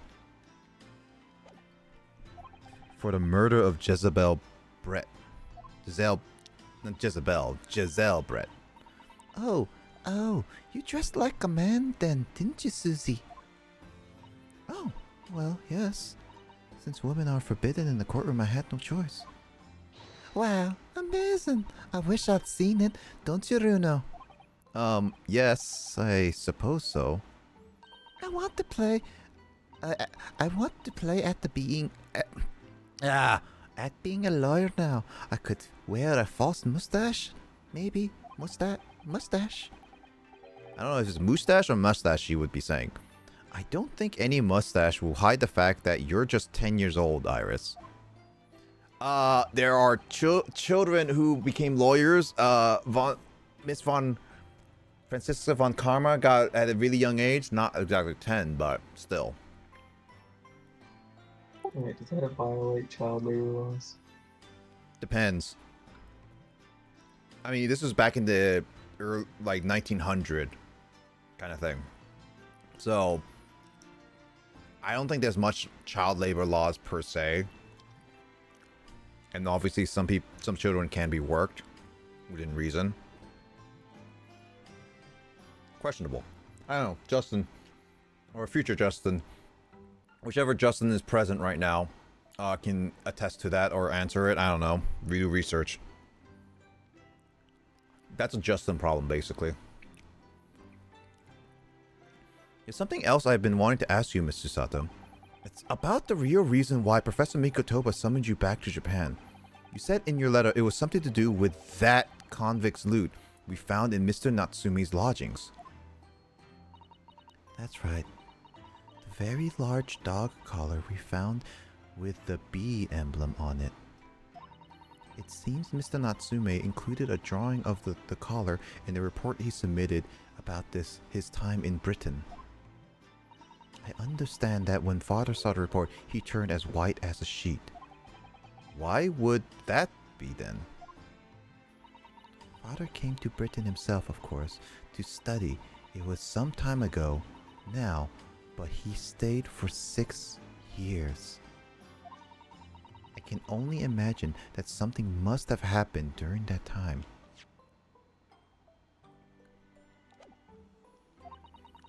For the murder of Giselle Brett. Giselle Brett. Oh, you dressed like a man then, didn't you, Susie? Oh, well, yes. Since women are forbidden in the courtroom, I had no choice. Wow, amazing. I wish I'd seen it. Don't you, Runo? Yes, I suppose so. I want to play... I want to play at the being... at being a lawyer now. I could wear a false mustache. Maybe. mustache. I don't know if it's mustache or mustache she would be saying. I don't think any mustache will hide the fact that you're just 10 years old, Iris. There are children who became lawyers. Miss Francisca von Karma got at a really young age. Not exactly 10, but still. Wait, does that violate child labor laws? Depends. I mean, this was back in the like 1900 kind of thing. So, I don't think there's much child labor laws per se. And obviously some children can be worked within reason. Questionable. I don't know, Justin, or future Justin, whichever Justin is present right now, can attest to that or answer it. I don't know. Redo research. That's a Justin problem, basically. There's something else I've been wanting to ask you, Mr. Sato. It's about the real reason why Professor Mikotoba summoned you back to Japan. You said in your letter it was something to do with that convict's loot we found in Mr. Natsume's lodgings. That's right. The very large dog collar we found with the bee emblem on it. It seems Mr. Natsume included a drawing of the collar in the report he submitted about his time in Britain. I understand that when Father saw the report, he turned as white as a sheet. Why would that be then? Father came to Britain himself, of course, to study. It was some time ago now, but he stayed for 6 years. I can only imagine that something must have happened during that time.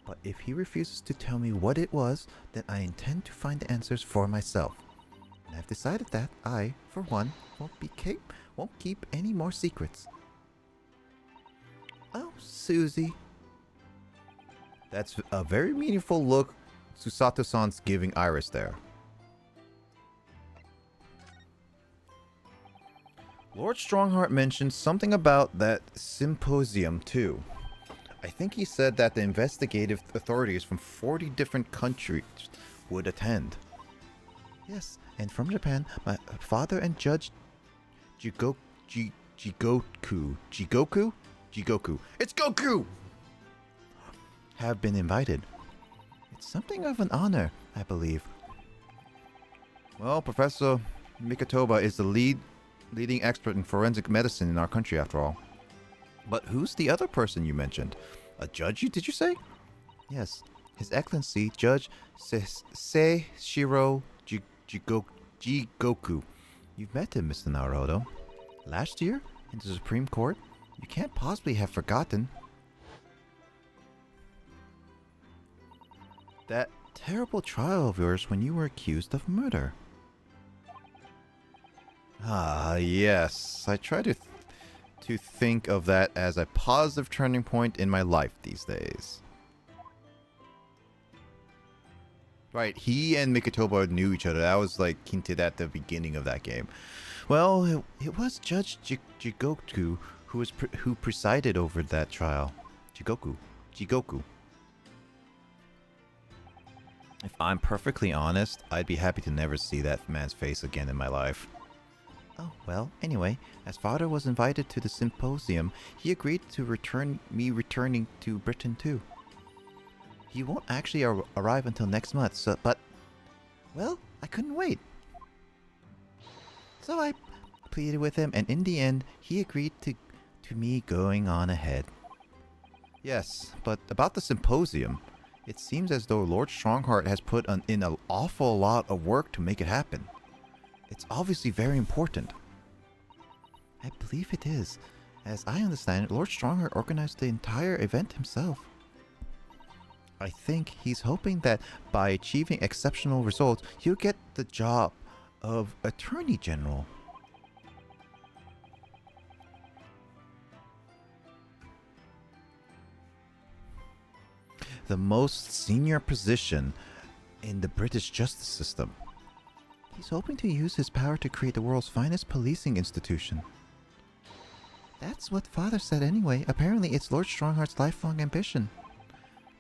But if he refuses to tell me what it was, then I intend to find the answers for myself. And I've decided that I, for one, won't keep any more secrets. Oh, Susie. That's a very meaningful look Susato-san's giving Iris there. Lord Strongheart mentioned something about that symposium too. I think he said that the investigative authorities from 40 different countries would attend. Yes, and from Japan, my father and Judge Jigoku. It's Goku! Have been invited. It's something of an honor, I believe. Well, Professor Mikotoba is the leading expert in forensic medicine in our country, after all. But who's the other person you mentioned? A judge, did you say? Yes, His Excellency Judge Seishiro Jigoku. You've met him, Mr. Naruto. Last year, in the Supreme Court? You can't possibly have forgotten. That terrible trial of yours when you were accused of murder. Ah, yes. I try to think of that as a positive turning point in my life these days. Right, he and Mikotoba knew each other. That was like hinted at the beginning of that game. Well, it was Judge Jigoku who presided over that trial. Jigoku. If I'm perfectly honest, I'd be happy to never see that man's face again in my life. Oh, well, anyway, as father was invited to the symposium, he agreed to returning to Britain too. He won't actually arrive until next month, so, but, well, I couldn't wait. So I pleaded with him, and in the end, he agreed to me going on ahead. Yes, but about the symposium, it seems as though Lord Strongheart has put in an awful lot of work to make it happen. It's obviously very important. I believe it is. As I understand it, Lord Strongheart organized the entire event himself. I think he's hoping that by achieving exceptional results, he'll get the job of Attorney General. The most senior position in the British justice system. He's hoping to use his power to create the world's finest policing institution. That's what Father said anyway. Apparently, it's Lord Strongheart's lifelong ambition.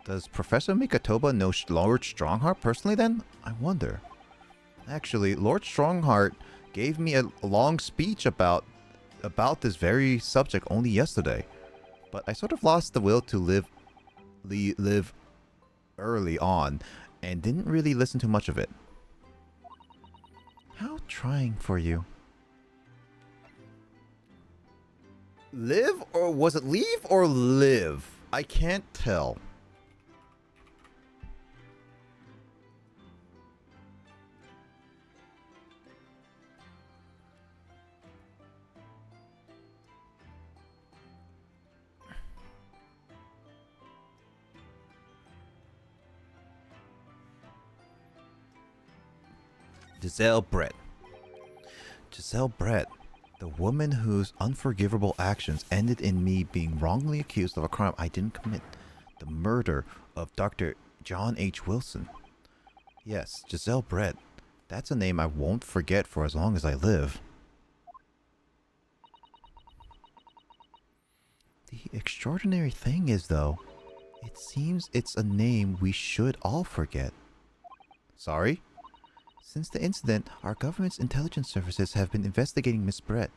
Does Professor Mikatoba know Lord Strongheart personally then? I wonder. Actually, Lord Strongheart gave me a long speech about this very subject only yesterday. But I sort of lost the will to live early on and didn't really listen to much of it. How trying for you. Live, or was it leave or live? I can't tell. Giselle Brett. Giselle Brett, the woman whose unforgivable actions ended in me being wrongly accused of a crime I didn't commit, the murder of Dr. John H. Wilson. Yes, Giselle Brett. That's a name I won't forget for as long as I live. The extraordinary thing is, though, it seems it's a name we should all forget. Sorry? Since the incident, our government's intelligence services have been investigating Miss Brett.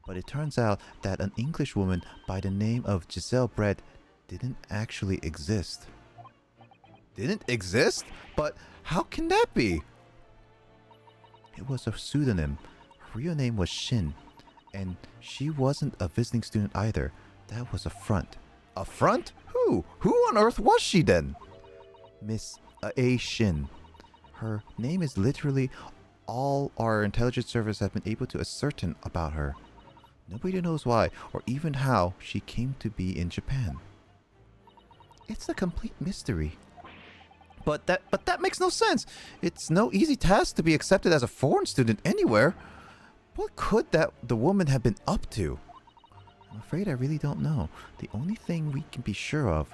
But it turns out that an English woman by the name of Giselle Brett didn't actually exist. Didn't exist? But how can that be? It was a pseudonym. Her real name was Shin. And she wasn't a visiting student either. That was a front. A front? Who? Who on earth was she then? Miss A. Shin. Her name is literally all our intelligence service have been able to ascertain about her. Nobody knows why or even how she came to be in Japan. It's a complete mystery. But that makes no sense. It's no easy task to be accepted as a foreign student anywhere. What could the woman have been up to? I'm afraid I really don't know. The only thing we can be sure of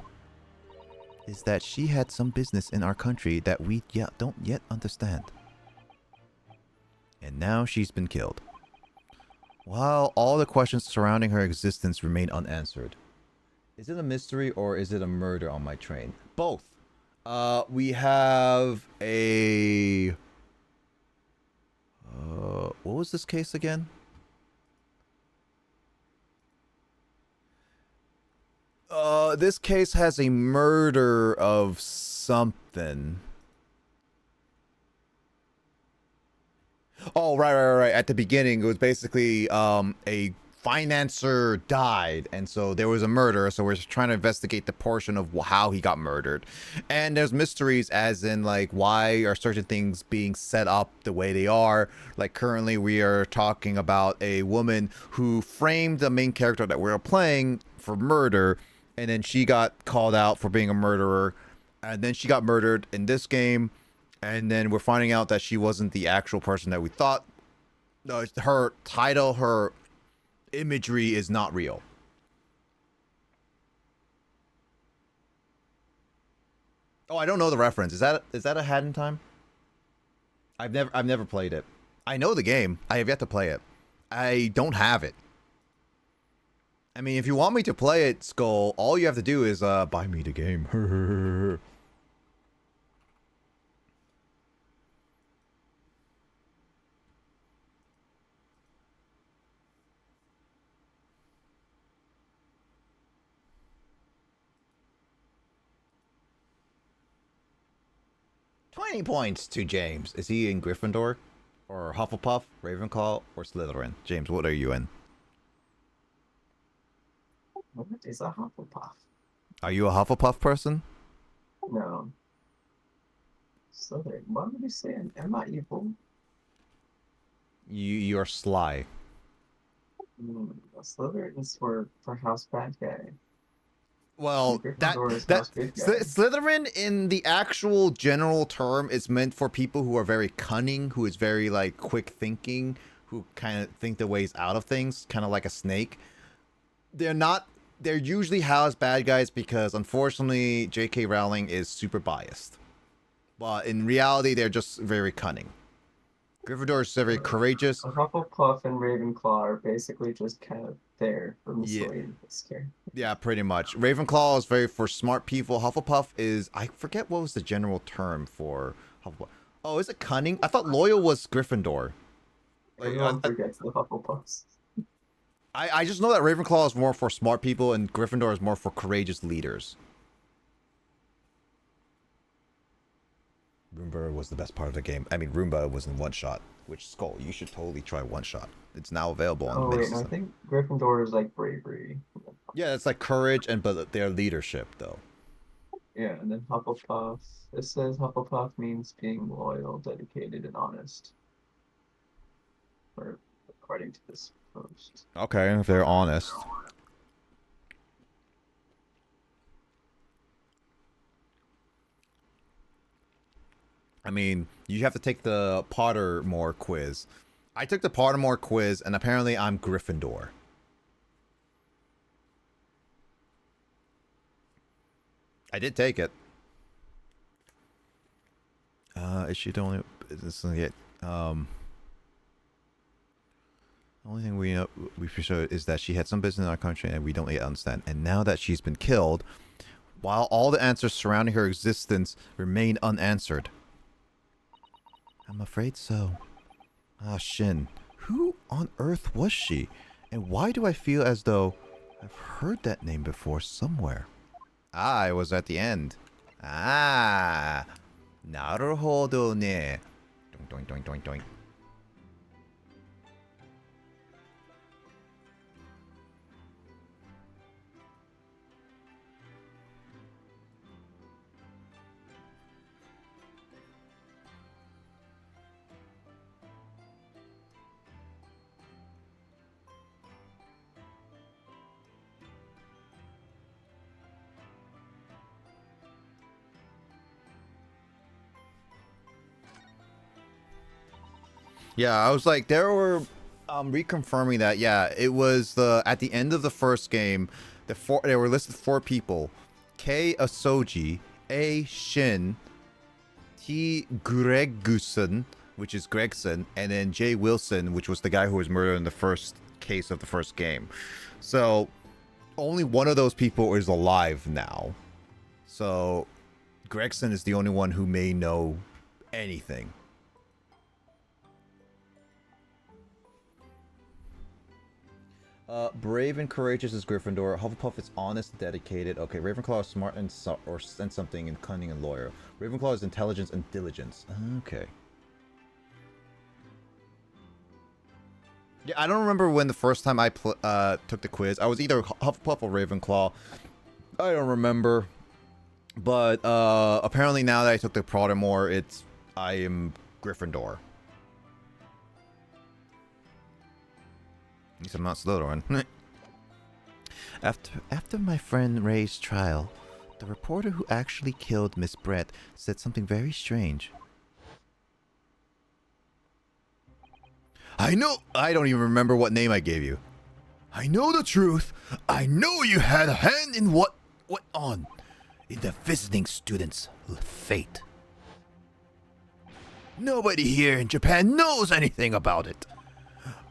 is that she had some business in our country that we don't yet understand. And now she's been killed. While all the questions surrounding her existence remain unanswered. Is it a mystery or is it a murder on my train? Both. We have a... what was this case again? This case has a murder of something. Oh, right. At the beginning, it was basically a financer died, and so there was a murder, so we're just trying to investigate the portion of how he got murdered. And there's mysteries as in, like, why are certain things being set up the way they are. Like, currently we are talking about a woman who framed the main character that we're playing for murder, and then she got called out for being a murderer, and then she got murdered in this game, and then we're finding out that she wasn't the actual person that we thought. Her title, her imagery is not real. Oh, I don't know the reference. Is that a Hat in Time? I've never played it. I know the game. I have yet to play it. I don't have it. I mean, if you want me to play it, Skull, all you have to do is buy me the game. 20 points to James. Is he in Gryffindor? Or Hufflepuff, Ravenclaw, or Slytherin? James, what are you in? What is a Hufflepuff? Are you a Hufflepuff person? No. Slytherin. What would you say? Am I evil? You're sly. Slytherin is for House Bad Guy. Well, Slytherin in the actual general term is meant for people who are very cunning, who is very like quick thinking, who kind of think their ways out of things, kind of like a snake. They're usually house bad guys because unfortunately J.K. Rowling is super biased. But in reality, they're just very cunning. Gryffindor is very courageous. Hufflepuff and Ravenclaw are basically just kind of there for Yeah. miscellaneous care. Yeah, pretty much. Ravenclaw is very for smart people. Hufflepuff is, I forget what was the general term for Hufflepuff. Oh, is it cunning? I thought loyal was Gryffindor. Everyone forgets the Hufflepuffs. I just know that Ravenclaw is more for smart people and Gryffindor is more for courageous leaders. Roomba was the best part of the game. I mean, Roomba was in one shot. Which, Skull, you should totally try one shot. It's now available on Oh the wait, base no, I system. think Gryffindor is like bravery. Yeah, it's like courage and but their leadership though. Yeah, and then Hufflepuff. It says Hufflepuff means being loyal, dedicated, and honest. Or according to this post. Okay, if they're honest. I mean, you have to take the Pottermore quiz. I took the Pottermore quiz, and apparently I'm Gryffindor. I did take it. Is she the only? This is it. The only thing we know we for sure is that she had some business in our country, and we don't yet understand. And now that she's been killed, while all the answers surrounding her existence remain unanswered. I'm afraid so. Ah, Shin. Who on earth was she? And why do I feel as though I've heard that name before somewhere? Ah, it was at the end. Ah. Naruhodo ne. Doink, doink, doink, doink, doink. Yeah, I was like, there were reconfirming that. Yeah, it was at the end of the first game. They were listed 4 people: K Asoji, A Shin, T Greguson, which is Gregson, and then J Wilson, which was the guy who was murdered in the first case of the first game. So only one of those people is alive now. So Gregson is the only one who may know anything. Brave and courageous is Gryffindor. Hufflepuff is honest and dedicated. Okay, Ravenclaw is smart and something and cunning and loyal. Ravenclaw is intelligence and diligence. Okay. Yeah, I don't remember when the first time I took the quiz. I was either Hufflepuff or Ravenclaw. I don't remember. But apparently now that I took the Pottermore, I am Gryffindor. At least I'm not Slytherin. After my friend Ray's trial, the reporter who actually killed Miss Brett said something very strange. I don't even remember what name I gave you. I know the truth. I know you had a hand in what went on in the visiting student's fate. Nobody here in Japan knows anything about it.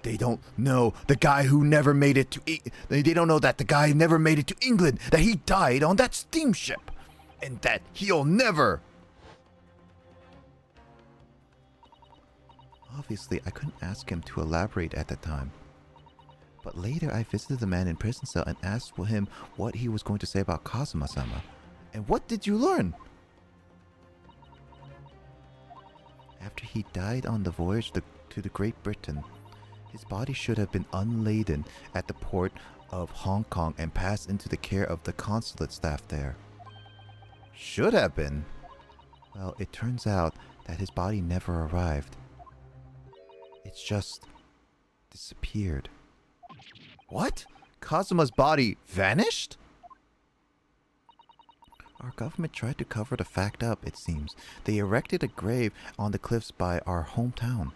They don't know the guy who never made it to... They don't know that the guy never made it to England, that he died on that steamship, and that he'll never... Obviously, I couldn't ask him to elaborate at the time. But later, I visited the man in prison cell and asked him what he was going to say about Kazuma-sama. And what did you learn? After he died on the voyage to the Great Britain, his body should have been unladen at the port of Hong Kong and passed into the care of the consulate staff there. Should have been? Well, it turns out that his body never arrived. It's just disappeared. What? Kazuma's body vanished? Our government tried to cover the fact up, it seems. They erected a grave on the cliffs by our hometown.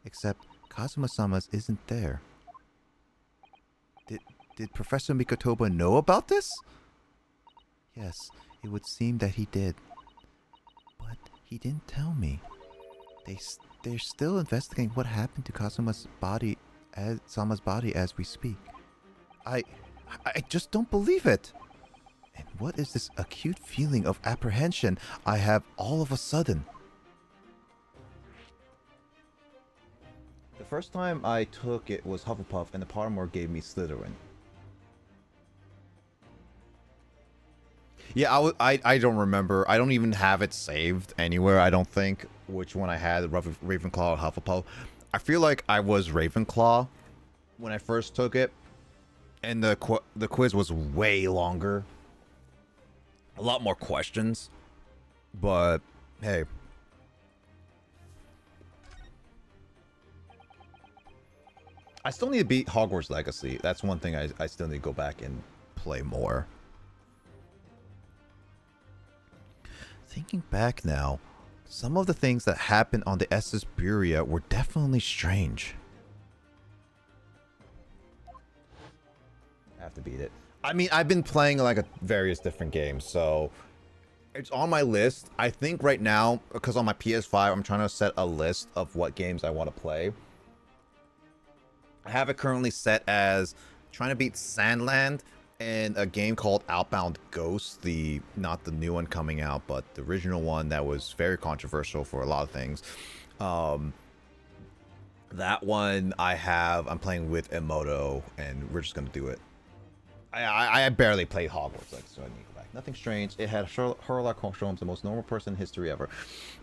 Except Kazuma-sama's isn't there. Did Professor Mikotoba know about this? Yes, it would seem that he did. But he didn't tell me. they're still investigating what happened to Sama's body as we speak. I just don't believe it. And what is this acute feeling of apprehension I have all of a sudden? The first time I took it was Hufflepuff, and the Pottermore gave me Slytherin. Yeah, I don't remember. I don't even have it saved anywhere, I don't think, which one I had, Ravenclaw or Hufflepuff. I feel like I was Ravenclaw when I first took it, and the quiz was way longer. A lot more questions, but hey. I still need to beat Hogwarts Legacy. That's one thing I still need to go back and play more. Thinking back now, some of the things that happened on the Essus Buria were definitely strange. I have to beat it. I mean, I've been playing like various different games, so it's on my list. I think right now, because on my PS5, I'm trying to set a list of what games I want to play. I have it currently set as trying to beat Sandland and a game called Outbound Ghosts, not the new one coming out, but the original one that was very controversial for a lot of things. That one I'm playing with Emoto, and we're just gonna do it. I barely played Hogwarts, so I need to go back. Nothing strange. It had Sherlock Holmes, the most normal person in history ever.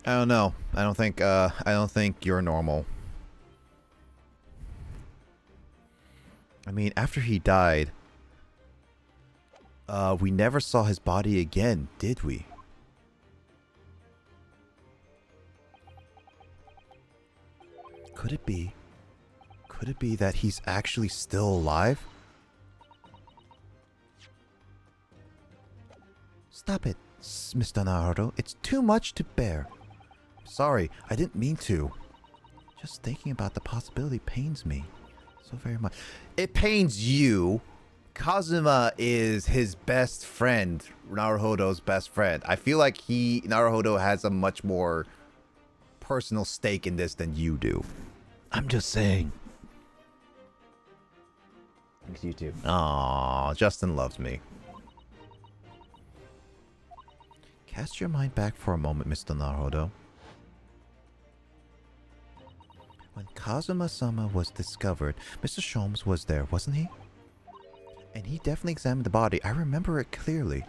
I don't know. I don't think you're normal. I mean, after he died, we never saw his body again, did we? Could it be? Could it be that he's actually still alive? Stop it, Mr. Naruto. It's too much to bear. Sorry, I didn't mean to. Just thinking about the possibility pains me so very much. It pains you. Kazuma is his best friend, Naruhodo's best friend. I feel like Naruhodo has a much more personal stake in this than you do. I'm just saying. Thanks, you too. Aww, Justin loves me. Cast your mind back for a moment, Mr. Naruhodo. When Kazuma-sama was discovered, Mr. Sholmes was there, wasn't he? And he definitely examined the body. I remember it clearly.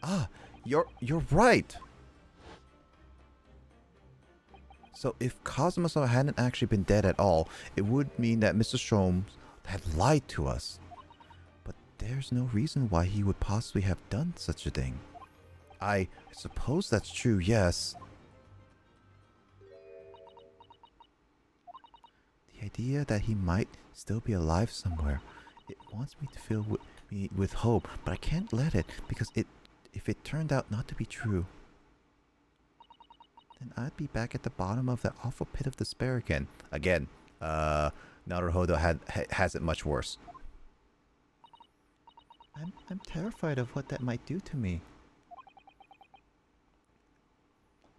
Ah, you're right. So if Kazuma-sama hadn't actually been dead at all, it would mean that Mr. Sholmes had lied to us. But there's no reason why he would possibly have done such a thing. I suppose that's true, yes. The idea that he might still be alive somewhere, it wants me to fill me with hope, but I can't let it, because if it turned out not to be true, then I'd be back at the bottom of that awful pit of despair again. Again, Naruhodo has it much worse. I'm terrified of what that might do to me.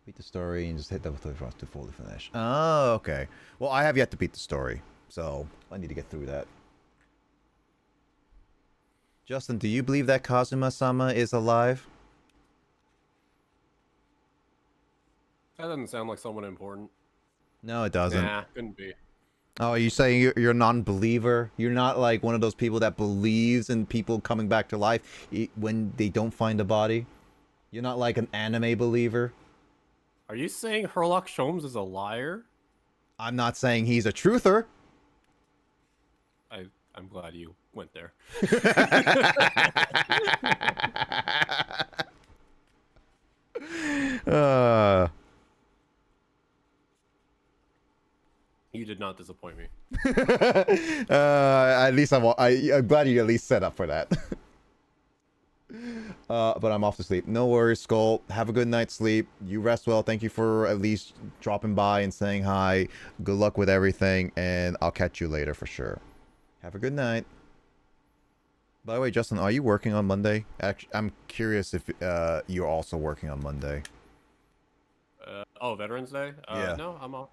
Beat the story and just hit double click to fully finish. Oh, okay. Well, I have yet to beat the story, so I need to get through that. Justin, do you believe that Kazuma-sama is alive? That doesn't sound like someone important. No, it doesn't. Nah, couldn't be. Oh, are you saying you're a non-believer? You're not like one of those people that believes in people coming back to life when they don't find a body? You're not like an anime believer? Are you saying Sherlock Holmes is a liar? I'm not saying he's a truther. I'm glad you went there. You did not disappoint me. At least I'm glad you at least set up for that. But I'm off to sleep. No worries, Skull. Have a good night's sleep. You rest well. Thank you for at least dropping by and saying hi. Good luck with everything, and I'll catch you later for sure. Have a good night. By the way, Justin, are you working on Monday? Actually, I'm curious if you're also working on Monday. Veterans Day? Yeah. No, I'm off.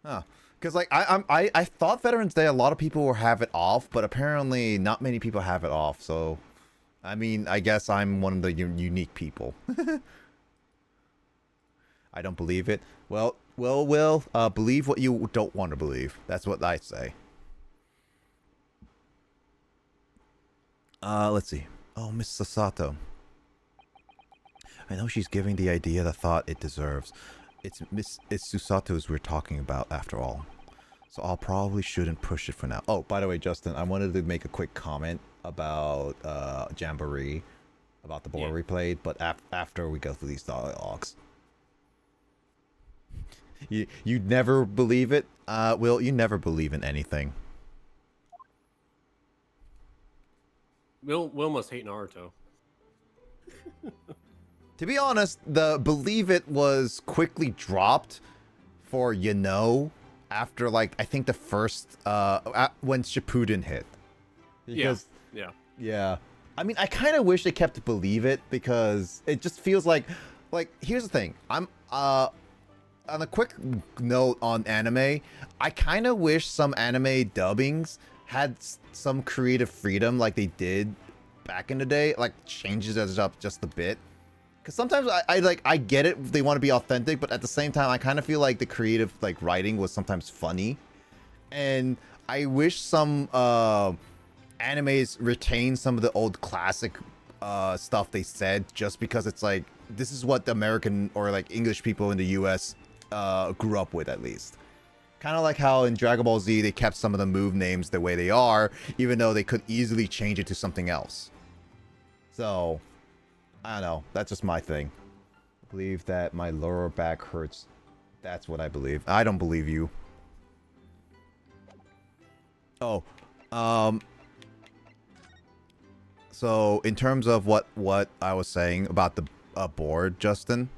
Huh. Because like I thought Veterans Day a lot of people will have it off, but apparently not many people have it off. So, I mean, I guess I'm one of the unique people. I don't believe it. Well, believe what you don't want to believe. That's what I say. Let's see. Oh, Miss Sasato. I know she's giving the idea the thought it deserves. It's Susato's we're talking about after all. So I'll probably shouldn't push it for now. Oh, by the way, Justin, I wanted to make a quick comment about Jamboree, about the board we played, but after we go through these dialogues. You'd never believe it? Will, you never believe in anything. Will must hate Naruto. To be honest, the believe it was quickly dropped for after like I think the first when Shippuden hit. Because, yeah. I mean, I kind of wish they kept believe it because it just feels like here's the thing. I'm on a quick note on anime, I kind of wish some anime dubbings had some creative freedom like they did back in the day, like changes it up just a bit. Because sometimes I get it, they want to be authentic, but at the same time I kind of feel like the creative like writing was sometimes funny, and I wish some animes retain some of the old classic stuff they said, just because it's like this is what the American or like English people in the US grew up with, at least. Kind of like how in Dragon Ball Z they kept some of the move names the way they are, even though they could easily change it to something else. So I don't know. That's just my thing. I believe that my lower back hurts. That's what I believe. I don't believe you. Oh, so in terms of what I was saying about the board, Justin,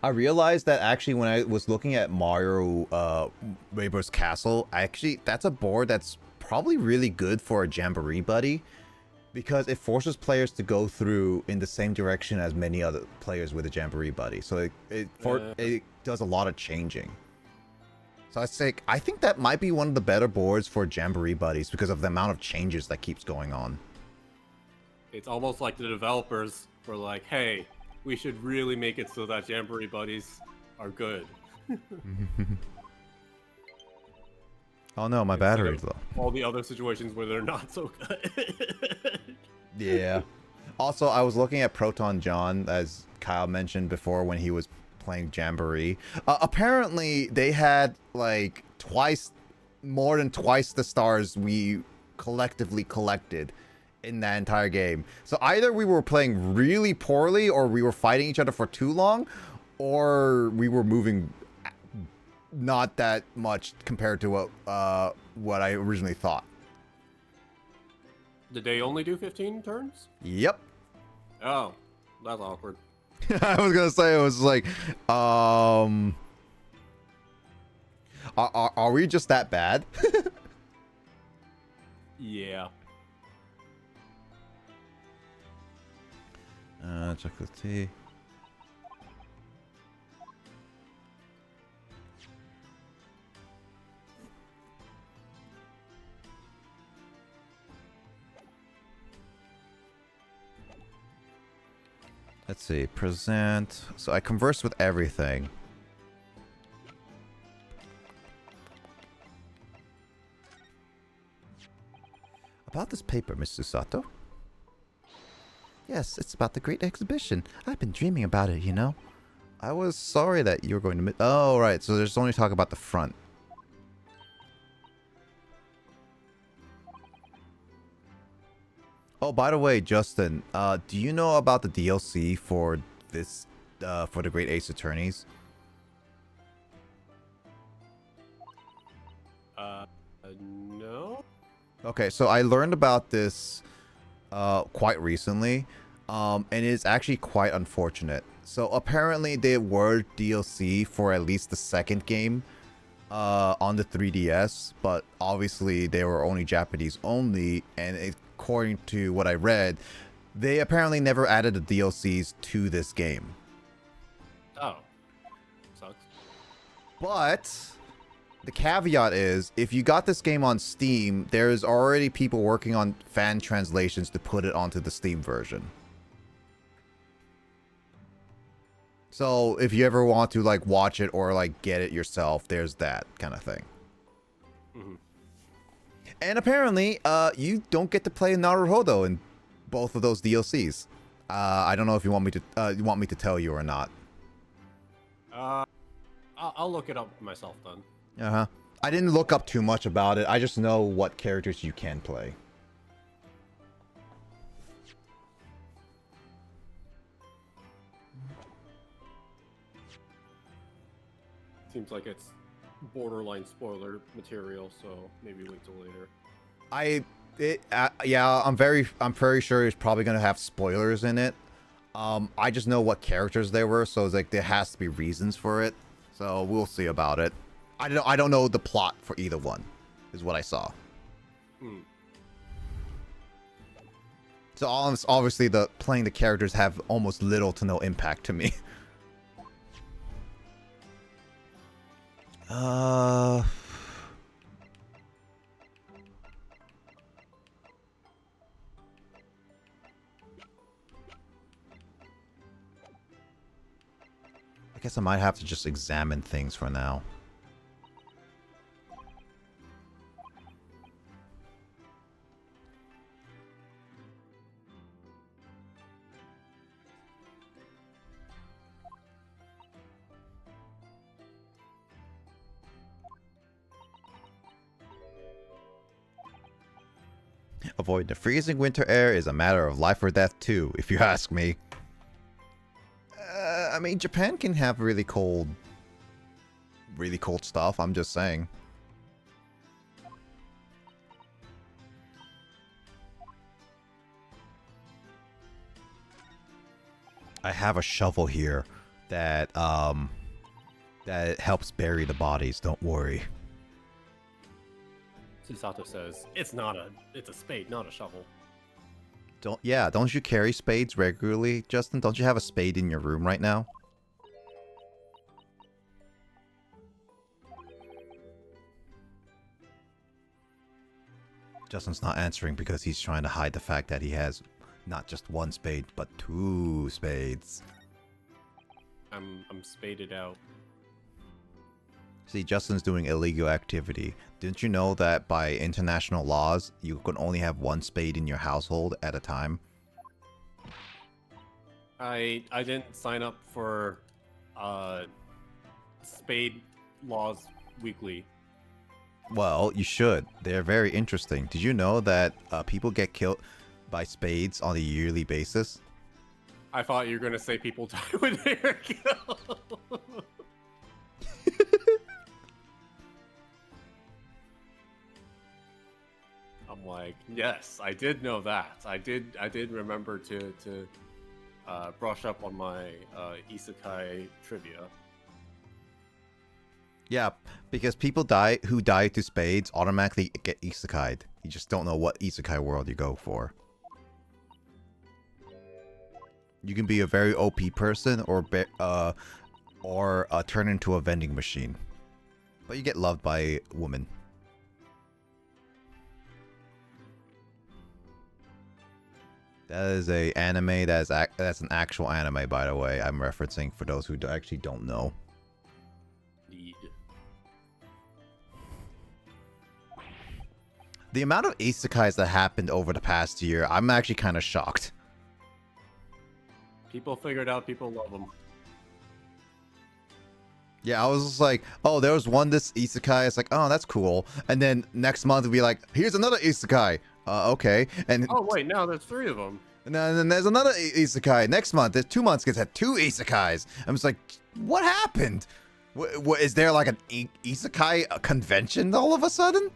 I realized that actually when I was looking at Mario Rainbow's Castle, that's a board that's probably really good for a Jamboree buddy, because it forces players to go through in the same direction as many other players with a Jamboree buddy. So it does a lot of changing. So I think that might be one of the better boards for Jamboree buddies because of the amount of changes that keeps going on. It's almost like the developers were like, hey, we should really make it so that Jamboree buddies are good. Oh no, my battery's low. All the other situations where they're not so good. Yeah. Also, I was looking at Proton John, as Kyle mentioned before when he was playing Jamboree. Apparently, they had like more than twice the stars we collectively collected in that entire game. So either we were playing really poorly, or we were fighting each other for too long, or we were moving not that much compared to what I originally thought. Did they only do 15 turns? Yep. Oh, that's awkward. I was gonna say, it was like, are we just that bad? Yeah. Chocolate tea. Let's see, present. So I converse with everything. About this paper, Miss Susato? Yes, it's about the great exhibition. I've been dreaming about it, you know. I was sorry that you were going to... Oh, right, so there's only talk about the front. Oh, by the way, Justin, do you know about the DLC for this, for the Great Ace Attorneys? No? Okay, so I learned about this quite recently, and it's actually quite unfortunate. So apparently they were DLC for at least the second game on the 3DS, but obviously they were only Japanese only, and according to what I read, they apparently never added the DLCs to this game. Oh, sucks. But the caveat is, if you got this game on Steam, there's already people working on fan translations to put it onto the Steam version. So if you ever want to like watch it or like get it yourself, there's that kind of thing. Mm-hmm. And apparently, you don't get to play Naruhodo in both of those DLCs. I don't know if you want me to tell you or not. I'll look it up myself then. Uh-huh. I didn't look up too much about it. I just know what characters you can play. Seems like it's borderline spoiler material, so maybe wait till later. Yeah, I'm very sure it's probably gonna have spoilers in it. I just know what characters they were, so it's like there has to be reasons for it. So we'll see about it. I don't know the plot for either one, is what I saw. Hmm. So obviously playing the characters have almost little to no impact to me. I guess I might have to just examine things for now. Avoiding the freezing winter air is a matter of life or death too, if you ask me. I mean, Japan can have really cold stuff, I'm just saying. I have a shovel here that helps bury the bodies, don't worry. Susato says it's a spade, not a shovel. Don't you carry spades regularly, Justin? Don't you have a spade in your room right now? Justin's not answering because he's trying to hide the fact that he has not just one spade, but 2 spades. I'm spaded out. See, Justin's doing illegal activity. Didn't you know that by international laws, you can only have 1 spade in your household at a time? I didn't sign up for spade laws weekly. Well, you should. They're very interesting. Did you know that people get killed by spades on a yearly basis? I thought you were gonna say people die when they are killed. I'm like, yes, I did know that. I did remember to brush up on my isekai trivia. Yeah, because people who die to spades automatically get isekai'd. You just don't know what isekai world you go for. You can be a very OP person or turn into a vending machine. But you get loved by women. That is a anime that's an actual anime, by the way. I'm referencing for those who actually don't know. Indeed. The amount of isekais that happened over the past year, I'm actually kind of shocked. People figured out people love them. Yeah, I was just like, oh, there was this isekai. It's like, oh, that's cool. And then next month it'll be like, here's another isekai. Okay. And oh wait, now there's 3 of them. And then there's another isekai. Next month, there's 2 months gets had 2 isekais. I'm just like, what happened? What is there like an isekai convention all of a sudden?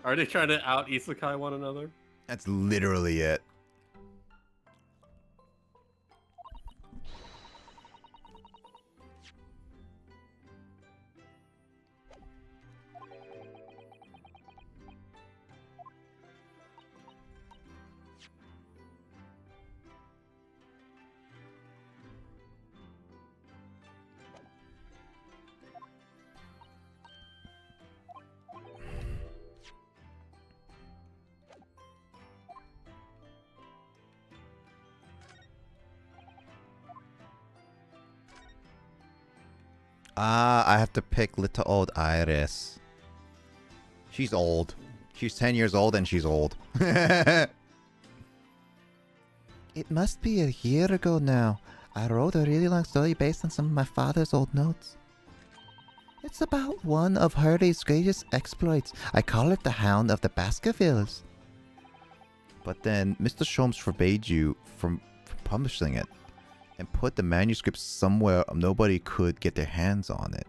Are they trying to out isekai one another? That's literally it. Ah, I have to pick little old Iris. She's old. She's 10 years old and she's old. It must be a year ago now. I wrote a really long story based on some of my father's old notes. It's about one of Hurley's greatest exploits. I call it the Hound of the Baskervilles. But then Mr. Sholmes forbade you from publishing it and put the manuscript somewhere nobody could get their hands on it.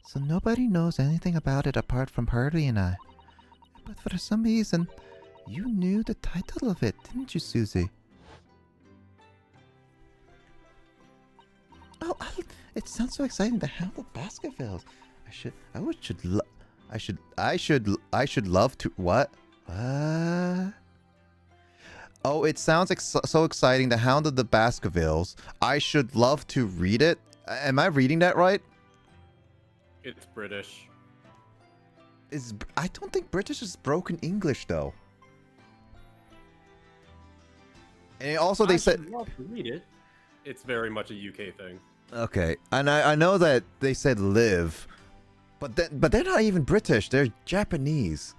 So nobody knows anything about it apart from Hurley and I. But for some reason, you knew the title of it, didn't you, Susie? Oh, it sounds so exciting. The Hound of Baskervilles. I should love to. What? Oh, it sounds so exciting. The Hound of the Baskervilles. I should love to read it. Am I reading that right? It's British. I don't think British is broken English though. And also they said. I should love to read it. It's very much a UK thing. Okay, and I know that they said live, but they're not even British. They're Japanese.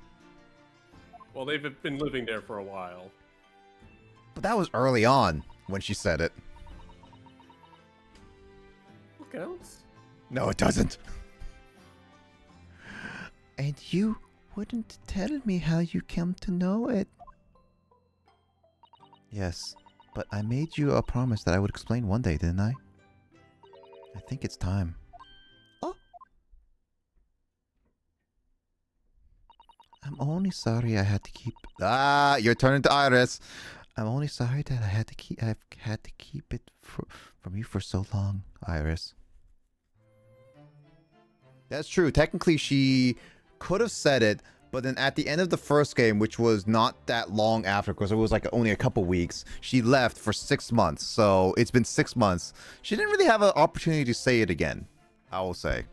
Well, they've been living there for a while. But that was early on when she said it. What counts? No, it doesn't. And you wouldn't tell me how you came to know it. Yes, but I made you a promise that I would explain one day, didn't I? I think it's time. Oh! I'm only sorry I had to keep... Ah! You're turning to Iris! I'm only sorry that I've had to keep it from you for so long, Iris. That's true. Technically, she could have said it, but then at the end of the first game, which was not that long after, because it was like only a couple weeks, she left for 6 months. So it's been 6 months. She didn't really have an opportunity to say it again, I will say.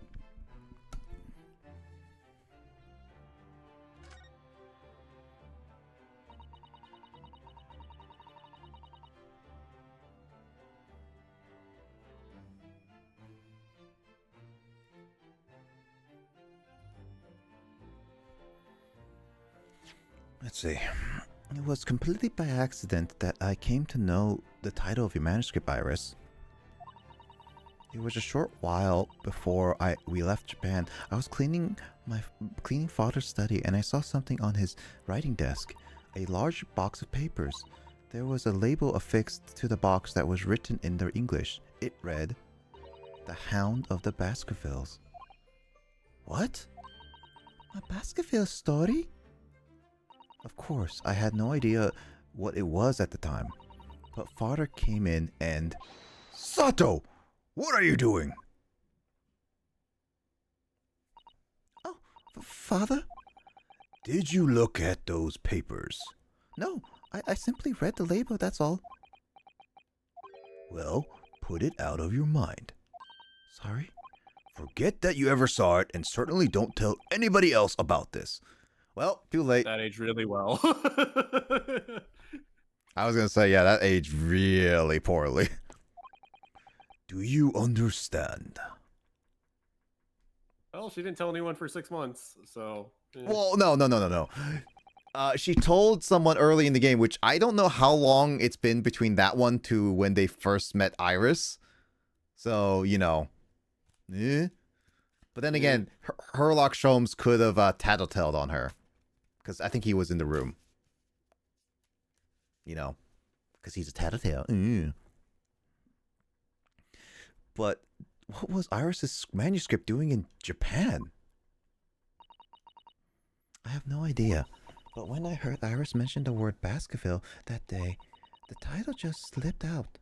Let's see. It was completely by accident that I came to know the title of your manuscript, Iris. It was a short while before we left Japan. I was cleaning father's study and I saw something on his writing desk. A large box of papers. There was a label affixed to the box that was written in their English. It read, "The Hound of the Baskervilles." What? A Baskerville story? Of course, I had no idea what it was at the time. But father came in and... Sato! What are you doing? Oh, father? Did you look at those papers? No, I simply read the label, that's all. Well, put it out of your mind. Sorry? Forget that you ever saw it and certainly don't tell anybody else about this. Well, too late. That aged really well. I was gonna say, yeah, that aged really poorly. Do you understand? Well, she didn't tell anyone for 6 months, so... Well, no. She told someone early in the game, which I don't know how long it's been between that one to when they first met Iris. So, you know. But then again, Herlock Sholmes could have tattletaled on her. Because I think he was in the room. You know. Because he's a tattletale. But what was Iris's manuscript doing in Japan? I have no idea. But when I heard Iris mention the word Baskerville that day, the title just slipped out.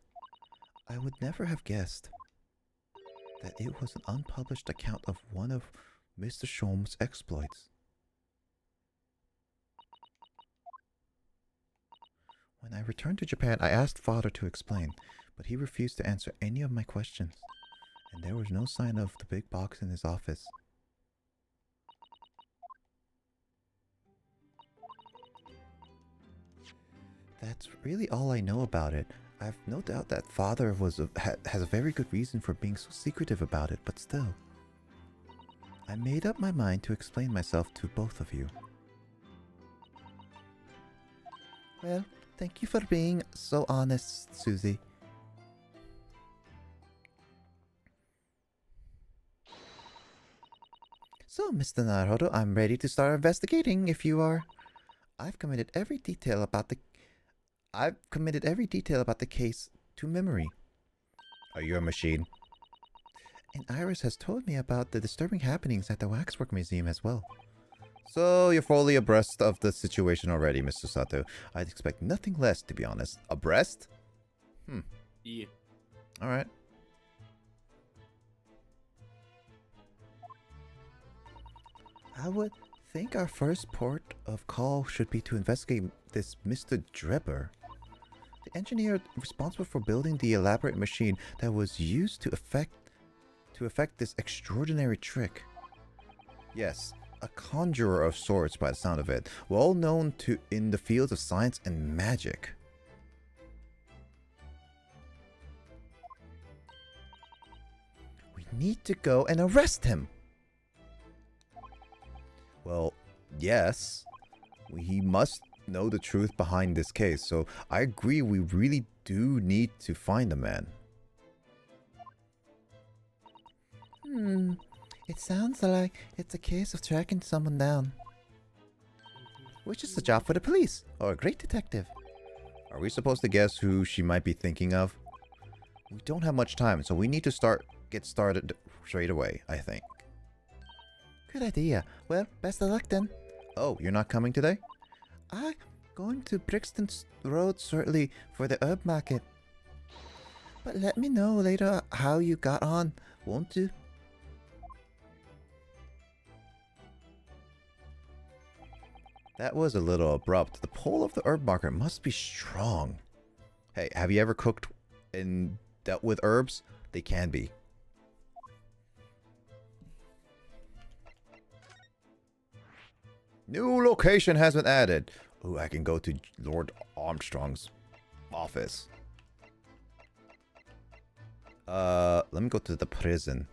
I would never have guessed that it was an unpublished account of one of Mr. Sholmes' exploits. When I returned to Japan, I asked father to explain, but he refused to answer any of my questions, and there was no sign of the big box in his office. That's really all I know about it. I've no doubt that father has a very good reason for being so secretive about it, but still. I made up my mind to explain myself to both of you. Well, thank you for being so honest, Susie. So, Mr. Naruto, I'm ready to start investigating if you are. I've committed every detail about the case to memory. Are you a machine? And Iris has told me about the disturbing happenings at the Waxwork Museum as well. So, you're fully abreast of the situation already, Mr. Sato. I'd expect nothing less, to be honest. Abreast? Yeah. Alright. I would think our first port of call should be to investigate this Mr. Drebber. The engineer responsible for building the elaborate machine that was used to effect this extraordinary trick. Yes, a conjurer of sorts by the sound of it, well known in the fields of science and magic. We need to go and arrest him! Well, yes. He must know the truth behind this case, so I agree we really do need to find the man. It sounds like it's a case of tracking someone down. Which is the job for the police, or a great detective. Are we supposed to guess who she might be thinking of? We don't have much time, so we need to get started straight away, I think. Good idea. Well, best of luck then. Oh, you're not coming today? I'm going to Brixton Road shortly for the herb market. But let me know later how you got on, won't you? That was a little abrupt. The pull of the herb market must be strong. Hey, have you ever cooked and dealt with herbs? They can be. New location has been added. Ooh, I can go to Lord Armstrong's office. Let me go to the prison.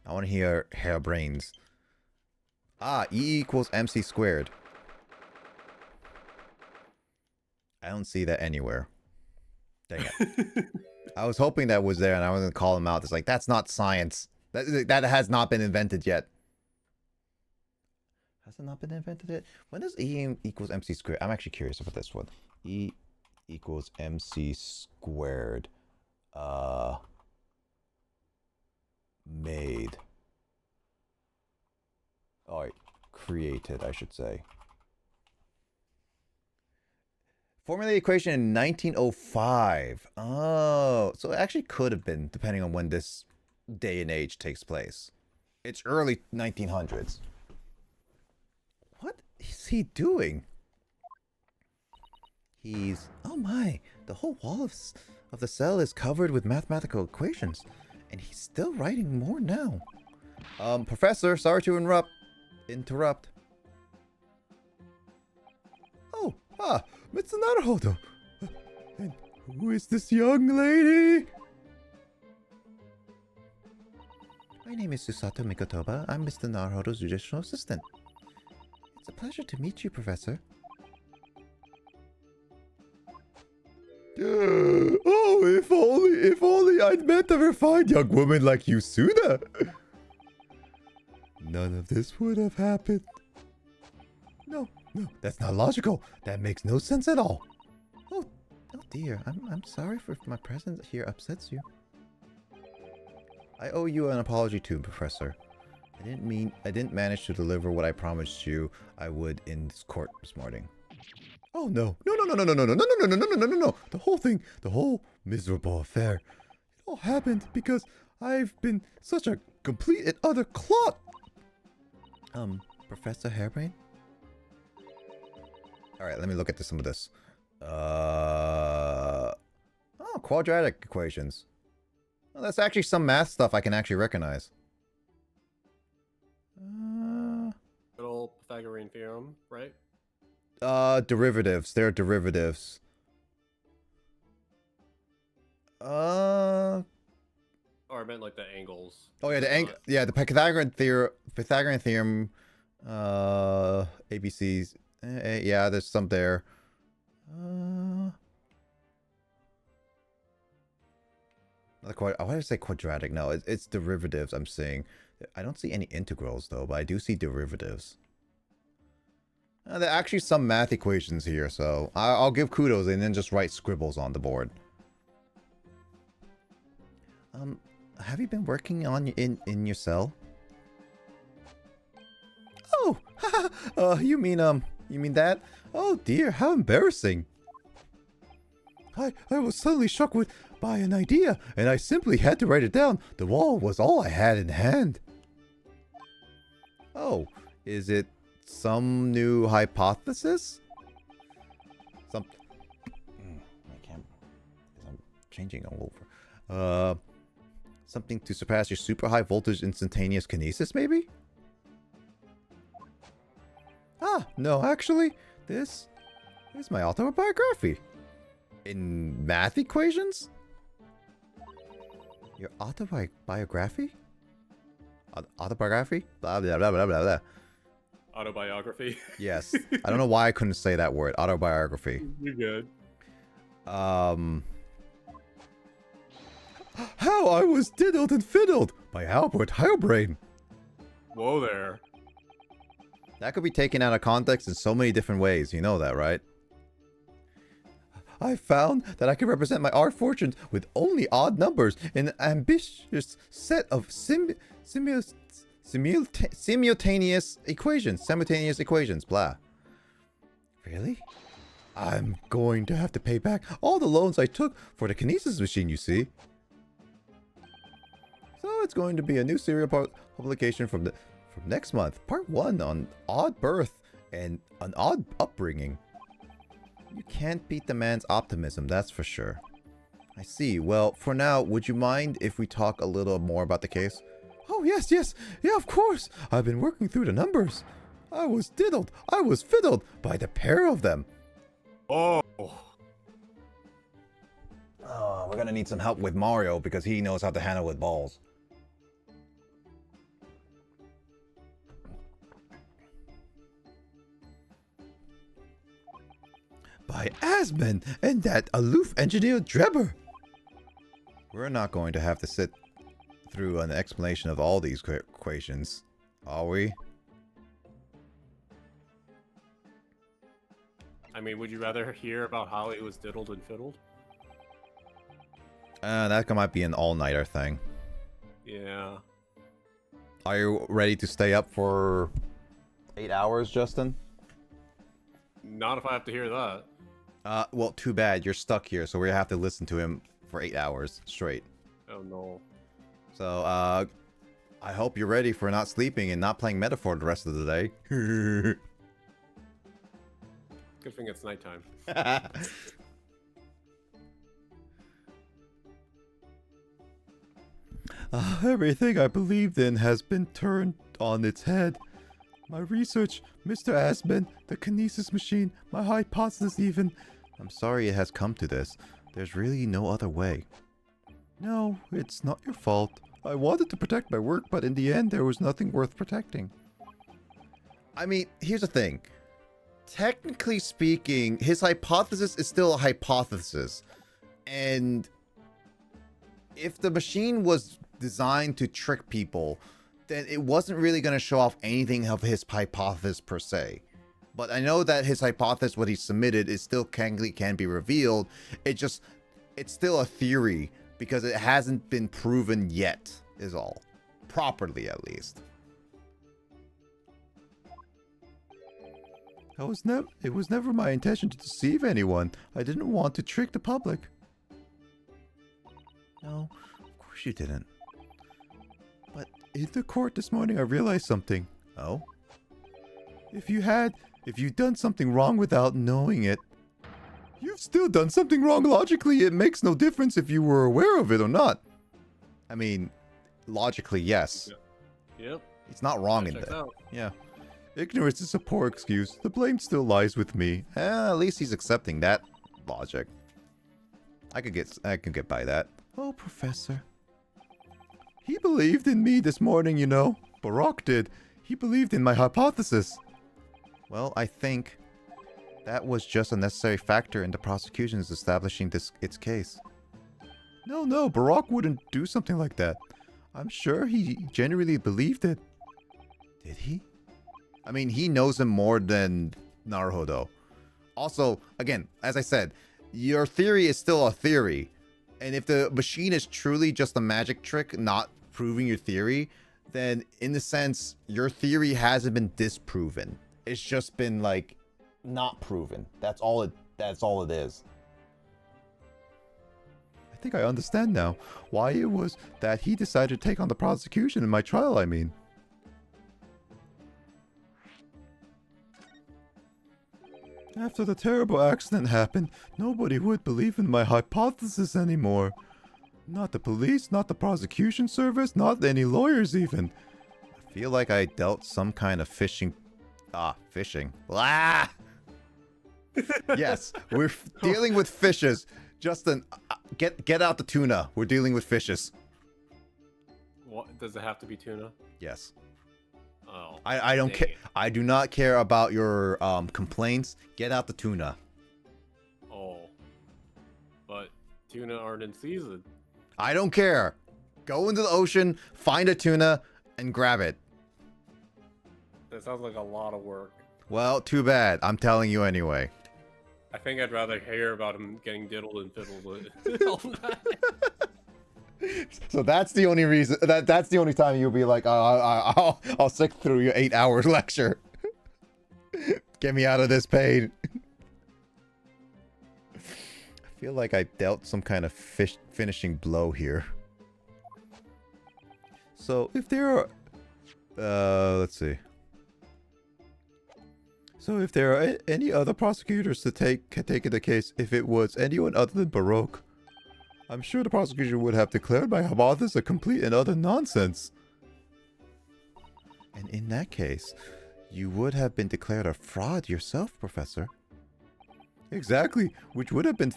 I want to hear hairbrains. Ah, E equals MC squared. I don't see that anywhere. Dang it. I was hoping that was there and I was going to call him out. It's like, that's not science. That has not been invented yet. Has it not been invented yet? When does E equals MC squared? I'm actually curious about this one. E equals MC squared. Made. Alright. Created, I should say. Formula equation in 1905. Oh, so it actually could have been, depending on when this day and age takes place. It's early 1900s. What is he doing? He's... Oh my, the whole wall of the cell is covered with mathematical equations. And he's still writing more now. Professor, sorry to interrupt. Oh, Mr. Naruhodo. And who is this young lady? My name is Susato Mikotoba. I'm Mr. Naruhodo's judicial assistant. It's a pleasure to meet you, Professor. Oh, if only I'd met a refined young woman like you sooner. None of this would have happened. No, that's not logical. That makes no sense at all. Oh dear. I'm sorry if my presence here upsets you. I owe you an apology too, Professor. I didn't manage to deliver what I promised you I would in this court this morning. Oh no. No. The whole miserable affair. It all happened because I've been such a complete and utter clot. Professor Hairbrain? Alright, let me look at some of this. Oh, quadratic equations. Well, that's actually some math stuff I can actually recognize. Good old Pythagorean theorem, right? Derivatives. They're derivatives. Or I meant like the angles. Oh yeah, the Pythagorean theorem, ABCs. Yeah, there's some there. Why did I say quadratic? No, it's derivatives I'm seeing. I don't see any integrals though, but I do see derivatives. There are actually some math equations here, so I'll give kudos and then just write scribbles on the board. Have you been working on in your cell? Oh, you mean that? Oh dear, how embarrassing. I was suddenly struck by an idea, and I simply had to write it down. The wall was all I had in hand. Oh, is it some new hypothesis? My camera. I'm changing all over. Something to surpass your super high voltage instantaneous kinesis, maybe? Ah, no, actually, this is my autobiography. In math equations? Your autobiography? Autobiography? Blah, blah, blah, blah, blah, blah. Autobiography. Yes. I don't know why I couldn't say that word. Autobiography. You're good. How I Was Diddled and Fiddled by Albert Heilbrain. Whoa there. That could be taken out of context in so many different ways. You know that, right? I found that I can represent my art fortunes with only odd numbers in an ambitious set of simultaneous equations, blah. Really? I'm going to have to pay back all the loans I took for the kinesis machine, you see. So it's going to be a new serial publication from next month. Part 1 on odd birth and an odd upbringing. You can't beat the man's optimism, that's for sure. I see. Well, for now, would you mind if we talk a little more about the case? Oh, yes. Yeah, of course. I've been working through the numbers. I was diddled. I was fiddled by the pair of them. Oh. We're gonna need some help with Mario because he knows how to handle with balls. By Asman and that aloof engineer Drebber. We're not going to have to sit through an explanation of all these equations, are we? I mean, would you rather hear about how it was diddled and fiddled? That might be an all-nighter thing. Yeah. Are you ready to stay up for 8 hours, Justin? Not if I have to hear that. Well, too bad. You're stuck here, so we're gonna have to listen to him for 8 hours straight. Oh no. So, I hope you're ready for not sleeping and not playing Metaphor the rest of the day. Good thing it's nighttime. Everything I believed in has been turned on its head. My research, Mr. Asman, the kinesis machine, my hypothesis even. I'm sorry it has come to this. There's really no other way. No, it's not your fault. I wanted to protect my work, but in the end, there was nothing worth protecting. I mean, here's the thing. Technically speaking, his hypothesis is still a hypothesis. And if the machine was designed to trick people, then it wasn't really going to show off anything of his hypothesis per se. But I know that his hypothesis, what he submitted, is still can be revealed. It's still a theory because it hasn't been proven yet, is all. Properly, at least. It was never my intention to deceive anyone. I didn't want to trick the public. No, of course you didn't. But in the court this morning, I realized something. Oh? If you'd done something wrong without knowing it, you've still done something wrong logically. It makes no difference if you were aware of it or not. I mean, logically, yes. Yep. It's not wrong in there. Yeah. Ignorance is a poor excuse. The blame still lies with me. At least he's accepting that logic. I can get by that. Oh, Professor. He believed in me this morning, you know. Barak did. He believed in my hypothesis. Well, I think that was just a necessary factor in the prosecution's establishing its case. No, Barak wouldn't do something like that. I'm sure he genuinely believed it. Did he? I mean, he knows him more than Naruhodo. Also, again, as I said, your theory is still a theory. And if the machine is truly just a magic trick, not proving your theory, then in a sense, your theory hasn't been disproven. It's just been like not proven. That's all it is. I think I understand now why it was that he decided to take on the prosecution in my trial, I mean. After the terrible accident happened, nobody would believe in my hypothesis anymore. Not the police, not the prosecution service, not any lawyers even. I feel like I dealt some kind of fishing. Ah! Yes, we're dealing with fishes. Justin, get out the tuna. We're dealing with fishes. What does it have to be tuna? Yes. Oh. I don't care. I do not care about your complaints. Get out the tuna. Oh. But tuna aren't in season. I don't care. Go into the ocean, find a tuna, and grab it. That sounds like a lot of work. Well, too bad. I'm telling you anyway. I think I'd rather hear about him getting diddled and fiddled all night. So that's the only reason. That's the only time you'll be like, I'll stick through your 8-hour lecture. Get me out of this pain. I feel like I dealt some kind of finishing blow here. So if there are, let's see. So if there are any other prosecutors to take in the case, if it was anyone other than Baroque, I'm sure the prosecution would have declared my hypothesis a complete and utter nonsense. And in that case, you would have been declared a fraud yourself, Professor. Exactly, which would have been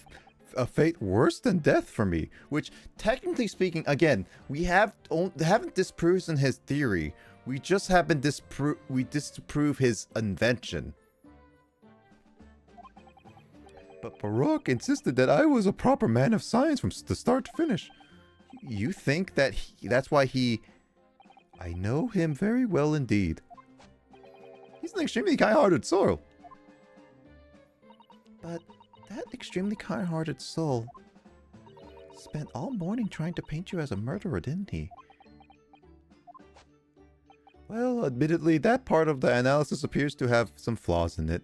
a fate worse than death for me. Which, technically speaking, again, we haven't disproven his theory. We just haven't disprove his invention. But Baroque insisted that I was a proper man of science from the start to finish. You think that that's why he... I know him very well indeed. He's an extremely kind-hearted soul. But that extremely kind-hearted soul spent all morning trying to paint you as a murderer, didn't he? Well, admittedly, that part of the analysis appears to have some flaws in it.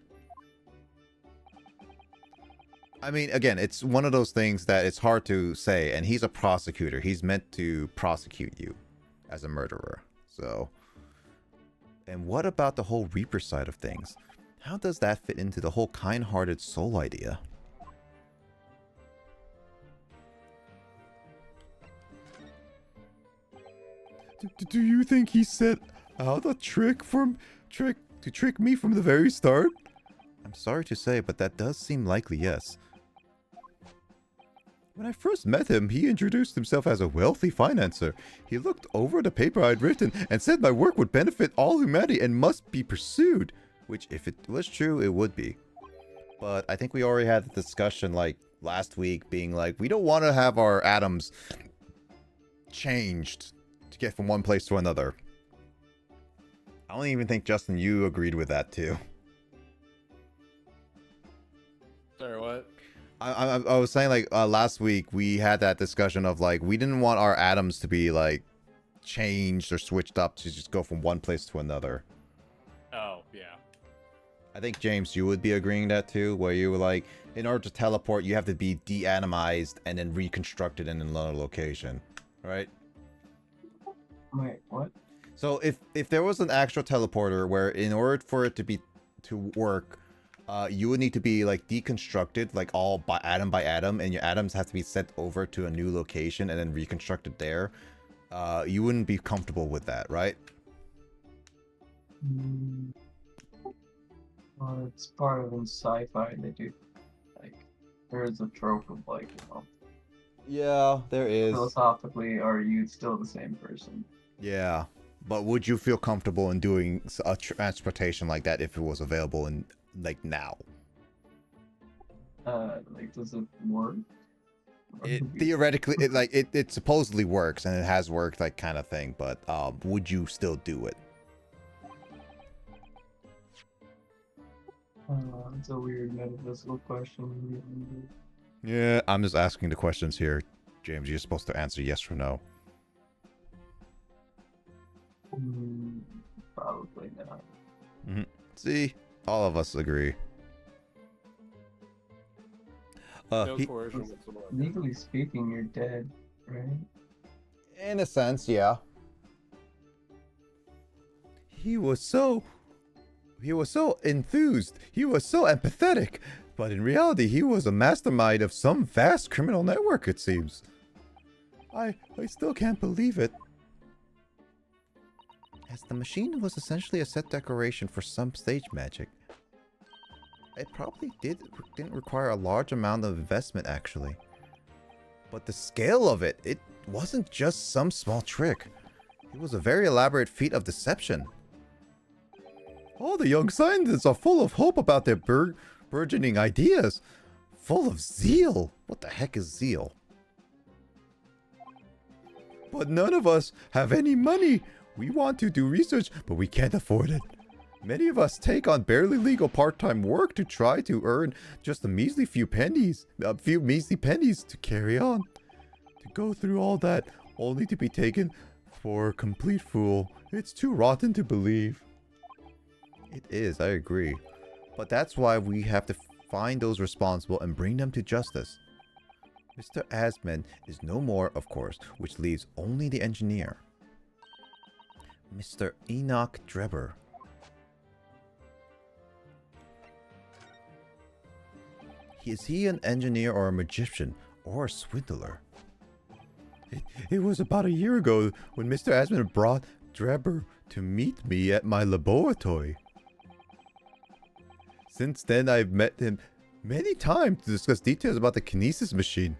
I mean, again, it's one of those things that it's hard to say, and he's a prosecutor. He's meant to prosecute you as a murderer. So, and what about the whole Reaper side of things? How does that fit into the whole kind-hearted soul idea? Do you think he set out a trick to trick me from the very start? I'm sorry to say, but that does seem likely, yes. When I first met him, he introduced himself as a wealthy financer. He looked over the paper I'd written and said my work would benefit all humanity and must be pursued. Which, if it was true, it would be. But I think we already had the discussion, like, last week, being like, we don't want to have our atoms changed to get from one place to another. I don't even think, Justin, you agreed with that, too. Sorry, what? I was saying, like, last week, we had that discussion of, like, we didn't want our atoms to be, like, changed or switched up to just go from one place to another. Oh, yeah. I think, James, you would be agreeing that, too, where you were, like, in order to teleport, you have to be de-atomized and then reconstructed in another location, right? Wait, what? So, if there was an actual teleporter where, in order for it to work, you would need to be like deconstructed, like all by atom, and your atoms have to be sent over to a new location and then reconstructed there. You wouldn't be comfortable with that, right? Well, it's part of in sci-fi. They do like there is a trope of like, you know, Yeah, there is. Philosophically, are you still the same person? Yeah, but would you feel comfortable in doing a transportation like that if it was available in like now? Like, does it work? Or It could we- theoretically, it supposedly works and it has worked, like kind of thing. But would you still do it? It's a weird metaphysical question. Yeah, I'm just asking the questions here, James. You're supposed to answer yes or no. Probably not. See, all of us agree. No He, coercion whatsoever. Legally speaking, you're dead, right? in a sense, yeah. He was so enthused. He was so empathetic. But in reality, he was a mastermind of some vast criminal network, it seems. I still can't believe it. As the machine was essentially a set decoration for some stage magic. It probably didn't require a large amount of investment, actually. But the scale of it, it wasn't just some small trick. It was a very elaborate feat of deception. All the young scientists are full of hope about their burgeoning ideas. Full of zeal. What the heck is zeal? But none of us have any money. We want to do research, but we can't afford it. Many of us take on barely legal part-time work to try to earn just a measly few measly pennies to carry on. To go through all that, only to be taken for a complete fool. It's too rotten to believe. It is, I agree. But that's why we have to find those responsible and bring them to justice. Mr. Asman is no more, of course, which leaves only the engineer. Mr. Enoch Drebber. Is he an engineer or a magician or a swindler? It was about a year ago when Mr. Asman brought Drebber to meet me at my laboratory. Since then, I've met him many times to discuss details about the kinesis machine.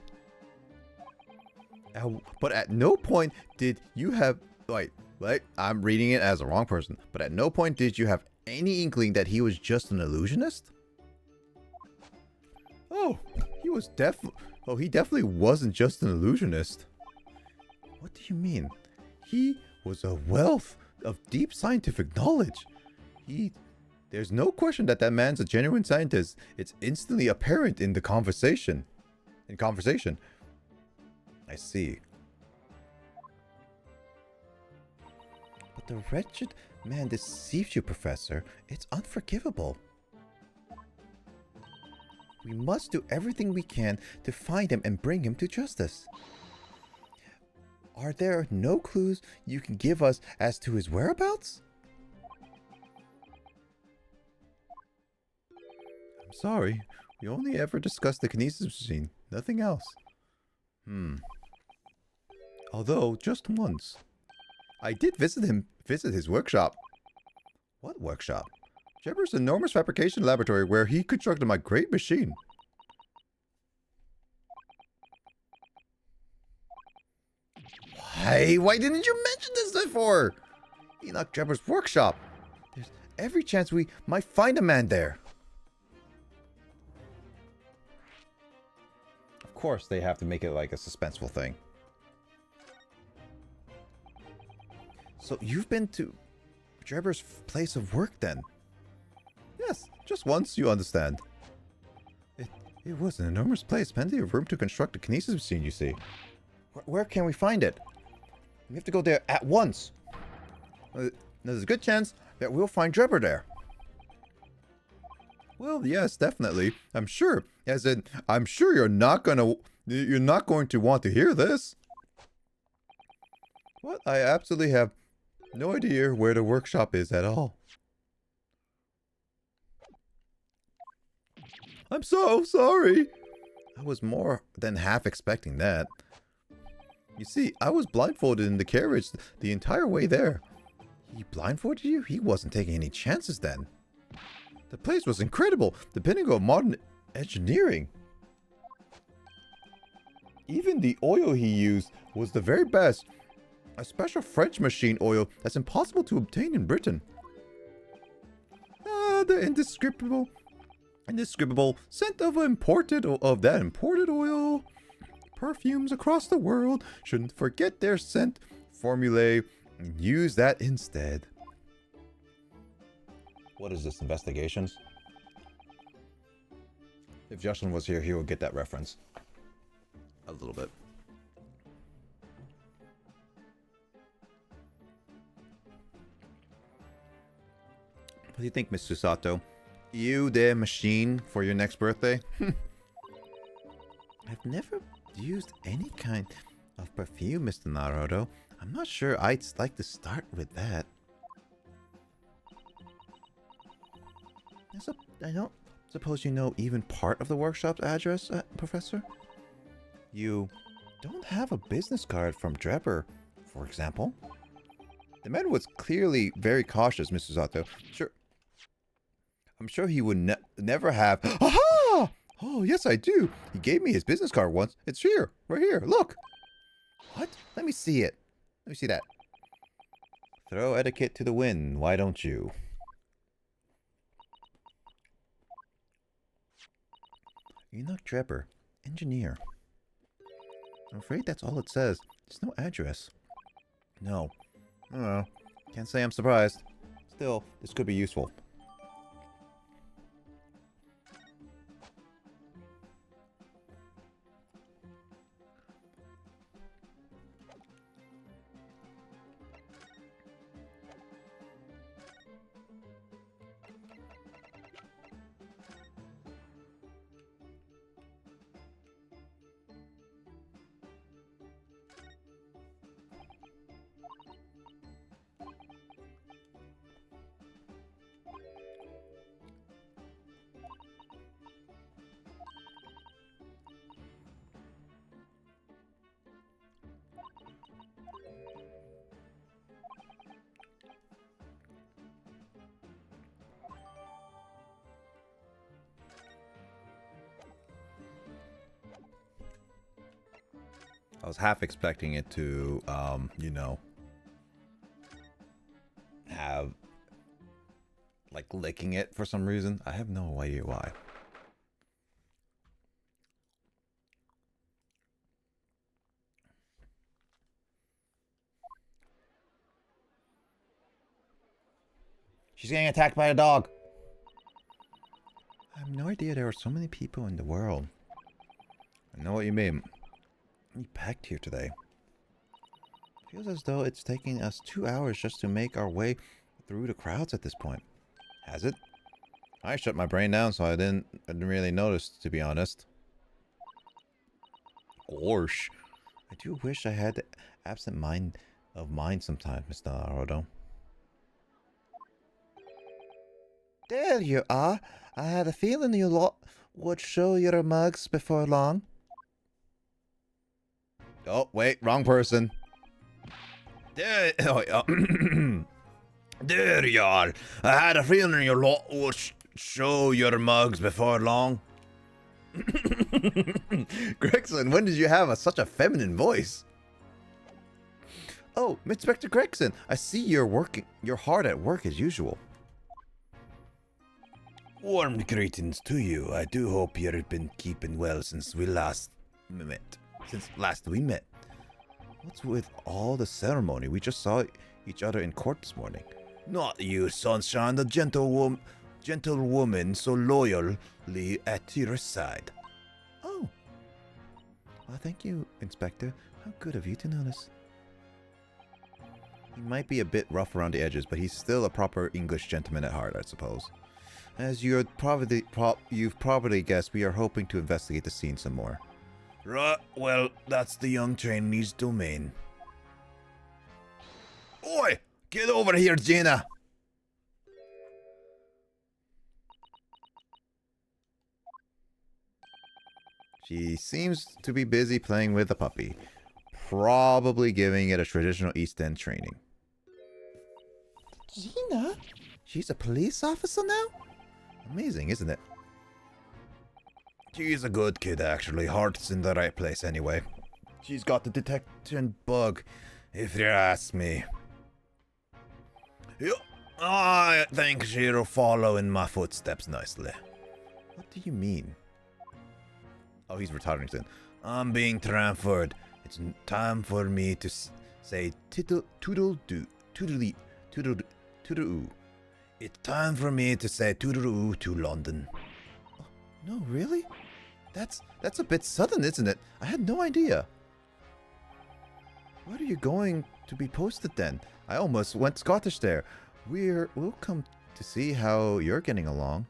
But at no point did you have... Wait, I'm reading it as the wrong person. But at no point did you have any inkling that he was just an illusionist? Oh, he definitely wasn't just an illusionist. What do you mean? He was a wealth of deep scientific knowledge. There's no question that that man's a genuine scientist. It's instantly apparent in the conversation. I see. But the wretched man deceived you, Professor. It's unforgivable. We must do everything we can to find him and bring him to justice. Are there no clues you can give us as to his whereabouts? I'm sorry. We only ever discussed the kinesis machine. Nothing else. Although, just once. I did visit his workshop. What workshop? Jebber's enormous fabrication laboratory where he constructed my great machine. Why didn't you mention this before? Enoch Jebber's workshop. There's every chance we might find a man there. Of course, they have to make it like a suspenseful thing. So you've been to Jebber's place of work then? Yes, just once, you understand. It was an enormous place, plenty of room to construct a kinesis machine, you see. Where can we find it? We have to go there at once. There's a good chance that we'll find Drebber there. Well, yes, definitely. I'm sure. As in, I'm sure you're not going to want to hear this. What? I absolutely have no idea where the workshop is at all. I'm so sorry. I was more than half expecting that. You see, I was blindfolded in the carriage the entire way there. He blindfolded you? He wasn't taking any chances then. The place was incredible, depending on modern engineering. Even the oil he used was the very best. A special French machine oil that's impossible to obtain in Britain. Ah, the indescribable scent of that imported oil. Perfumes across the world shouldn't forget their scent formulae and use that instead. What is this, investigations? If Justin was here, he would get that reference. A little bit. What do you think, Miss Susato? You the machine for your next birthday? I've never used any kind of perfume, Mr. Naruto. I'm not sure I'd like to start with that. I don't suppose you know even part of the workshop's address, Professor? You don't have a business card from Drebber, for example. The man was clearly very cautious, Mr. Zato. I'm sure he would never have... Aha! Oh, yes, I do. He gave me his business card once. It's here. Right here. Look. What? Let me see it. Let me see that. Throw etiquette to the wind. Why don't you? Enoch Drebber, engineer. I'm afraid that's all it says. There's no address. No. I don't know. Can't say I'm surprised. Still, this could be useful. I was half expecting it to, you know, have, like, licking it for some reason. I have no idea why. She's getting attacked by a dog. I have no idea there are so many people in the world. I know what you mean. We packed here today. Feels as though it's taking us 2 hours just to make our way through the crowds at this point. Has it? I shut my brain down, so I didn't really notice, to be honest. Gosh. I do wish I had the absent mind of mine sometimes, Mr. Naruto. There you are. I had a feeling you lot would show your mugs before long. Oh, wait, wrong person. There, there you are. I had a feeling you lot would show your mugs before long. Gregson, when did you have such a feminine voice? Oh, Inspector Gregson, I see you're hard at work as usual. Warm greetings to you. I do hope you've been keeping well since last we met. What's with all the ceremony? We just saw each other in court this morning. Not you, Sunshine, the gentle woman so loyally at your side. Oh. Well, thank you, Inspector. How good of you to notice. He might be a bit rough around the edges, but he's still a proper English gentleman at heart, I suppose. As you've probably guessed, we are hoping to investigate the scene some more. Right, well, that's the young trainee's domain. Oi! Get over here, Jaina! She seems to be busy playing with the puppy. Probably giving it a traditional East End training. Gina? She's a police officer now? Amazing, isn't it? She's a good kid, actually. Heart's in the right place anyway. She's got the detection bug, if you ask me. Yeah, I think she'll follow in my footsteps nicely. What do you mean? Oh, he's retiring soon. I'm being transferred. It's time for me to say toodle-doo. It's time for me to say toodle-oo to London. Oh, no, really? That's a bit sudden, isn't it? I had no idea. Where are you going to be posted then? I almost went Scottish there. We'll come to see how you're getting along.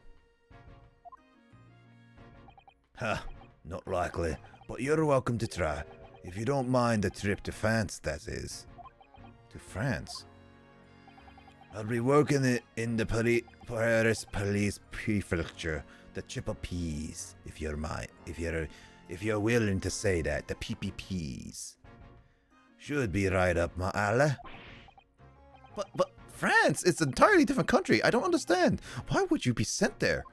Huh, not likely, but you're welcome to try. If you don't mind a trip to France, that is. To France? I'll be working in the Paris Police Prefecture, the Triple P's, if you're willing to say that, the PPPs. Should be right up my alley. But France, it's an entirely different country. I don't understand. Why would you be sent there?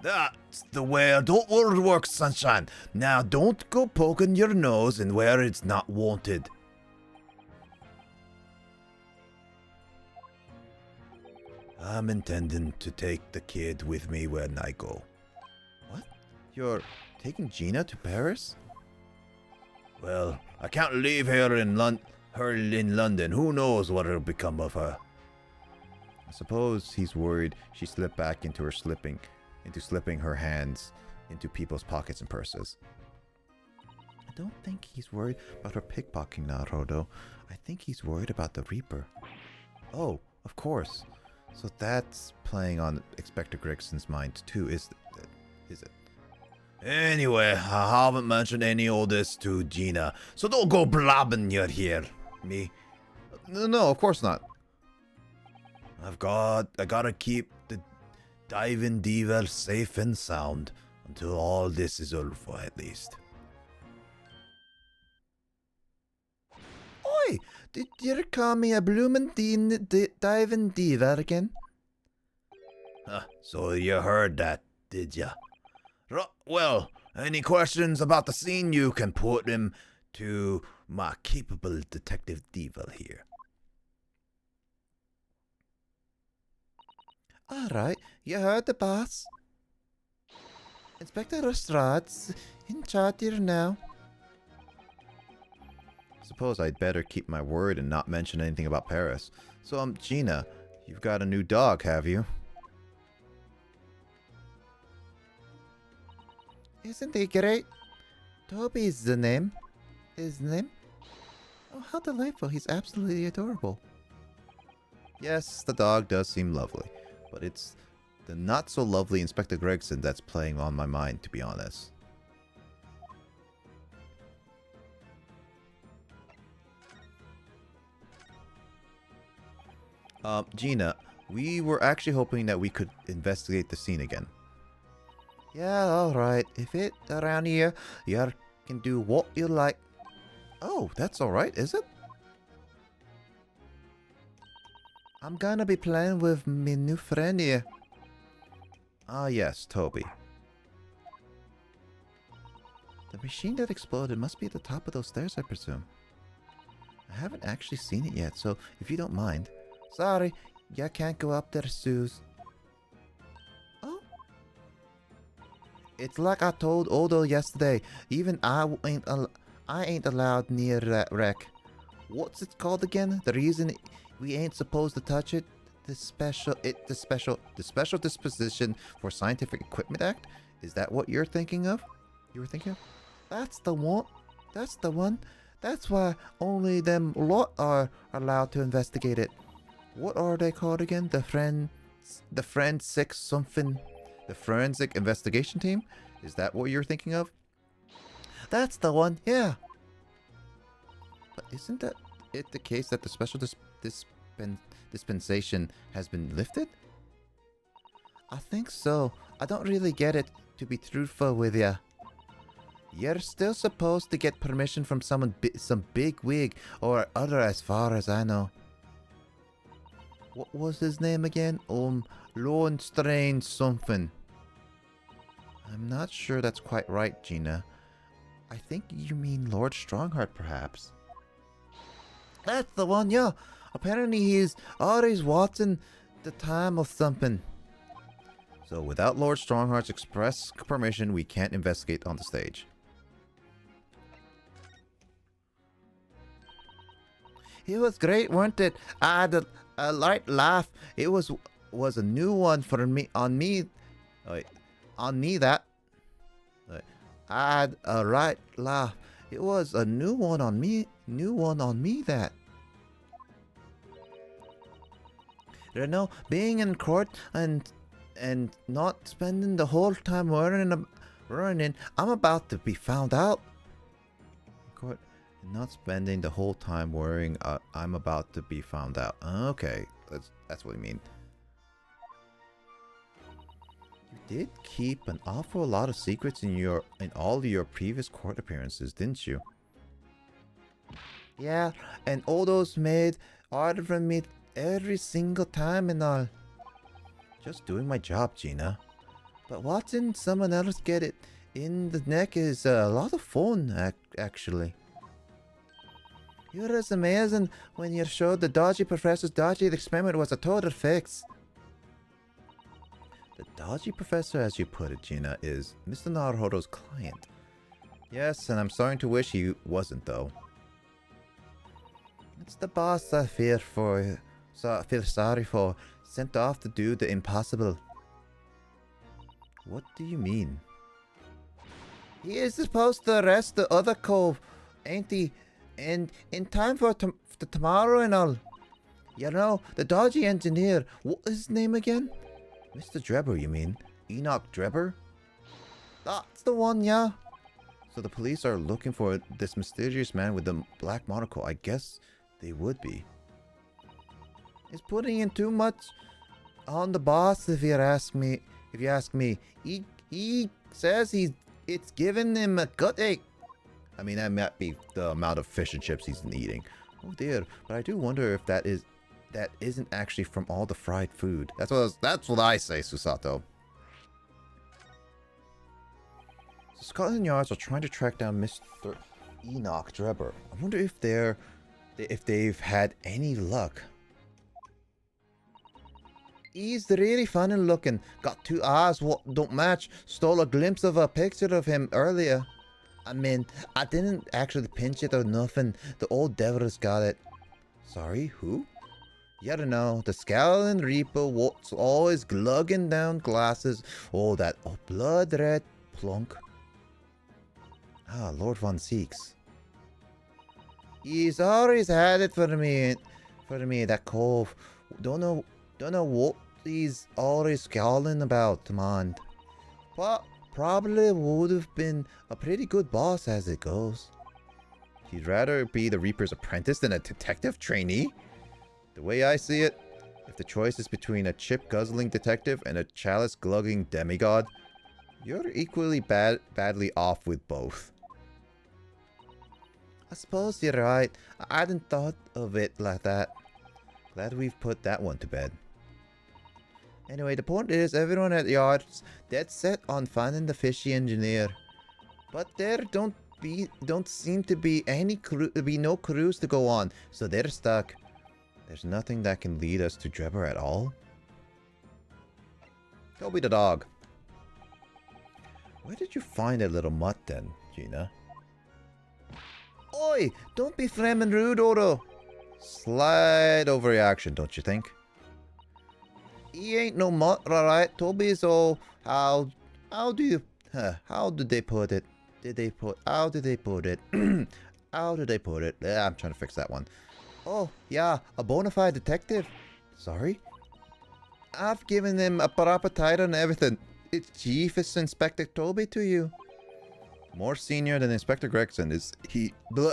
That's the way adult world works, sunshine. Now don't go poking your nose in where it's not wanted. I'm intending to take the kid with me when I go. What? You're taking Gina to Paris? Well, I can't leave her in London. Who knows what'll become of her? I suppose he's worried she slipped back into slipping her hands into people's pockets and purses. I don't think he's worried about her pickpocketing now, Rodo. I think he's worried about the Reaper. Oh, of course. So that's playing on Inspector Grigson's mind too, is it? Anyway, I haven't mentioned any of this to Gina, so don't go blabbing you're here. Me? No, of course not. I gotta keep the diving diva safe and sound until all this is over, at least. Oi! Did you call me a bloomin' diving diva again? So you heard that, did ya? Well, any questions about the scene, you can put them to my capable detective diva here. Alright, you heard the boss. Inspector Lestrade's in charge here now. Suppose I'd better keep my word and not mention anything about Paris. So, Gina, you've got a new dog, have you? Isn't he great? Toby's the name. His name? Oh, how delightful. He's absolutely adorable. Yes, the dog does seem lovely, but it's the not-so-lovely Inspector Gregson that's playing on my mind, to be honest. Gina, we were actually hoping that we could investigate the scene again. Yeah, alright. If it around here, you can do what you like. Oh, that's alright, is it? I'm gonna be playing with my new friend here. Ah, yes, Toby. The machine that exploded must be at the top of those stairs, I presume. I haven't actually seen it yet, so if you don't mind. Sorry, you can't go up there, Suze. Oh? It's like I told Odo yesterday. Even I ain't allowed near that wreck. What's it called again? The reason we ain't supposed to touch it? The special disposition for scientific equipment act? Is that what you're thinking of? You were thinking of? That's the one. That's the one. That's why only them lot are allowed to investigate it. What are they called again? The forensic something. The forensic investigation team? Is that what you're thinking of? That's the one, yeah. But isn't that it the case that the special dispensation has been lifted? I think so. I don't really get it, to be truthful with ya. You're still supposed to get permission from someone, some big wig or other, as far as I know. What was his name again? Lone Strange something. I'm not sure that's quite right, Gina. I think you mean Lord Strongheart, perhaps. That's the one, yeah. Apparently he's always watching the time of something. So without Lord Strongheart's express permission, we can't investigate on the stage. It was great, weren't it? I had a light laugh. It was a new one for me on me. On me that. I had a right laugh. It was a new one on me. New one on me that. You know, being in court and not spending the whole time running. I'm about to be found out. Court. Not spending the whole time worrying I'm about to be found out. Okay, that's what I mean. You did keep an awful lot of secrets in all of your previous court appearances, didn't you? Yeah, and all those made order from me every single time and all. Just doing my job, Gina. But watching someone else get it in the neck is a lot of fun, actually. You're as amazing when you showed the dodgy professor's dodgy experiment was a total fix. The dodgy professor, as you put it, Gina, is Mr. Naruhodo's client. Yes, and I'm starting to wish he wasn't, though. It's the boss I feel sorry for, sent off to do the impossible. What do you mean? He is supposed to arrest the other cove, ain't he? And in time for tomorrow and all. You know, the dodgy engineer. What is his name again? Mr. Drebber, you mean? Enoch Drebber? That's the one, yeah. So the police are looking for this mysterious man with the black monocle. I guess they would be. He's putting in too much on the boss, if you ask me. He says it's giving him a gut ache. I mean, that might be the amount of fish and chips he's been eating. Oh dear, but I do wonder if that isn't actually from all the fried food. That's what I say, Susato. So Scotland Yards are trying to track down Mr. Enoch Drebber. I wonder if they've had any luck. He's really funny looking. Got two eyes what don't match. Stole a glimpse of a picture of him earlier. I mean, I didn't actually pinch it or nothing. The old devil's got it. Sorry, who? You don't know, the Scowling Reaper what's always glugging down glasses. Oh, that blood red plunk. Ah, Lord Von Seeks. He's always had it for me, that cove. Don't know what he's always scowling about, mind. But probably would have been a pretty good boss as it goes. He'd rather be the Reaper's apprentice than a detective trainee? The way I see it, if the choice is between a chip-guzzling detective and a chalice-glugging demigod, you're equally badly off with both. I suppose you're right. I hadn't thought of it like that. Glad we've put that one to bed. Anyway, the point is, everyone at the yard's dead set on finding the fishy engineer. But there don't seem to be no crews to go on, so they're stuck. There's nothing that can lead us to Drebber at all. Toby the dog. Where did you find that little mutt then, Gina? Oi! Don't be flamin' rude, Odo! Slight overreaction, don't you think? He ain't no mutt, alright? Toby's all... How did they put it? How did they put it? Yeah, I'm trying to fix that one. Oh, yeah, a bona fide detective. Sorry? I've given him a proper title and everything. It's Chief Inspector Toby to you. More senior than Inspector Gregson is he... Bleh.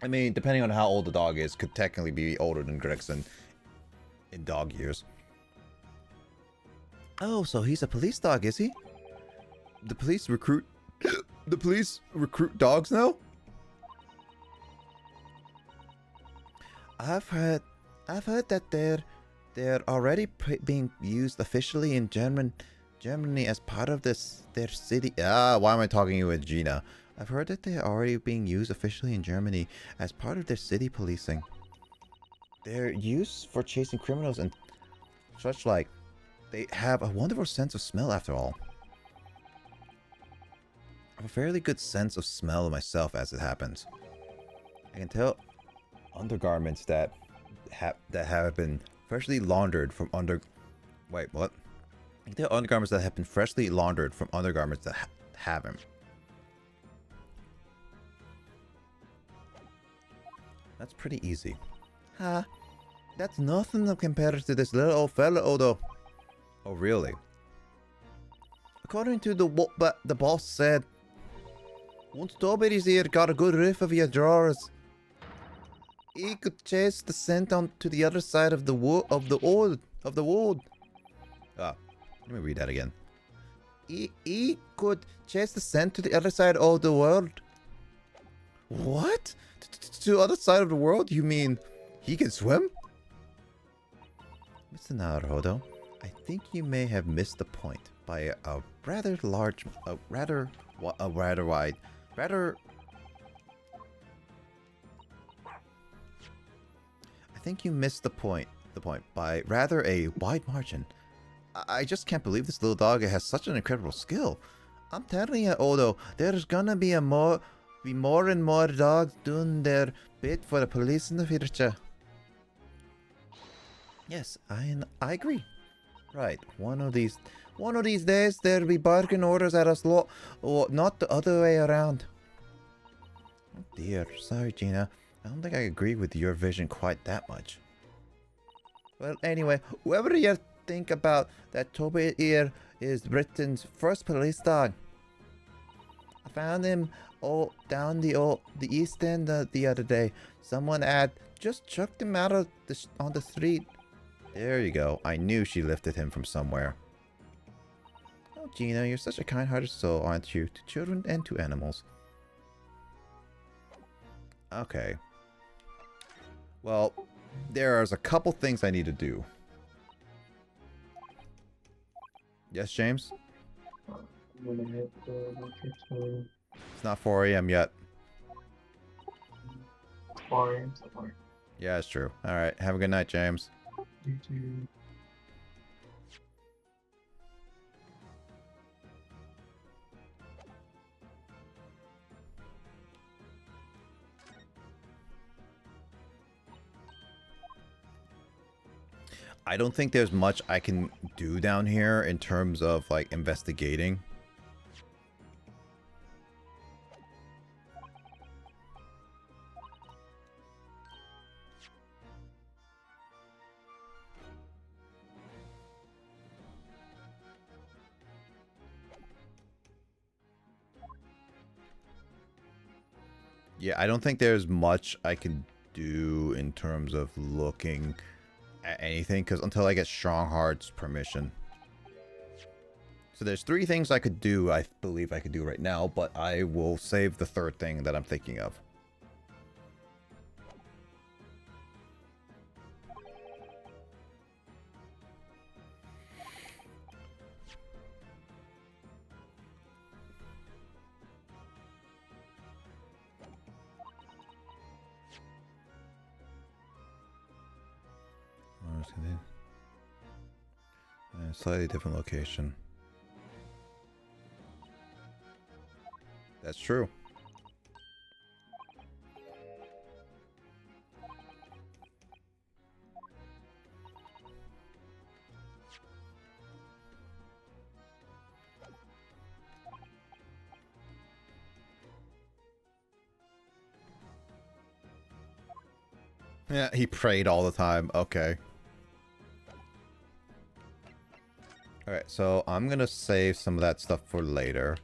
I mean, depending on how old the dog is, could technically be older than Gregson in dog years. Oh, so he's a police dog, is he? The police recruit... The police recruit dogs now? I've heard that they're already being used officially in Germany as part of their city. Why am I talking with Gina? I've heard that they are already being used officially in Germany as part of their city policing. They're used for chasing criminals and such like. They have a wonderful sense of smell after all. I have a fairly good sense of smell myself as it happens. I can tell undergarments that have been freshly laundered from Wait, what? I can tell undergarments that have been freshly laundered from undergarments that haven't. That's pretty easy. Huh? That's nothing compared to this little old fella, Odo. Oh, really? According to what the boss said, once Strawberry's here got a good riff of your drawers, he could chase the scent on to the other side of the wood of the wood. Ah, let me read that again. He could chase the scent to the other side of the world. What? To the other side of the world? You mean he can swim? Mr. Naruto, I think you may have missed the point by a rather large, rather wide. I think you missed the point by rather a wide margin. I just can't believe this little dog has such an incredible skill. I'm telling you, Odo, there's gonna be more and more dogs doing their bit for the police in the future. Yes, I agree. Right, one of these days there'll be barking orders at us lot, or not the other way around. Oh dear, sorry Gina. I don't think I agree with your vision quite that much. Well, anyway, whoever you think about, that Toby here is Britain's first police dog. I found him down the east end the other day. Someone had just chucked him out of on the street. There you go. I knew she lifted him from somewhere. Oh, Gina, you're such a kind-hearted soul, aren't you? To children and to animals. Okay. Well, there's a couple things I need to do. Yes, James? I'm gonna hit the location. It's not 4 a.m. yet. 4 a.m. so far. Yeah, it's true. Alright, have a good night, James. You too. I don't think there's much I can do down here in terms of, like, investigating. Yeah, I don't think there's much I can do in terms of looking at anything, because until I get Strongheart's permission. So there's 3 things I could do, I believe I could do right now, but I will save the 3rd thing that I'm thinking of. Slightly different location. That's true. Yeah, he prayed all the time. Okay. Alright, so I'm gonna save some of that stuff for later.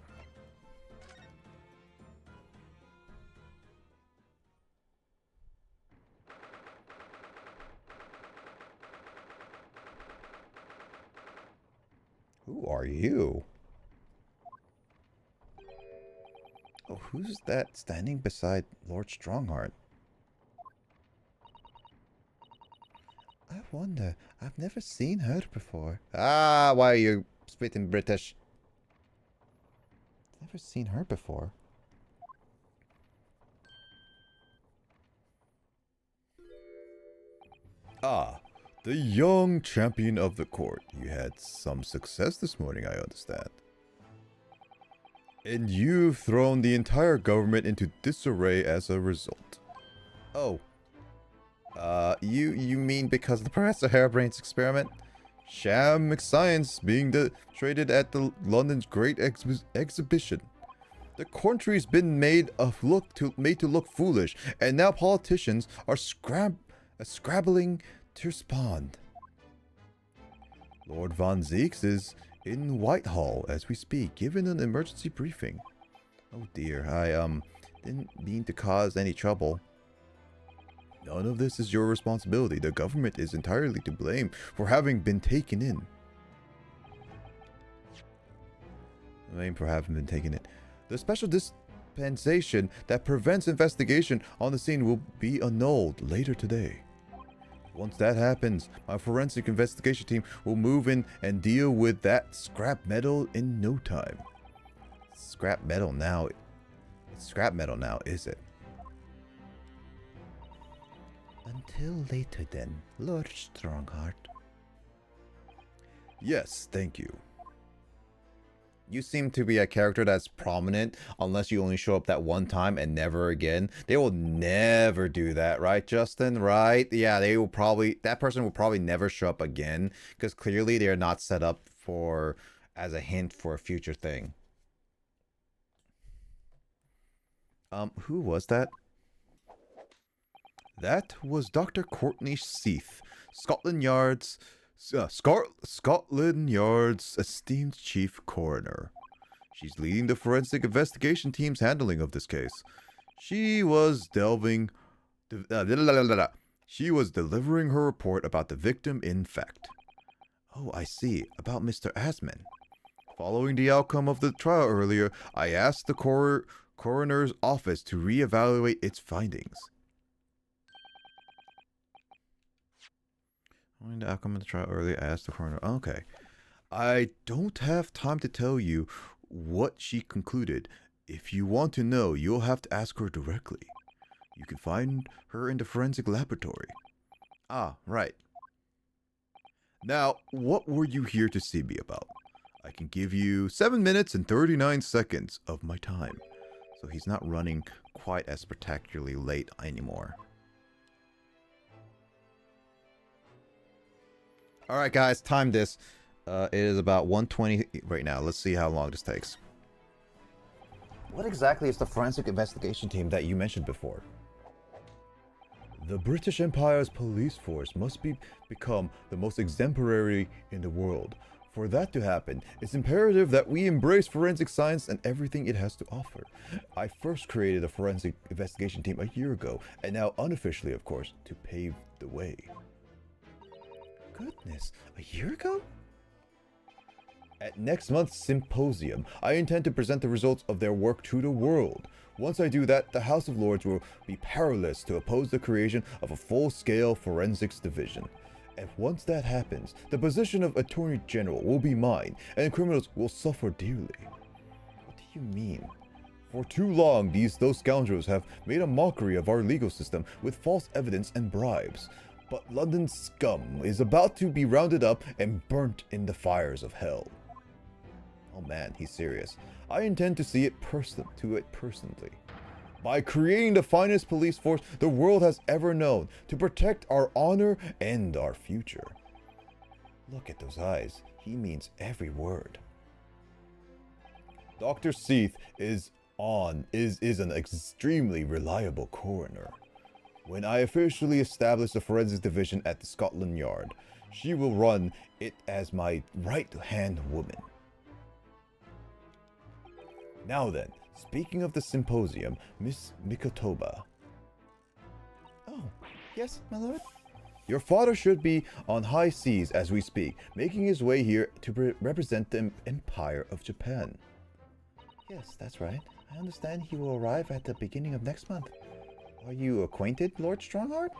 Who are you? Oh, who's that standing beside Lord Strongheart? I wonder. I've never seen her before. Ah, why are you spitting British? Never seen her before. Ah, the young champion of the court. You had some success this morning, I understand. And you've thrown the entire government into disarray as a result. Oh. You mean because of the Professor Harebrain's experiment? Sham science being traded at the London's Great Exhibition. The country's been made to look foolish, and now politicians are scrabbling to respond. Lord Von Zeeks is in Whitehall as we speak, given an emergency briefing. Oh dear, I didn't mean to cause any trouble. None of this is your responsibility. The government is entirely to blame for having been taken in. The special dispensation that prevents investigation on the scene will be annulled later today. Once that happens, my forensic investigation team will move in and deal with that scrap metal in no time. Scrap metal now. It's scrap metal now, is it? Until later then, Lord Strongheart. Yes, thank you. You seem to be a character that's prominent unless you only show up that one time and never again. They will never do that, right, Justin? Right? Yeah, that person will probably never show up again because clearly they're not set up as a hint for a future thing. Who was that? That was Dr. Courtney Seath, Scotland Yard's esteemed chief coroner. She's leading the forensic investigation team's handling of this case. She was delivering her report about the victim in fact. Oh, I see. About Mr. Asman. Following the outcome of the trial earlier, I asked the coroner's office to reevaluate its findings. Following the outcome of the trial earlier, I asked the coroner. Okay. I don't have time to tell you what she concluded. If you want to know, you'll have to ask her directly. You can find her in the forensic laboratory. Ah, right. Now, what were you here to see me about? I can give you 7 minutes and 39 seconds of my time. So he's not running quite as spectacularly late anymore. Alright guys, time this. It is about 1:20 right now. Let's see how long this takes. What exactly is the forensic investigation team that you mentioned before? The British Empire's police force must become the most exemplary in the world. For that to happen, it's imperative that we embrace forensic science and everything it has to offer. I first created a forensic investigation team a year ago, and now unofficially, of course, to pave the way. Goodness, a year ago? At next month's symposium, I intend to present the results of their work to the world. Once I do that, the House of Lords will be powerless to oppose the creation of a full-scale forensics division. And once that happens, the position of Attorney General will be mine, and criminals will suffer dearly. What do you mean? For too long, those scoundrels have made a mockery of our legal system with false evidence and bribes. But London's scum is about to be rounded up and burnt in the fires of hell. Oh man, he's serious. I intend to see it personally. By creating the finest police force the world has ever known to protect our honor and our future. Look at those eyes. He means every word. Dr. Seath is an extremely reliable coroner. When I officially establish the forensics division at the Scotland Yard, she will run it as my right-hand woman. Now then, speaking of the symposium, Miss Mikotoba. Oh, yes, my lord? Your father should be on high seas as we speak, making his way here to represent the Empire of Japan. Yes, that's right. I understand he will arrive at the beginning of next month. Are you acquainted, Lord Strongheart?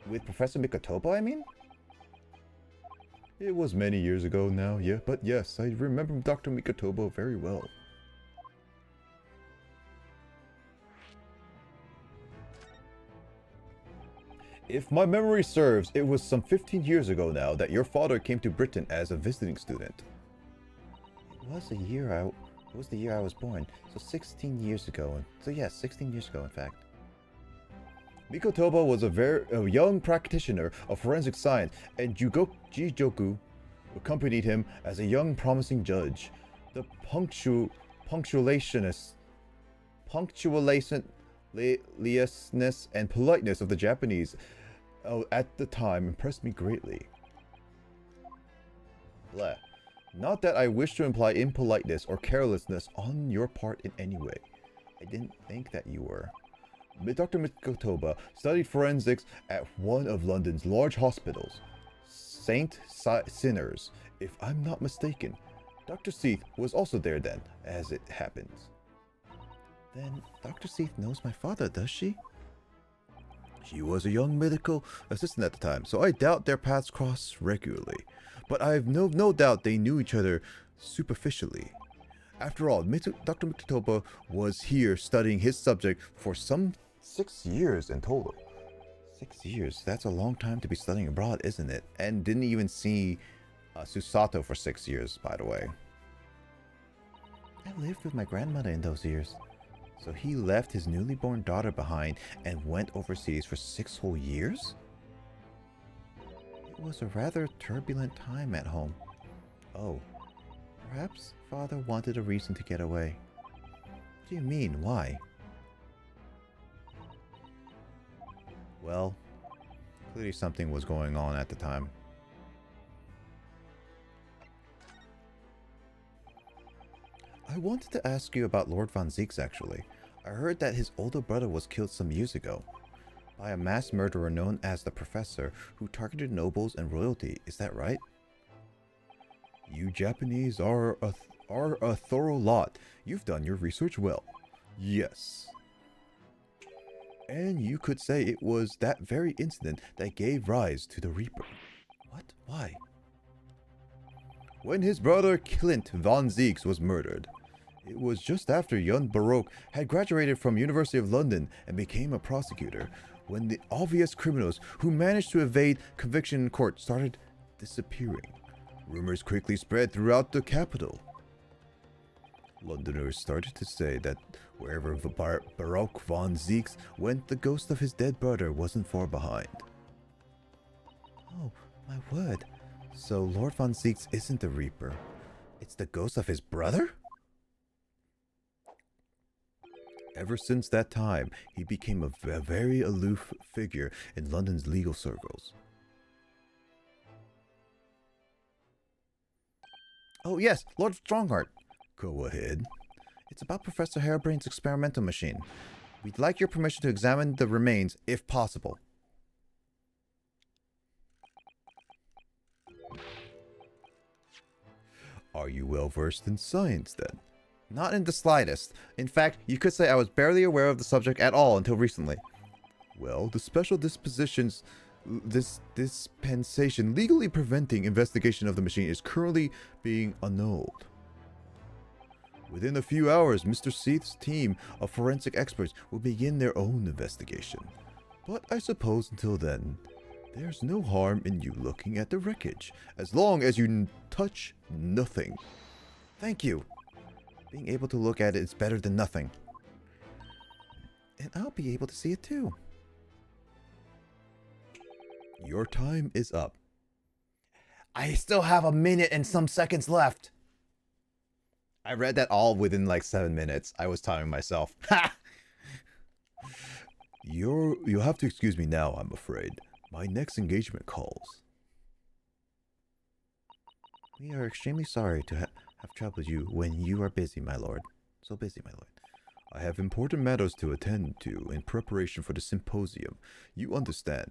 With Professor Mikotoba, I mean? It was many years ago now, yeah, but yes, I remember Dr. Mikotoba very well. If my memory serves, it was some 15 years ago now that your father came to Britain as a visiting student. It was the year I was born, so 16 years ago. So yes, 16 years ago in fact. Mikotoba was a young practitioner of forensic science, and Jijoku accompanied him as a young promising judge. The punctualiousness and politeness of the Japanese at the time impressed me greatly. Bleh. Not that I wish to imply impoliteness or carelessness on your part in any way. I didn't think that you were. Dr. Mikotoba studied forensics at one of London's large hospitals, St. Sinners, if I'm not mistaken. Dr. Seath was also there then, as it happens. Then Dr. Seath knows my father, does she? She was a young medical assistant at the time, so I doubt their paths cross regularly. But I've no doubt they knew each other superficially. After all, Dr. Mikotoba was here studying his subject for some 6 years in total. 6 years, that's a long time to be studying abroad, isn't it? And didn't even see Susato for 6 years, by the way. I lived with my grandmother in those years. So he left his newly born daughter behind and went overseas for 6 whole years? It was a rather turbulent time at home. Oh, perhaps father wanted a reason to get away. What do you mean, why? Well, clearly something was going on at the time. I wanted to ask you about Lord Von Zieks, actually. I heard that his older brother was killed some years ago by a mass murderer known as the Professor, who targeted nobles and royalty. Is that right? You Japanese are a thorough lot. You've done your research well. Yes. And you could say it was that very incident that gave rise to the Reaper. What? Why? When his brother Clint Von Zieks was murdered. It was just after young Baroque had graduated from University of London and became a prosecutor, when the obvious criminals who managed to evade conviction in court started disappearing. Rumors quickly spread throughout the capital. Londoners started to say that wherever Baroque Von Zieks went, the ghost of his dead brother wasn't far behind. Oh, my word. So Lord Von Zieks isn't the Reaper. It's the ghost of his brother? Ever since that time, he became a very aloof figure in London's legal circles. Oh yes, Lord Strongheart. Go ahead. It's about Professor Harebrain's experimental machine. We'd like your permission to examine the remains, if possible. Are you well versed in science, then? Not in the slightest. In fact, you could say I was barely aware of the subject at all until recently. Well, the special dispensation legally preventing investigation of the machine is currently being annulled. Within a few hours, Mr. Seath's team of forensic experts will begin their own investigation. But I suppose until then, there's no harm in you looking at the wreckage, as long as you touch nothing. Thank you. Being able to look at it is better than nothing. And I'll be able to see it too. Your time is up. I still have a minute and some seconds left. I read that all within like 7 minutes. I was timing myself. Ha! You'll have to excuse me now, I'm afraid. My next engagement calls. We are extremely sorry to have troubled you when you are busy, my lord. So busy, my lord. I have important matters to attend to in preparation for the symposium. You understand.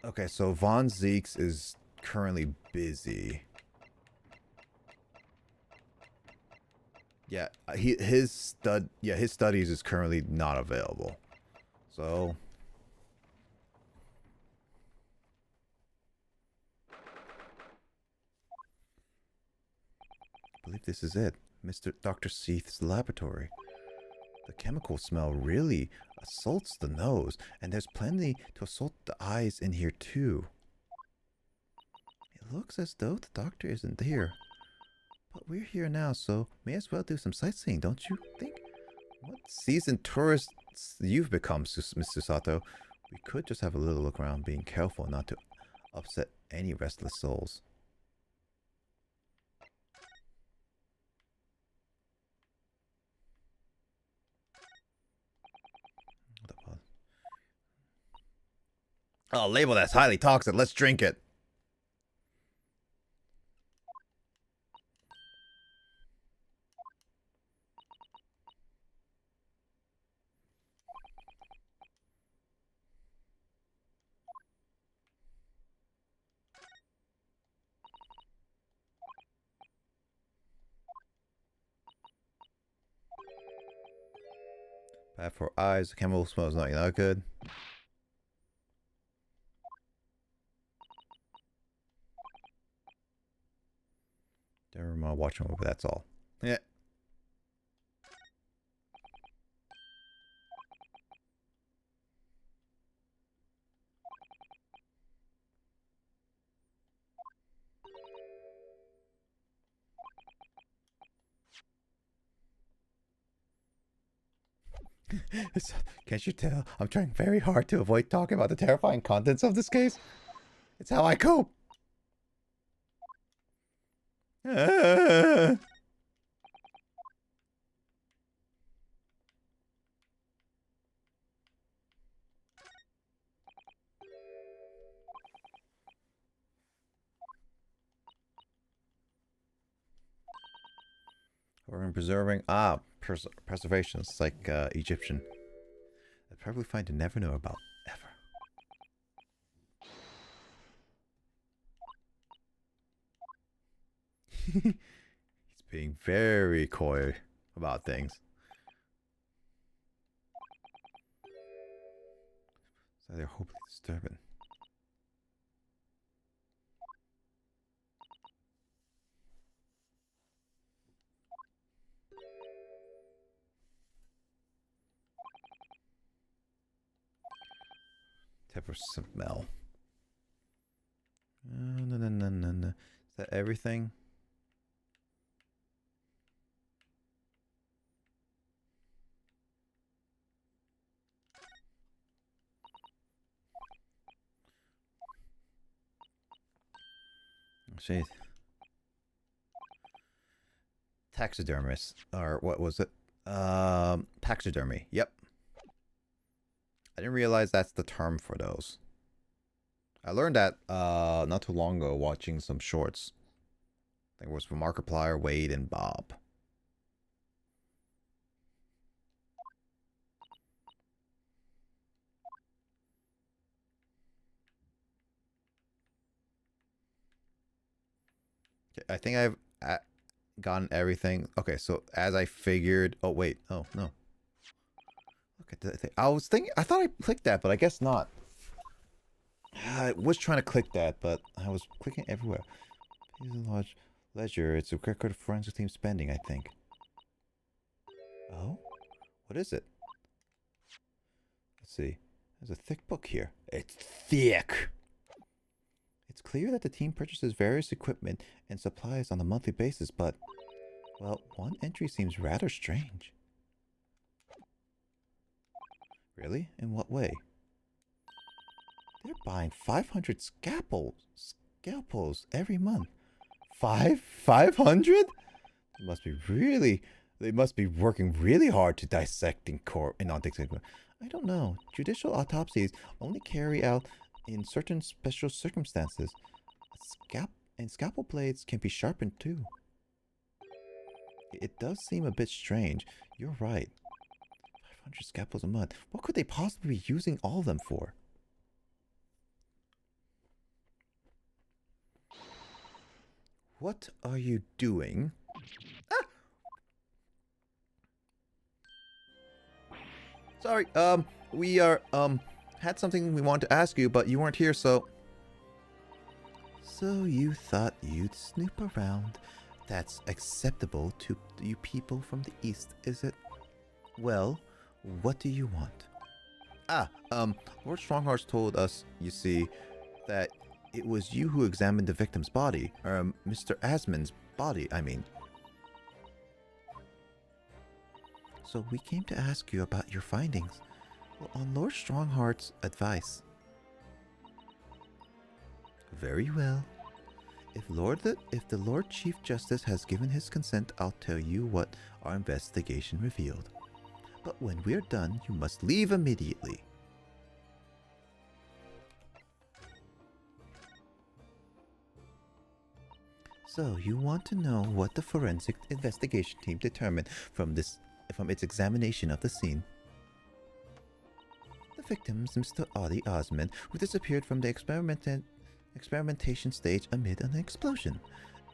Okay, so Von Zieks is currently busy. Yeah, his studies is currently not available. So I believe this is it. Mr. Dr. Seath's laboratory. The chemical smell really assaults the nose, and there's plenty to assault the eyes in here too. It looks as though the doctor isn't here. But we're here now, so may as well do some sightseeing, don't you think? What seasoned tourists you've become, Mr. Sato. We could just have a little look around, being careful not to upset any restless souls. Oh, label that's highly toxic. Let's drink it. Bad for eyes. The chemical smells not that good. Never mind watching over, that's all. Yeah. Can't you tell? I'm trying very hard to avoid talking about the terrifying contents of this case. It's how I cope. Or preserving preservation. It's like Egyptian. I'd probably find to never know about ever. He's being very coy about things. So they're hopefully disturbing. Type of smell. No. Is that everything? Jeez. Taxidermist, or what was it? Taxidermy. Yep. I didn't realize that's the term for those. I learned that not too long ago watching some shorts. I think it was from Markiplier, Wade, and Bob. Okay, I think I've gotten everything. Okay, so as I figured... Oh, wait. Oh, no. Look at the thing. I was thinking... I thought I clicked that, but I guess not. I was trying to click that, but I was clicking everywhere. Here's a large ledger. It's a record of forensic team spending, I think. Oh? What is it? Let's see. There's a thick book here. It's thick! It's clear that the team purchases various equipment and supplies on a monthly basis, but... Well, one entry seems rather strange. Really? In what way? They're buying 500 scalpels every month. 500? They must be working really hard to dissect and non-dissect. I don't know. Judicial autopsies only carry out in certain special circumstances. Scalpel blades can be sharpened too. It does seem a bit strange. You're right. 500 scalpels a month. What could they possibly be using all of them for? What are you doing? Ah! Sorry, we had something we wanted to ask you, but you weren't here, so... So you thought you'd snoop around That's acceptable to you people from the East, is it? Well, what do you want? Lord Stronghearts told us, you see, that it was you who examined the victim's body. Mr. Asmon's body, I mean. So we came to ask you about your findings. Well, on Lord Strongheart's advice. Very well. If the Lord Chief Justice has given his consent, I'll tell you what our investigation revealed. But when we're done, you must leave immediately. So, you want to know what the forensic investigation team determined from its examination of the scene? The victim is Mr. Audie Osmond, who disappeared from the experimentation stage amid an explosion,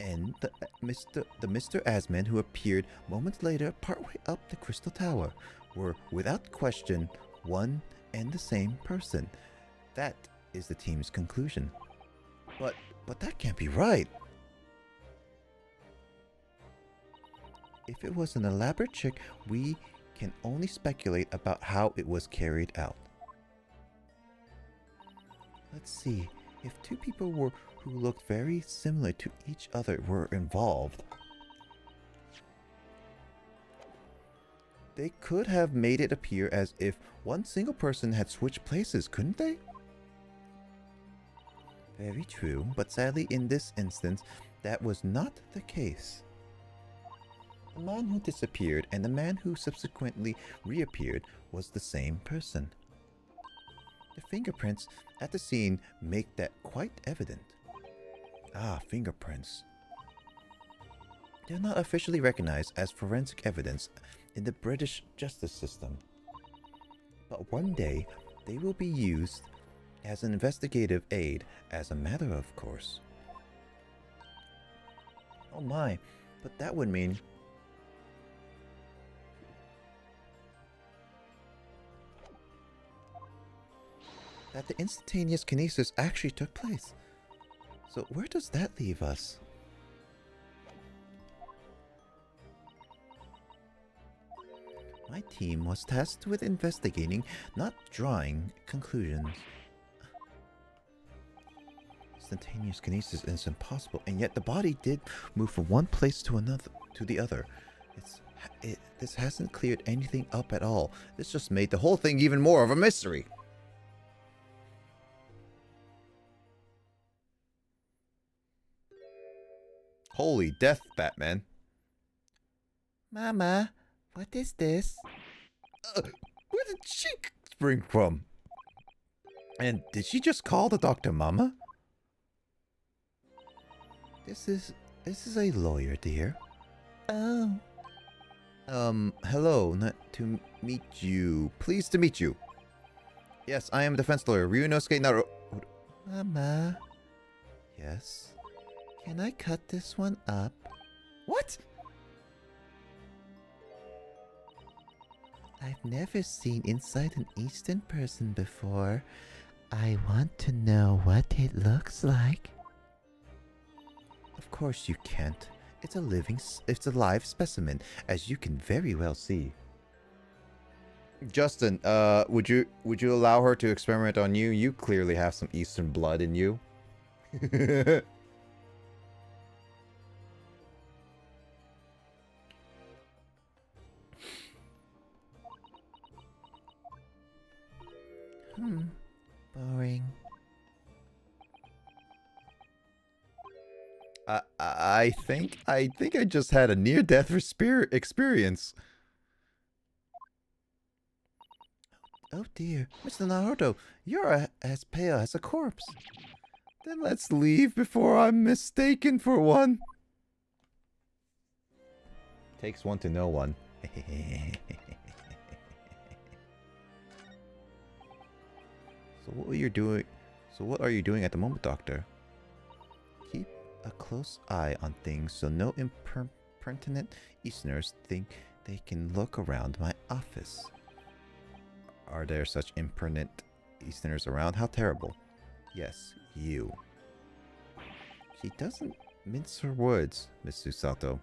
and the Mr. Asmond, who appeared moments later partway up the Crystal Tower, were without question one and the same person. That is the team's conclusion. But that can't be right. If it was an elaborate trick, we can only speculate about how it was carried out. Let's see. If two people who looked very similar to each other were involved, they could have made it appear as if one single person had switched places, couldn't they? Very true, but sadly in this instance, that was not the case. The man who disappeared and the man who subsequently reappeared was the same person. The fingerprints at the scene make that quite evident. Ah, fingerprints. They're not officially recognized as forensic evidence in the British justice system. But one day, they will be used as an investigative aid, as a matter of course. Oh my, but that would mean that the instantaneous kinesis actually took place. So where does that leave us? My team was tasked with investigating, not drawing conclusions. Instantaneous kinesis is impossible, and yet the body did move from one place to the other. This hasn't cleared anything up at all. This just made the whole thing even more of a mystery. Holy death, Batman. Mama, what is this? Where did she spring from? And did she just call the doctor Mama? This is a lawyer, dear. Oh. Hello, not to meet you. Pleased to meet you. Yes, I am a defense lawyer, Ryunosuke Naru. Mama. Yes. Can I cut this one up? What? I've never seen inside an Eastern person before. I want to know what it looks like. Of course you can't. It's a live specimen, as you can very well see. Justin, would you allow her to experiment on you? You clearly have some Eastern blood in you. Boring. I think I just had a near-death experience. Oh dear, Mr. Naruto, you're as pale as a corpse. Then let's leave before I'm mistaken for one. Takes one to know one. So what are you doing at the moment, Doctor? Keep a close eye on things so no impertinent Easterners think they can look around my office. Are there such impertinent Easterners around? How terrible. Yes, you. mince her words, Miss Susato.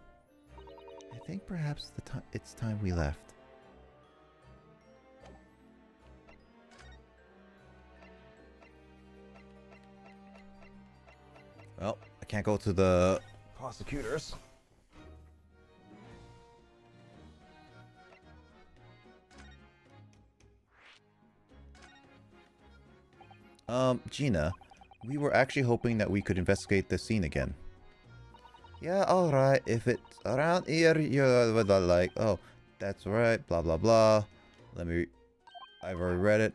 I think perhaps it's time we left. Well, I can't go to the prosecutors. Gina, we were actually hoping that we could investigate the scene again. Yeah, alright, if it's around here, you're like, oh, that's right, blah blah blah. I've already read it.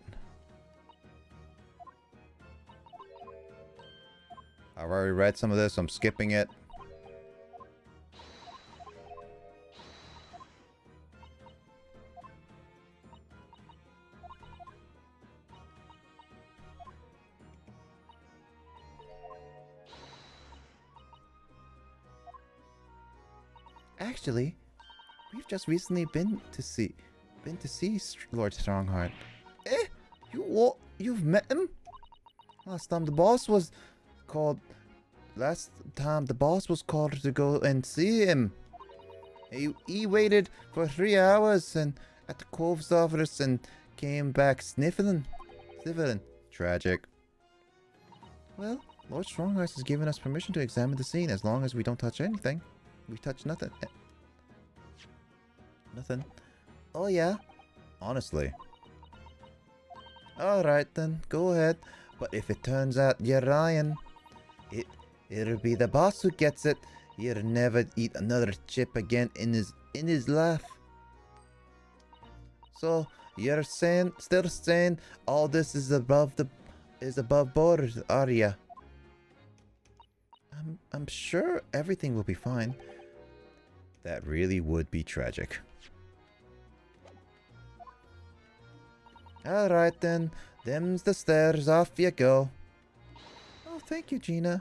I've already read some of this, so I'm skipping it. Actually, we've just recently been to see Lord Strongheart. Eh? You've met him? Last time the boss was called to go and see him. He waited for 3 hours and at the Cove's office and came back sniffling. Tragic. Well, Lord Strongheart has given us permission to examine the scene as long as we don't touch anything. We touch nothing. Nothing. Oh yeah? Honestly. Alright then, go ahead. But if it turns out you're lying, it'll be the boss who gets it. He'll never eat another chip again in his life. So you're still saying all this is above board, are ya? I'm sure everything will be fine. That really would be tragic. Alright then, them's the stairs, off you go. Oh, thank you, Gina.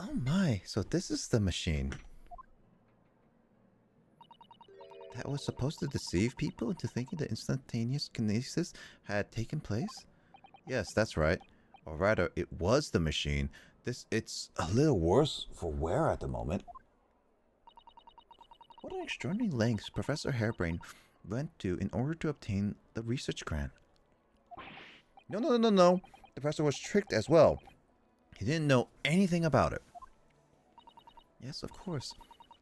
Oh my, so this is the machine that was supposed to deceive people into thinking that instantaneous kinesis had taken place? Yes, that's right. Or rather, it was the machine. It's a little worse for wear at the moment. What an extraordinary lengths Professor Hairbrain went to in order to obtain the research grant. No. The professor was tricked as well. He didn't know anything about it. Yes, of course.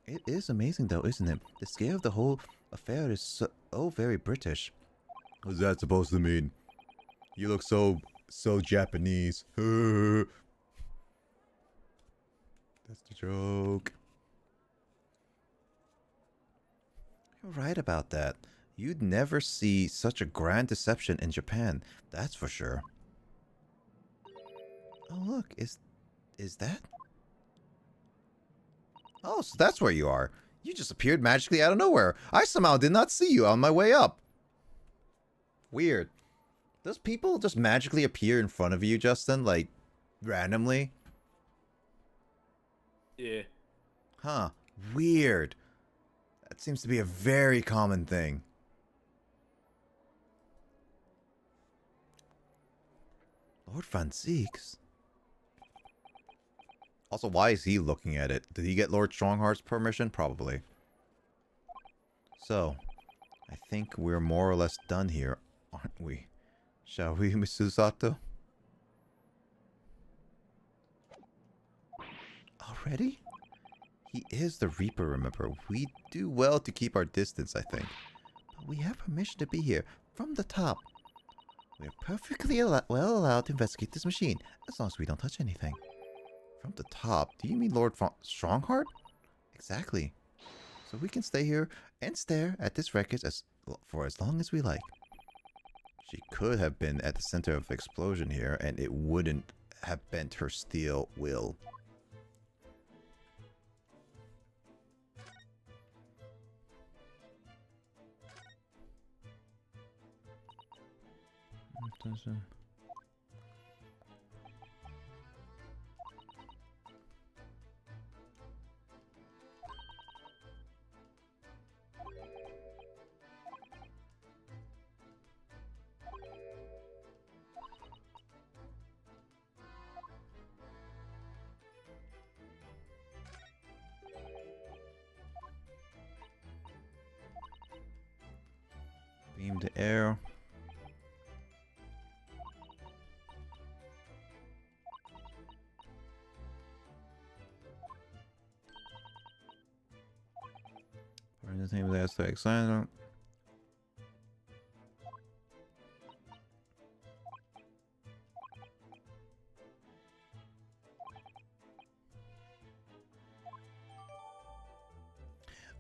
It is amazing though, isn't it? The scale of the whole affair is so very British. What's that supposed to mean? You look so Japanese. That's the joke. You're right about that. You'd never see such a grand deception in Japan, that's for sure. Oh look, is that? Oh, so that's where you are. You just appeared magically out of nowhere. I somehow did not see you on my way up. Weird. Those people just magically appear in front of you, Justin, like, randomly? Yeah. Huh. Weird. That seems to be a very common thing. Lord Van Zeeks? Also, why is he looking at it? Did he get Lord Strongheart's permission? Probably. So, I think we're more or less done here, aren't we? Shall we, Miss Susato? Already? He is the Reaper, remember. We do well to keep our distance, I think. But we have permission to be here from the top. We are perfectly well allowed to investigate this machine, as long as we don't touch anything. From the top? Do you mean Lord Strongheart? Exactly. So we can stay here and stare at this wreckage for as long as we like. She could have been at the center of the explosion here, and it wouldn't have bent her steel will. Beam the air. Anything that's so exciting.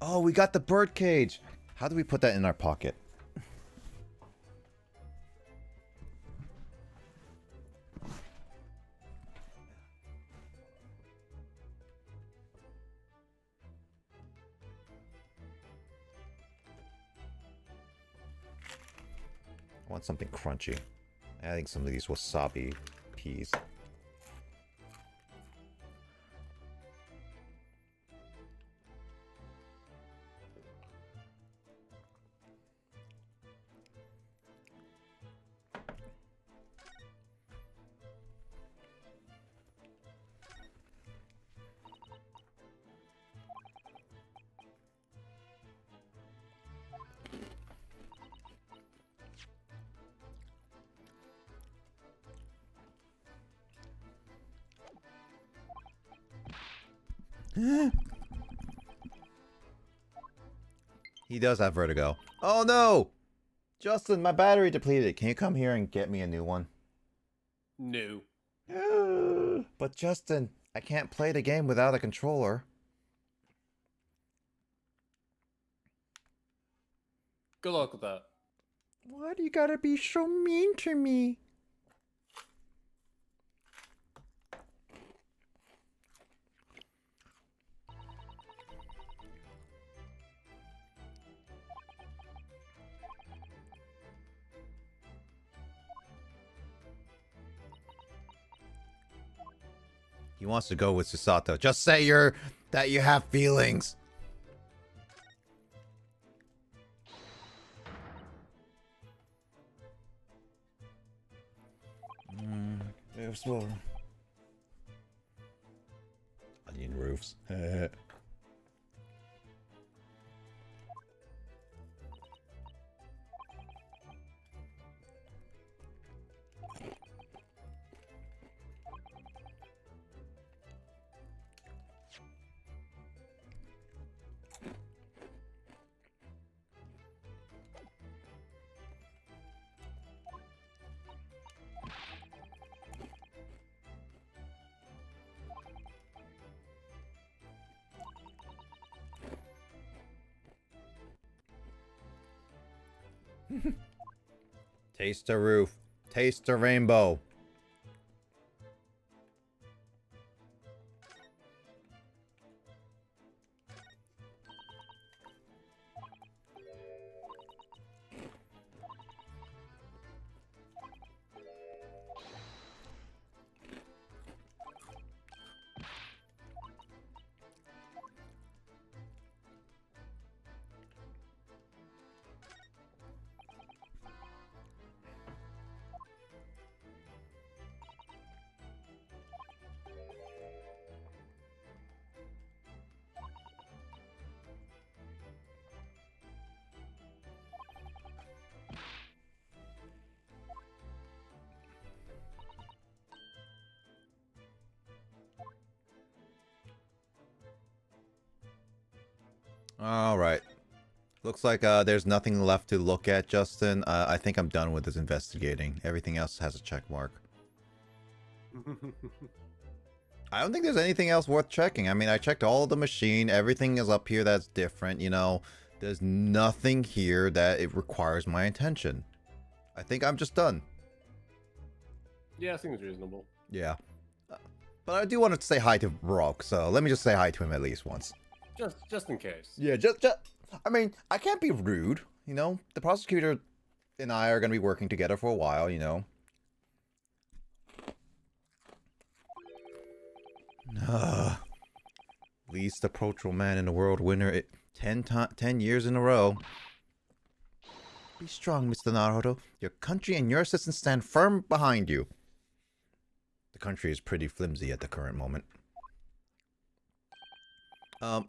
Oh, we got the bird cage. How do we put that in our pocket? I want something crunchy. I think some of these wasabi peas. He does have vertigo. Oh no! Justin, my battery depleted. Can you come here and get me a new one? No. But Justin, I can't play the game without a controller. Good luck with that. Why do you gotta be so mean to me? He wants to go with Susato. Just say that you have feelings. It's well. Onion roofs. Taste the roof. Taste the rainbow. All right. Looks like there's nothing left to look at, Justin. I think I'm done with this investigating. Everything else has a check mark. I don't think there's anything else worth checking. I mean, I checked all of the machine. Everything is up here that's different, you know. There's nothing here that it requires my attention. I think I'm just done. Yeah, seems reasonable. Yeah. But I do want to say hi to Brock, so let me just say hi to him at least once. Just in case. Yeah, just I mean, I can't be rude, you know? The prosecutor and I are going to be working together for a while, you know. Least approachable man in the world, winner 10 years in a row. Be strong, Mr. Naruto. Your country and your assistants stand firm behind you. The country is pretty flimsy at the current moment.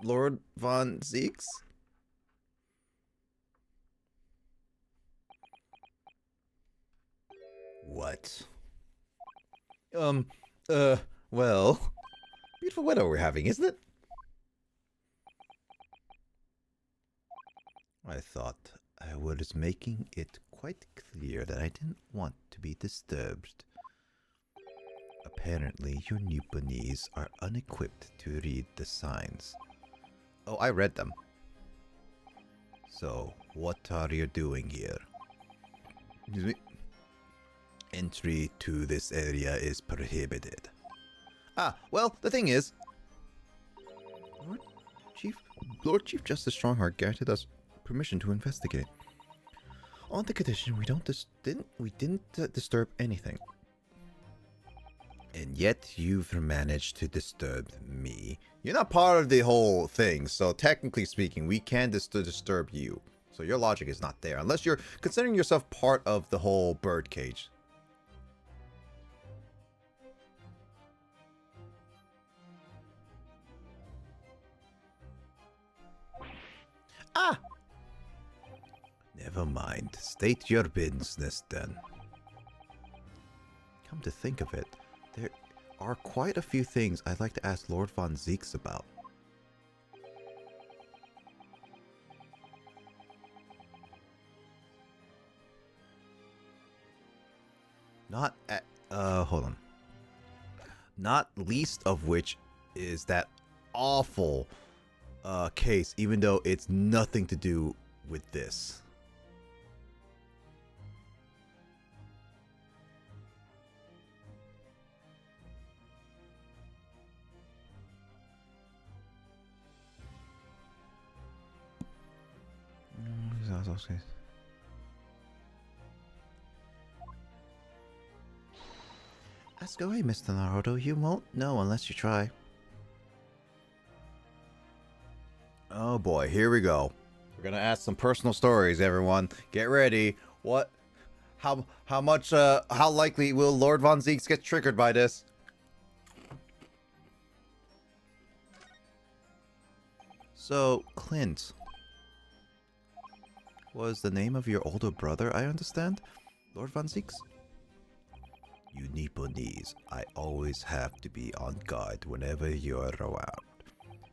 Lord Von Zeeks? What? Well, beautiful weather we're having, isn't it? I thought I was making it quite clear that I didn't want to be disturbed. Apparently, your Nipponese are unequipped to read the signs. Oh, I read them. So, what are you doing here? Excuse me? Entry to this area is prohibited. Ah, well, the thing is... Lord Chief Justice Strongheart granted us permission to investigate. On the condition we didn't disturb anything. And yet you've managed to disturb me. You're not part of the whole thing, so technically speaking, we can disturb you. So your logic is not there, unless you're considering yourself part of the whole birdcage. Ah! Never mind. State your business then. Come to think of it, there are quite a few things I'd like to ask Lord Von Zeeks about. Not at, hold on. Not least of which is that awful case, even though it's nothing to do with this. Ask away, Mr. Naruto. You won't know unless you try. Oh boy, here we go. We're gonna ask some personal stories, everyone. Get ready. What? How likely will Lord Von Zeeks get triggered by this? So, Clint was the name of your older brother, I understand? Lord Von Zeeks? You Nipponese, I always have to be on guard whenever you're around.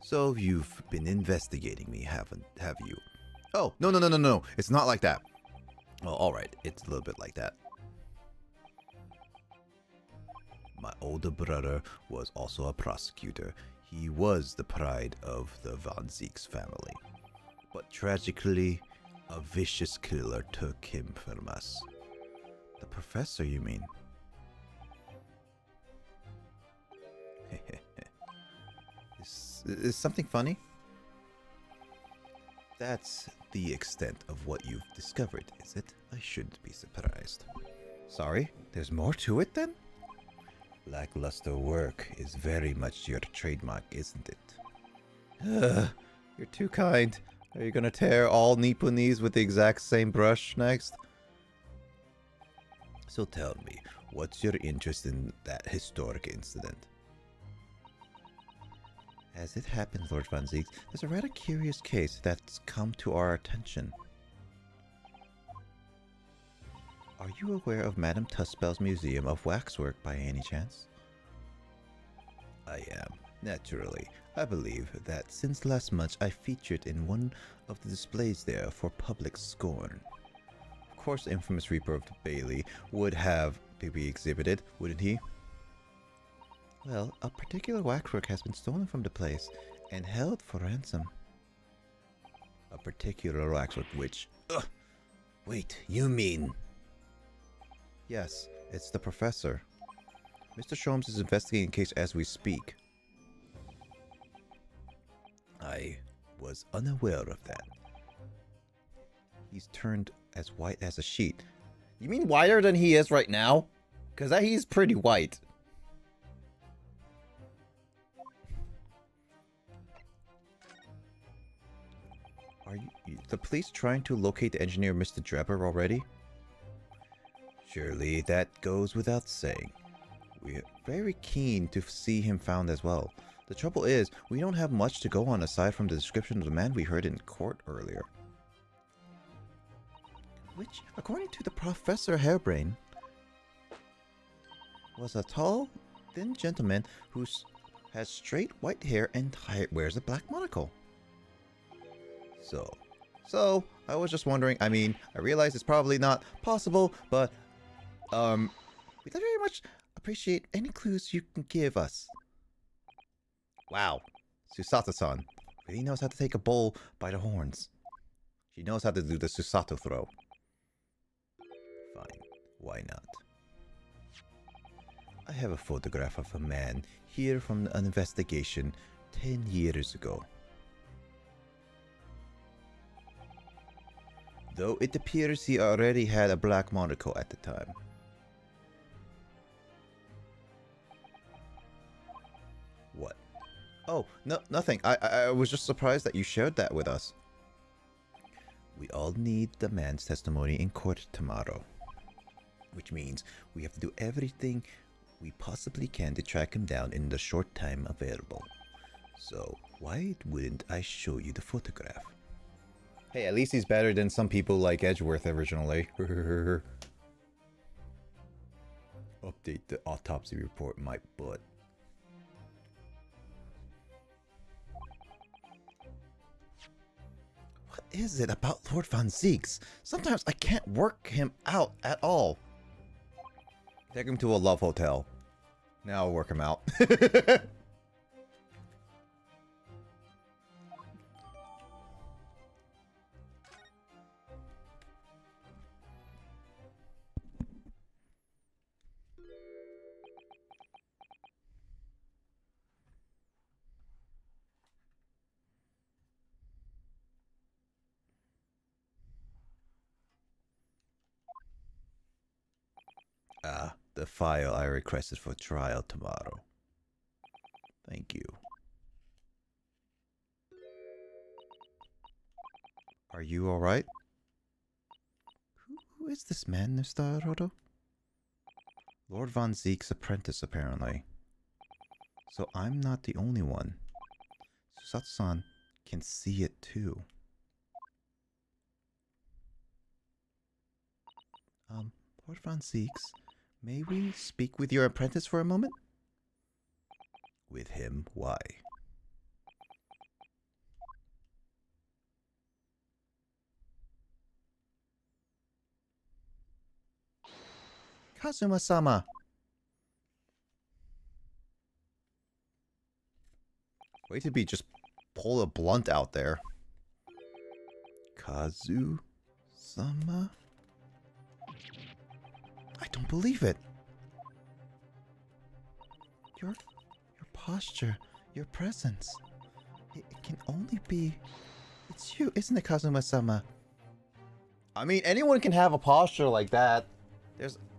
So you've been investigating me, have you? Oh, no. It's not like that. Well, alright, it's a little bit like that. My older brother was also a prosecutor. He was the pride of the Von Zeeks family. But tragically, a vicious killer took him from us. The professor, you mean? Is something funny? That's the extent of what you've discovered, is it? I shouldn't be surprised. Sorry, there's more to it then? Lackluster work is very much your trademark, isn't it? You're too kind. Are you gonna tear all Nipponese with the exact same brush next? So tell me, what's your interest in that historic incident? As it happened, Lord Von Zeeks, there's a rather curious case that's come to our attention. Are you aware of Madame Tuspel's Museum of Waxwork by any chance? I am, naturally. I believe that since last month I featured in one of the displays there for public scorn. Of course, the infamous Reaper of the Bailey would have to be exhibited, wouldn't he? Well, a particular waxwork has been stolen from the place and held for ransom. A particular waxwork which... Ugh! Wait, you mean... Yes, it's the professor. Mr. Sholmes is investigating the case as we speak. I was unaware of that. He's turned as white as a sheet. You mean whiter than he is right now? Because he's pretty white. Are the police trying to locate the engineer Mr. Drebber already? Surely that goes without saying. We're very keen to see him found as well. The trouble is, we don't have much to go on aside from the description of the man we heard in court earlier. Which, according to the Professor Hairbrain, was a tall, thin gentleman who has straight white hair and wears a black monocle. So, I was just wondering, I mean, I realize it's probably not possible, but, we'd very much appreciate any clues you can give us. Wow, Susato-san really knows how to take a bull by the horns. She knows how to do the Susato throw. Fine, why not? I have a photograph of a man here from an investigation 10 years ago. Though it appears he already had a black monocle at the time. What? Oh, no, nothing. I was just surprised that you shared that with us. We all need the man's testimony in court tomorrow. Which means we have to do everything we possibly can to track him down in the short time available. So, why wouldn't I show you the photograph? Hey, at least he's better than some people like Edgeworth originally. Update the autopsy report, my butt. What is it about Lord Von Zeeks? Sometimes I can't work him out at all. Take him to a love hotel. Now I'll work him out. The file I requested for trial tomorrow. Thank you. Are you alright? Who is this man, Mr. Rodo? Lord Von Zeek's apprentice, apparently. So I'm not the only one. Susato-san can see it too. Lord Von Zeeks, may we speak with your apprentice for a moment? With him, why? Kazuma-sama! Wait to be just pull a blunt out there. Kazu-sama? I don't believe it. Your posture, your presence. It can only be... It's you, isn't it, Kazuma-sama? I mean, anyone can have a posture like that.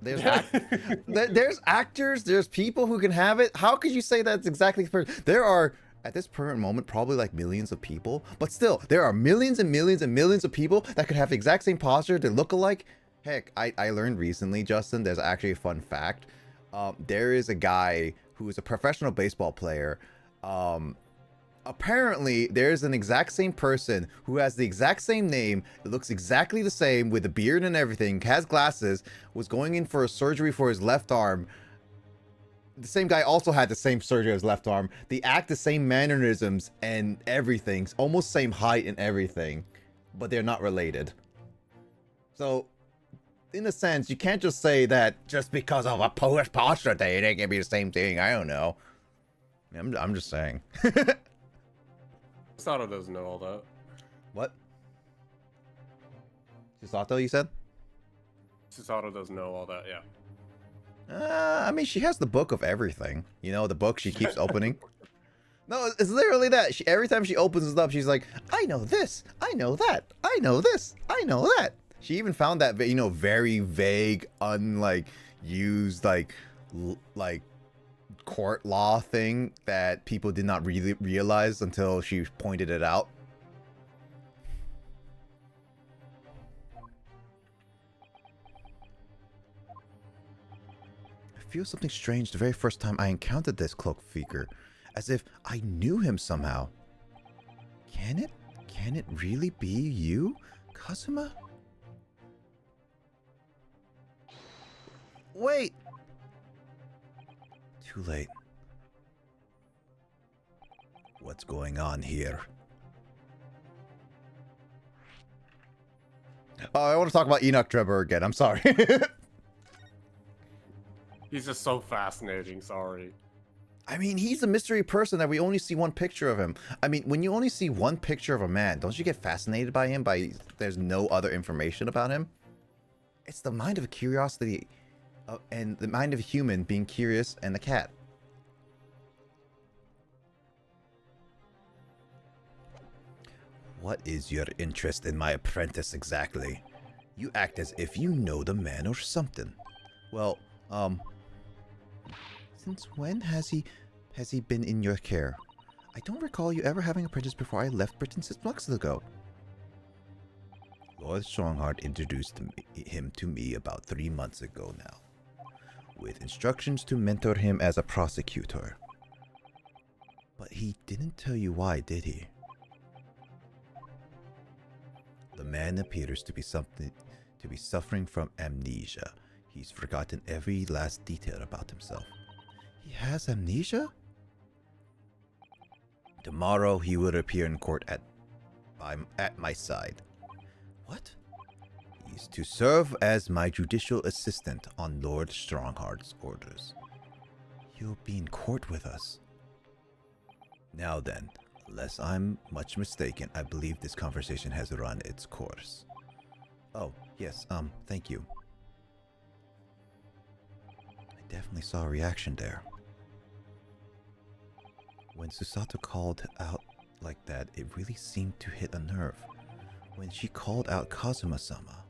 There's actors, there's people who can have it. How could you say that's exactly the person? There are, at this current moment, probably like millions of people. But still, there are millions and millions and millions of people that could have the exact same posture. They look alike. Heck, I learned recently, Justin, there's actually a fun fact. There is a guy who is a professional baseball player. Apparently, there's an exact same person who has the exact same name, looks exactly the same, with a beard and everything, has glasses, was going in for a surgery for his left arm. The same guy also had the same surgery as his left arm. They act the same mannerisms and everything, almost same height and everything, but they're not related. So, in a sense, you can't just say that just because of a posture thing, it can be the same thing. I don't know. I'm just saying. Susato doesn't know all that. What? Susato, you said? Susato doesn't know all that, yeah. I mean, she has the book of everything. You know, the book she keeps opening. No, it's literally that. Every time she opens it up, she's like, I know this, I know that, I know this, I know that. She even found that very vague, used like court law thing that people did not really realize until she pointed it out. I feel something strange the very first time I encountered this cloaked figure, as if I knew him somehow. Can it really be you, Kazuma? Wait! Too late. What's going on here? Oh, I want to talk about Enoch Drebber again. I'm sorry. He's just so fascinating. Sorry. I mean, he's a mystery person that we only see one picture of him. I mean, when you only see one picture of a man, don't you get fascinated by him there's no other information about him? It's the mind of a curiosity and the mind of a human being curious and the cat. What is your interest in my apprentice exactly? You act as if you know the man or something. Well, since when has he been in your care? I don't recall you ever having an apprentice before I left Britain 6 months ago. Lord Strongheart introduced him to me about 3 months ago now, with instructions to mentor him as a prosecutor. But he didn't tell you why, did he? The man appears to be suffering from amnesia. He's forgotten every last detail about himself. He has amnesia? Tomorrow he will appear in court at my side. What? He's to serve as my judicial assistant on Lord Strongheart's orders. He'll be in court with us. Now then, unless I'm much mistaken, I believe this conversation has run its course. Oh, yes, thank you. I definitely saw a reaction there. When Susato called out like that, it really seemed to hit a nerve. When she called out Kazuma-sama.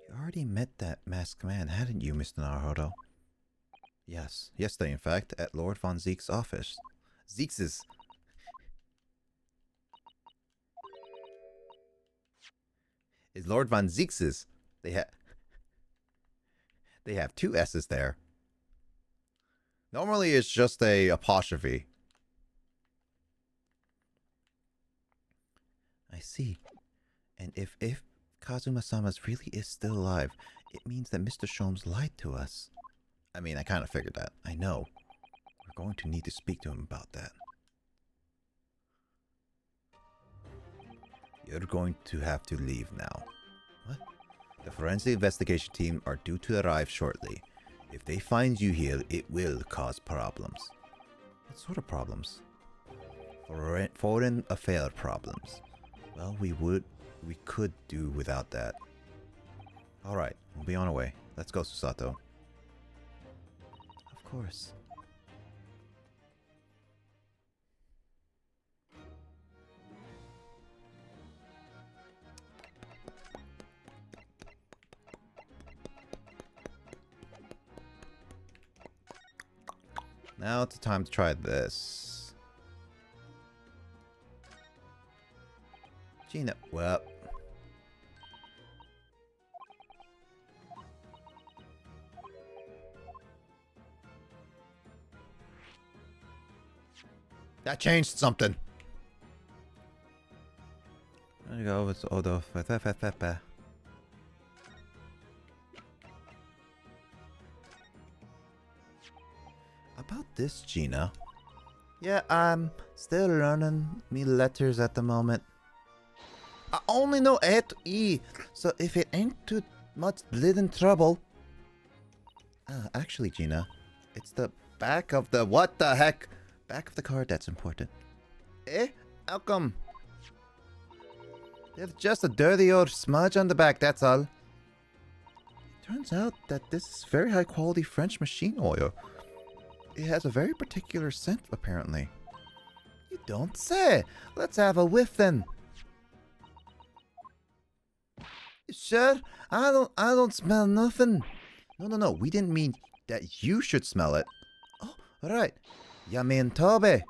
You already met that masked man, hadn't you, Mr. Naruhodo? Yes, yesterday in fact, at Lord Von Zeke's office. Zeke's. Is Lord Von Zeke's. They have 2 S's there. Normally it's just a apostrophe. I see. And if Kazuma-sama really is still alive, it means that Mr. Sholmes lied to us. I mean, I kind of figured that. I know. We're going to need to speak to him about that. You're going to have to leave now. What? The forensic investigation team are due to arrive shortly. If they find you here, it will cause problems. What sort of problems? Foreign affair problems. Well, we could do without that. Alright, we'll be on our way. Let's go, Susato. Of course. Now it's time to try this. Gina, well. That changed something. There you go, it's Odo. About this, Gina. Yeah, I'm still learning me letters at the moment. I only know A to E, so if it ain't too much bleeding trouble. Actually, Gina, it's the back of the what the heck? Back of the card that's important. Eh? How come? There's just a dirty old smudge on the back, that's all. It turns out that this is very high quality French machine oil. it has a very particular scent, apparently. You don't say. Let's have a whiff then. You sure? I don't smell nothing. No. We didn't mean that you should smell it. Oh, all right. You mean Toby?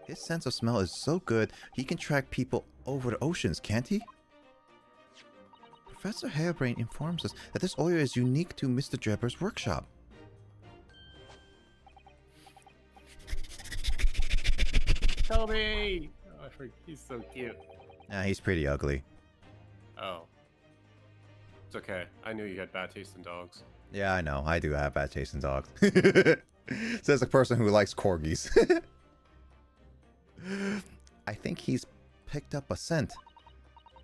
His sense of smell is so good, he can track people over the oceans, can't he? Professor Harebrain informs us that this oil is unique to Mr. Drebber's workshop. Toby! Oh, he's so cute. Nah, he's pretty ugly. Oh. It's okay. I knew you had bad taste in dogs. Yeah, I know. I do have bad taste in dogs. Says a person who likes corgis. I think he's picked up a scent.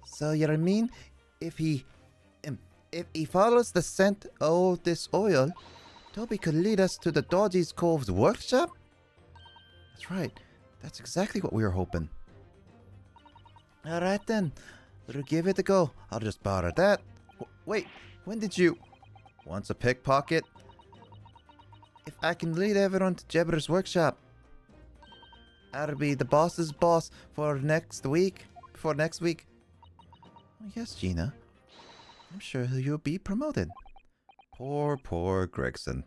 So you mean if he follows the scent of this oil, Toby could lead us to the Dodgy's Cove's workshop? That's right. That's exactly what we were hoping. Alright then. We'll give it a go. I'll just borrow that. Wait, when did you... Once a pickpocket? If I can lead everyone to Jebber's workshop, I'll be the boss's boss for next week. For next week. Oh, yes, Gina. I'm sure you'll be promoted. Poor Gregson.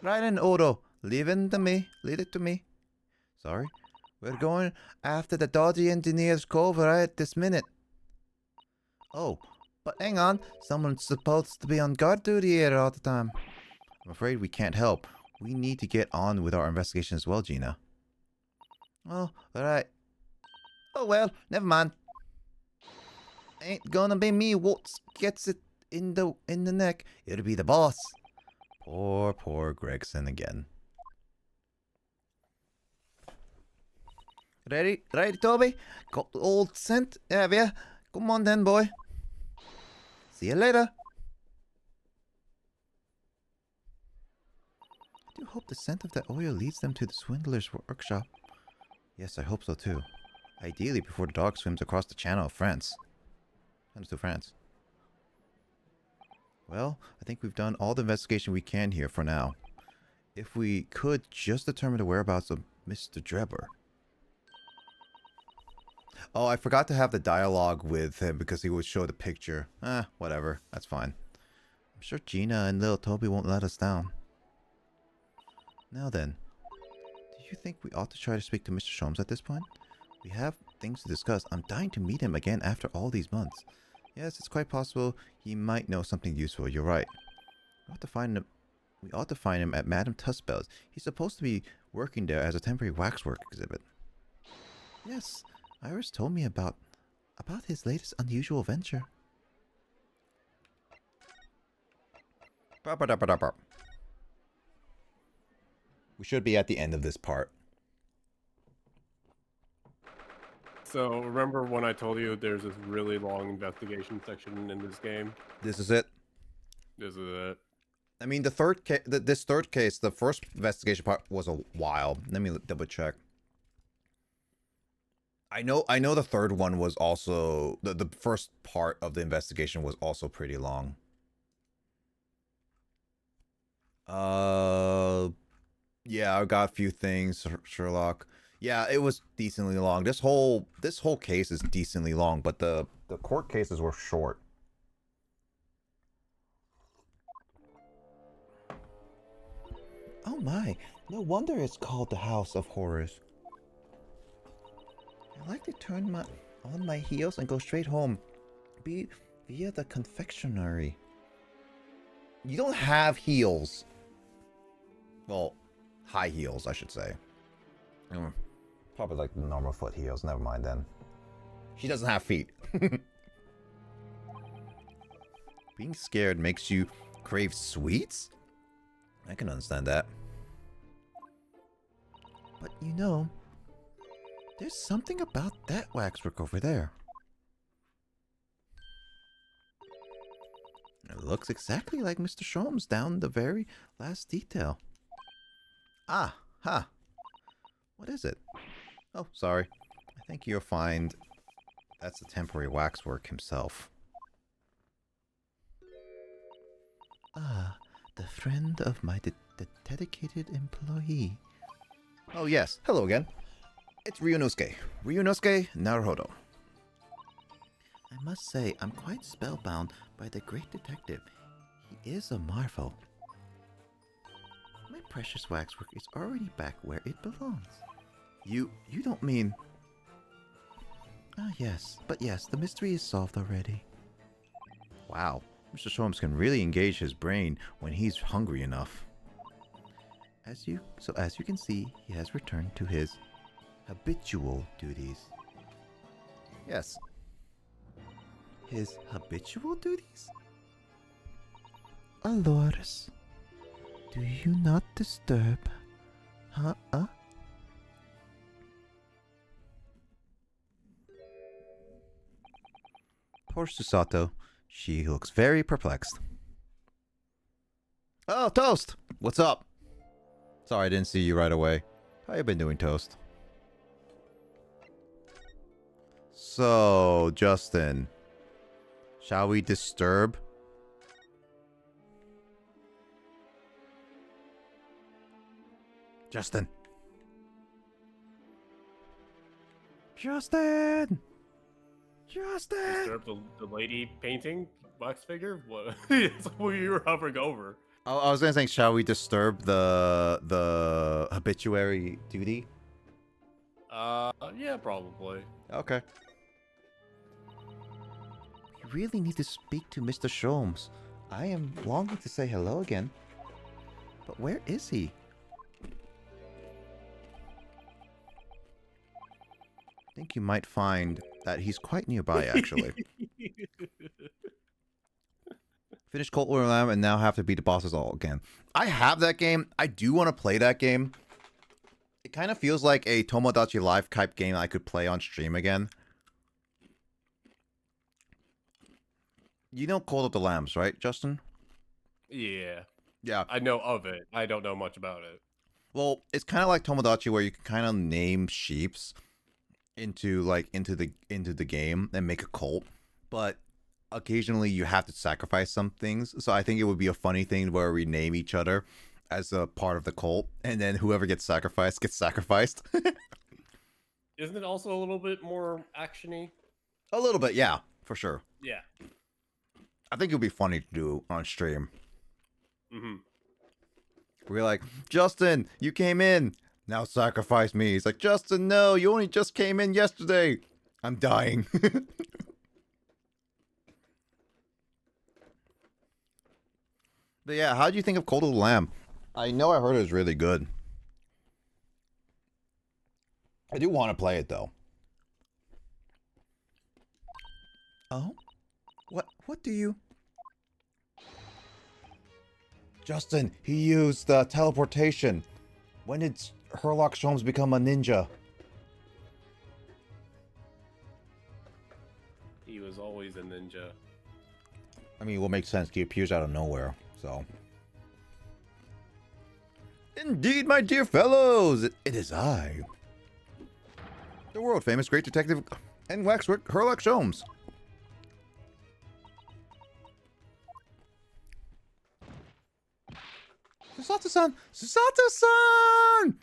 Right in, Odo. Leave it to me. Leave it to me. Sorry. We're going after the Dodgy Engineer's Cove right this minute. Oh, but hang on. Someone's supposed to be on guard duty here all the time. I'm afraid we can't help. We need to get on with our investigation as well, Gina. Oh, alright. Oh well, never mind. Ain't gonna be me what gets it in the neck. It'll be the boss. Poor Gregson again. Ready, Toby? Got the old scent, have ya? Come on then, boy. See you later. I do hope the scent of that oil leads them to the swindler's workshop. Yes, I hope so too. Ideally before the dog swims across the channel of France. To France. Well, I think we've done all the investigation we can here for now. If we could just determine the whereabouts of Mr. Drebber. Oh, I forgot to have the dialogue with him because he would show the picture. Whatever. That's fine. I'm sure Gina and little Toby won't let us down. Now then, do you think we ought to try to speak to Mr. Sholmes at this point? We have things to discuss. I'm dying to meet him again after all these months. Yes, it's quite possible he might know something useful. You're right. We ought to find him at Madame Tussbell's. He's supposed to be working there as a temporary waxwork exhibit. Yes, Iris told me about his latest unusual venture. We should be at the end of this part. So, remember when I told you there's this really long investigation section in this game? This is it. This is it. I mean, this third case, the first investigation part was a while. Let me double check. I know the third one was also the first part of the investigation was also pretty long. Yeah, I got a few things, Sherlock. Yeah, it was decently long. This whole case is decently long, but the court cases were short. Oh my, no wonder it's called the House of Horrors. I like to turn on my heels and go straight home. Via the confectionery. You don't have heels. Well, high heels, I should say. Probably like normal foot heels. Never mind then. She doesn't have feet. Being scared makes you crave sweets? I can understand that. But you know, there's something about that waxwork over there. It looks exactly like Mr. Sholmes down the very last detail. Ah, ha. What is it? Oh, sorry. I think you'll find That's the temporary waxwork himself. Ah, the friend of my dedicated employee. Oh yes, hello again. It's Ryunosuke. Ryunosuke Naruhodo. I must say, I'm quite spellbound by the great detective. He is a marvel. My precious waxwork is already back where it belongs. You don't mean... Ah, yes. But yes, the mystery is solved already. Wow. Mr. Sholmes can really engage his brain when he's hungry enough. As you can see, he has returned to his habitual duties. Yes. His habitual duties? Alores, do you not disturb? Huh? Poor Susato. She looks very perplexed. Oh, Toast! What's up? Sorry I didn't see you right away. How you been doing, Toast? So, Justin. Shall we disturb? Justin! Justin! Disturb the lady painting wax figure? What? It's what you were hovering over. I was gonna say, shall we disturb the habituary duty? Yeah, probably. Okay. We really need to speak to Mr. Sholmes. I am longing to say hello again. But where is he? I think you might find that he's quite nearby, actually. Finish Cold War Lamb and now have to beat the bosses all again. I have that game. I do want to play that game. It kind of feels like a Tomodachi Life type game I could play on stream again. You know Cold of the Lambs, right, Justin? Yeah. Yeah. I know of it. I don't know much about it. Well, it's kind of like Tomodachi where you can kind of name sheeps into the game and make a cult, but occasionally you have to sacrifice some things. So I think it would be a funny thing where we name each other as a part of the cult, and then whoever gets sacrificed gets sacrificed. Isn't it also a little bit more actiony? A little bit, yeah, for sure. Yeah. I think it would be funny to do on stream. Mm-hmm. We're like, Justin, you came in. Now sacrifice me. He's like, Justin, no, you only just came in yesterday. I'm dying. But yeah, how do you think of Cold of the Lamb? I know I heard it was really good. I do want to play it though. Oh? What do you... Justin, he used teleportation. When did Herlock Sholmes become a ninja? He was always a ninja. I mean, it will make sense. He appears out of nowhere, so... Indeed, my dear fellows, it is I. The world-famous great detective and waxwork Herlock Sholmes. Susato-san! Susato-san!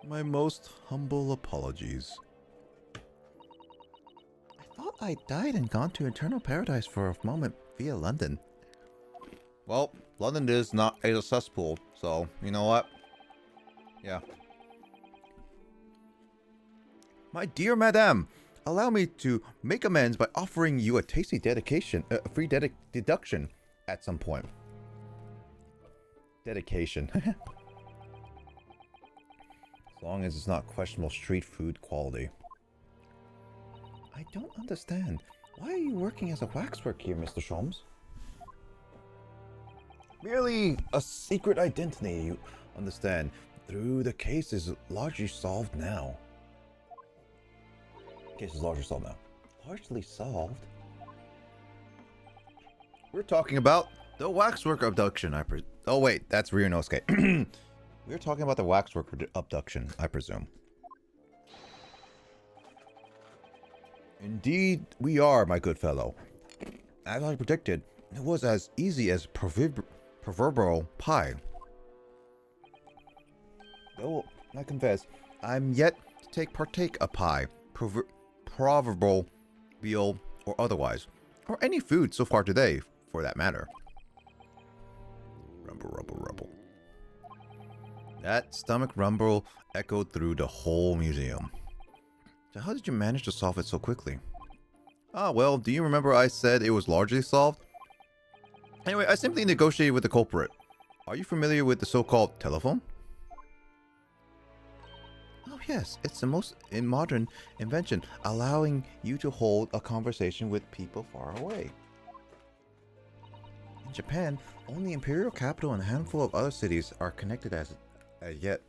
My most humble apologies. I thought I died and gone to eternal paradise for a moment via London. Well, London is not a cesspool, so you know what? Yeah. My dear madame, allow me to make amends by offering you a tasty free deduction at some point. Dedication. As long as it's not questionable street food quality. I don't understand. Why are you working as a waxwork here, Mr. Sholmes? Merely a secret identity, you understand. The case is largely solved now. Case is largely solved now. Largely solved? We're talking about The waxwork abduction, Oh wait, that's Ryunosuke. We're talking about the waxwork abduction, I presume. Indeed, we are, my good fellow. As I predicted, it was as easy as proverbial pie. Though, I confess, I'm yet to partake a pie, proverbial, veal, or otherwise, or any food so far today, for that matter. Rumble, rumble, rumble. That stomach rumble echoed through the whole museum. So how did you manage to solve it so quickly? Ah, well, do you remember I said it was largely solved? Anyway, I simply negotiated with the culprit. Are you familiar with the so-called telephone? Oh yes, it's the most modern invention, allowing you to hold a conversation with people far away. In Japan, only Imperial Capital and a handful of other cities are connected as yet.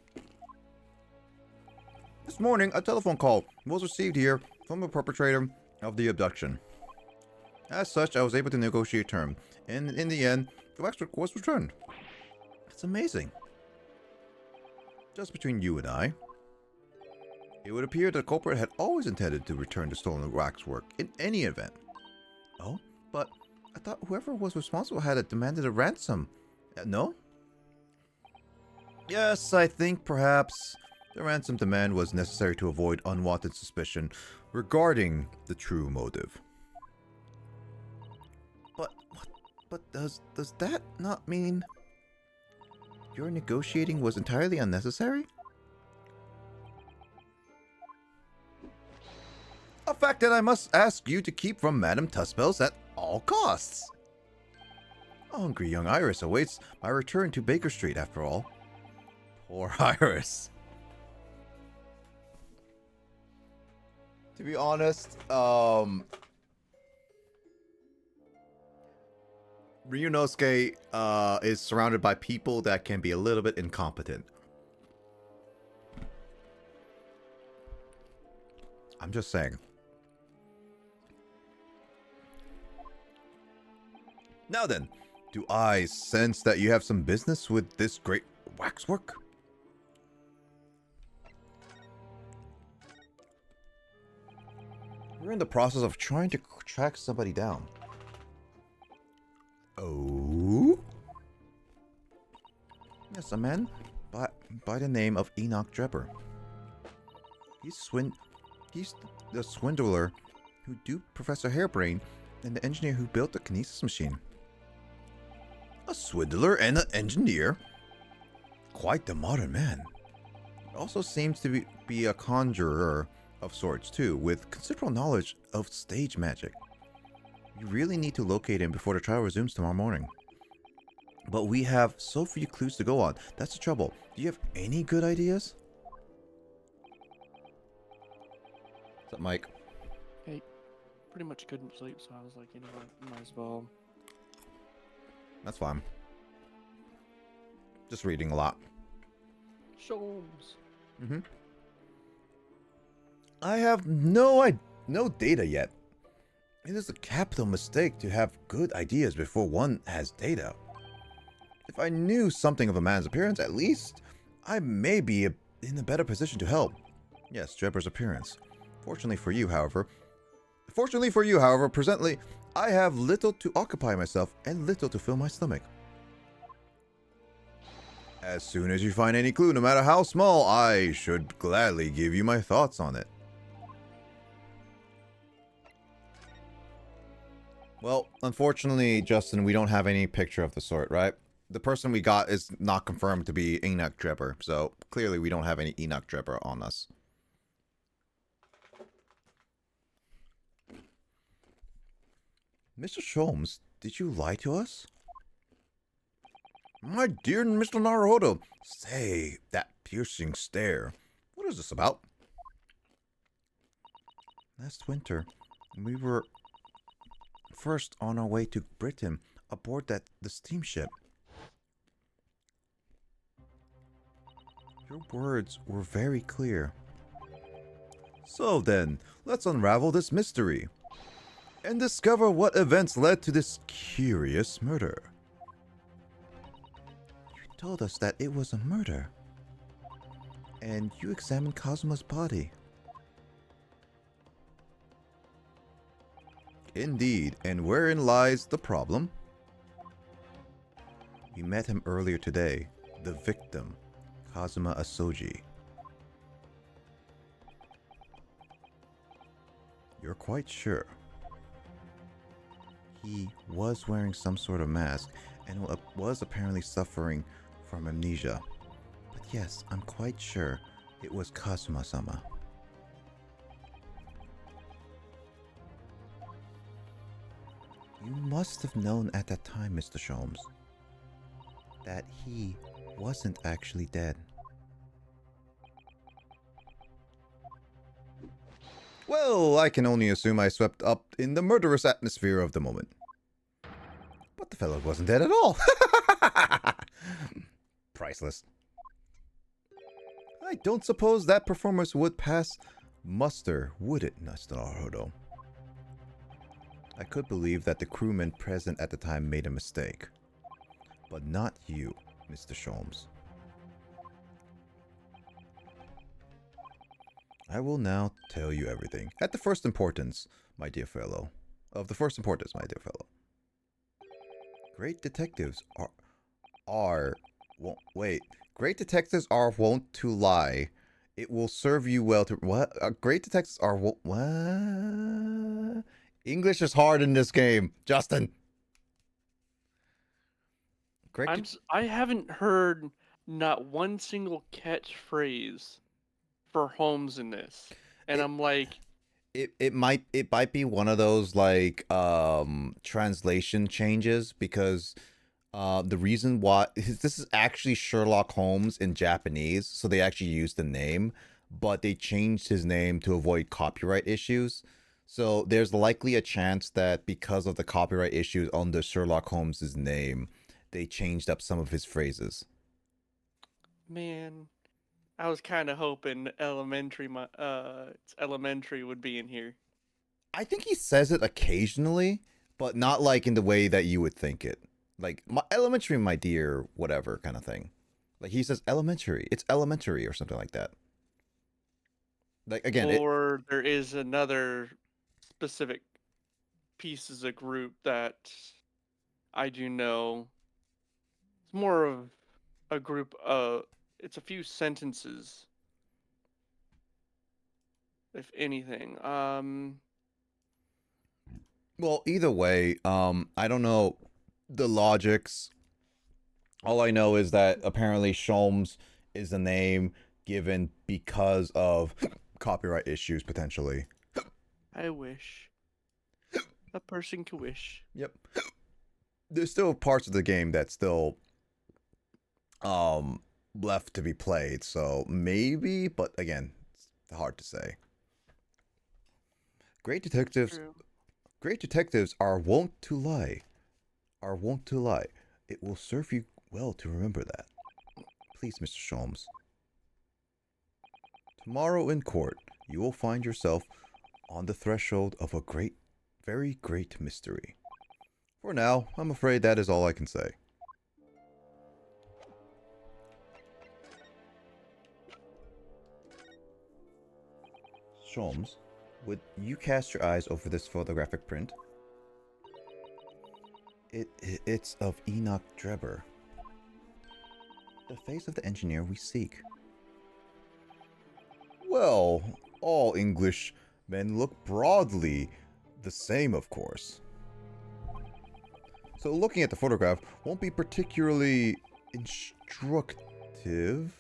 This morning, a telephone call was received here from the perpetrator of the abduction. As such, I was able to negotiate a term, and in the end, the waxwork was returned. It's amazing. Just between you and I, it would appear that the culprit had always intended to return the stolen waxwork in any event. Oh, but I thought whoever was responsible had demanded a ransom. No? Yes, I think perhaps the ransom demand was necessary to avoid unwanted suspicion regarding the true motive. But does that not mean your negotiating was entirely unnecessary? A fact that I must ask you to keep from Madame Tuspel's at all costs. A hungry young Iris awaits my return to Baker Street, after all. Poor Iris. To be honest, Ryunosuke is surrounded by people that can be a little bit incompetent. I'm just saying. Now then, do I sense that you have some business with this great waxwork? We're in the process of trying to track somebody down. Oh? Yes, a man by the name of Enoch Drebber. He's the swindler who duped Professor Hairbrain and the engineer who built the kinesis machine. A swindler and an engineer? Quite the modern man. Also seems to be a conjurer of sorts too, with considerable knowledge of stage magic. You really need to locate him before the trial resumes tomorrow morning. But we have so few clues to go on. That's the trouble. Do you have any good ideas? What's up, Mike? Hey, pretty much couldn't sleep, so I was like, you know what, might as well. That's fine. Just reading a lot. Sholmes. Mm-hmm. I have no data yet. It is a capital mistake to have good ideas before one has data. If I knew something of a man's appearance, at least, I may be in a better position to help. Yes, Drebber's appearance. Fortunately for you, however, presently, I have little to occupy myself and little to fill my stomach. As soon as you find any clue, no matter how small, I should gladly give you my thoughts on it. Well, unfortunately, Justin, we don't have any picture of the sort, right? The person we got is not confirmed to be Enoch Drebber, so clearly we don't have any Enoch Drebber on us. Mr. Sholmes, did you lie to us? My dear Mr. Naruhodo, say, that piercing stare. What is this about? Last winter, we were first on our way to Britain aboard the steamship. Your words were very clear. So then, let's unravel this mystery and discover what events led to this curious murder. told us that it was a murder. And you examined Kazuma's body. Indeed, and wherein lies the problem? We met him earlier today, the victim, Kazuma Asoji. You're quite sure? He was wearing some sort of mask and was apparently suffering from amnesia. But yes, I'm quite sure it was Kazuma-sama. You must have known at that time, Mr. Sholmes, that he wasn't actually dead. Well, I can only assume I swept up in the murderous atmosphere of the moment. But the fellow wasn't dead at all. Priceless. I don't suppose that performance would pass muster, would it, Mr. Naruto? I could believe that the crewmen present at the time made a mistake. But not you, Mr. Sholmes. I will now tell you everything. At the first importance, my dear fellow. Of the first importance, my dear fellow. Great detectives Great detectives are wont to lie. It will serve you well to... What? Great detectives are... What? English is hard in this game, Justin. I haven't heard not one single catchphrase for Holmes in this, and I'm like, it might be one of those like translation changes, because the reason why this is actually Sherlock Holmes in Japanese, so they actually used the name, but they changed his name to avoid copyright issues. So there's likely a chance that because of the copyright issues under Sherlock Holmes's name, they changed up some of his phrases. man, I was kind of hoping elementary would be in here. I think he says it occasionally, but not like in the way that you would think it. Like, elementary, my dear, whatever kind of thing. Like, he says elementary. It's elementary or something like that. Like, again, or there is another specific pieces of group that I do know. It's more of a group of... It's a few sentences, if anything. Well, either way, I don't know the logics. All I know is that apparently Sholmes is the name given because of copyright issues, potentially. I wish. A person could wish. Yep. There's still parts of the game that still left to be played, so maybe, but again, it's hard to say. Great detectives are wont to lie. It will serve you well to remember that. Please, Mr. Sholmes. Tomorrow in court, you will find yourself on the threshold of a very great mystery. For now, I'm afraid that is all I can say. Sholmes, would you cast your eyes over this photographic print? It's of Enoch Drebber, the face of the engineer we seek. Well, all English men look broadly the same, of course. So looking at the photograph won't be particularly instructive.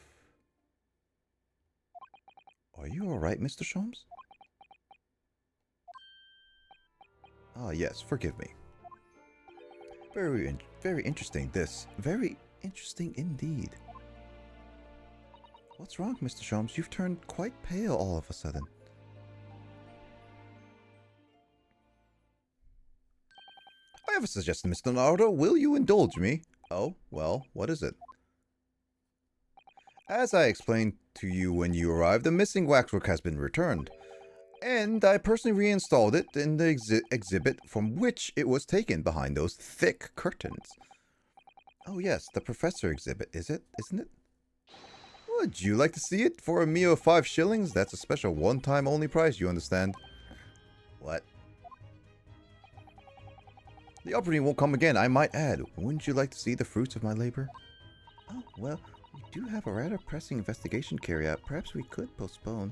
Are you alright, Mr. Sholmes? Ah, yes, forgive me. Very interesting, this. Very interesting indeed. What's wrong, Mr. Sholmes? You've turned quite pale all of a sudden. I have a suggestion, Mr. Naruto. Will you indulge me? Oh, well, what is it? As I explained to you when you arrived, the missing waxwork has been returned. And I personally reinstalled it in the exhibit from which it was taken behind those thick curtains. Oh yes, the professor exhibit, isn't it? Would you like to see it? For a meal of 5 shillings? That's a special one-time only price, you understand? What? The opening won't come again, I might add. Wouldn't you like to see the fruits of my labor? Oh, well, we do have a rather pressing investigation to carry out. Perhaps we could postpone.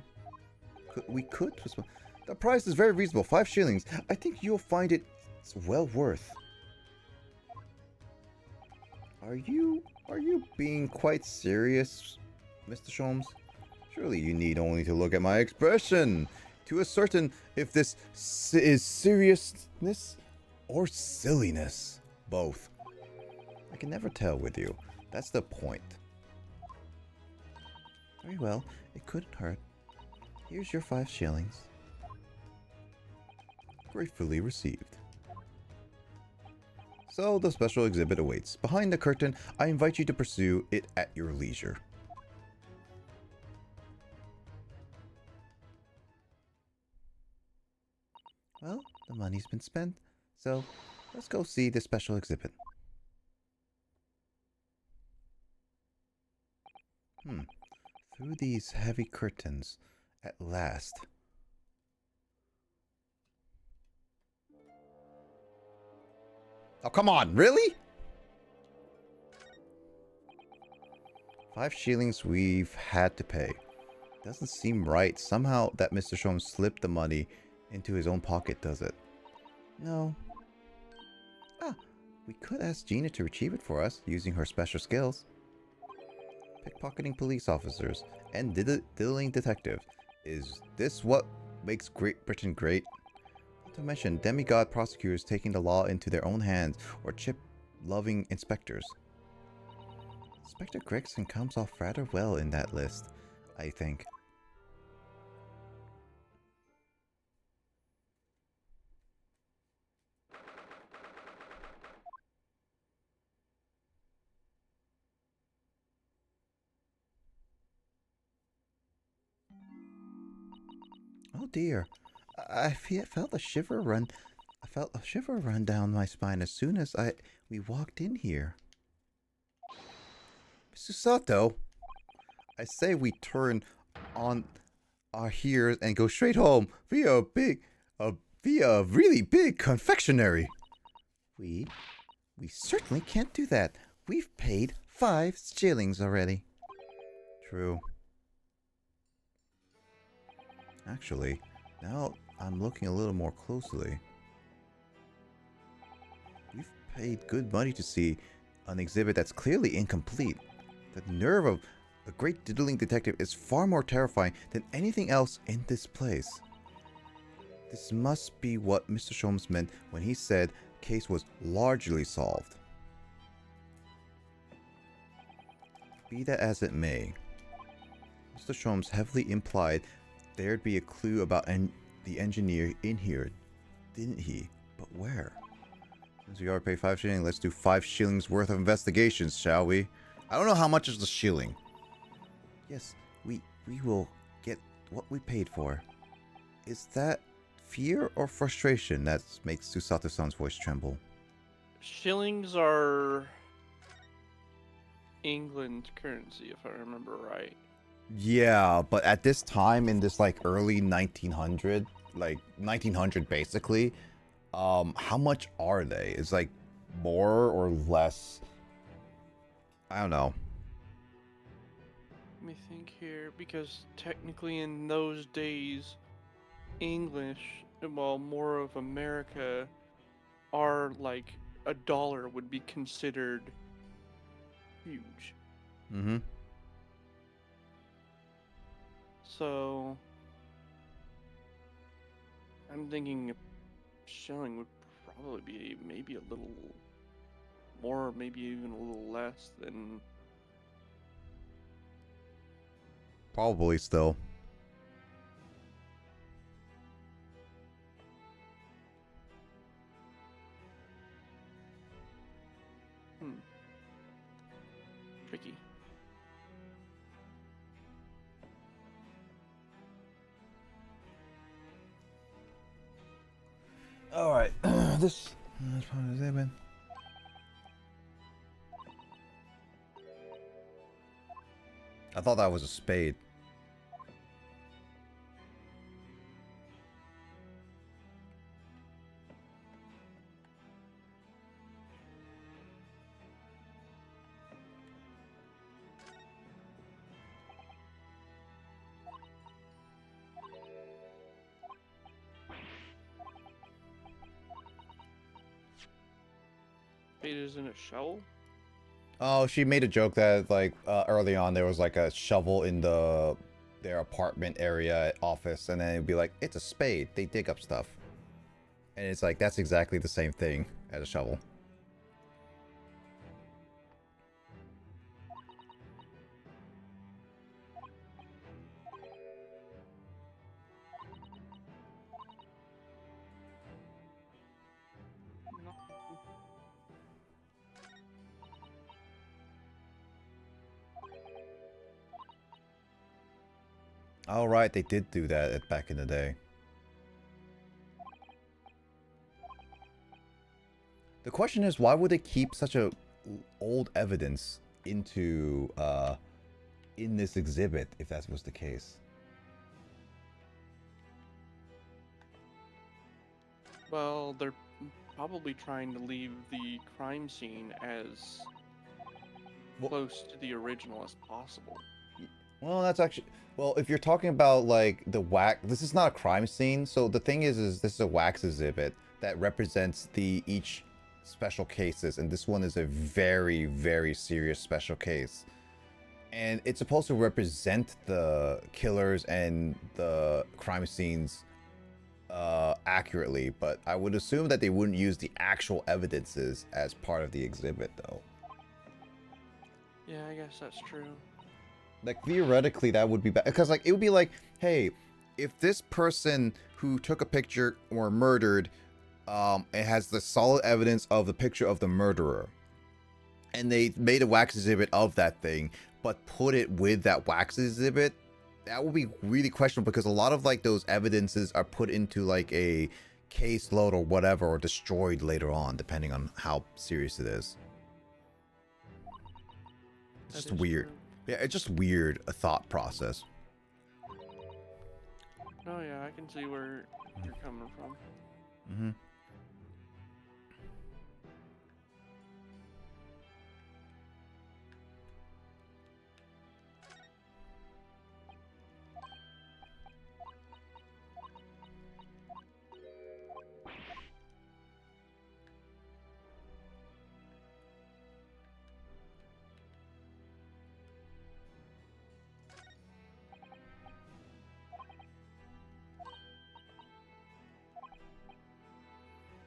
We could postpone. The price is very reasonable, 5 shillings. I think you'll find it well worth. Are you being quite serious, Mr. Sholmes? Surely you need only to look at my expression to ascertain if this is seriousness or silliness. Both. I can never tell with you. That's the point. Very well. It couldn't hurt. Here's your 5 shillings. Gratefully received. So the special exhibit awaits. Behind the curtain, I invite you to pursue it at your leisure. Well, the money's been spent, so let's go see the special exhibit. Through these heavy curtains, at last. Oh, come on, really? 5 shillings we've had to pay. Doesn't seem right. Somehow that Mr. Sholmes slipped the money into his own pocket, does it? No. Ah, we could ask Gina to retrieve it for us, using her special skills. Pickpocketing police officers and diddling detective. Is this what makes Great Britain great? Not to mention demigod prosecutors taking the law into their own hands, or chip-loving inspectors. Inspector Gregson comes off rather well in that list, I think. Oh dear, I felt a shiver run down my spine as soon as we walked in here. Mr. Sato, I say we turn on our heels and go straight home via a really big confectionery. We certainly can't do that. We've paid 5 shillings already. True. Actually, now I'm looking a little more closely. We've paid good money to see an exhibit that's clearly incomplete. The nerve of a great diddling detective is far more terrifying than anything else in this place. This must be what Mr. Sholmes meant when he said the case was largely solved. Be that as it may, Mr. Sholmes heavily implied there'd be a clue about the engineer in here, didn't he? But where? Since we already paid 5 shillings, let's do 5 shillings worth of investigations, shall we? I don't know how much is the shilling. Yes, we will get what we paid for. Is that fear or frustration that makes Susato-san's voice tremble? Shillings are England currency, if I remember right. Yeah, but at this time in this like early 1900, like 1900 basically, how much are they? Is like more or less? I don't know. Let me think here, because technically in those days, English, well, more of America, are like a dollar would be considered huge. Mm-hmm. So I'm thinking a shilling would probably be maybe a little more, maybe even a little less than. Probably still. Tricky. All right, this part is it, man. I thought that was a spade. It isn't a shovel. Oh, she made a joke that like early on there was like a shovel in their apartment area office, and then it'd be like, it's a spade. They dig up stuff, and it's like that's exactly the same thing as a shovel. Oh, right, they did do that back in the day. The question is, why would they keep such a old evidence into in this exhibit if that was the case? Well, they're probably trying to leave the crime scene as close to the original as possible. Well, that's actually, well, if you're talking about like the wax, this is not a crime scene. So the thing is this is a wax exhibit that represents each special cases, and this one is a very, very serious special case. And it's supposed to represent the killers and the crime scenes accurately, but I would assume that they wouldn't use the actual evidences as part of the exhibit, though. Yeah, I guess that's true. Like, theoretically, that would be bad. Because, like, it would be like, hey, if this person who took a picture or murdered, it has the solid evidence of the picture of the murderer, and they made a wax exhibit of that thing, but put it with that wax exhibit, that would be really questionable, because a lot of, like, those evidences are put into, like, a caseload or whatever, or destroyed later on, depending on how serious it is. It's just weird. True. Yeah, it's just weird, a thought process. Oh yeah, I can see where you're coming from. Mm-hmm.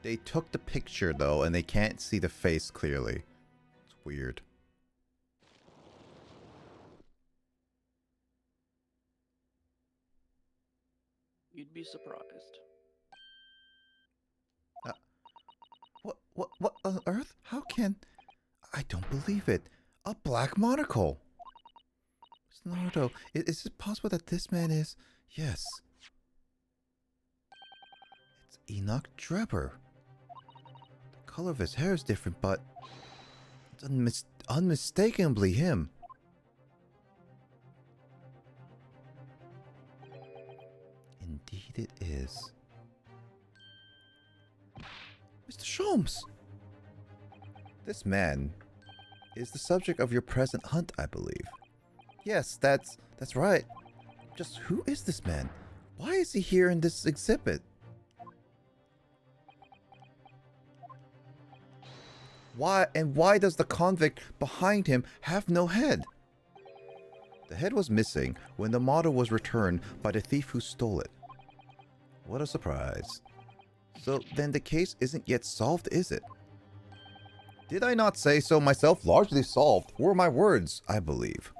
They took the picture, though, and they can't see the face clearly. It's weird. You'd be surprised. What on earth? How can... I don't believe it. A black monocle. Leonardo, is it possible that this man is... Yes. It's Enoch Drebber. The color of his hair is different, but... It's unmistakably him. Indeed it is. Mr. Sholmes! This man is the subject of your present hunt, I believe. Yes, that's right. Just who is this man? Why is he here in this exhibit? Why does the convict behind him have no head? The head was missing when the model was returned by the thief who stole it. What a surprise. So then the case isn't yet solved, is it? Did I not say so myself? Largely solved were my words, I believe.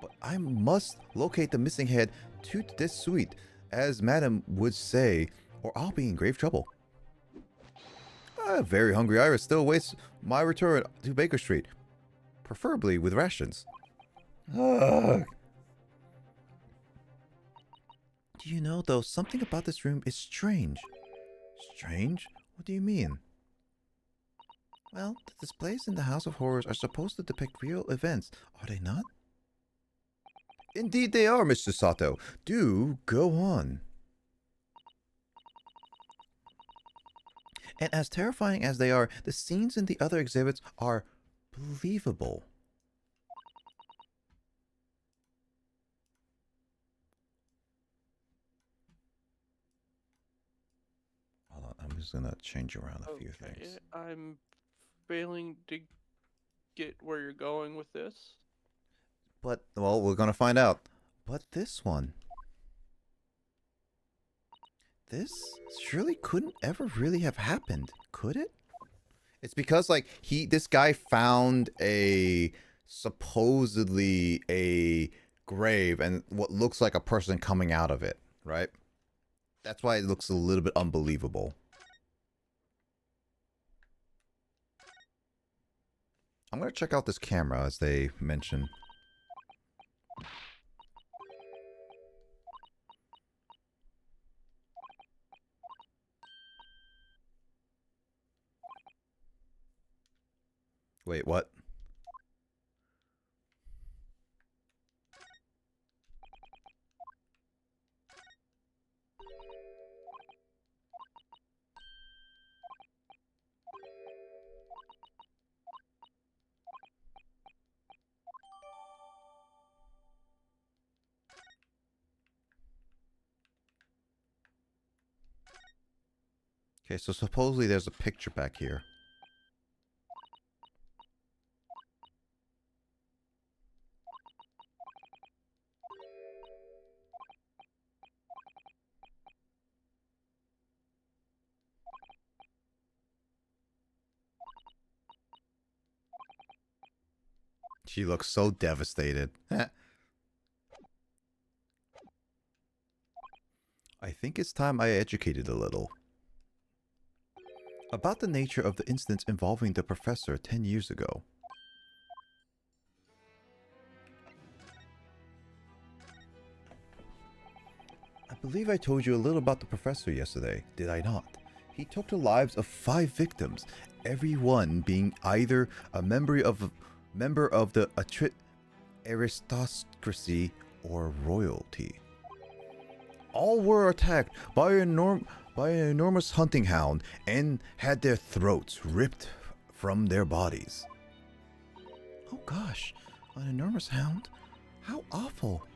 But I must locate the missing head to this suite, as Madam would say, or I'll be in grave trouble. A very hungry Iris still awaits my return to Baker Street, preferably with rations. Ugh. Do you know, though, something about this room is strange? Strange? What do you mean? Well, the displays in the House of Horrors are supposed to depict real events, are they not? Indeed they are, Mr. Sato. Do go on. And as terrifying as they are, the scenes in the other exhibits are believable. Hold on, I'm just gonna change around a few things. I'm failing to get where you're going with this. But, well, we're gonna find out. But this one. This surely couldn't ever really have happened, could it? It's because, like, this guy found supposedly a grave and what looks like a person coming out of it, right? That's why it looks a little bit unbelievable. I'm gonna check out this camera, as they mentioned. Wait, what? Okay, so supposedly there's a picture back here. She looks so devastated. I think it's time I educated a little. About the nature of the incidents involving the professor 10 years ago. I believe I told you a little about the professor yesterday, did I not? He took the lives of 5 victims, every one being either a member of the aristocracy or royalty. All were attacked by an enormous hunting hound and had their throats ripped from their bodies. Oh gosh, an enormous hound? How awful.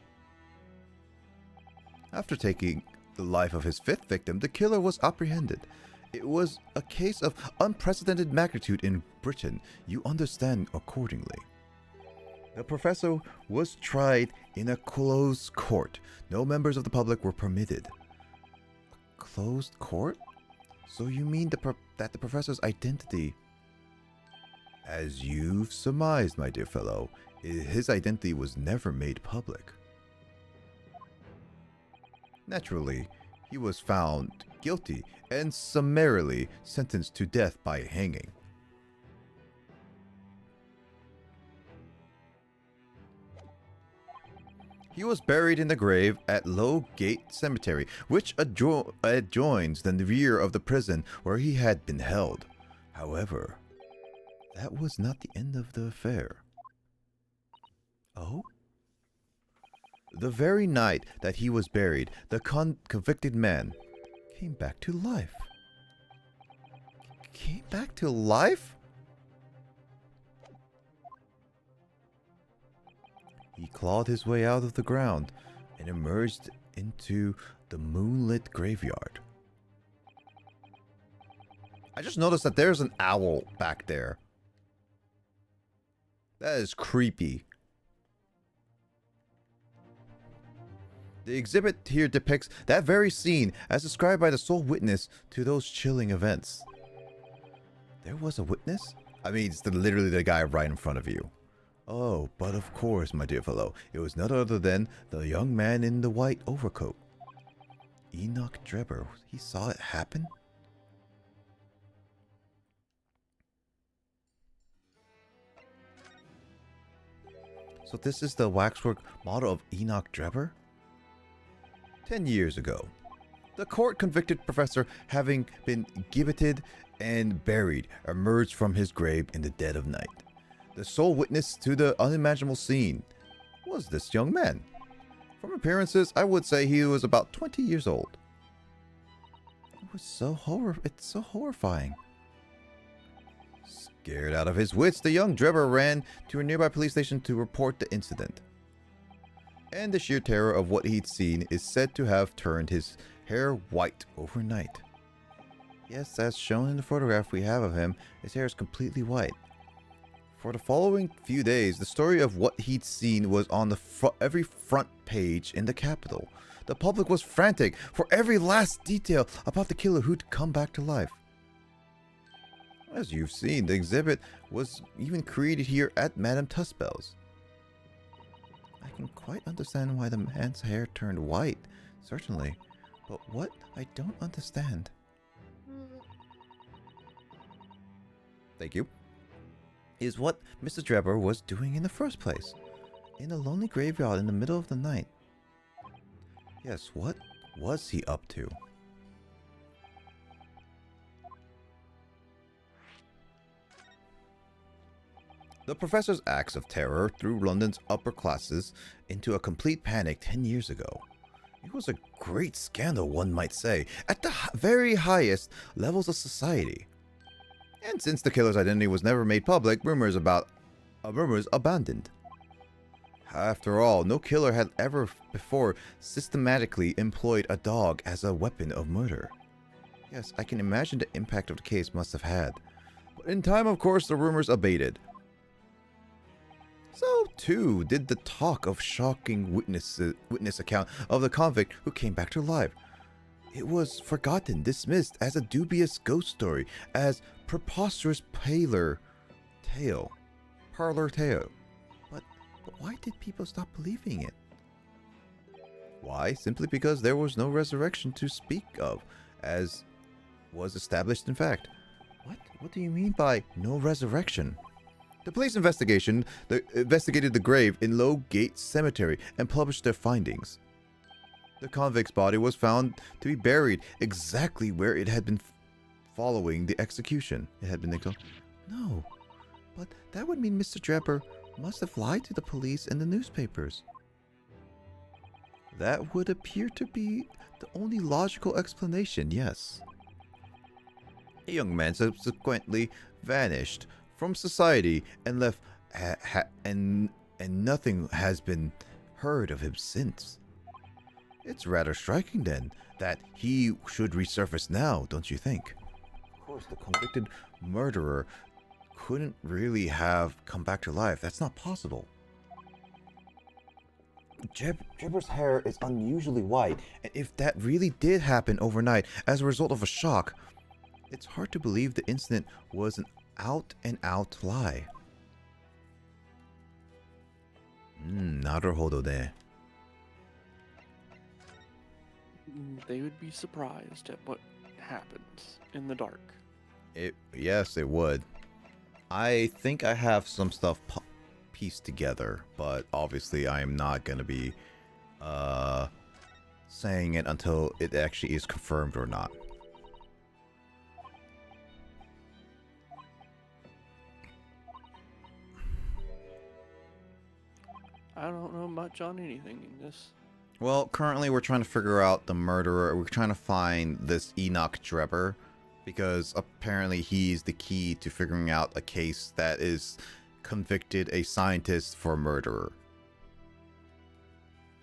After taking the life of his 5th victim, the killer was apprehended. It was a case of unprecedented magnitude in Britain, you understand accordingly. The professor was tried in a closed court. No members of the public were permitted. A closed court? So you mean that the professor's identity... As you've surmised, my dear fellow, his identity was never made public. Naturally, he was found guilty and summarily sentenced to death by hanging. He was buried in the grave at Low Gate Cemetery, which adjoins the rear of the prison where he had been held. However, that was not the end of the affair. Oh? The very night that he was buried, the convicted man came back to life. Came back to life? He clawed his way out of the ground and emerged into the moonlit graveyard. I just noticed that there's an owl back there. That is creepy. The exhibit here depicts that very scene as described by the sole witness to those chilling events. There was a witness? I mean, it's literally the guy right in front of you. Oh, but of course, my dear fellow, it was none other than the young man in the white overcoat. Enoch Drebber. He saw it happen? So this is the waxwork model of Enoch Drebber? 10 years ago, the court convicted professor, having been gibbeted and buried, emerged from his grave in the dead of night. The sole witness to the unimaginable scene was this young man. From appearances, I would say he was about 20 years old. It was it's so horrifying. Scared out of his wits, the young Drebber ran to a nearby police station to report the incident. And the sheer terror of what he'd seen is said to have turned his hair white overnight. Yes, as shown in the photograph we have of him, his hair is completely white. For the following few days, the story of what he'd seen was on every front page in the capital. The public was frantic for every last detail about the killer who'd come back to life. As you've seen, the exhibit was even created here at Madame Tussbell's. I can quite understand why the man's hair turned white, certainly, but what I don't understand. Thank you. Is what Mr. Drebber was doing in the first place, in a lonely graveyard in the middle of the night. Yes, what was he up to? The professor's acts of terror threw London's upper classes into a complete panic 10 years ago. It was a great scandal, one might say, at the very highest levels of society. And since the killer's identity was never made public, rumors abandoned. After all, no killer had ever before systematically employed a dog as a weapon of murder. Yes, I can imagine the impact of the case must have had. But in time, of course, the rumors abated. So, too, did the talk of shocking witness account of the convict who came back to life. It was forgotten, dismissed as a dubious ghost story, as preposterous parlor tale. But why did people stop believing it? Why? Simply because there was no resurrection to speak of, as was established in fact. What do you mean by no resurrection? The police investigated the grave in Low Gate Cemetery and published their findings. The convict's body was found to be buried exactly where it had been following the execution. No, but that would mean Mr. Drebber must have lied to the police and the newspapers. That would appear to be the only logical explanation, yes. The young man subsequently vanished from society and left, and nothing has been heard of him since. It's rather striking, then, that he should resurface now, don't you think? Of course, the convicted murderer couldn't really have come back to life. That's not possible. Drebber's hair is unusually white, and if that really did happen overnight as a result of a shock, it's hard to believe the incident was an out-and-out lie. Naruhodo de. They would be surprised at what happens in the dark. Yes, it would. I think I have some stuff pieced together, but obviously I am not going to be saying it until it actually is confirmed or not. I don't know much on anything in this. Well, currently we're trying to figure out the murderer. We're trying to find this Enoch Drebber, because apparently he's the key to figuring out a case that is convicted a scientist for murderer.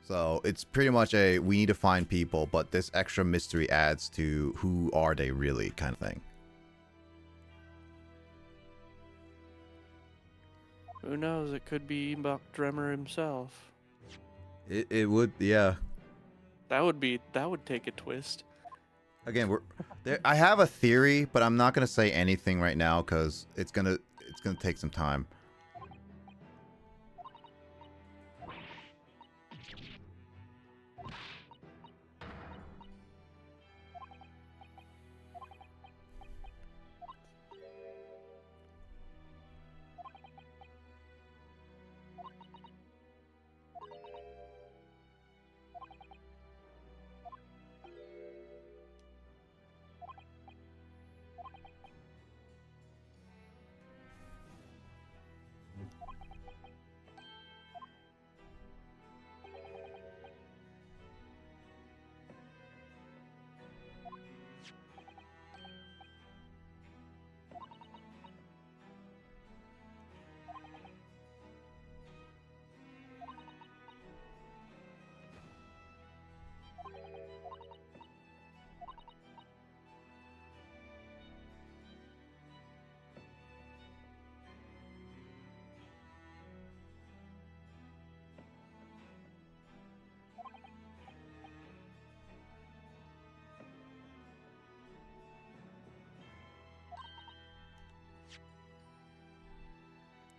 So it's pretty much we need to find people, but this extra mystery adds to who are they really kind of thing. Who knows? It could be Buck Dremmer himself. It would, yeah. That would take a twist. Again, I have a theory, but I'm not gonna say anything right now because it's gonna take some time.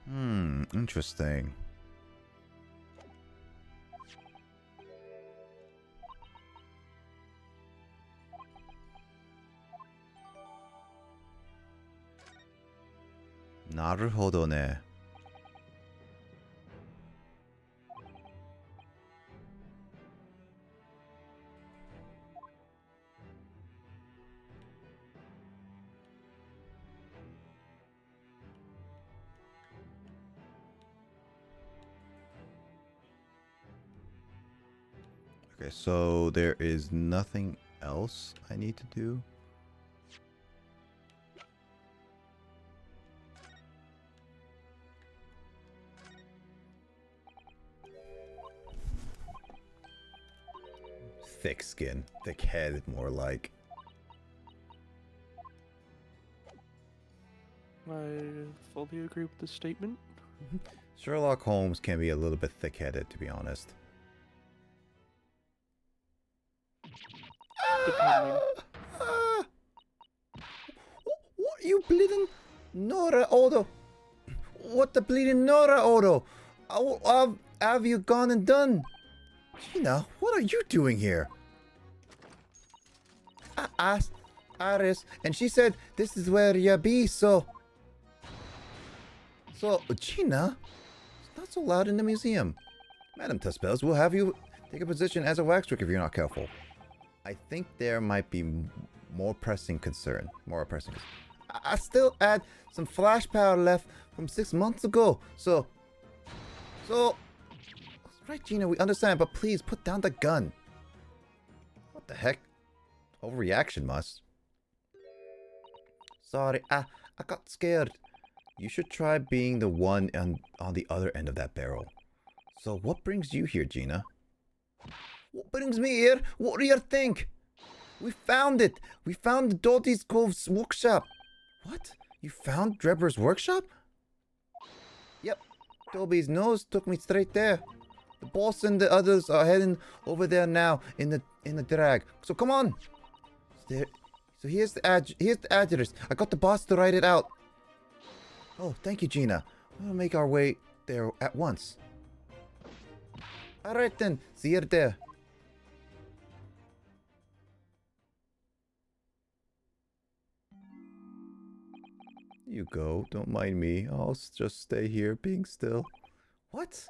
Interesting. Naruhodo ne. Okay, so there is nothing else I need to do. Thick skin, thick head, more like. I fully agree with the statement. Sherlock Holmes can be a little bit thick-headed, to be honest. Depending. What you bleeding Nora Odo? What the bleeding Nora Odo? Have you gone and done? Gina, what are you doing here? I asked Iris, and she said this is where you be, so... So, Gina, it's not so loud in the museum. Madame Tuspels will have you take a position as a wax trick if you're not careful. I think there might be more pressing concern. I still had some flash power left from 6 months ago, so... Right, Gina, we understand, but please put down the gun. What the heck? Overreaction, must. Sorry, I got scared. You should try being the one on the other end of that barrel. So what brings you here, Gina? What brings me here? What do you think? We found it. We found Doty's Cove's workshop. What? You found Drebber's workshop? Yep. Toby's nose took me straight there. The boss and the others are heading over there now in the drag. So come on. So here's the address. I got the boss to write it out. Oh, thank you, Gina. We'll make our way there at once. Alright then, see you there. You go, don't mind me. I'll just stay here being still. What?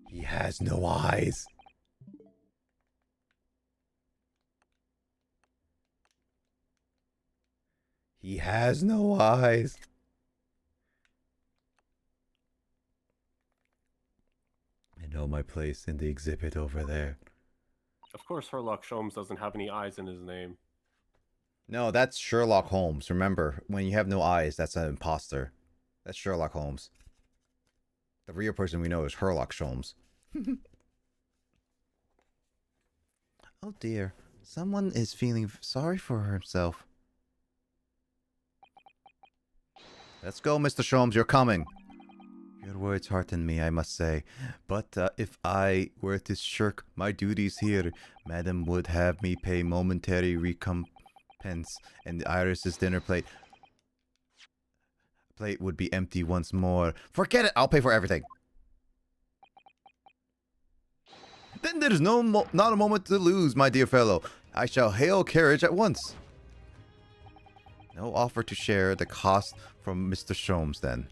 He has no eyes. He has no eyes. I know my place in the exhibit over there. Of course, Sherlock Holmes doesn't have any eyes in his name. No, that's Sherlock Holmes. Remember, when you have no eyes, that's an imposter. That's Sherlock Holmes. The real person we know is Sherlock Holmes. Oh dear, someone is feeling sorry for himself. Let's go, Mr. Sholmes, you're coming. Your words hearten me, I must say. But if I were to shirk my duties here, Madam would have me pay momentary recompense, and Iris's dinner plate would be empty once more. Forget it, I'll pay for everything. Then there's not a moment to lose, my dear fellow. I shall hail carriage at once. No offer to share the cost from Mr. Sholmes, then.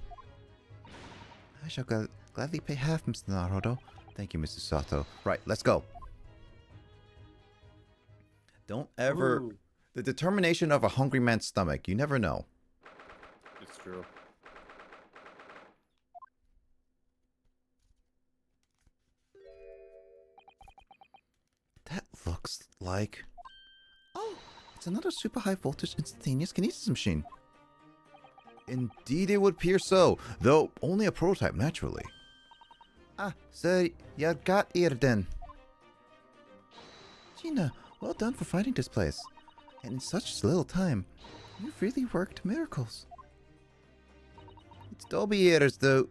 I shall gladly pay half, Mr. Naruto. Thank you, Mr. Sato. Right, let's go. Don't ever... Ooh. The determination of a hungry man's stomach. You never know. It's true. That looks like... Oh, it's another super high voltage instantaneous kinesis machine. Indeed it would appear so, though only a prototype naturally. Ah, so you got here then. Gina, well done for finding this place. And in such little time, you've really worked miracles. It's Dobby here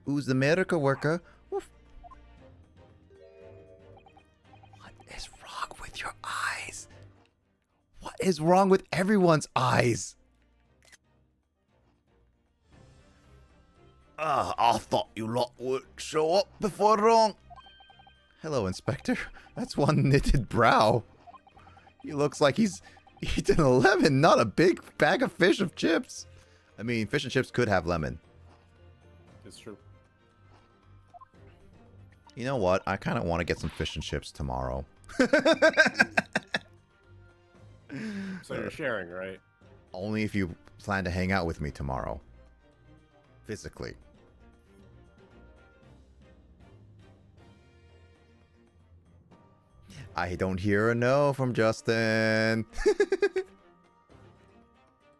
who's the miracle worker. Woof. What is wrong with your eyes? What is wrong with everyone's eyes? Ah, I thought you lot would show up before long. Hello, Inspector. That's one knitted brow. He looks like he's eaten a lemon, not a big bag of fish of chips. I mean, fish and chips could have lemon. It's true. You know what? I kind of want to get some fish and chips tomorrow. So you're sharing, right? Only if you plan to hang out with me tomorrow. Physically. I don't hear a no from Justin.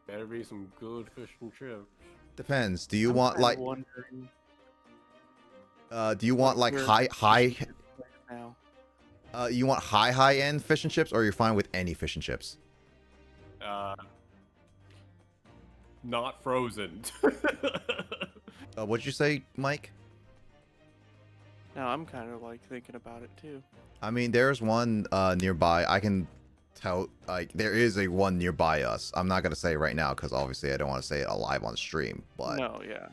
Better be some good fish and chips. Depends. Do you I'm want kinda like wondering do you want like where high fish and chips right now. you want high end fish and chips, or you're fine with any fish and chips? Not frozen. What'd you say, Mike? Now I'm kind of like thinking about it too. I mean, there's one nearby. I can tell, like, there is a one nearby us. I'm not gonna say it right now because obviously I don't want to say it live on stream. But No, yeah.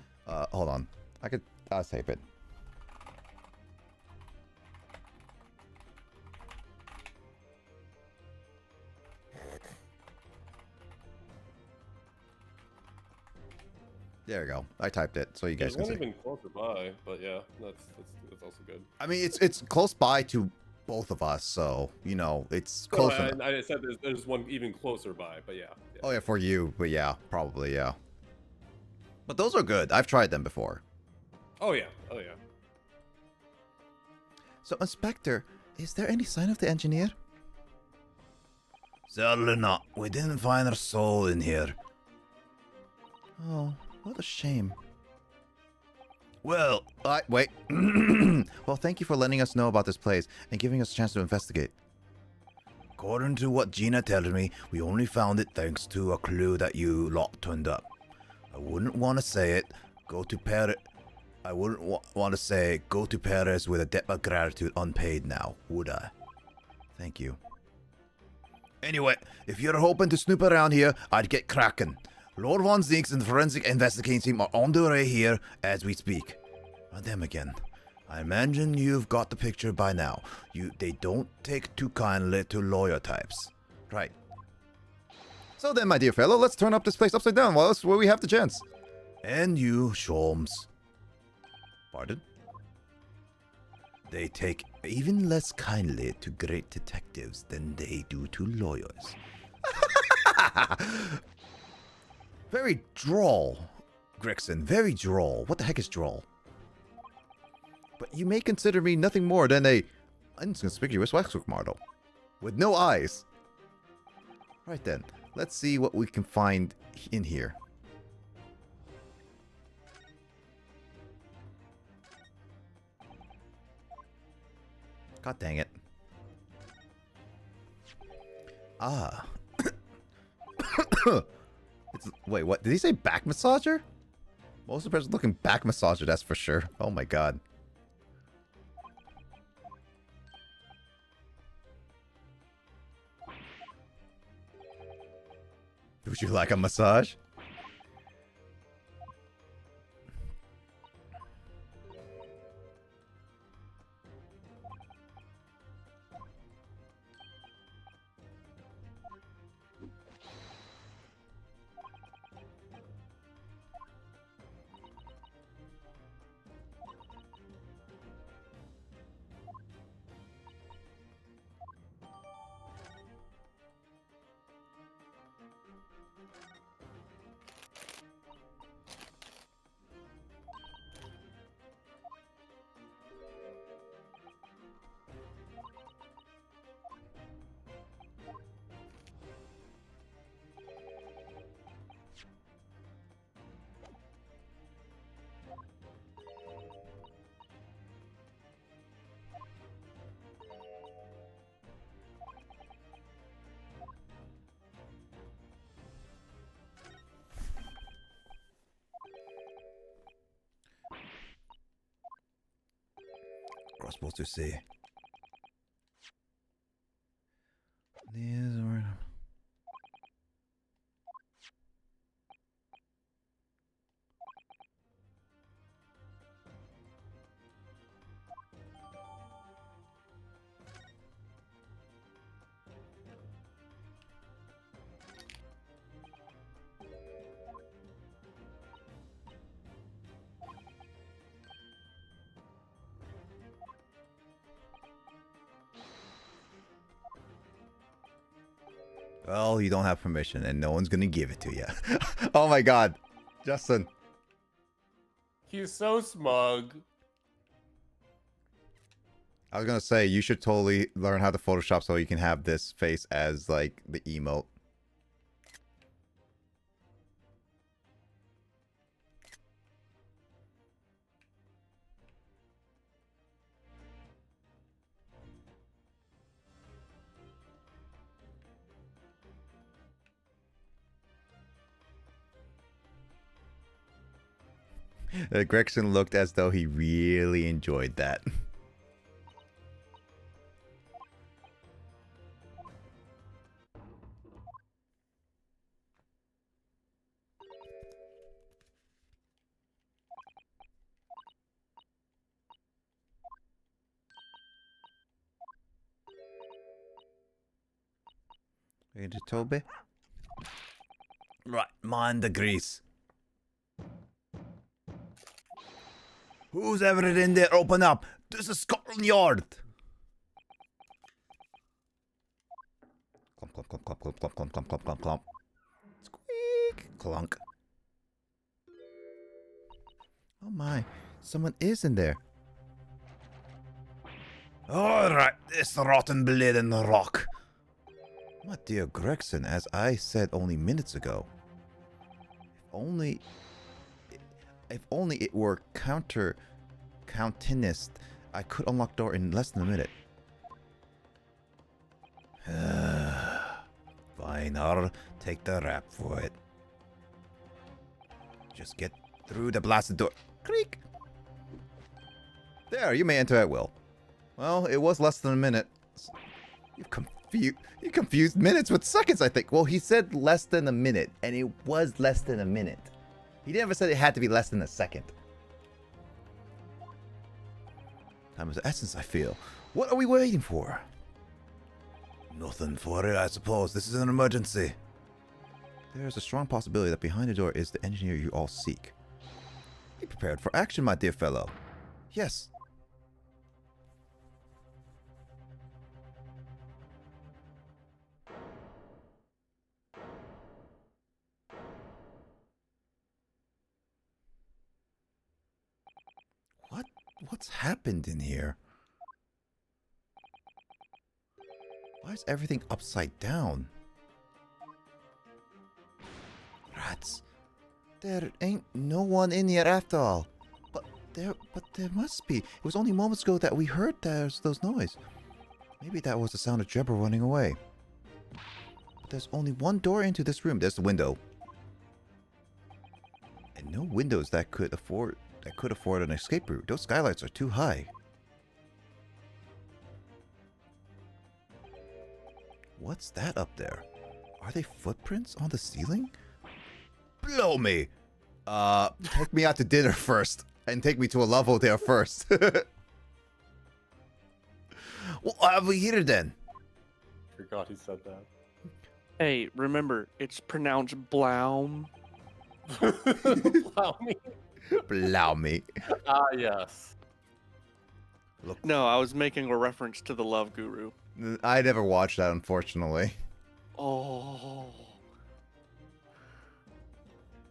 hold on, I'll tape it. There you go. I typed it so you guys There's can one see. even closer by, but yeah, that's also good. I mean, it's close by to both of us, so you know it's Oh, close enough. I said there's one even closer by, but yeah. Oh yeah, for you, but yeah, probably yeah. But those are good. I've tried them before. Oh yeah. So, Inspector, is there any sign of the engineer? Certainly not. We didn't find her soul in here. Oh, what a shame. Well, wait. Well, thank you for letting us know about this place and giving us a chance to investigate. According to what Gina tells me, we only found it thanks to a clue that you lot turned up. I wouldn't want to say it. Go to Paris. I wouldn't want to say go to Paris with a debt of gratitude unpaid now, would I? Thank you. Anyway, if you're hoping to snoop around here, I'd get cracking. Lord Von Zieks and the forensic investigating team are on their way here as we speak. And them again. I imagine you've got the picture by now. They don't take too kindly to lawyer types. Right. So then, my dear fellow, let's turn up this place upside down while we have the chance. And you, Sholmes. Pardon? They take even less kindly to great detectives than they do to lawyers. Very droll, Gregson. Very droll. What the heck is droll? But you may consider me nothing more than a inconspicuous waxwork model. With no eyes. Right then, let's see what we can find in here. God dang it. Ah. Wait, what? Did he say back massager? Most of the person looking back massager, that's for sure. Oh my god. Would you like a massage? What was I supposed to say? These are... Well, you don't have permission, and no one's gonna give it to you. Oh my god. Justin. He's so smug. I was gonna say, you should totally learn how to Photoshop so you can have this face as, like, the emote. Gregson looked as though he really enjoyed that. Ready, Toby? Right, mind the grease. Who's ever in there? Open up. This is Scotland Yard. Clump, clump, clump, clump, clump, clump, clump, clump, clump, clump. Squeak. Clunk. Oh my. Someone is in there. Alright, this rotten blade in the rock. My dear Gregson, as I said only minutes ago. If only it were countinist, I could unlock door in less than a minute. Fine, I'll take the rap for it. Just get through the blasted door. Creak! There, you may enter at will. Well, it was less than a minute. You confused minutes with seconds, I think. Well, he said less than a minute, and it was less than a minute. He never said it had to be less than a second. Time is the essence, I feel. What are we waiting for? Nothing for it, I suppose. This is an emergency. There is a strong possibility that behind the door is the engineer you all seek. Be prepared for action, my dear fellow. Yes. What's happened in here? Why is everything upside down? Rats. There ain't no one in here after all. But there must be. It was only moments ago that we heard those noise. Maybe that was the sound of Jebber running away. But there's only one door into this room. There's the window. And no windows that could afford an escape route. Those skylights are too high. What's that up there? Are they footprints on the ceiling? Blow me! Take me out to dinner first. And take me to a level there first. What have we here then? Forgot he said that. Hey, remember, it's pronounced Blaum. Allow me. Blow me. Ah, yes. Look, No, I was making a reference to the Love Guru. I never watched that, unfortunately. Oh.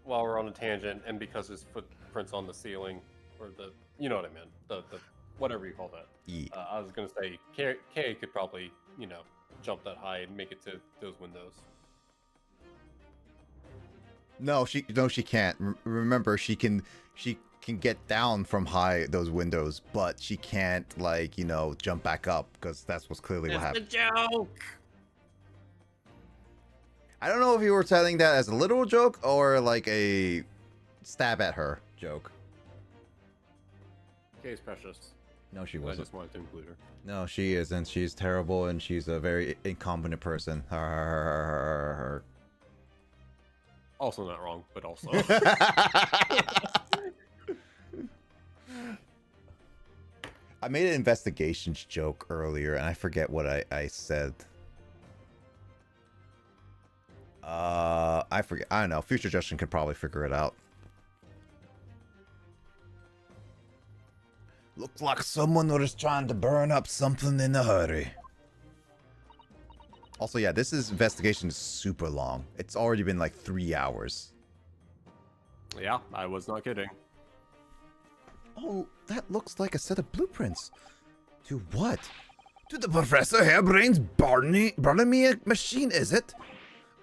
While we're on a tangent, and because his footprints on the ceiling, or the, you know what I meant, the whatever you call that. Yeah. I was gonna say, Kay could probably, jump that high and make it to those windows. No, she can't. Remember, she can get down from those windows, but she can't, like, jump back up, because that's what's clearly what happened. It's a joke. I don't know if you were telling that as a literal joke or like a stab at her joke. Kay's precious. No, she I wasn't. just wanted to include her. No, she isn't. She's terrible, and she's a very incompetent person. Also not wrong, but also. I made an investigations joke earlier, and I forget what I said. I forget. I don't know. Future Justin could probably figure it out. Looks like someone was trying to burn up something in a hurry. Also, yeah, this investigation is super long. It's already been like 3 hours. Yeah, I was not kidding. Oh, that looks like a set of blueprints. To what? To the Professor Hairbrain's Barney machine, is it?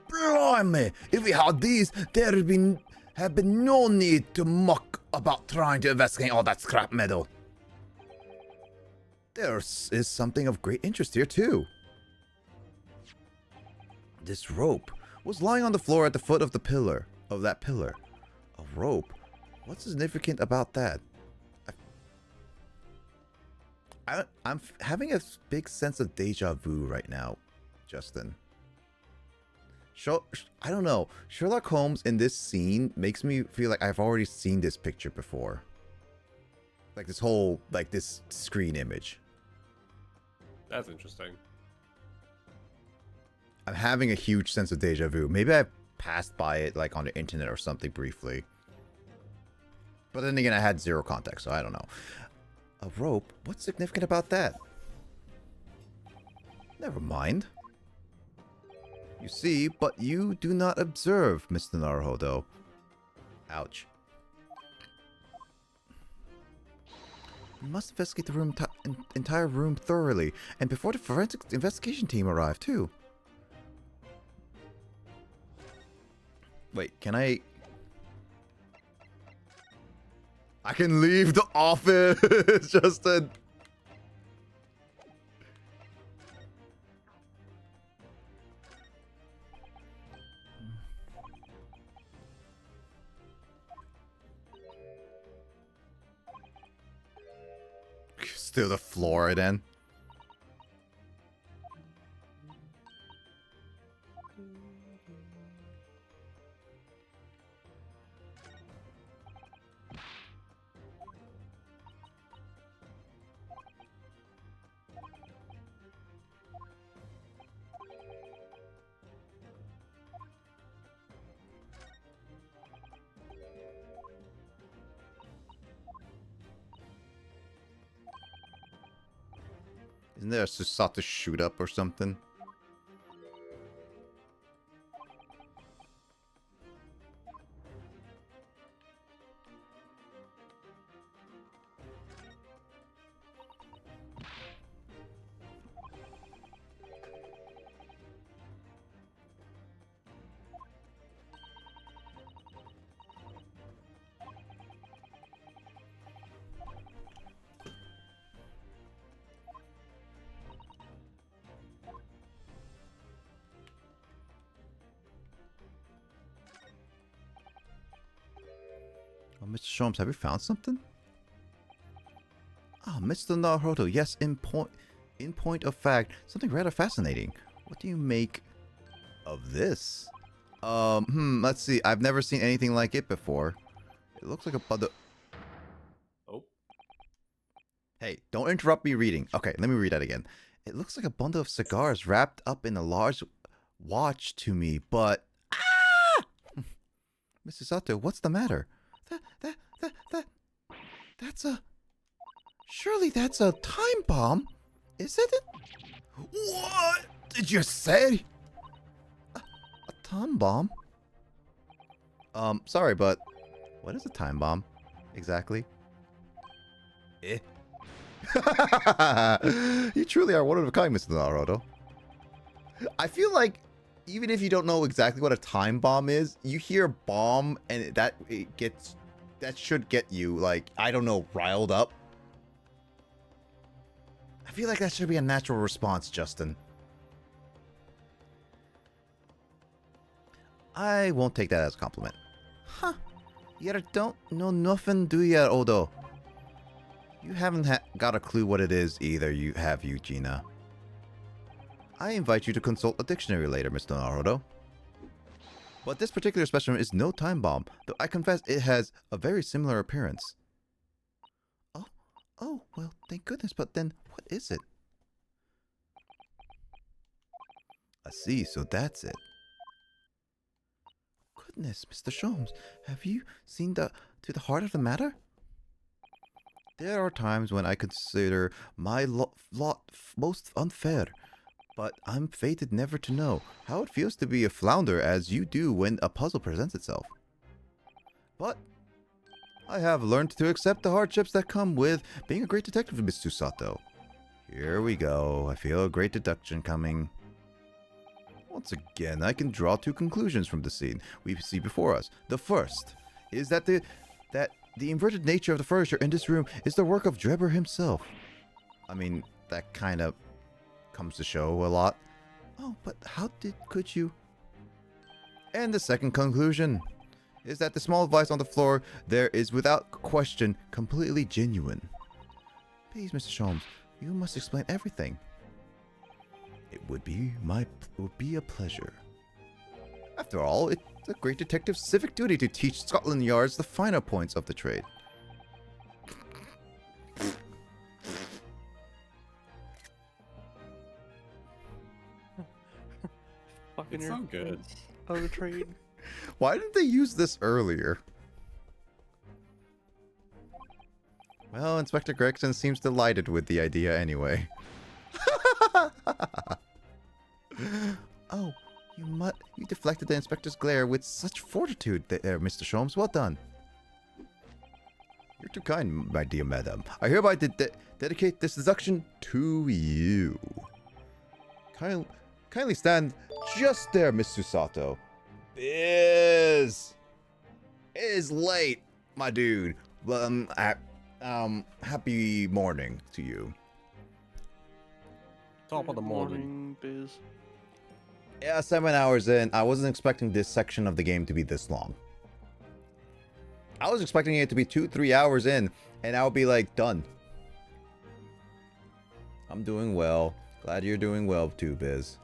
Blimey! If we had these, there would have been no need to muck about trying to investigate all that scrap metal. There is something of great interest here, too. This rope was lying on the floor at the foot of the pillar. A rope? What's significant about that? I'm having a big sense of deja vu right now, Justin. I don't know. Sherlock Holmes in this scene makes me feel like I've already seen this picture before. Like this whole, like this screen image. That's interesting. I'm having a huge sense of deja vu. Maybe I passed by it like on the internet or something briefly. But then again, I had zero context, so I don't know. A rope? What's significant about that? Never mind. You see, but you do not observe, Mr. Naruhodo. Ouch. We must investigate the entire room thoroughly, and before the forensic investigation team arrive, too. Wait, can I can leave the office, Justin. Still the floor then. Isn't there a Susato shoot up or something? Oh, Mr. Sholmes, have you found something? Oh, Mr. Naruhodo, yes, in point of fact, something rather fascinating. What do you make of this? Let's see. I've never seen anything like it before. It looks like a bundle. Oh. Hey, don't interrupt me reading. Okay, let me read that again. It looks like a bundle of cigars wrapped up in a large watch to me, but... Ah! Mrs. Sato, what's the matter? That's a... Surely that's a time bomb, isn't it? What did you say? A time bomb? Sorry, but what is a time bomb exactly? Eh? You truly are one of a kind, Mr. Naruto. I feel like even if you don't know exactly what a time bomb is, you hear bomb and that should get you, like, I don't know, riled up. I feel like that should be a natural response, Justin. I won't take that as a compliment. Huh. You don't know nothing, do ya, Odo? You haven't got a clue what it is either, have you, Gina? I invite you to consult a dictionary later, Mr. Naruto. But this particular specimen is no time bomb, though I confess it has a very similar appearance. Oh, well, thank goodness, but then what is it? I see, so that's it. Goodness, Mr. Sholmes, have you seen to the heart of the matter? There are times when I consider my lot most unfair, But I'm fated never to know how it feels to be a flounder as you do when a puzzle presents itself. But I have learned to accept the hardships that come with being a great detective, Miss Susato. Here we go. I feel a great deduction coming. Once again, I can draw two conclusions from the scene we see before us. The first is that the inverted nature of the furniture in this room is the work of Drebber himself. I mean, that kind of comes to show a lot. Oh, but could you? And the second conclusion is that the small device on the floor there is without question completely genuine. Please, Mr. Sholmes, you must explain everything. It would be a pleasure. After all, it's a great detective's civic duty to teach Scotland Yards the finer points of the trade. Fucking It's so good. Of the trade. Why didn't they use this earlier? Well, Inspector Gregson seems delighted with the idea anyway. Oh, you deflected the inspector's glare with such fortitude there, Mr. Sholmes. Well done. You're too kind, my dear madam. I hereby dedicate this deduction to you. Kindly stand just there, Miss Susato. It is late, my dude. Happy morning to you. Top of the morning. Biz. Yeah, 7 hours in. I wasn't expecting this section of the game to be this long. I was expecting it to be 2-3 hours in, and I would be like, done. I'm doing well. Glad you're doing well too, Biz.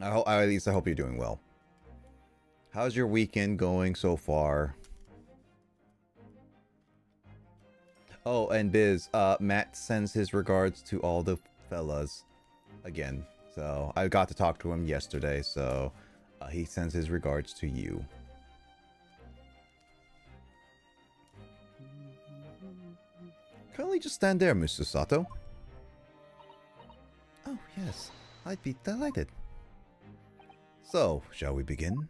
At least I hope you're doing well. How's your weekend going so far? Oh, and Biz, Matt sends his regards to all the fellas again. So I got to talk to him yesterday, so he sends his regards to you. Kindly just stand there, Mr. Sato. Oh, yes. I'd be delighted. So, shall we begin?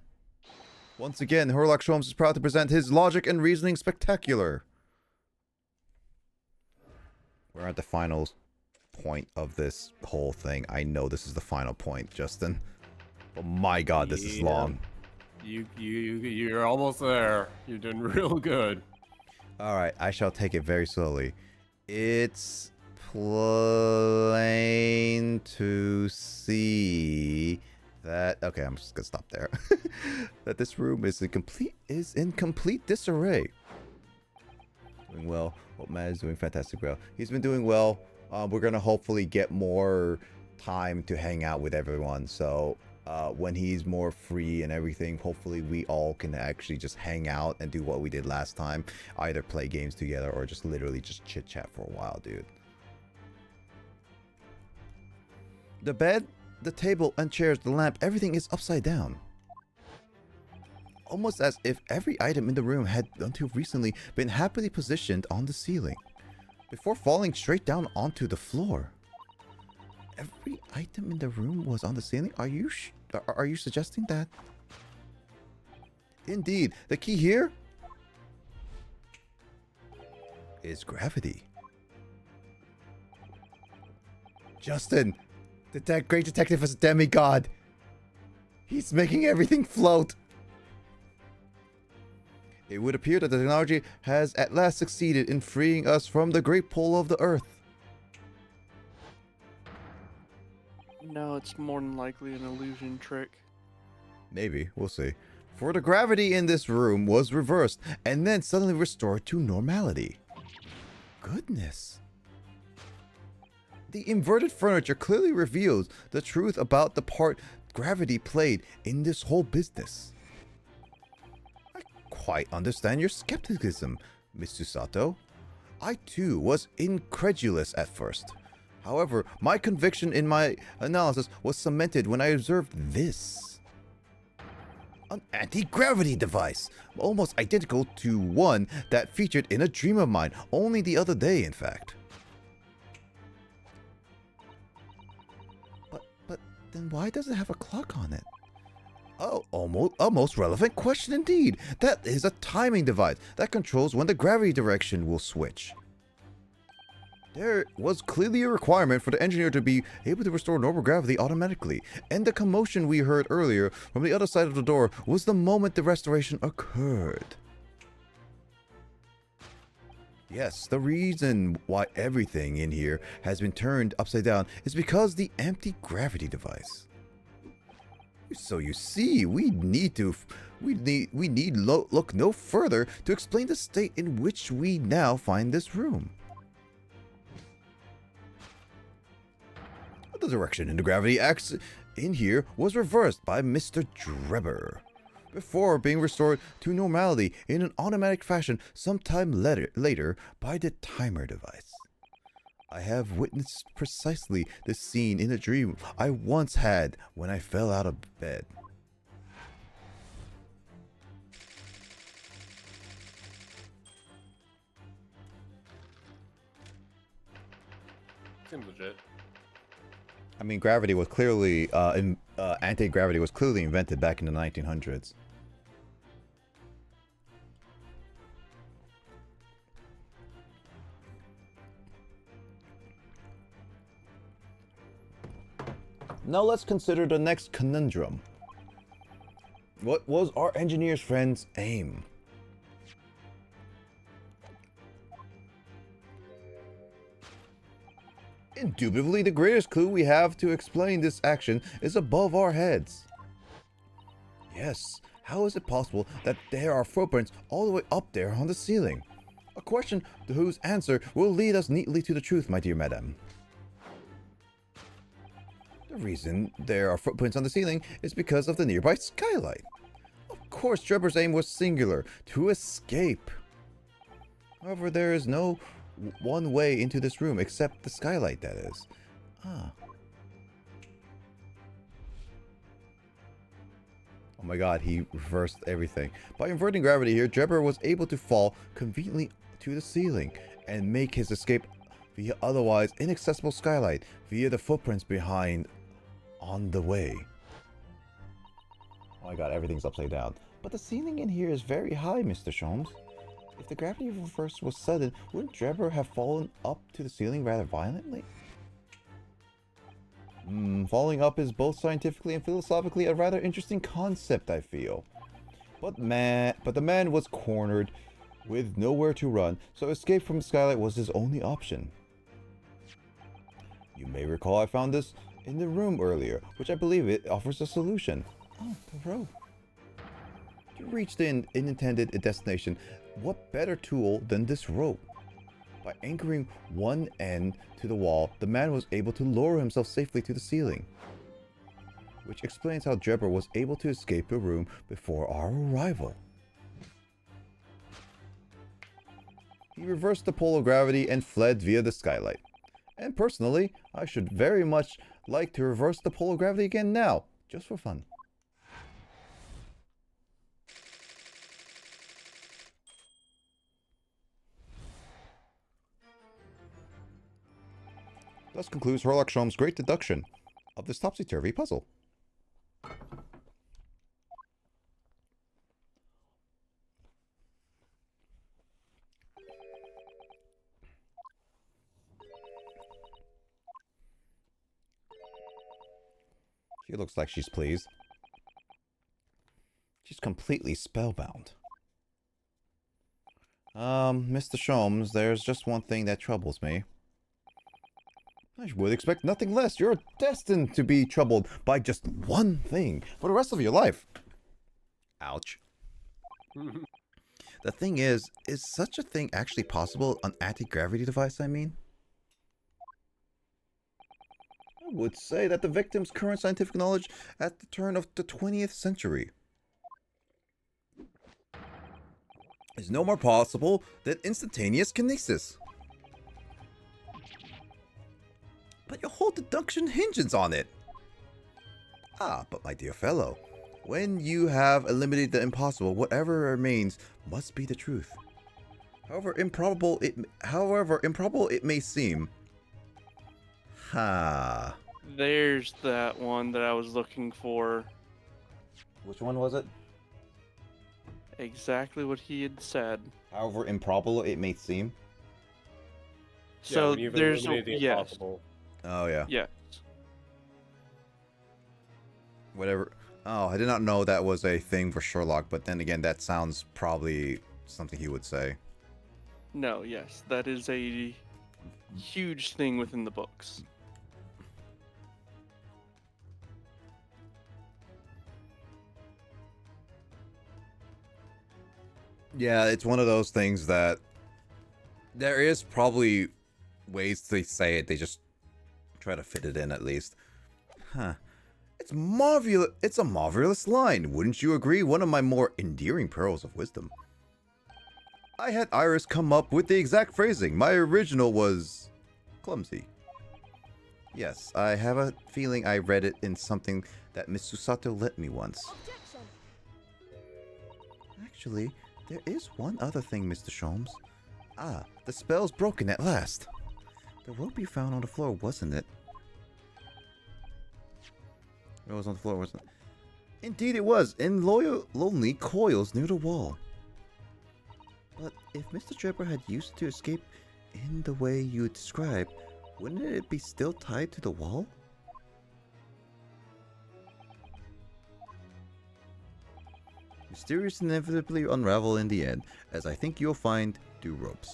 Once again, Herlock Sholmes is proud to present his Logic and Reasoning Spectacular. We're at the final point of this whole thing. I know this is the final point, Justin. Oh my god, this is long. You're almost there. You're doing real good. Alright, I shall take it very slowly. It's plain to see that... Okay, I'm just gonna stop there. That this room is in complete disarray. Doing well. What Matt is doing fantastic well. He's been doing well. We're gonna hopefully get more time to hang out with everyone. So when he's more free and everything, hopefully we all can actually just hang out and do what we did last time. Either play games together or just literally just chit chat for a while, dude. The bed, the table and chairs, the lamp, everything is upside down. Almost as if every item in the room had until recently been happily positioned on the ceiling, before falling straight down onto the floor. Every item in the room was on the ceiling? Are you suggesting that? Indeed, the key here is gravity. Justin, the great detective is a demigod. He's making everything float. It would appear that the technology has at last succeeded in freeing us from the great pull of the Earth. No, it's more than likely an illusion trick. Maybe, we'll see. For the gravity in this room was reversed and then suddenly restored to normality. Goodness. The inverted furniture clearly reveals the truth about the part gravity played in this whole business. I quite understand your skepticism, Miss Susato. I too was incredulous at first. However, my conviction in my analysis was cemented when I observed this. An anti-gravity device, almost identical to one that featured in a dream of mine only the other day, in fact. then why does it have a clock on it? Oh, almost a most relevant question indeed. That is a timing device that controls when the gravity direction will switch. There was clearly a requirement for the engineer to be able to restore normal gravity automatically, and the commotion we heard earlier from the other side of the door was the moment the restoration occurred. Yes, the reason why everything in here has been turned upside down is because the anti-gravity device. So you see, we need look no further to explain the state in which we now find this room. The direction in the gravity axe in here was reversed by Mr. Drebber before being restored to normality in an automatic fashion sometime later by the timer device. I have witnessed precisely the scene in a dream I once had when I fell out of bed. Seems legit. I mean, gravity was clearly, anti-gravity was clearly invented back in the 1900s. Now let's consider the next conundrum. What was our engineer's friend's aim? Indubitably, the greatest clue we have to explain this action is above our heads. Yes, how is it possible that there are footprints all the way up there on the ceiling? A question to whose answer will lead us neatly to the truth, my dear madam. The reason there are footprints on the ceiling is because of the nearby skylight. Of course, Drebber's aim was singular, to escape. However, there is no one way into this room except the skylight, that is. Ah. Oh my god, he reversed everything. By inverting gravity here, Drebber was able to fall conveniently to the ceiling and make his escape via otherwise inaccessible skylight via the footprints behind on the way. Oh my god, everything's upside down. But the ceiling in here is very high, Mr. Sholmes. If the gravity reverse was sudden, wouldn't Drebber have fallen up to the ceiling rather violently? Falling up is both scientifically and philosophically a rather interesting concept, I feel. But the man was cornered with nowhere to run, so escape from the skylight was his only option. You may recall I found this in the room earlier, which I believe it offers a solution. Oh, the rope. To reach the intended destination, what better tool than this rope? By anchoring one end to the wall, the man was able to lower himself safely to the ceiling. Which explains how Drebber was able to escape the room before our arrival. He reversed the pull of gravity and fled via the skylight. And personally, I should very much like to reverse the pull of gravity again now, just for fun. Thus concludes Sherlock Holmes' great deduction of this topsy-turvy puzzle. She looks like she's pleased. She's completely spellbound. Mr. Sholmes, there's just one thing that troubles me. I would expect nothing less. You're destined to be troubled by just one thing for the rest of your life. Ouch. The thing is such a thing actually possible? An anti-gravity device, I mean? I would say that the victim's current scientific knowledge at the turn of the 20th century is no more possible than instantaneous kinesis. But your whole deduction hinges on it. Ah, but my dear fellow, when you have eliminated the impossible, whatever remains must be the truth. However improbable it may seem. Ha. There's that one that I was looking for. Which one was it? Exactly what he had said. However improbable it may seem. So when you've there's eliminated the yes, impossible. Oh yeah. yes. Whatever. Oh, I did not know that was a thing for Sherlock, but then again, that sounds probably something he would say. No, yes, that is a huge thing within the books. Yeah, it's one of those things that there is probably ways to say it. They just try to fit it in at least. Huh. It's marvelous. It's a marvelous line. Wouldn't you agree? One of my more endearing pearls of wisdom. I had Iris come up with the exact phrasing. My original was clumsy. Yes, I have a feeling I read it in something that Miss Susato lent me once. Actually, there is one other thing, Mr. Sholmes. Ah, the spell's broken at last. The rope you found on the floor, wasn't it? It was on the floor, wasn't it? Indeed it was, in lonely coils near the wall. But if Mr. Trevor had used it to escape in the way you described, wouldn't it be still tied to the wall? Mysterious inevitably unravel in the end, as I think you'll find do ropes.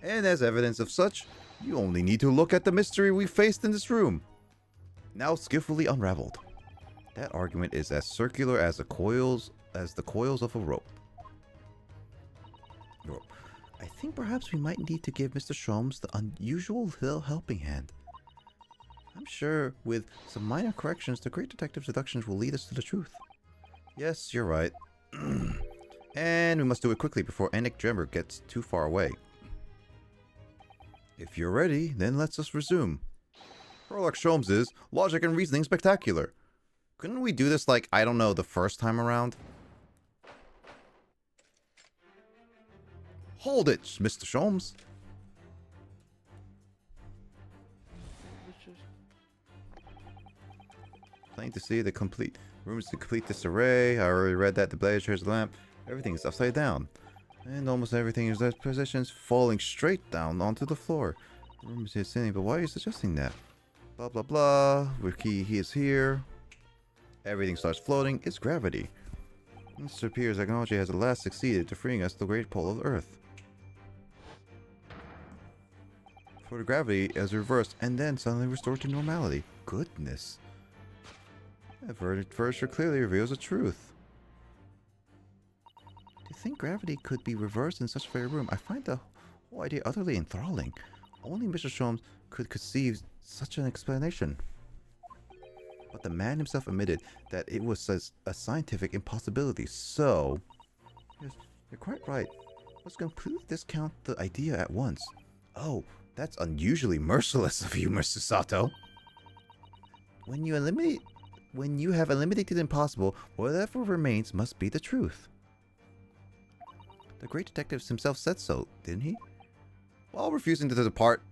And as evidence of such, you only need to look at the mystery we faced in this room. Now skillfully unraveled. That argument is as circular as the coils of a rope. I think perhaps we might need to give Mr. Sholmes the unusual little helping hand. I'm sure with some minor corrections, the great detective's deductions will lead us to the truth. Yes, you're right. And we must do it quickly before Anik Jamboree gets too far away. If you're ready, then let's us resume. Sherlock Sholmes' logic and reasoning spectacular. Couldn't we do this like, I don't know, the first time around? Hold it, Mr. Sholmes. Plain to see the complete rooms to complete this array. I already read that the blaze shares the lamp. Everything is upside down. And almost everything is in positions falling straight down onto the floor. The room is sitting, but why are you suggesting that? Blah blah blah. He is here. Everything starts floating. It's gravity. Mr. appears technology has at last succeeded to freeing us the great pole of Earth. For the gravity is reversed and then suddenly restored to normality. Goodness. That furniture clearly reveals the truth. To think gravity could be reversed in such a very room, I find the whole idea utterly enthralling. Only Mr. Sholmes could conceive such an explanation. But the man himself admitted that it was a scientific impossibility, so... Yes, you're quite right. Let's completely discount the idea at once. Oh, that's unusually merciless of you, Mr. Sato. When you have eliminated the impossible, whatever remains must be the truth. The great detective himself said so, didn't he? While refusing to part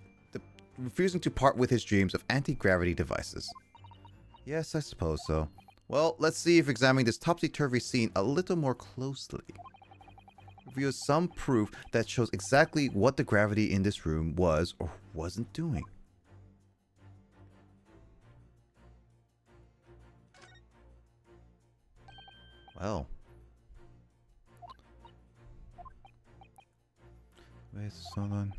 with his dreams of anti-gravity devices. Yes, I suppose so. Well, let's see if examining this topsy-turvy scene a little more closely reveals some proof that shows exactly what the gravity in this room was or wasn't doing. Well. Wait, hold on.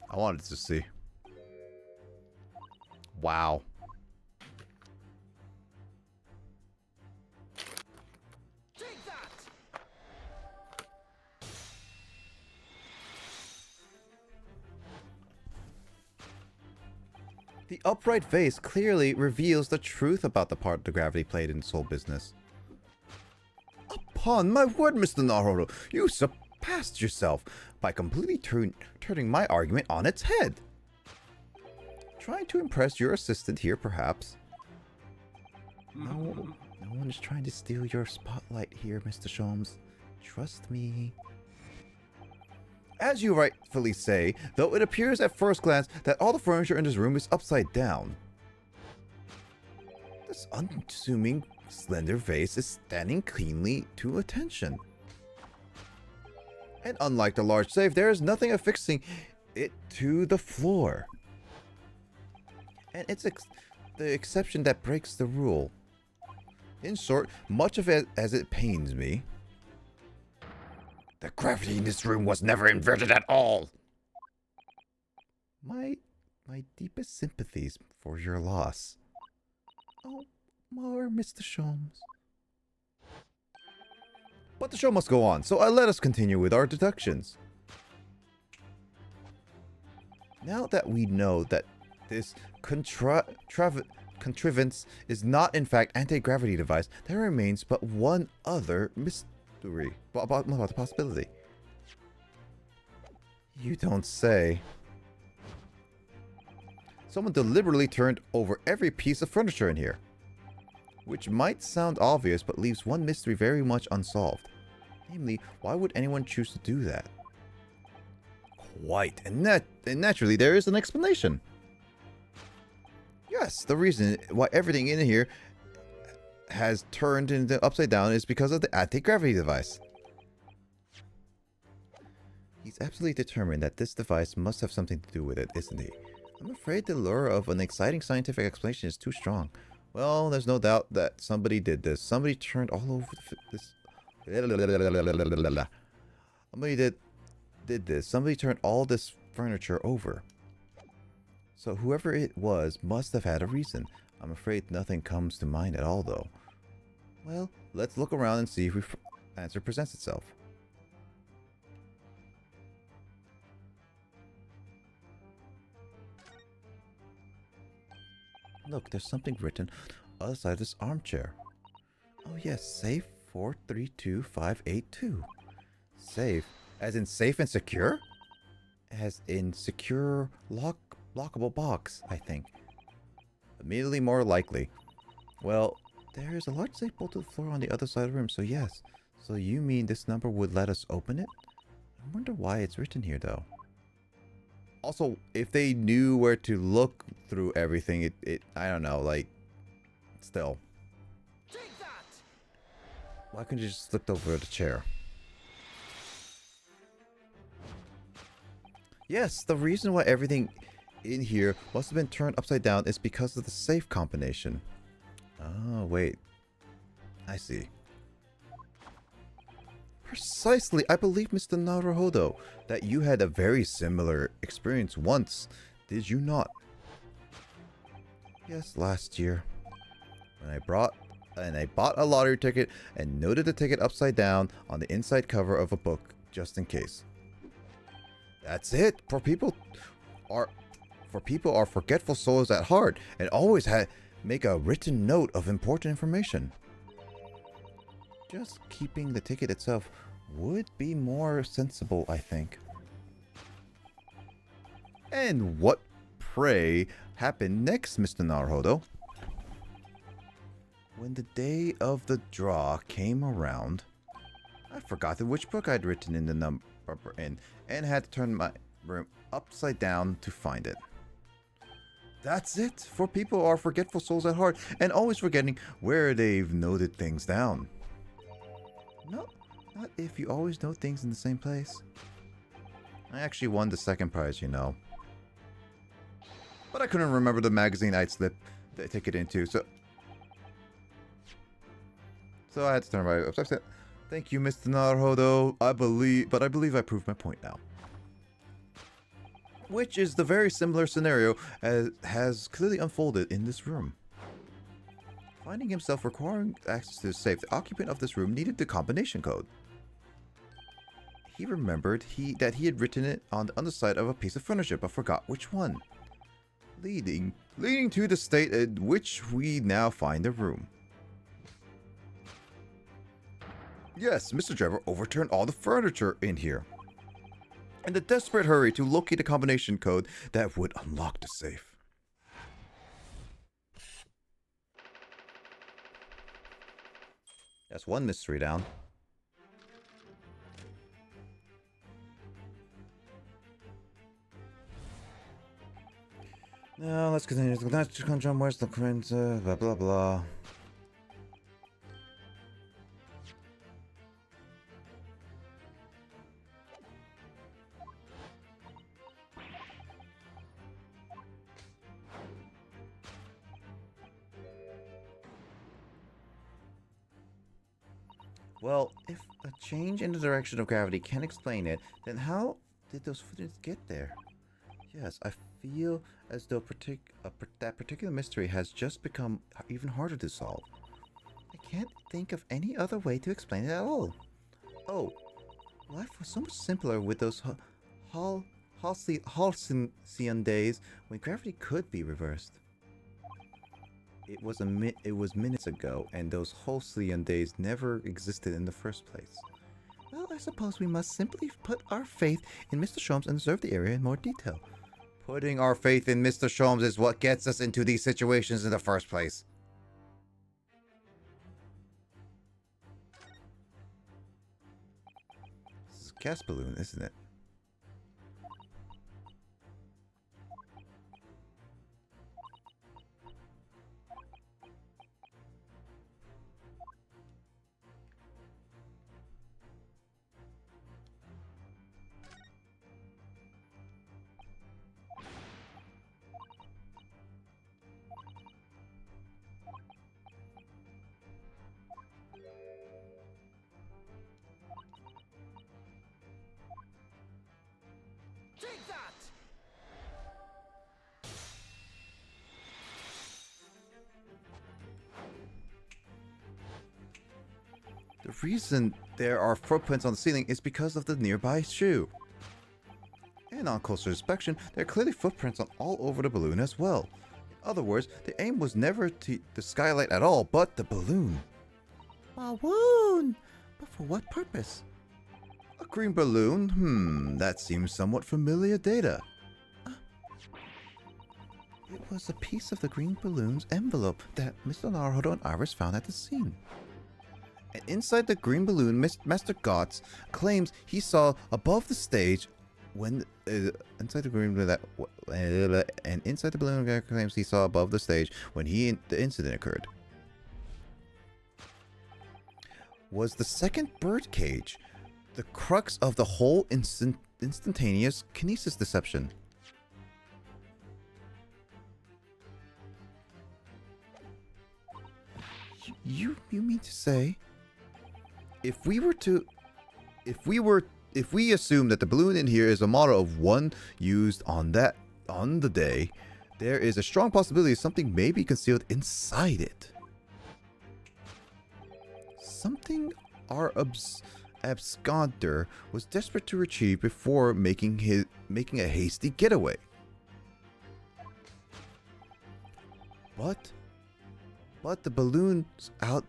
I wanted to see. Wow. The upright vase clearly reveals the truth about the part the gravity played in Soul business. Upon my word, Mr. Naruto, you surpassed yourself by completely turning my argument on its head. Trying to impress your assistant here, perhaps? No one is trying to steal your spotlight here, Mr. Sholmes. Trust me. As you rightfully say, though it appears at first glance that all the furniture in this room is upside down. This unassuming, slender vase is standing cleanly to attention. And unlike the large safe, there is nothing affixing it to the floor. And it's the exception that breaks the rule. In short, much of it as it pains me, the gravity in this room was never inverted at all. My deepest sympathies for your loss. Oh, more Mr. Sholmes. But the show must go on, so let us continue with our deductions. Now that we know that this contrivance is not in fact anti-gravity device, there remains but one other mystery about the possibility. You don't say. Someone deliberately turned over every piece of furniture in here. Which might sound obvious, but leaves one mystery very much unsolved. Namely, why would anyone choose to do that? Quite, and naturally there is an explanation. Yes, the reason why everything in here has turned into upside down is because of the anti-gravity device. He's absolutely determined that this device must have something to do with it, isn't he? I'm afraid the lure of an exciting scientific explanation is too strong. Well, there's no doubt that somebody did this. Somebody turned all over this. Somebody did this. Somebody turned all this furniture over. So whoever it was must have had a reason. I'm afraid nothing comes to mind at all, though. Well, let's look around and see if the answer presents itself. Look, there's something written on the other side of this armchair. Oh yes, safe 432582. Safe, as in safe and secure? As in secure lockable box, I think. Immediately more likely. Well, there is a large safe bolted to the floor on the other side of the room, so yes. So you mean this number would let us open it? I wonder why it's written here, though. Also, if they knew where to look through everything, I don't know, like, still. Why couldn't you just look over the chair? Yes, the reason why everything in here must have been turned upside down is because of the safe combination. Oh, wait. I see. Precisely, I believe, Mr. Naruhodo, that you had a very similar experience once, did you not? Yes, last year. When I bought a lottery ticket and noted the ticket upside down on the inside cover of a book, just in case. That's it. For people are forgetful souls at heart and always make a written note of important information. Just keeping the ticket itself would be more sensible, I think. And what, pray, happened next, Mr. Naruhodo? When the day of the draw came around, I forgot which book I'd written in the number in and had to turn my room upside down to find it. That's it, for people are forgetful souls at heart and always forgetting where they've noted things down. No, not if you always note things in the same place. I actually won the second prize, you know. But I couldn't remember the magazine I'd slipped the ticket into, so I had to turn my upside down. Thank you, Mr. Naruhodo. I believe I proved my point now. Which is the very similar scenario as has clearly unfolded in this room. Finding himself requiring access to the safe, the occupant of this room needed the combination code. He remembered that he had written it on the underside of a piece of furniture, but forgot which one. Leading to the state in which we now find the room. Yes, Mr. Drebber overturned all the furniture in here. In the desperate hurry to locate a combination code that would unlock the safe. That's one mystery down. Now let's continue. Let's conjure where's the current blah blah blah. Well, if a change in the direction of gravity can explain it, then how did those footprints get there? Yes, I feel as though that particular mystery has just become even harder to solve. I can't think of any other way to explain it at all. Oh, life was so much simpler with those halcyon days when gravity could be reversed. It was minutes ago, and those halcyon days never existed in the first place. Well, I suppose we must simply put our faith in Mr. Sholmes and observe the area in more detail. Putting our faith in Mr. Sholmes is what gets us into these situations in the first place. This is a gas balloon, isn't it? The reason there are footprints on the ceiling is because of the nearby shoe. And on closer inspection, there are clearly footprints on all over the balloon as well. In other words, the aim was never to the skylight at all, but the balloon. Balloon? But for what purpose? A green balloon? That seems somewhat familiar data. It was a piece of the green balloon's envelope that Mr. Naruhodo and Iris found at the scene. And inside the green balloon, Master Gotts claims he saw above the stage when inside the green balloon and inside the balloon claims he saw above the stage when the incident occurred. Was the second bird cage the crux of the whole instantaneous kinesis deception? You mean to say, if we assume that the balloon in here is a model of one used on the day, there is a strong possibility something may be concealed inside it. Something our absconder was desperate to retrieve before making a hasty getaway. But the balloon's out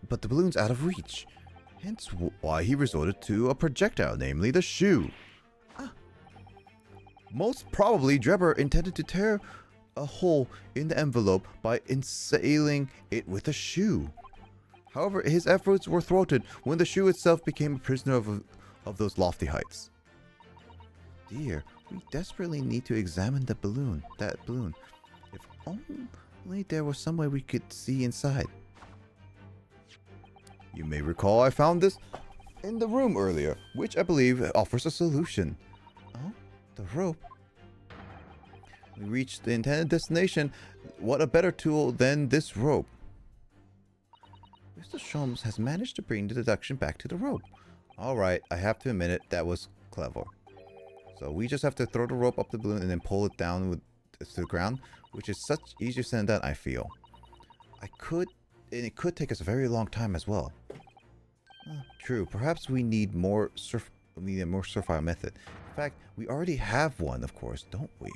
of reach. Hence why he resorted to a projectile, namely the shoe. Most probably, Drebber intended to tear a hole in the envelope by inciling it with a shoe. However, his efforts were thwarted when the shoe itself became a prisoner of those lofty heights. Dear, we desperately need to examine that balloon. If only there was some way we could see inside. You may recall I found this in the room earlier, which I believe offers a solution. Oh, the rope. We reached the intended destination. What a better tool than this rope? Mr. Sholmes has managed to bring the deduction back to the rope. Alright, I have to admit it, that was clever. So we just have to throw the rope up the balloon and then pull it down to the ground, which is such easier said than done, I feel. It could take us a very long time as well. True, perhaps we need a more surefire method. In fact, we already have one, of course, don't we?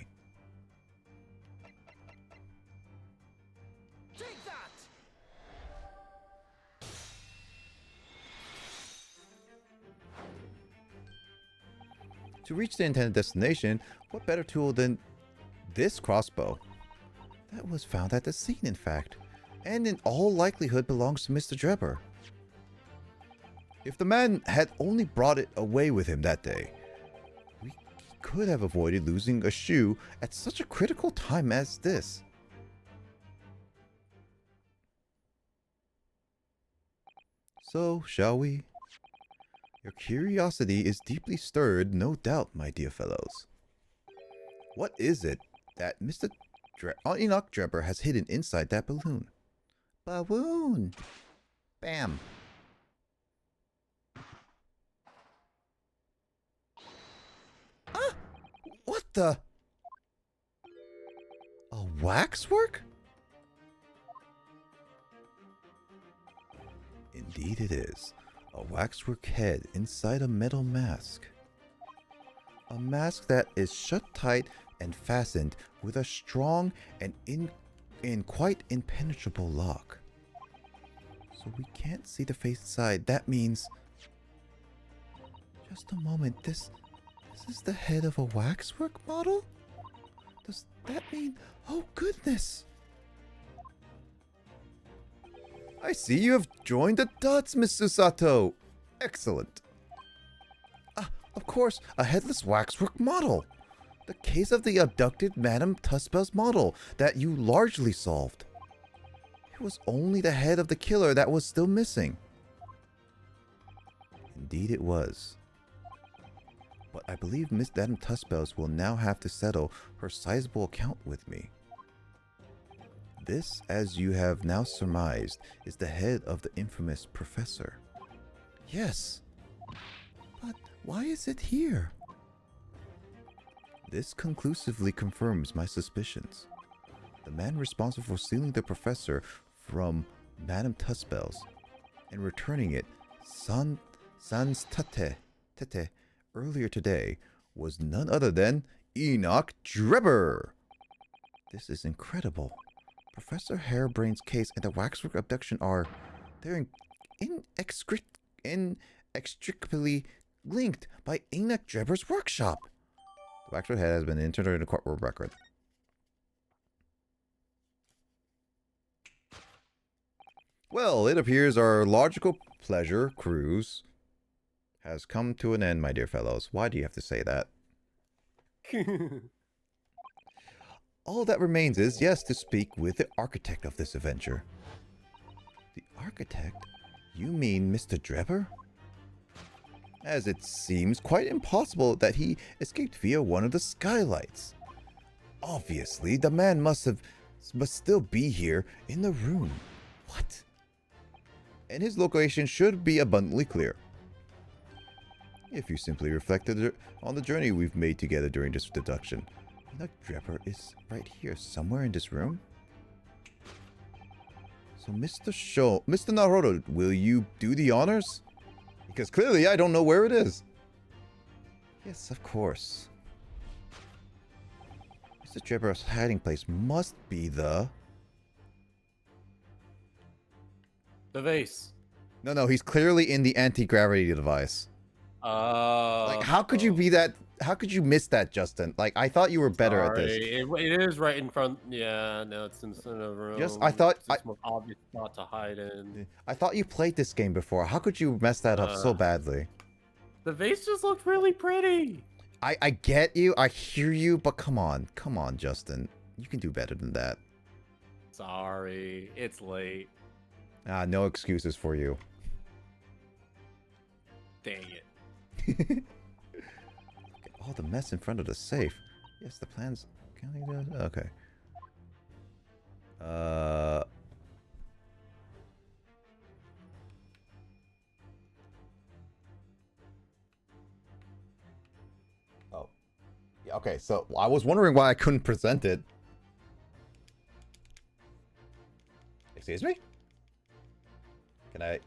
Take that! To reach the intended destination, what better tool than this crossbow? That was found at the scene, in fact, and in all likelihood belongs to Mr. Drebber. If the man had only brought it away with him that day, we could have avoided losing a shoe at such a critical time as this. So, shall we? Your curiosity is deeply stirred, no doubt, my dear fellows. What is it that Mr. Enoch Drebber has hidden inside that balloon? Balloon! Bam! Ah! What the? A waxwork? Indeed it is. A waxwork head inside a metal mask. A mask that is shut tight and fastened with a strong and quite impenetrable lock. So we can't see the face inside. That means... Just a moment, this is the head of a waxwork model? Does that mean... Oh goodness! I see you have joined the dots, Miss Susato. Excellent. Ah, of course, a headless waxwork model. The case of the abducted Madame Tuspel's model that you largely solved. It was only the head of the killer that was still missing. Indeed it was. But I believe Miss Madame Tuspel's will now have to settle her sizable account with me. This, as you have now surmised, is the head of the infamous professor. Yes. But why is it here? This conclusively confirms my suspicions. The man responsible for stealing the professor from Madame Tuspel's and returning it sans tete earlier today was none other than Enoch Drebber. This is incredible. Professor Harebrain's case and the waxwork abduction they're inextricably linked by Enoch Drebber's workshop. The waxwork head has been entered in a courtroom record. Well, it appears our logical pleasure cruise has come to an end, my dear fellows. Why do you have to say that? All that remains is, yes, to speak with the architect of this adventure. The architect? You mean Mr. Drebber? As it seems quite impossible that he escaped via one of the skylights. Obviously, the man must still be here in the room. What? And his location should be abundantly clear. If you simply reflected on the journey we've made together during this deduction, Enoch Drebber is right here, somewhere in this room. So, Mr. Naruto, will you do the honors? Because clearly I don't know where it is. Yes, of course. Mr. Drebber's hiding place must be the vase. No, he's clearly in the anti-gravity device. Like, how could you be that? How could you miss that, Justin? Like, I thought you were better at this. It is right in front. Yeah, no, it's in the room. I thought it's more obvious spot to hide in. I thought you played this game before. How could you mess that up so badly? The vase just looked really pretty. I get you. I hear you, but come on, Justin. You can do better than that. Sorry, it's late. No excuses for you. Dang it. Oh, the mess in front of the safe. Yes, the plans. Okay. Oh. Yeah, okay, so I was wondering why I couldn't present it. Excuse me? Can I...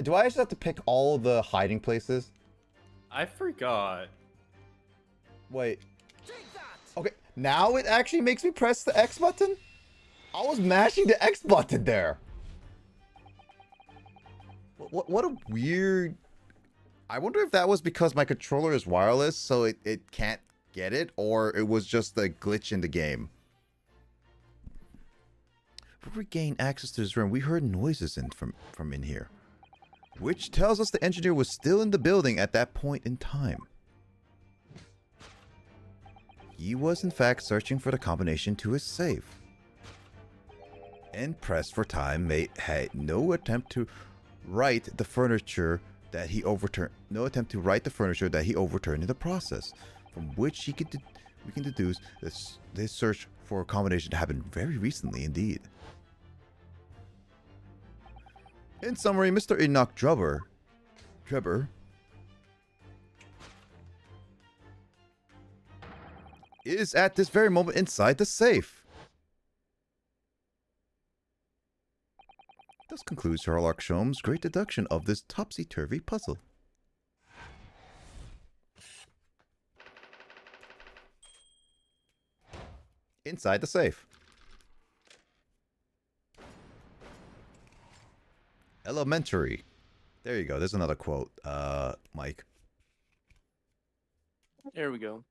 Do I just have to pick all the hiding places? I forgot. Wait. Okay, now it actually makes me press the X button? I was mashing the X button there. What a weird... I wonder if that was because my controller is wireless, so it can't get it, or it was just a glitch in the game. We regained access to this room. We heard noises from in here, which tells us the engineer was still in the building at that point in time. He was in fact searching for the combination to his safe. And pressed for time, mate had no attempt to right the furniture that he overturned. No attempt to right the furniture that he overturned in the process, from which we can deduce this search for a combination happened very recently indeed. In summary, Mr. Enoch Drebber is at this very moment inside the safe. Thus concludes Sherlock Holmes' great deduction of this topsy-turvy puzzle. Inside the safe. Elementary. There you go. There's another quote, Mike. There we go.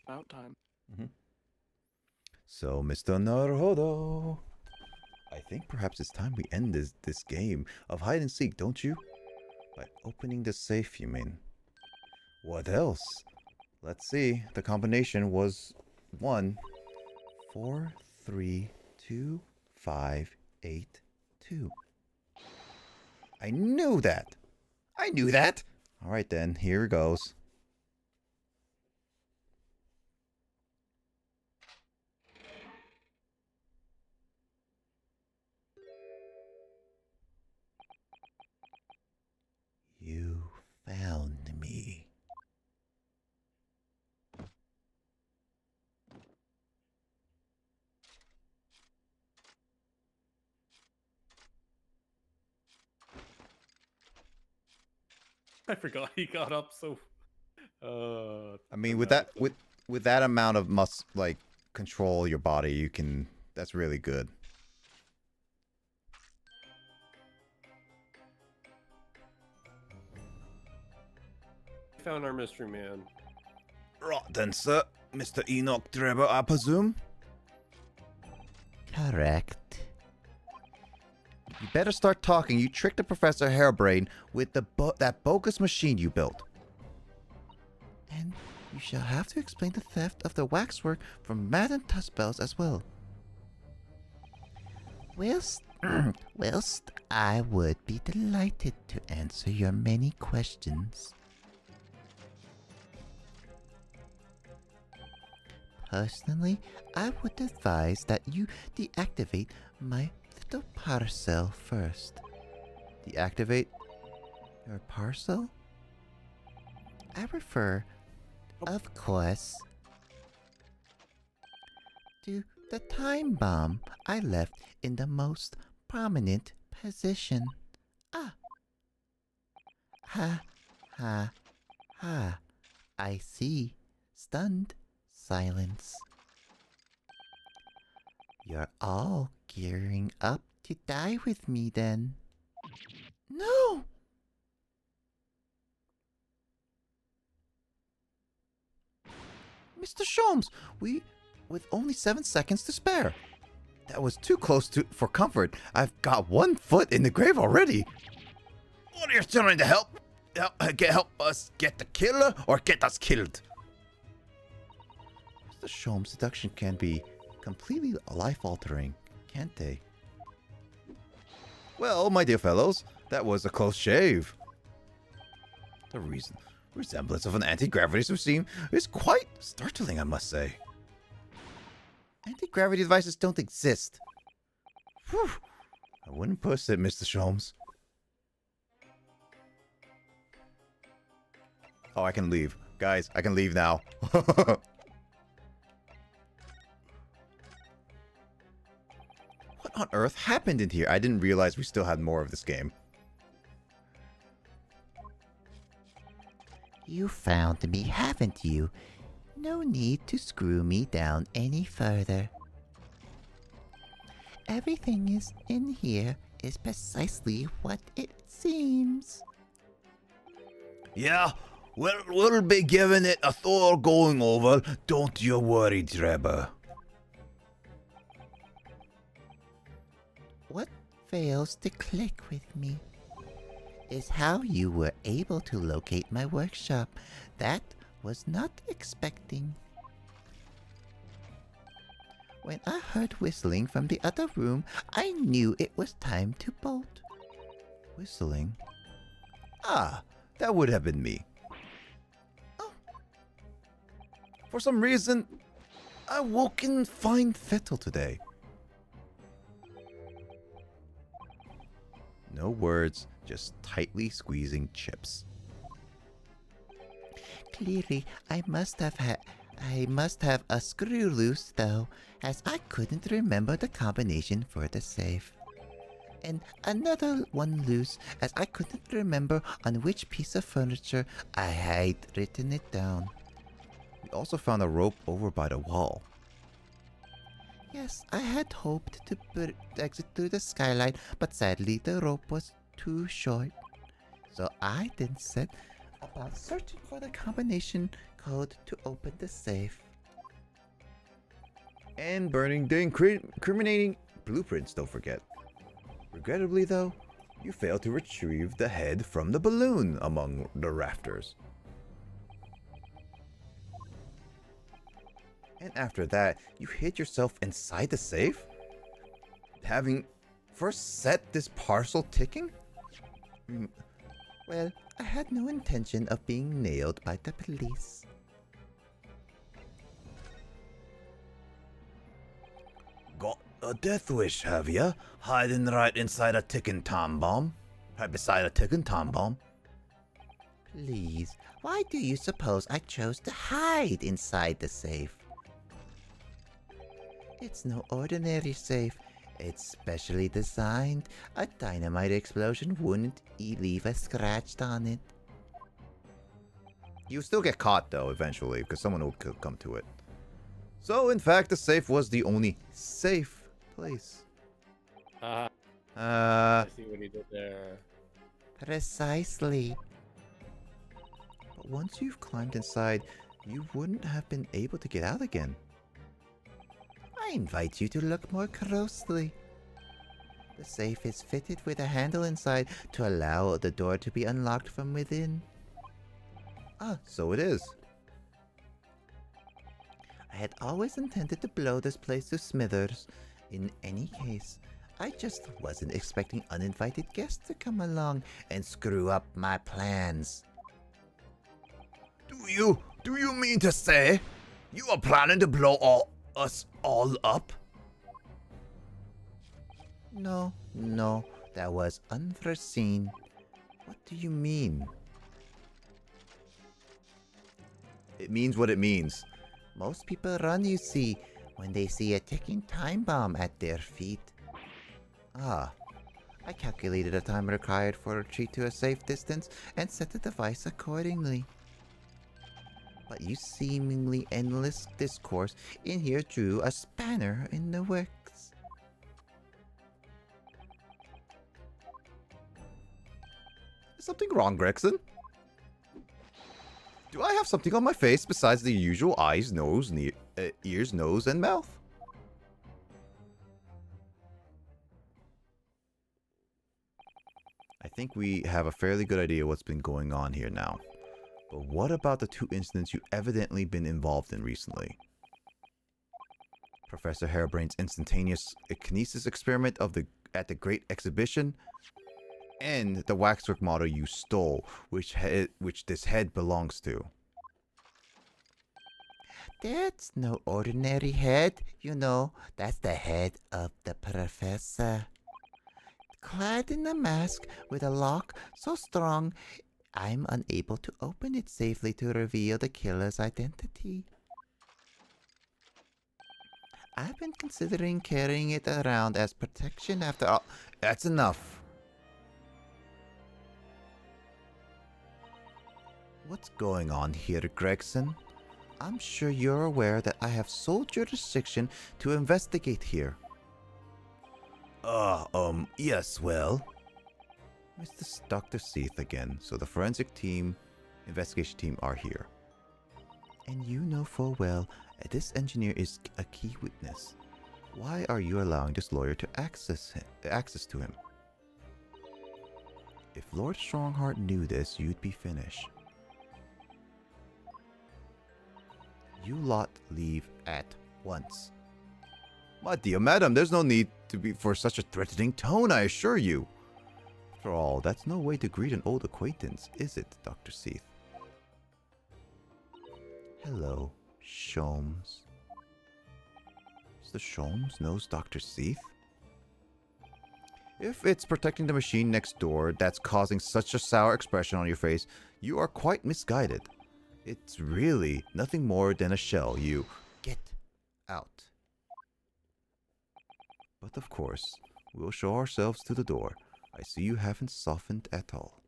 About time. So, Mr. Naruhodo, I think perhaps it's time we end this game of hide and seek, don't you? By opening the safe, you mean? What else? Let's see. The combination was 1, 4, 3, 2, 5, 8, 2. I knew that! I knew that! Alright then, here goes. You found me. I forgot he got up so. I mean, with that amount of control your body, you can. That's really good. Found our mystery man. Right then, sir. Mr. Enoch Drebber, I presume? Correct. You better start talking. You tricked the Professor Hairbrain with that bogus machine you built. And you shall have to explain the theft of the waxwork from Madame Tussbells as well. Whilst I would be delighted to answer your many questions. Personally, I would advise that you deactivate my little parcel first. Deactivate your parcel? I refer, of course, to the time bomb I left in the most prominent position. Ah. Ha, ha, ha. I see. Stunned silence. You're all gearing up to die with me then. No! Mr. Sholmes, with only 7 seconds to spare. That was too close for comfort. I've got 1 foot in the grave already. What are you trying to help us get the killer or get us killed? Mr. Sholmes' deduction can be completely life-altering, can't they? Well, my dear fellows, that was a close shave. The resemblance of an anti-gravity machine is quite startling, I must say. Anti-gravity devices don't exist. Whew. I wouldn't push it, Mr. Sholmes. Oh, I can leave. Guys, I can leave now. What on earth happened in here? I didn't realize we still had more of this game. You found me, haven't you? No need to screw me down any further. Everything is in here is precisely what it seems. Yeah, we'll be giving it a thorough going over. Don't you worry, Trevor. What fails to click with me is how you were able to locate my workshop. That was not expecting. When I heard whistling from the other room, I knew it was time to bolt. Whistling? Ah, that would have been me. Oh. For some reason, I woke in fine fettle today. No words, just tightly squeezing chips. Clearly, I must have a screw loose though, as I couldn't remember the combination for the safe. And another one loose, as I couldn't remember on which piece of furniture I had written it down. We also found a rope over by the wall. Yes, I had hoped to exit through the skylight, but sadly the rope was too short. So I then set about searching for the combination code to open the safe. And burning the incriminating blueprints, don't forget. Regrettably though, you failed to retrieve the head from the balloon among the rafters. And after that, you hid yourself inside the safe? Having first set this parcel ticking? Well, I had no intention of being nailed by the police. Got a death wish, have ya? Hiding right inside a ticking time bomb? Right beside a ticking time bomb? Please, why do you suppose I chose to hide inside the safe? It's no ordinary safe. It's specially designed. A dynamite explosion wouldn't leave a scratch on it. You still get caught though, eventually, because someone will come to it. So, in fact, the safe was the only safe place. I see what he did there. Precisely. But once you've climbed inside, you wouldn't have been able to get out again. I invite you to look more closely. The safe is fitted with a handle inside to allow the door to be unlocked from within. Ah, so it is. I had always intended to blow this place to smithers. In any case, I just wasn't expecting uninvited guests to come along and screw up my plans. Do you mean to say you are planning to blow us all up? No, that was unforeseen. What do you mean? It means what it means. Most people run, you see, when they see a ticking time bomb at their feet. Ah, I calculated the time required for a retreat to a safe distance and set the device accordingly. But you seemingly endless discourse in here drew a spanner in the works. is something wrong, Gregson? Do I have something on my face besides the usual eyes, nose, ears, nose, and mouth? I think we have a fairly good idea what's been going on here now. But what about the two incidents you've evidently been involved in recently? Professor Harebrain's instantaneous kinesis experiment at the Great Exhibition, and the waxwork model you stole, which this head belongs to. That's no ordinary head, you know. That's the head of the professor. Clad in a mask with a lock so strong, I'm unable to open it safely to reveal the killer's identity. I've been considering carrying it around as protection after all. That's enough. What's going on here, Gregson? I'm sure you're aware that I have sole jurisdiction to investigate here. Yes, well. Dr. Seath again, so the forensic team, investigation team are here. And you know full well this engineer is a key witness. Why are you allowing this lawyer to access to him? If Lord Strongheart knew this, you'd be finished. You lot leave at once. My dear madam, there's no need for such a threatening tone, I assure you. After all, that's no way to greet an old acquaintance, is it, Dr. Seath? Hello, Sholmes. Mr. Sholmes knows Dr. Seath? If it's protecting the machine next door that's causing such a sour expression on your face, you are quite misguided. It's really nothing more than a shell. You get out. But of course, we'll show ourselves to the door. I see you haven't softened at all.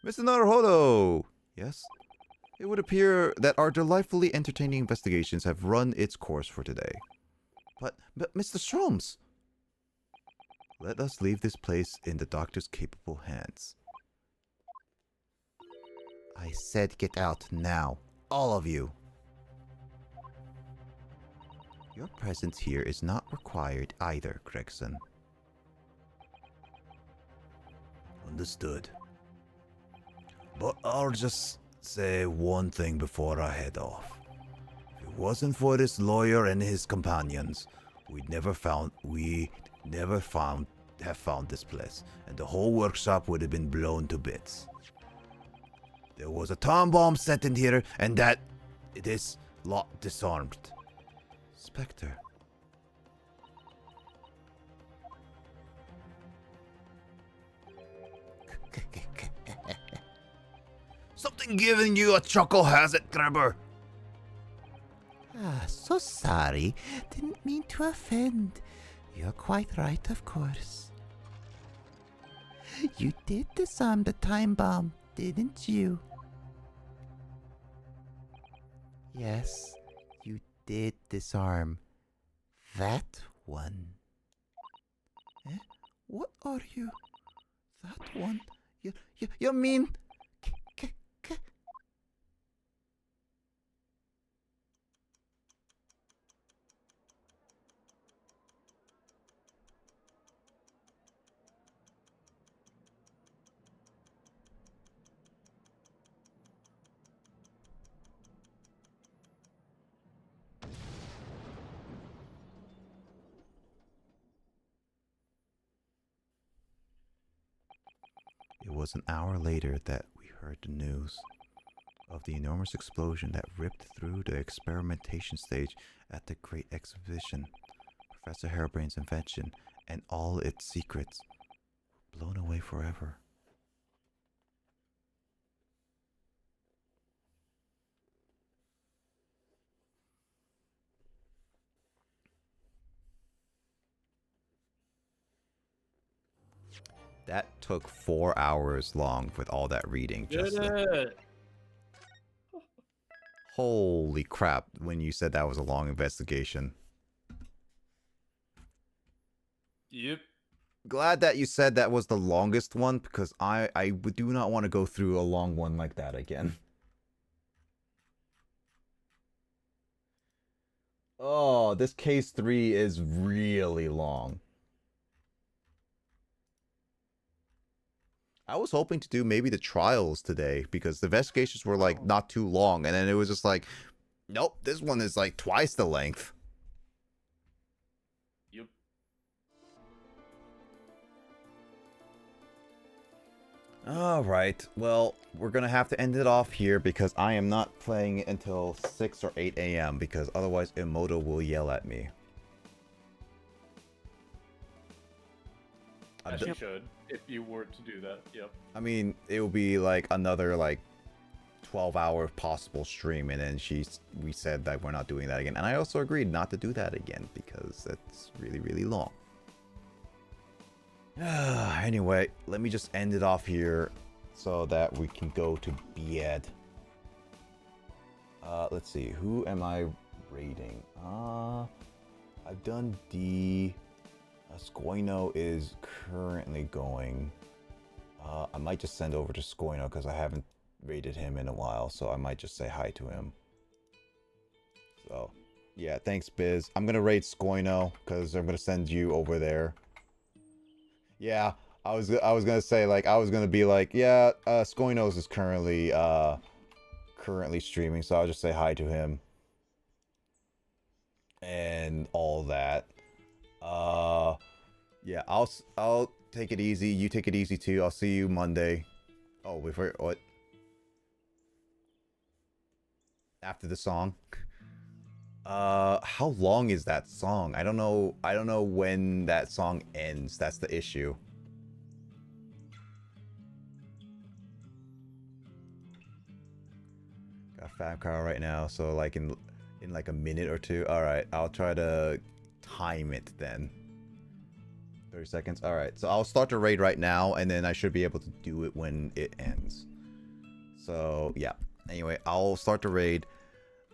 Mr. Naruhodo! Yes? It would appear that our delightfully entertaining investigations have run its course for today. But Mr. Sholmes! Let us leave this place in the doctor's capable hands. I said get out now. All of you. Your presence here is not required either, Gregson. Understood. But I'll just say one thing before I head off. If it wasn't for this lawyer and his companions, we'd never have found this place, and the whole workshop would have been blown to bits. There was a time bomb set in here, and this lot disarmed. Spectre. Something giving you a chuckle, has it, Grabber? So sorry. Didn't mean to offend. You're quite right, of course. You did disarm the time bomb, didn't you? Yes, you did disarm that one. Eh? What are you? That one? You mean... It was an hour later that we heard the news of the enormous explosion that ripped through the experimentation stage at the Great Exhibition. Professor Harebrain's invention and all its secrets were blown away forever. That took 4 hours long with all that reading. Holy crap, when you said that was a long investigation. Yep. Glad that you said that was the longest one, because I do not want to go through a long one like that again. Oh, this case 3 is really long. I was hoping to do maybe the trials today, because the investigations were like not too long, and then it was just like, nope, this one is like twice the length. Yep. Alright, well, we're gonna have to end it off here because I am not playing it until 6 or 8 a.m. because otherwise Emoto will yell at me. As you should, if you were to do that, yep. I mean, it will be like another like 12-hour possible stream, and then we said that we're not doing that again. And I also agreed not to do that again because it's really, really long. Anyway, let me just end it off here. so that we can go to bed. Let's see, who am I raiding? I've done D. Scoino is currently going. I might just send over to Scoino because I haven't raided him in a while, so I might just say hi to him. So, yeah, thanks, Biz. I'm gonna raid Scoino because I'm gonna send you over there. Yeah, I was gonna say, like, I was gonna be like, yeah, Scoinos is currently streaming, so I'll just say hi to him and all that. Yeah, I'll take it easy. You take it easy too. I'll see you Monday. Oh, before what? After the song. How long is that song? I don't know when that song ends. That's the issue. Got Fab Car right now, so like in like a minute or two. All right, I'll try to time it then. 30 seconds. All right, so I'll start the raid right now, and then I should be able to do it when it ends. So yeah. Anyway, I'll start the raid.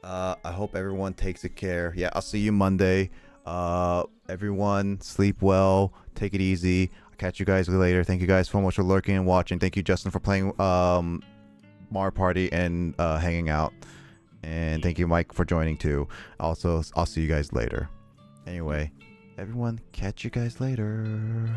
I hope everyone takes it care. Yeah, I'll see you Monday. Everyone sleep well. Take it easy. I'll catch you guys later. Thank you guys so much for lurking and watching. Thank you, Justin, for playing Mario Party and hanging out. And thank you, Mike, for joining too. Also, I'll see you guys later. Anyway, everyone, catch you guys later.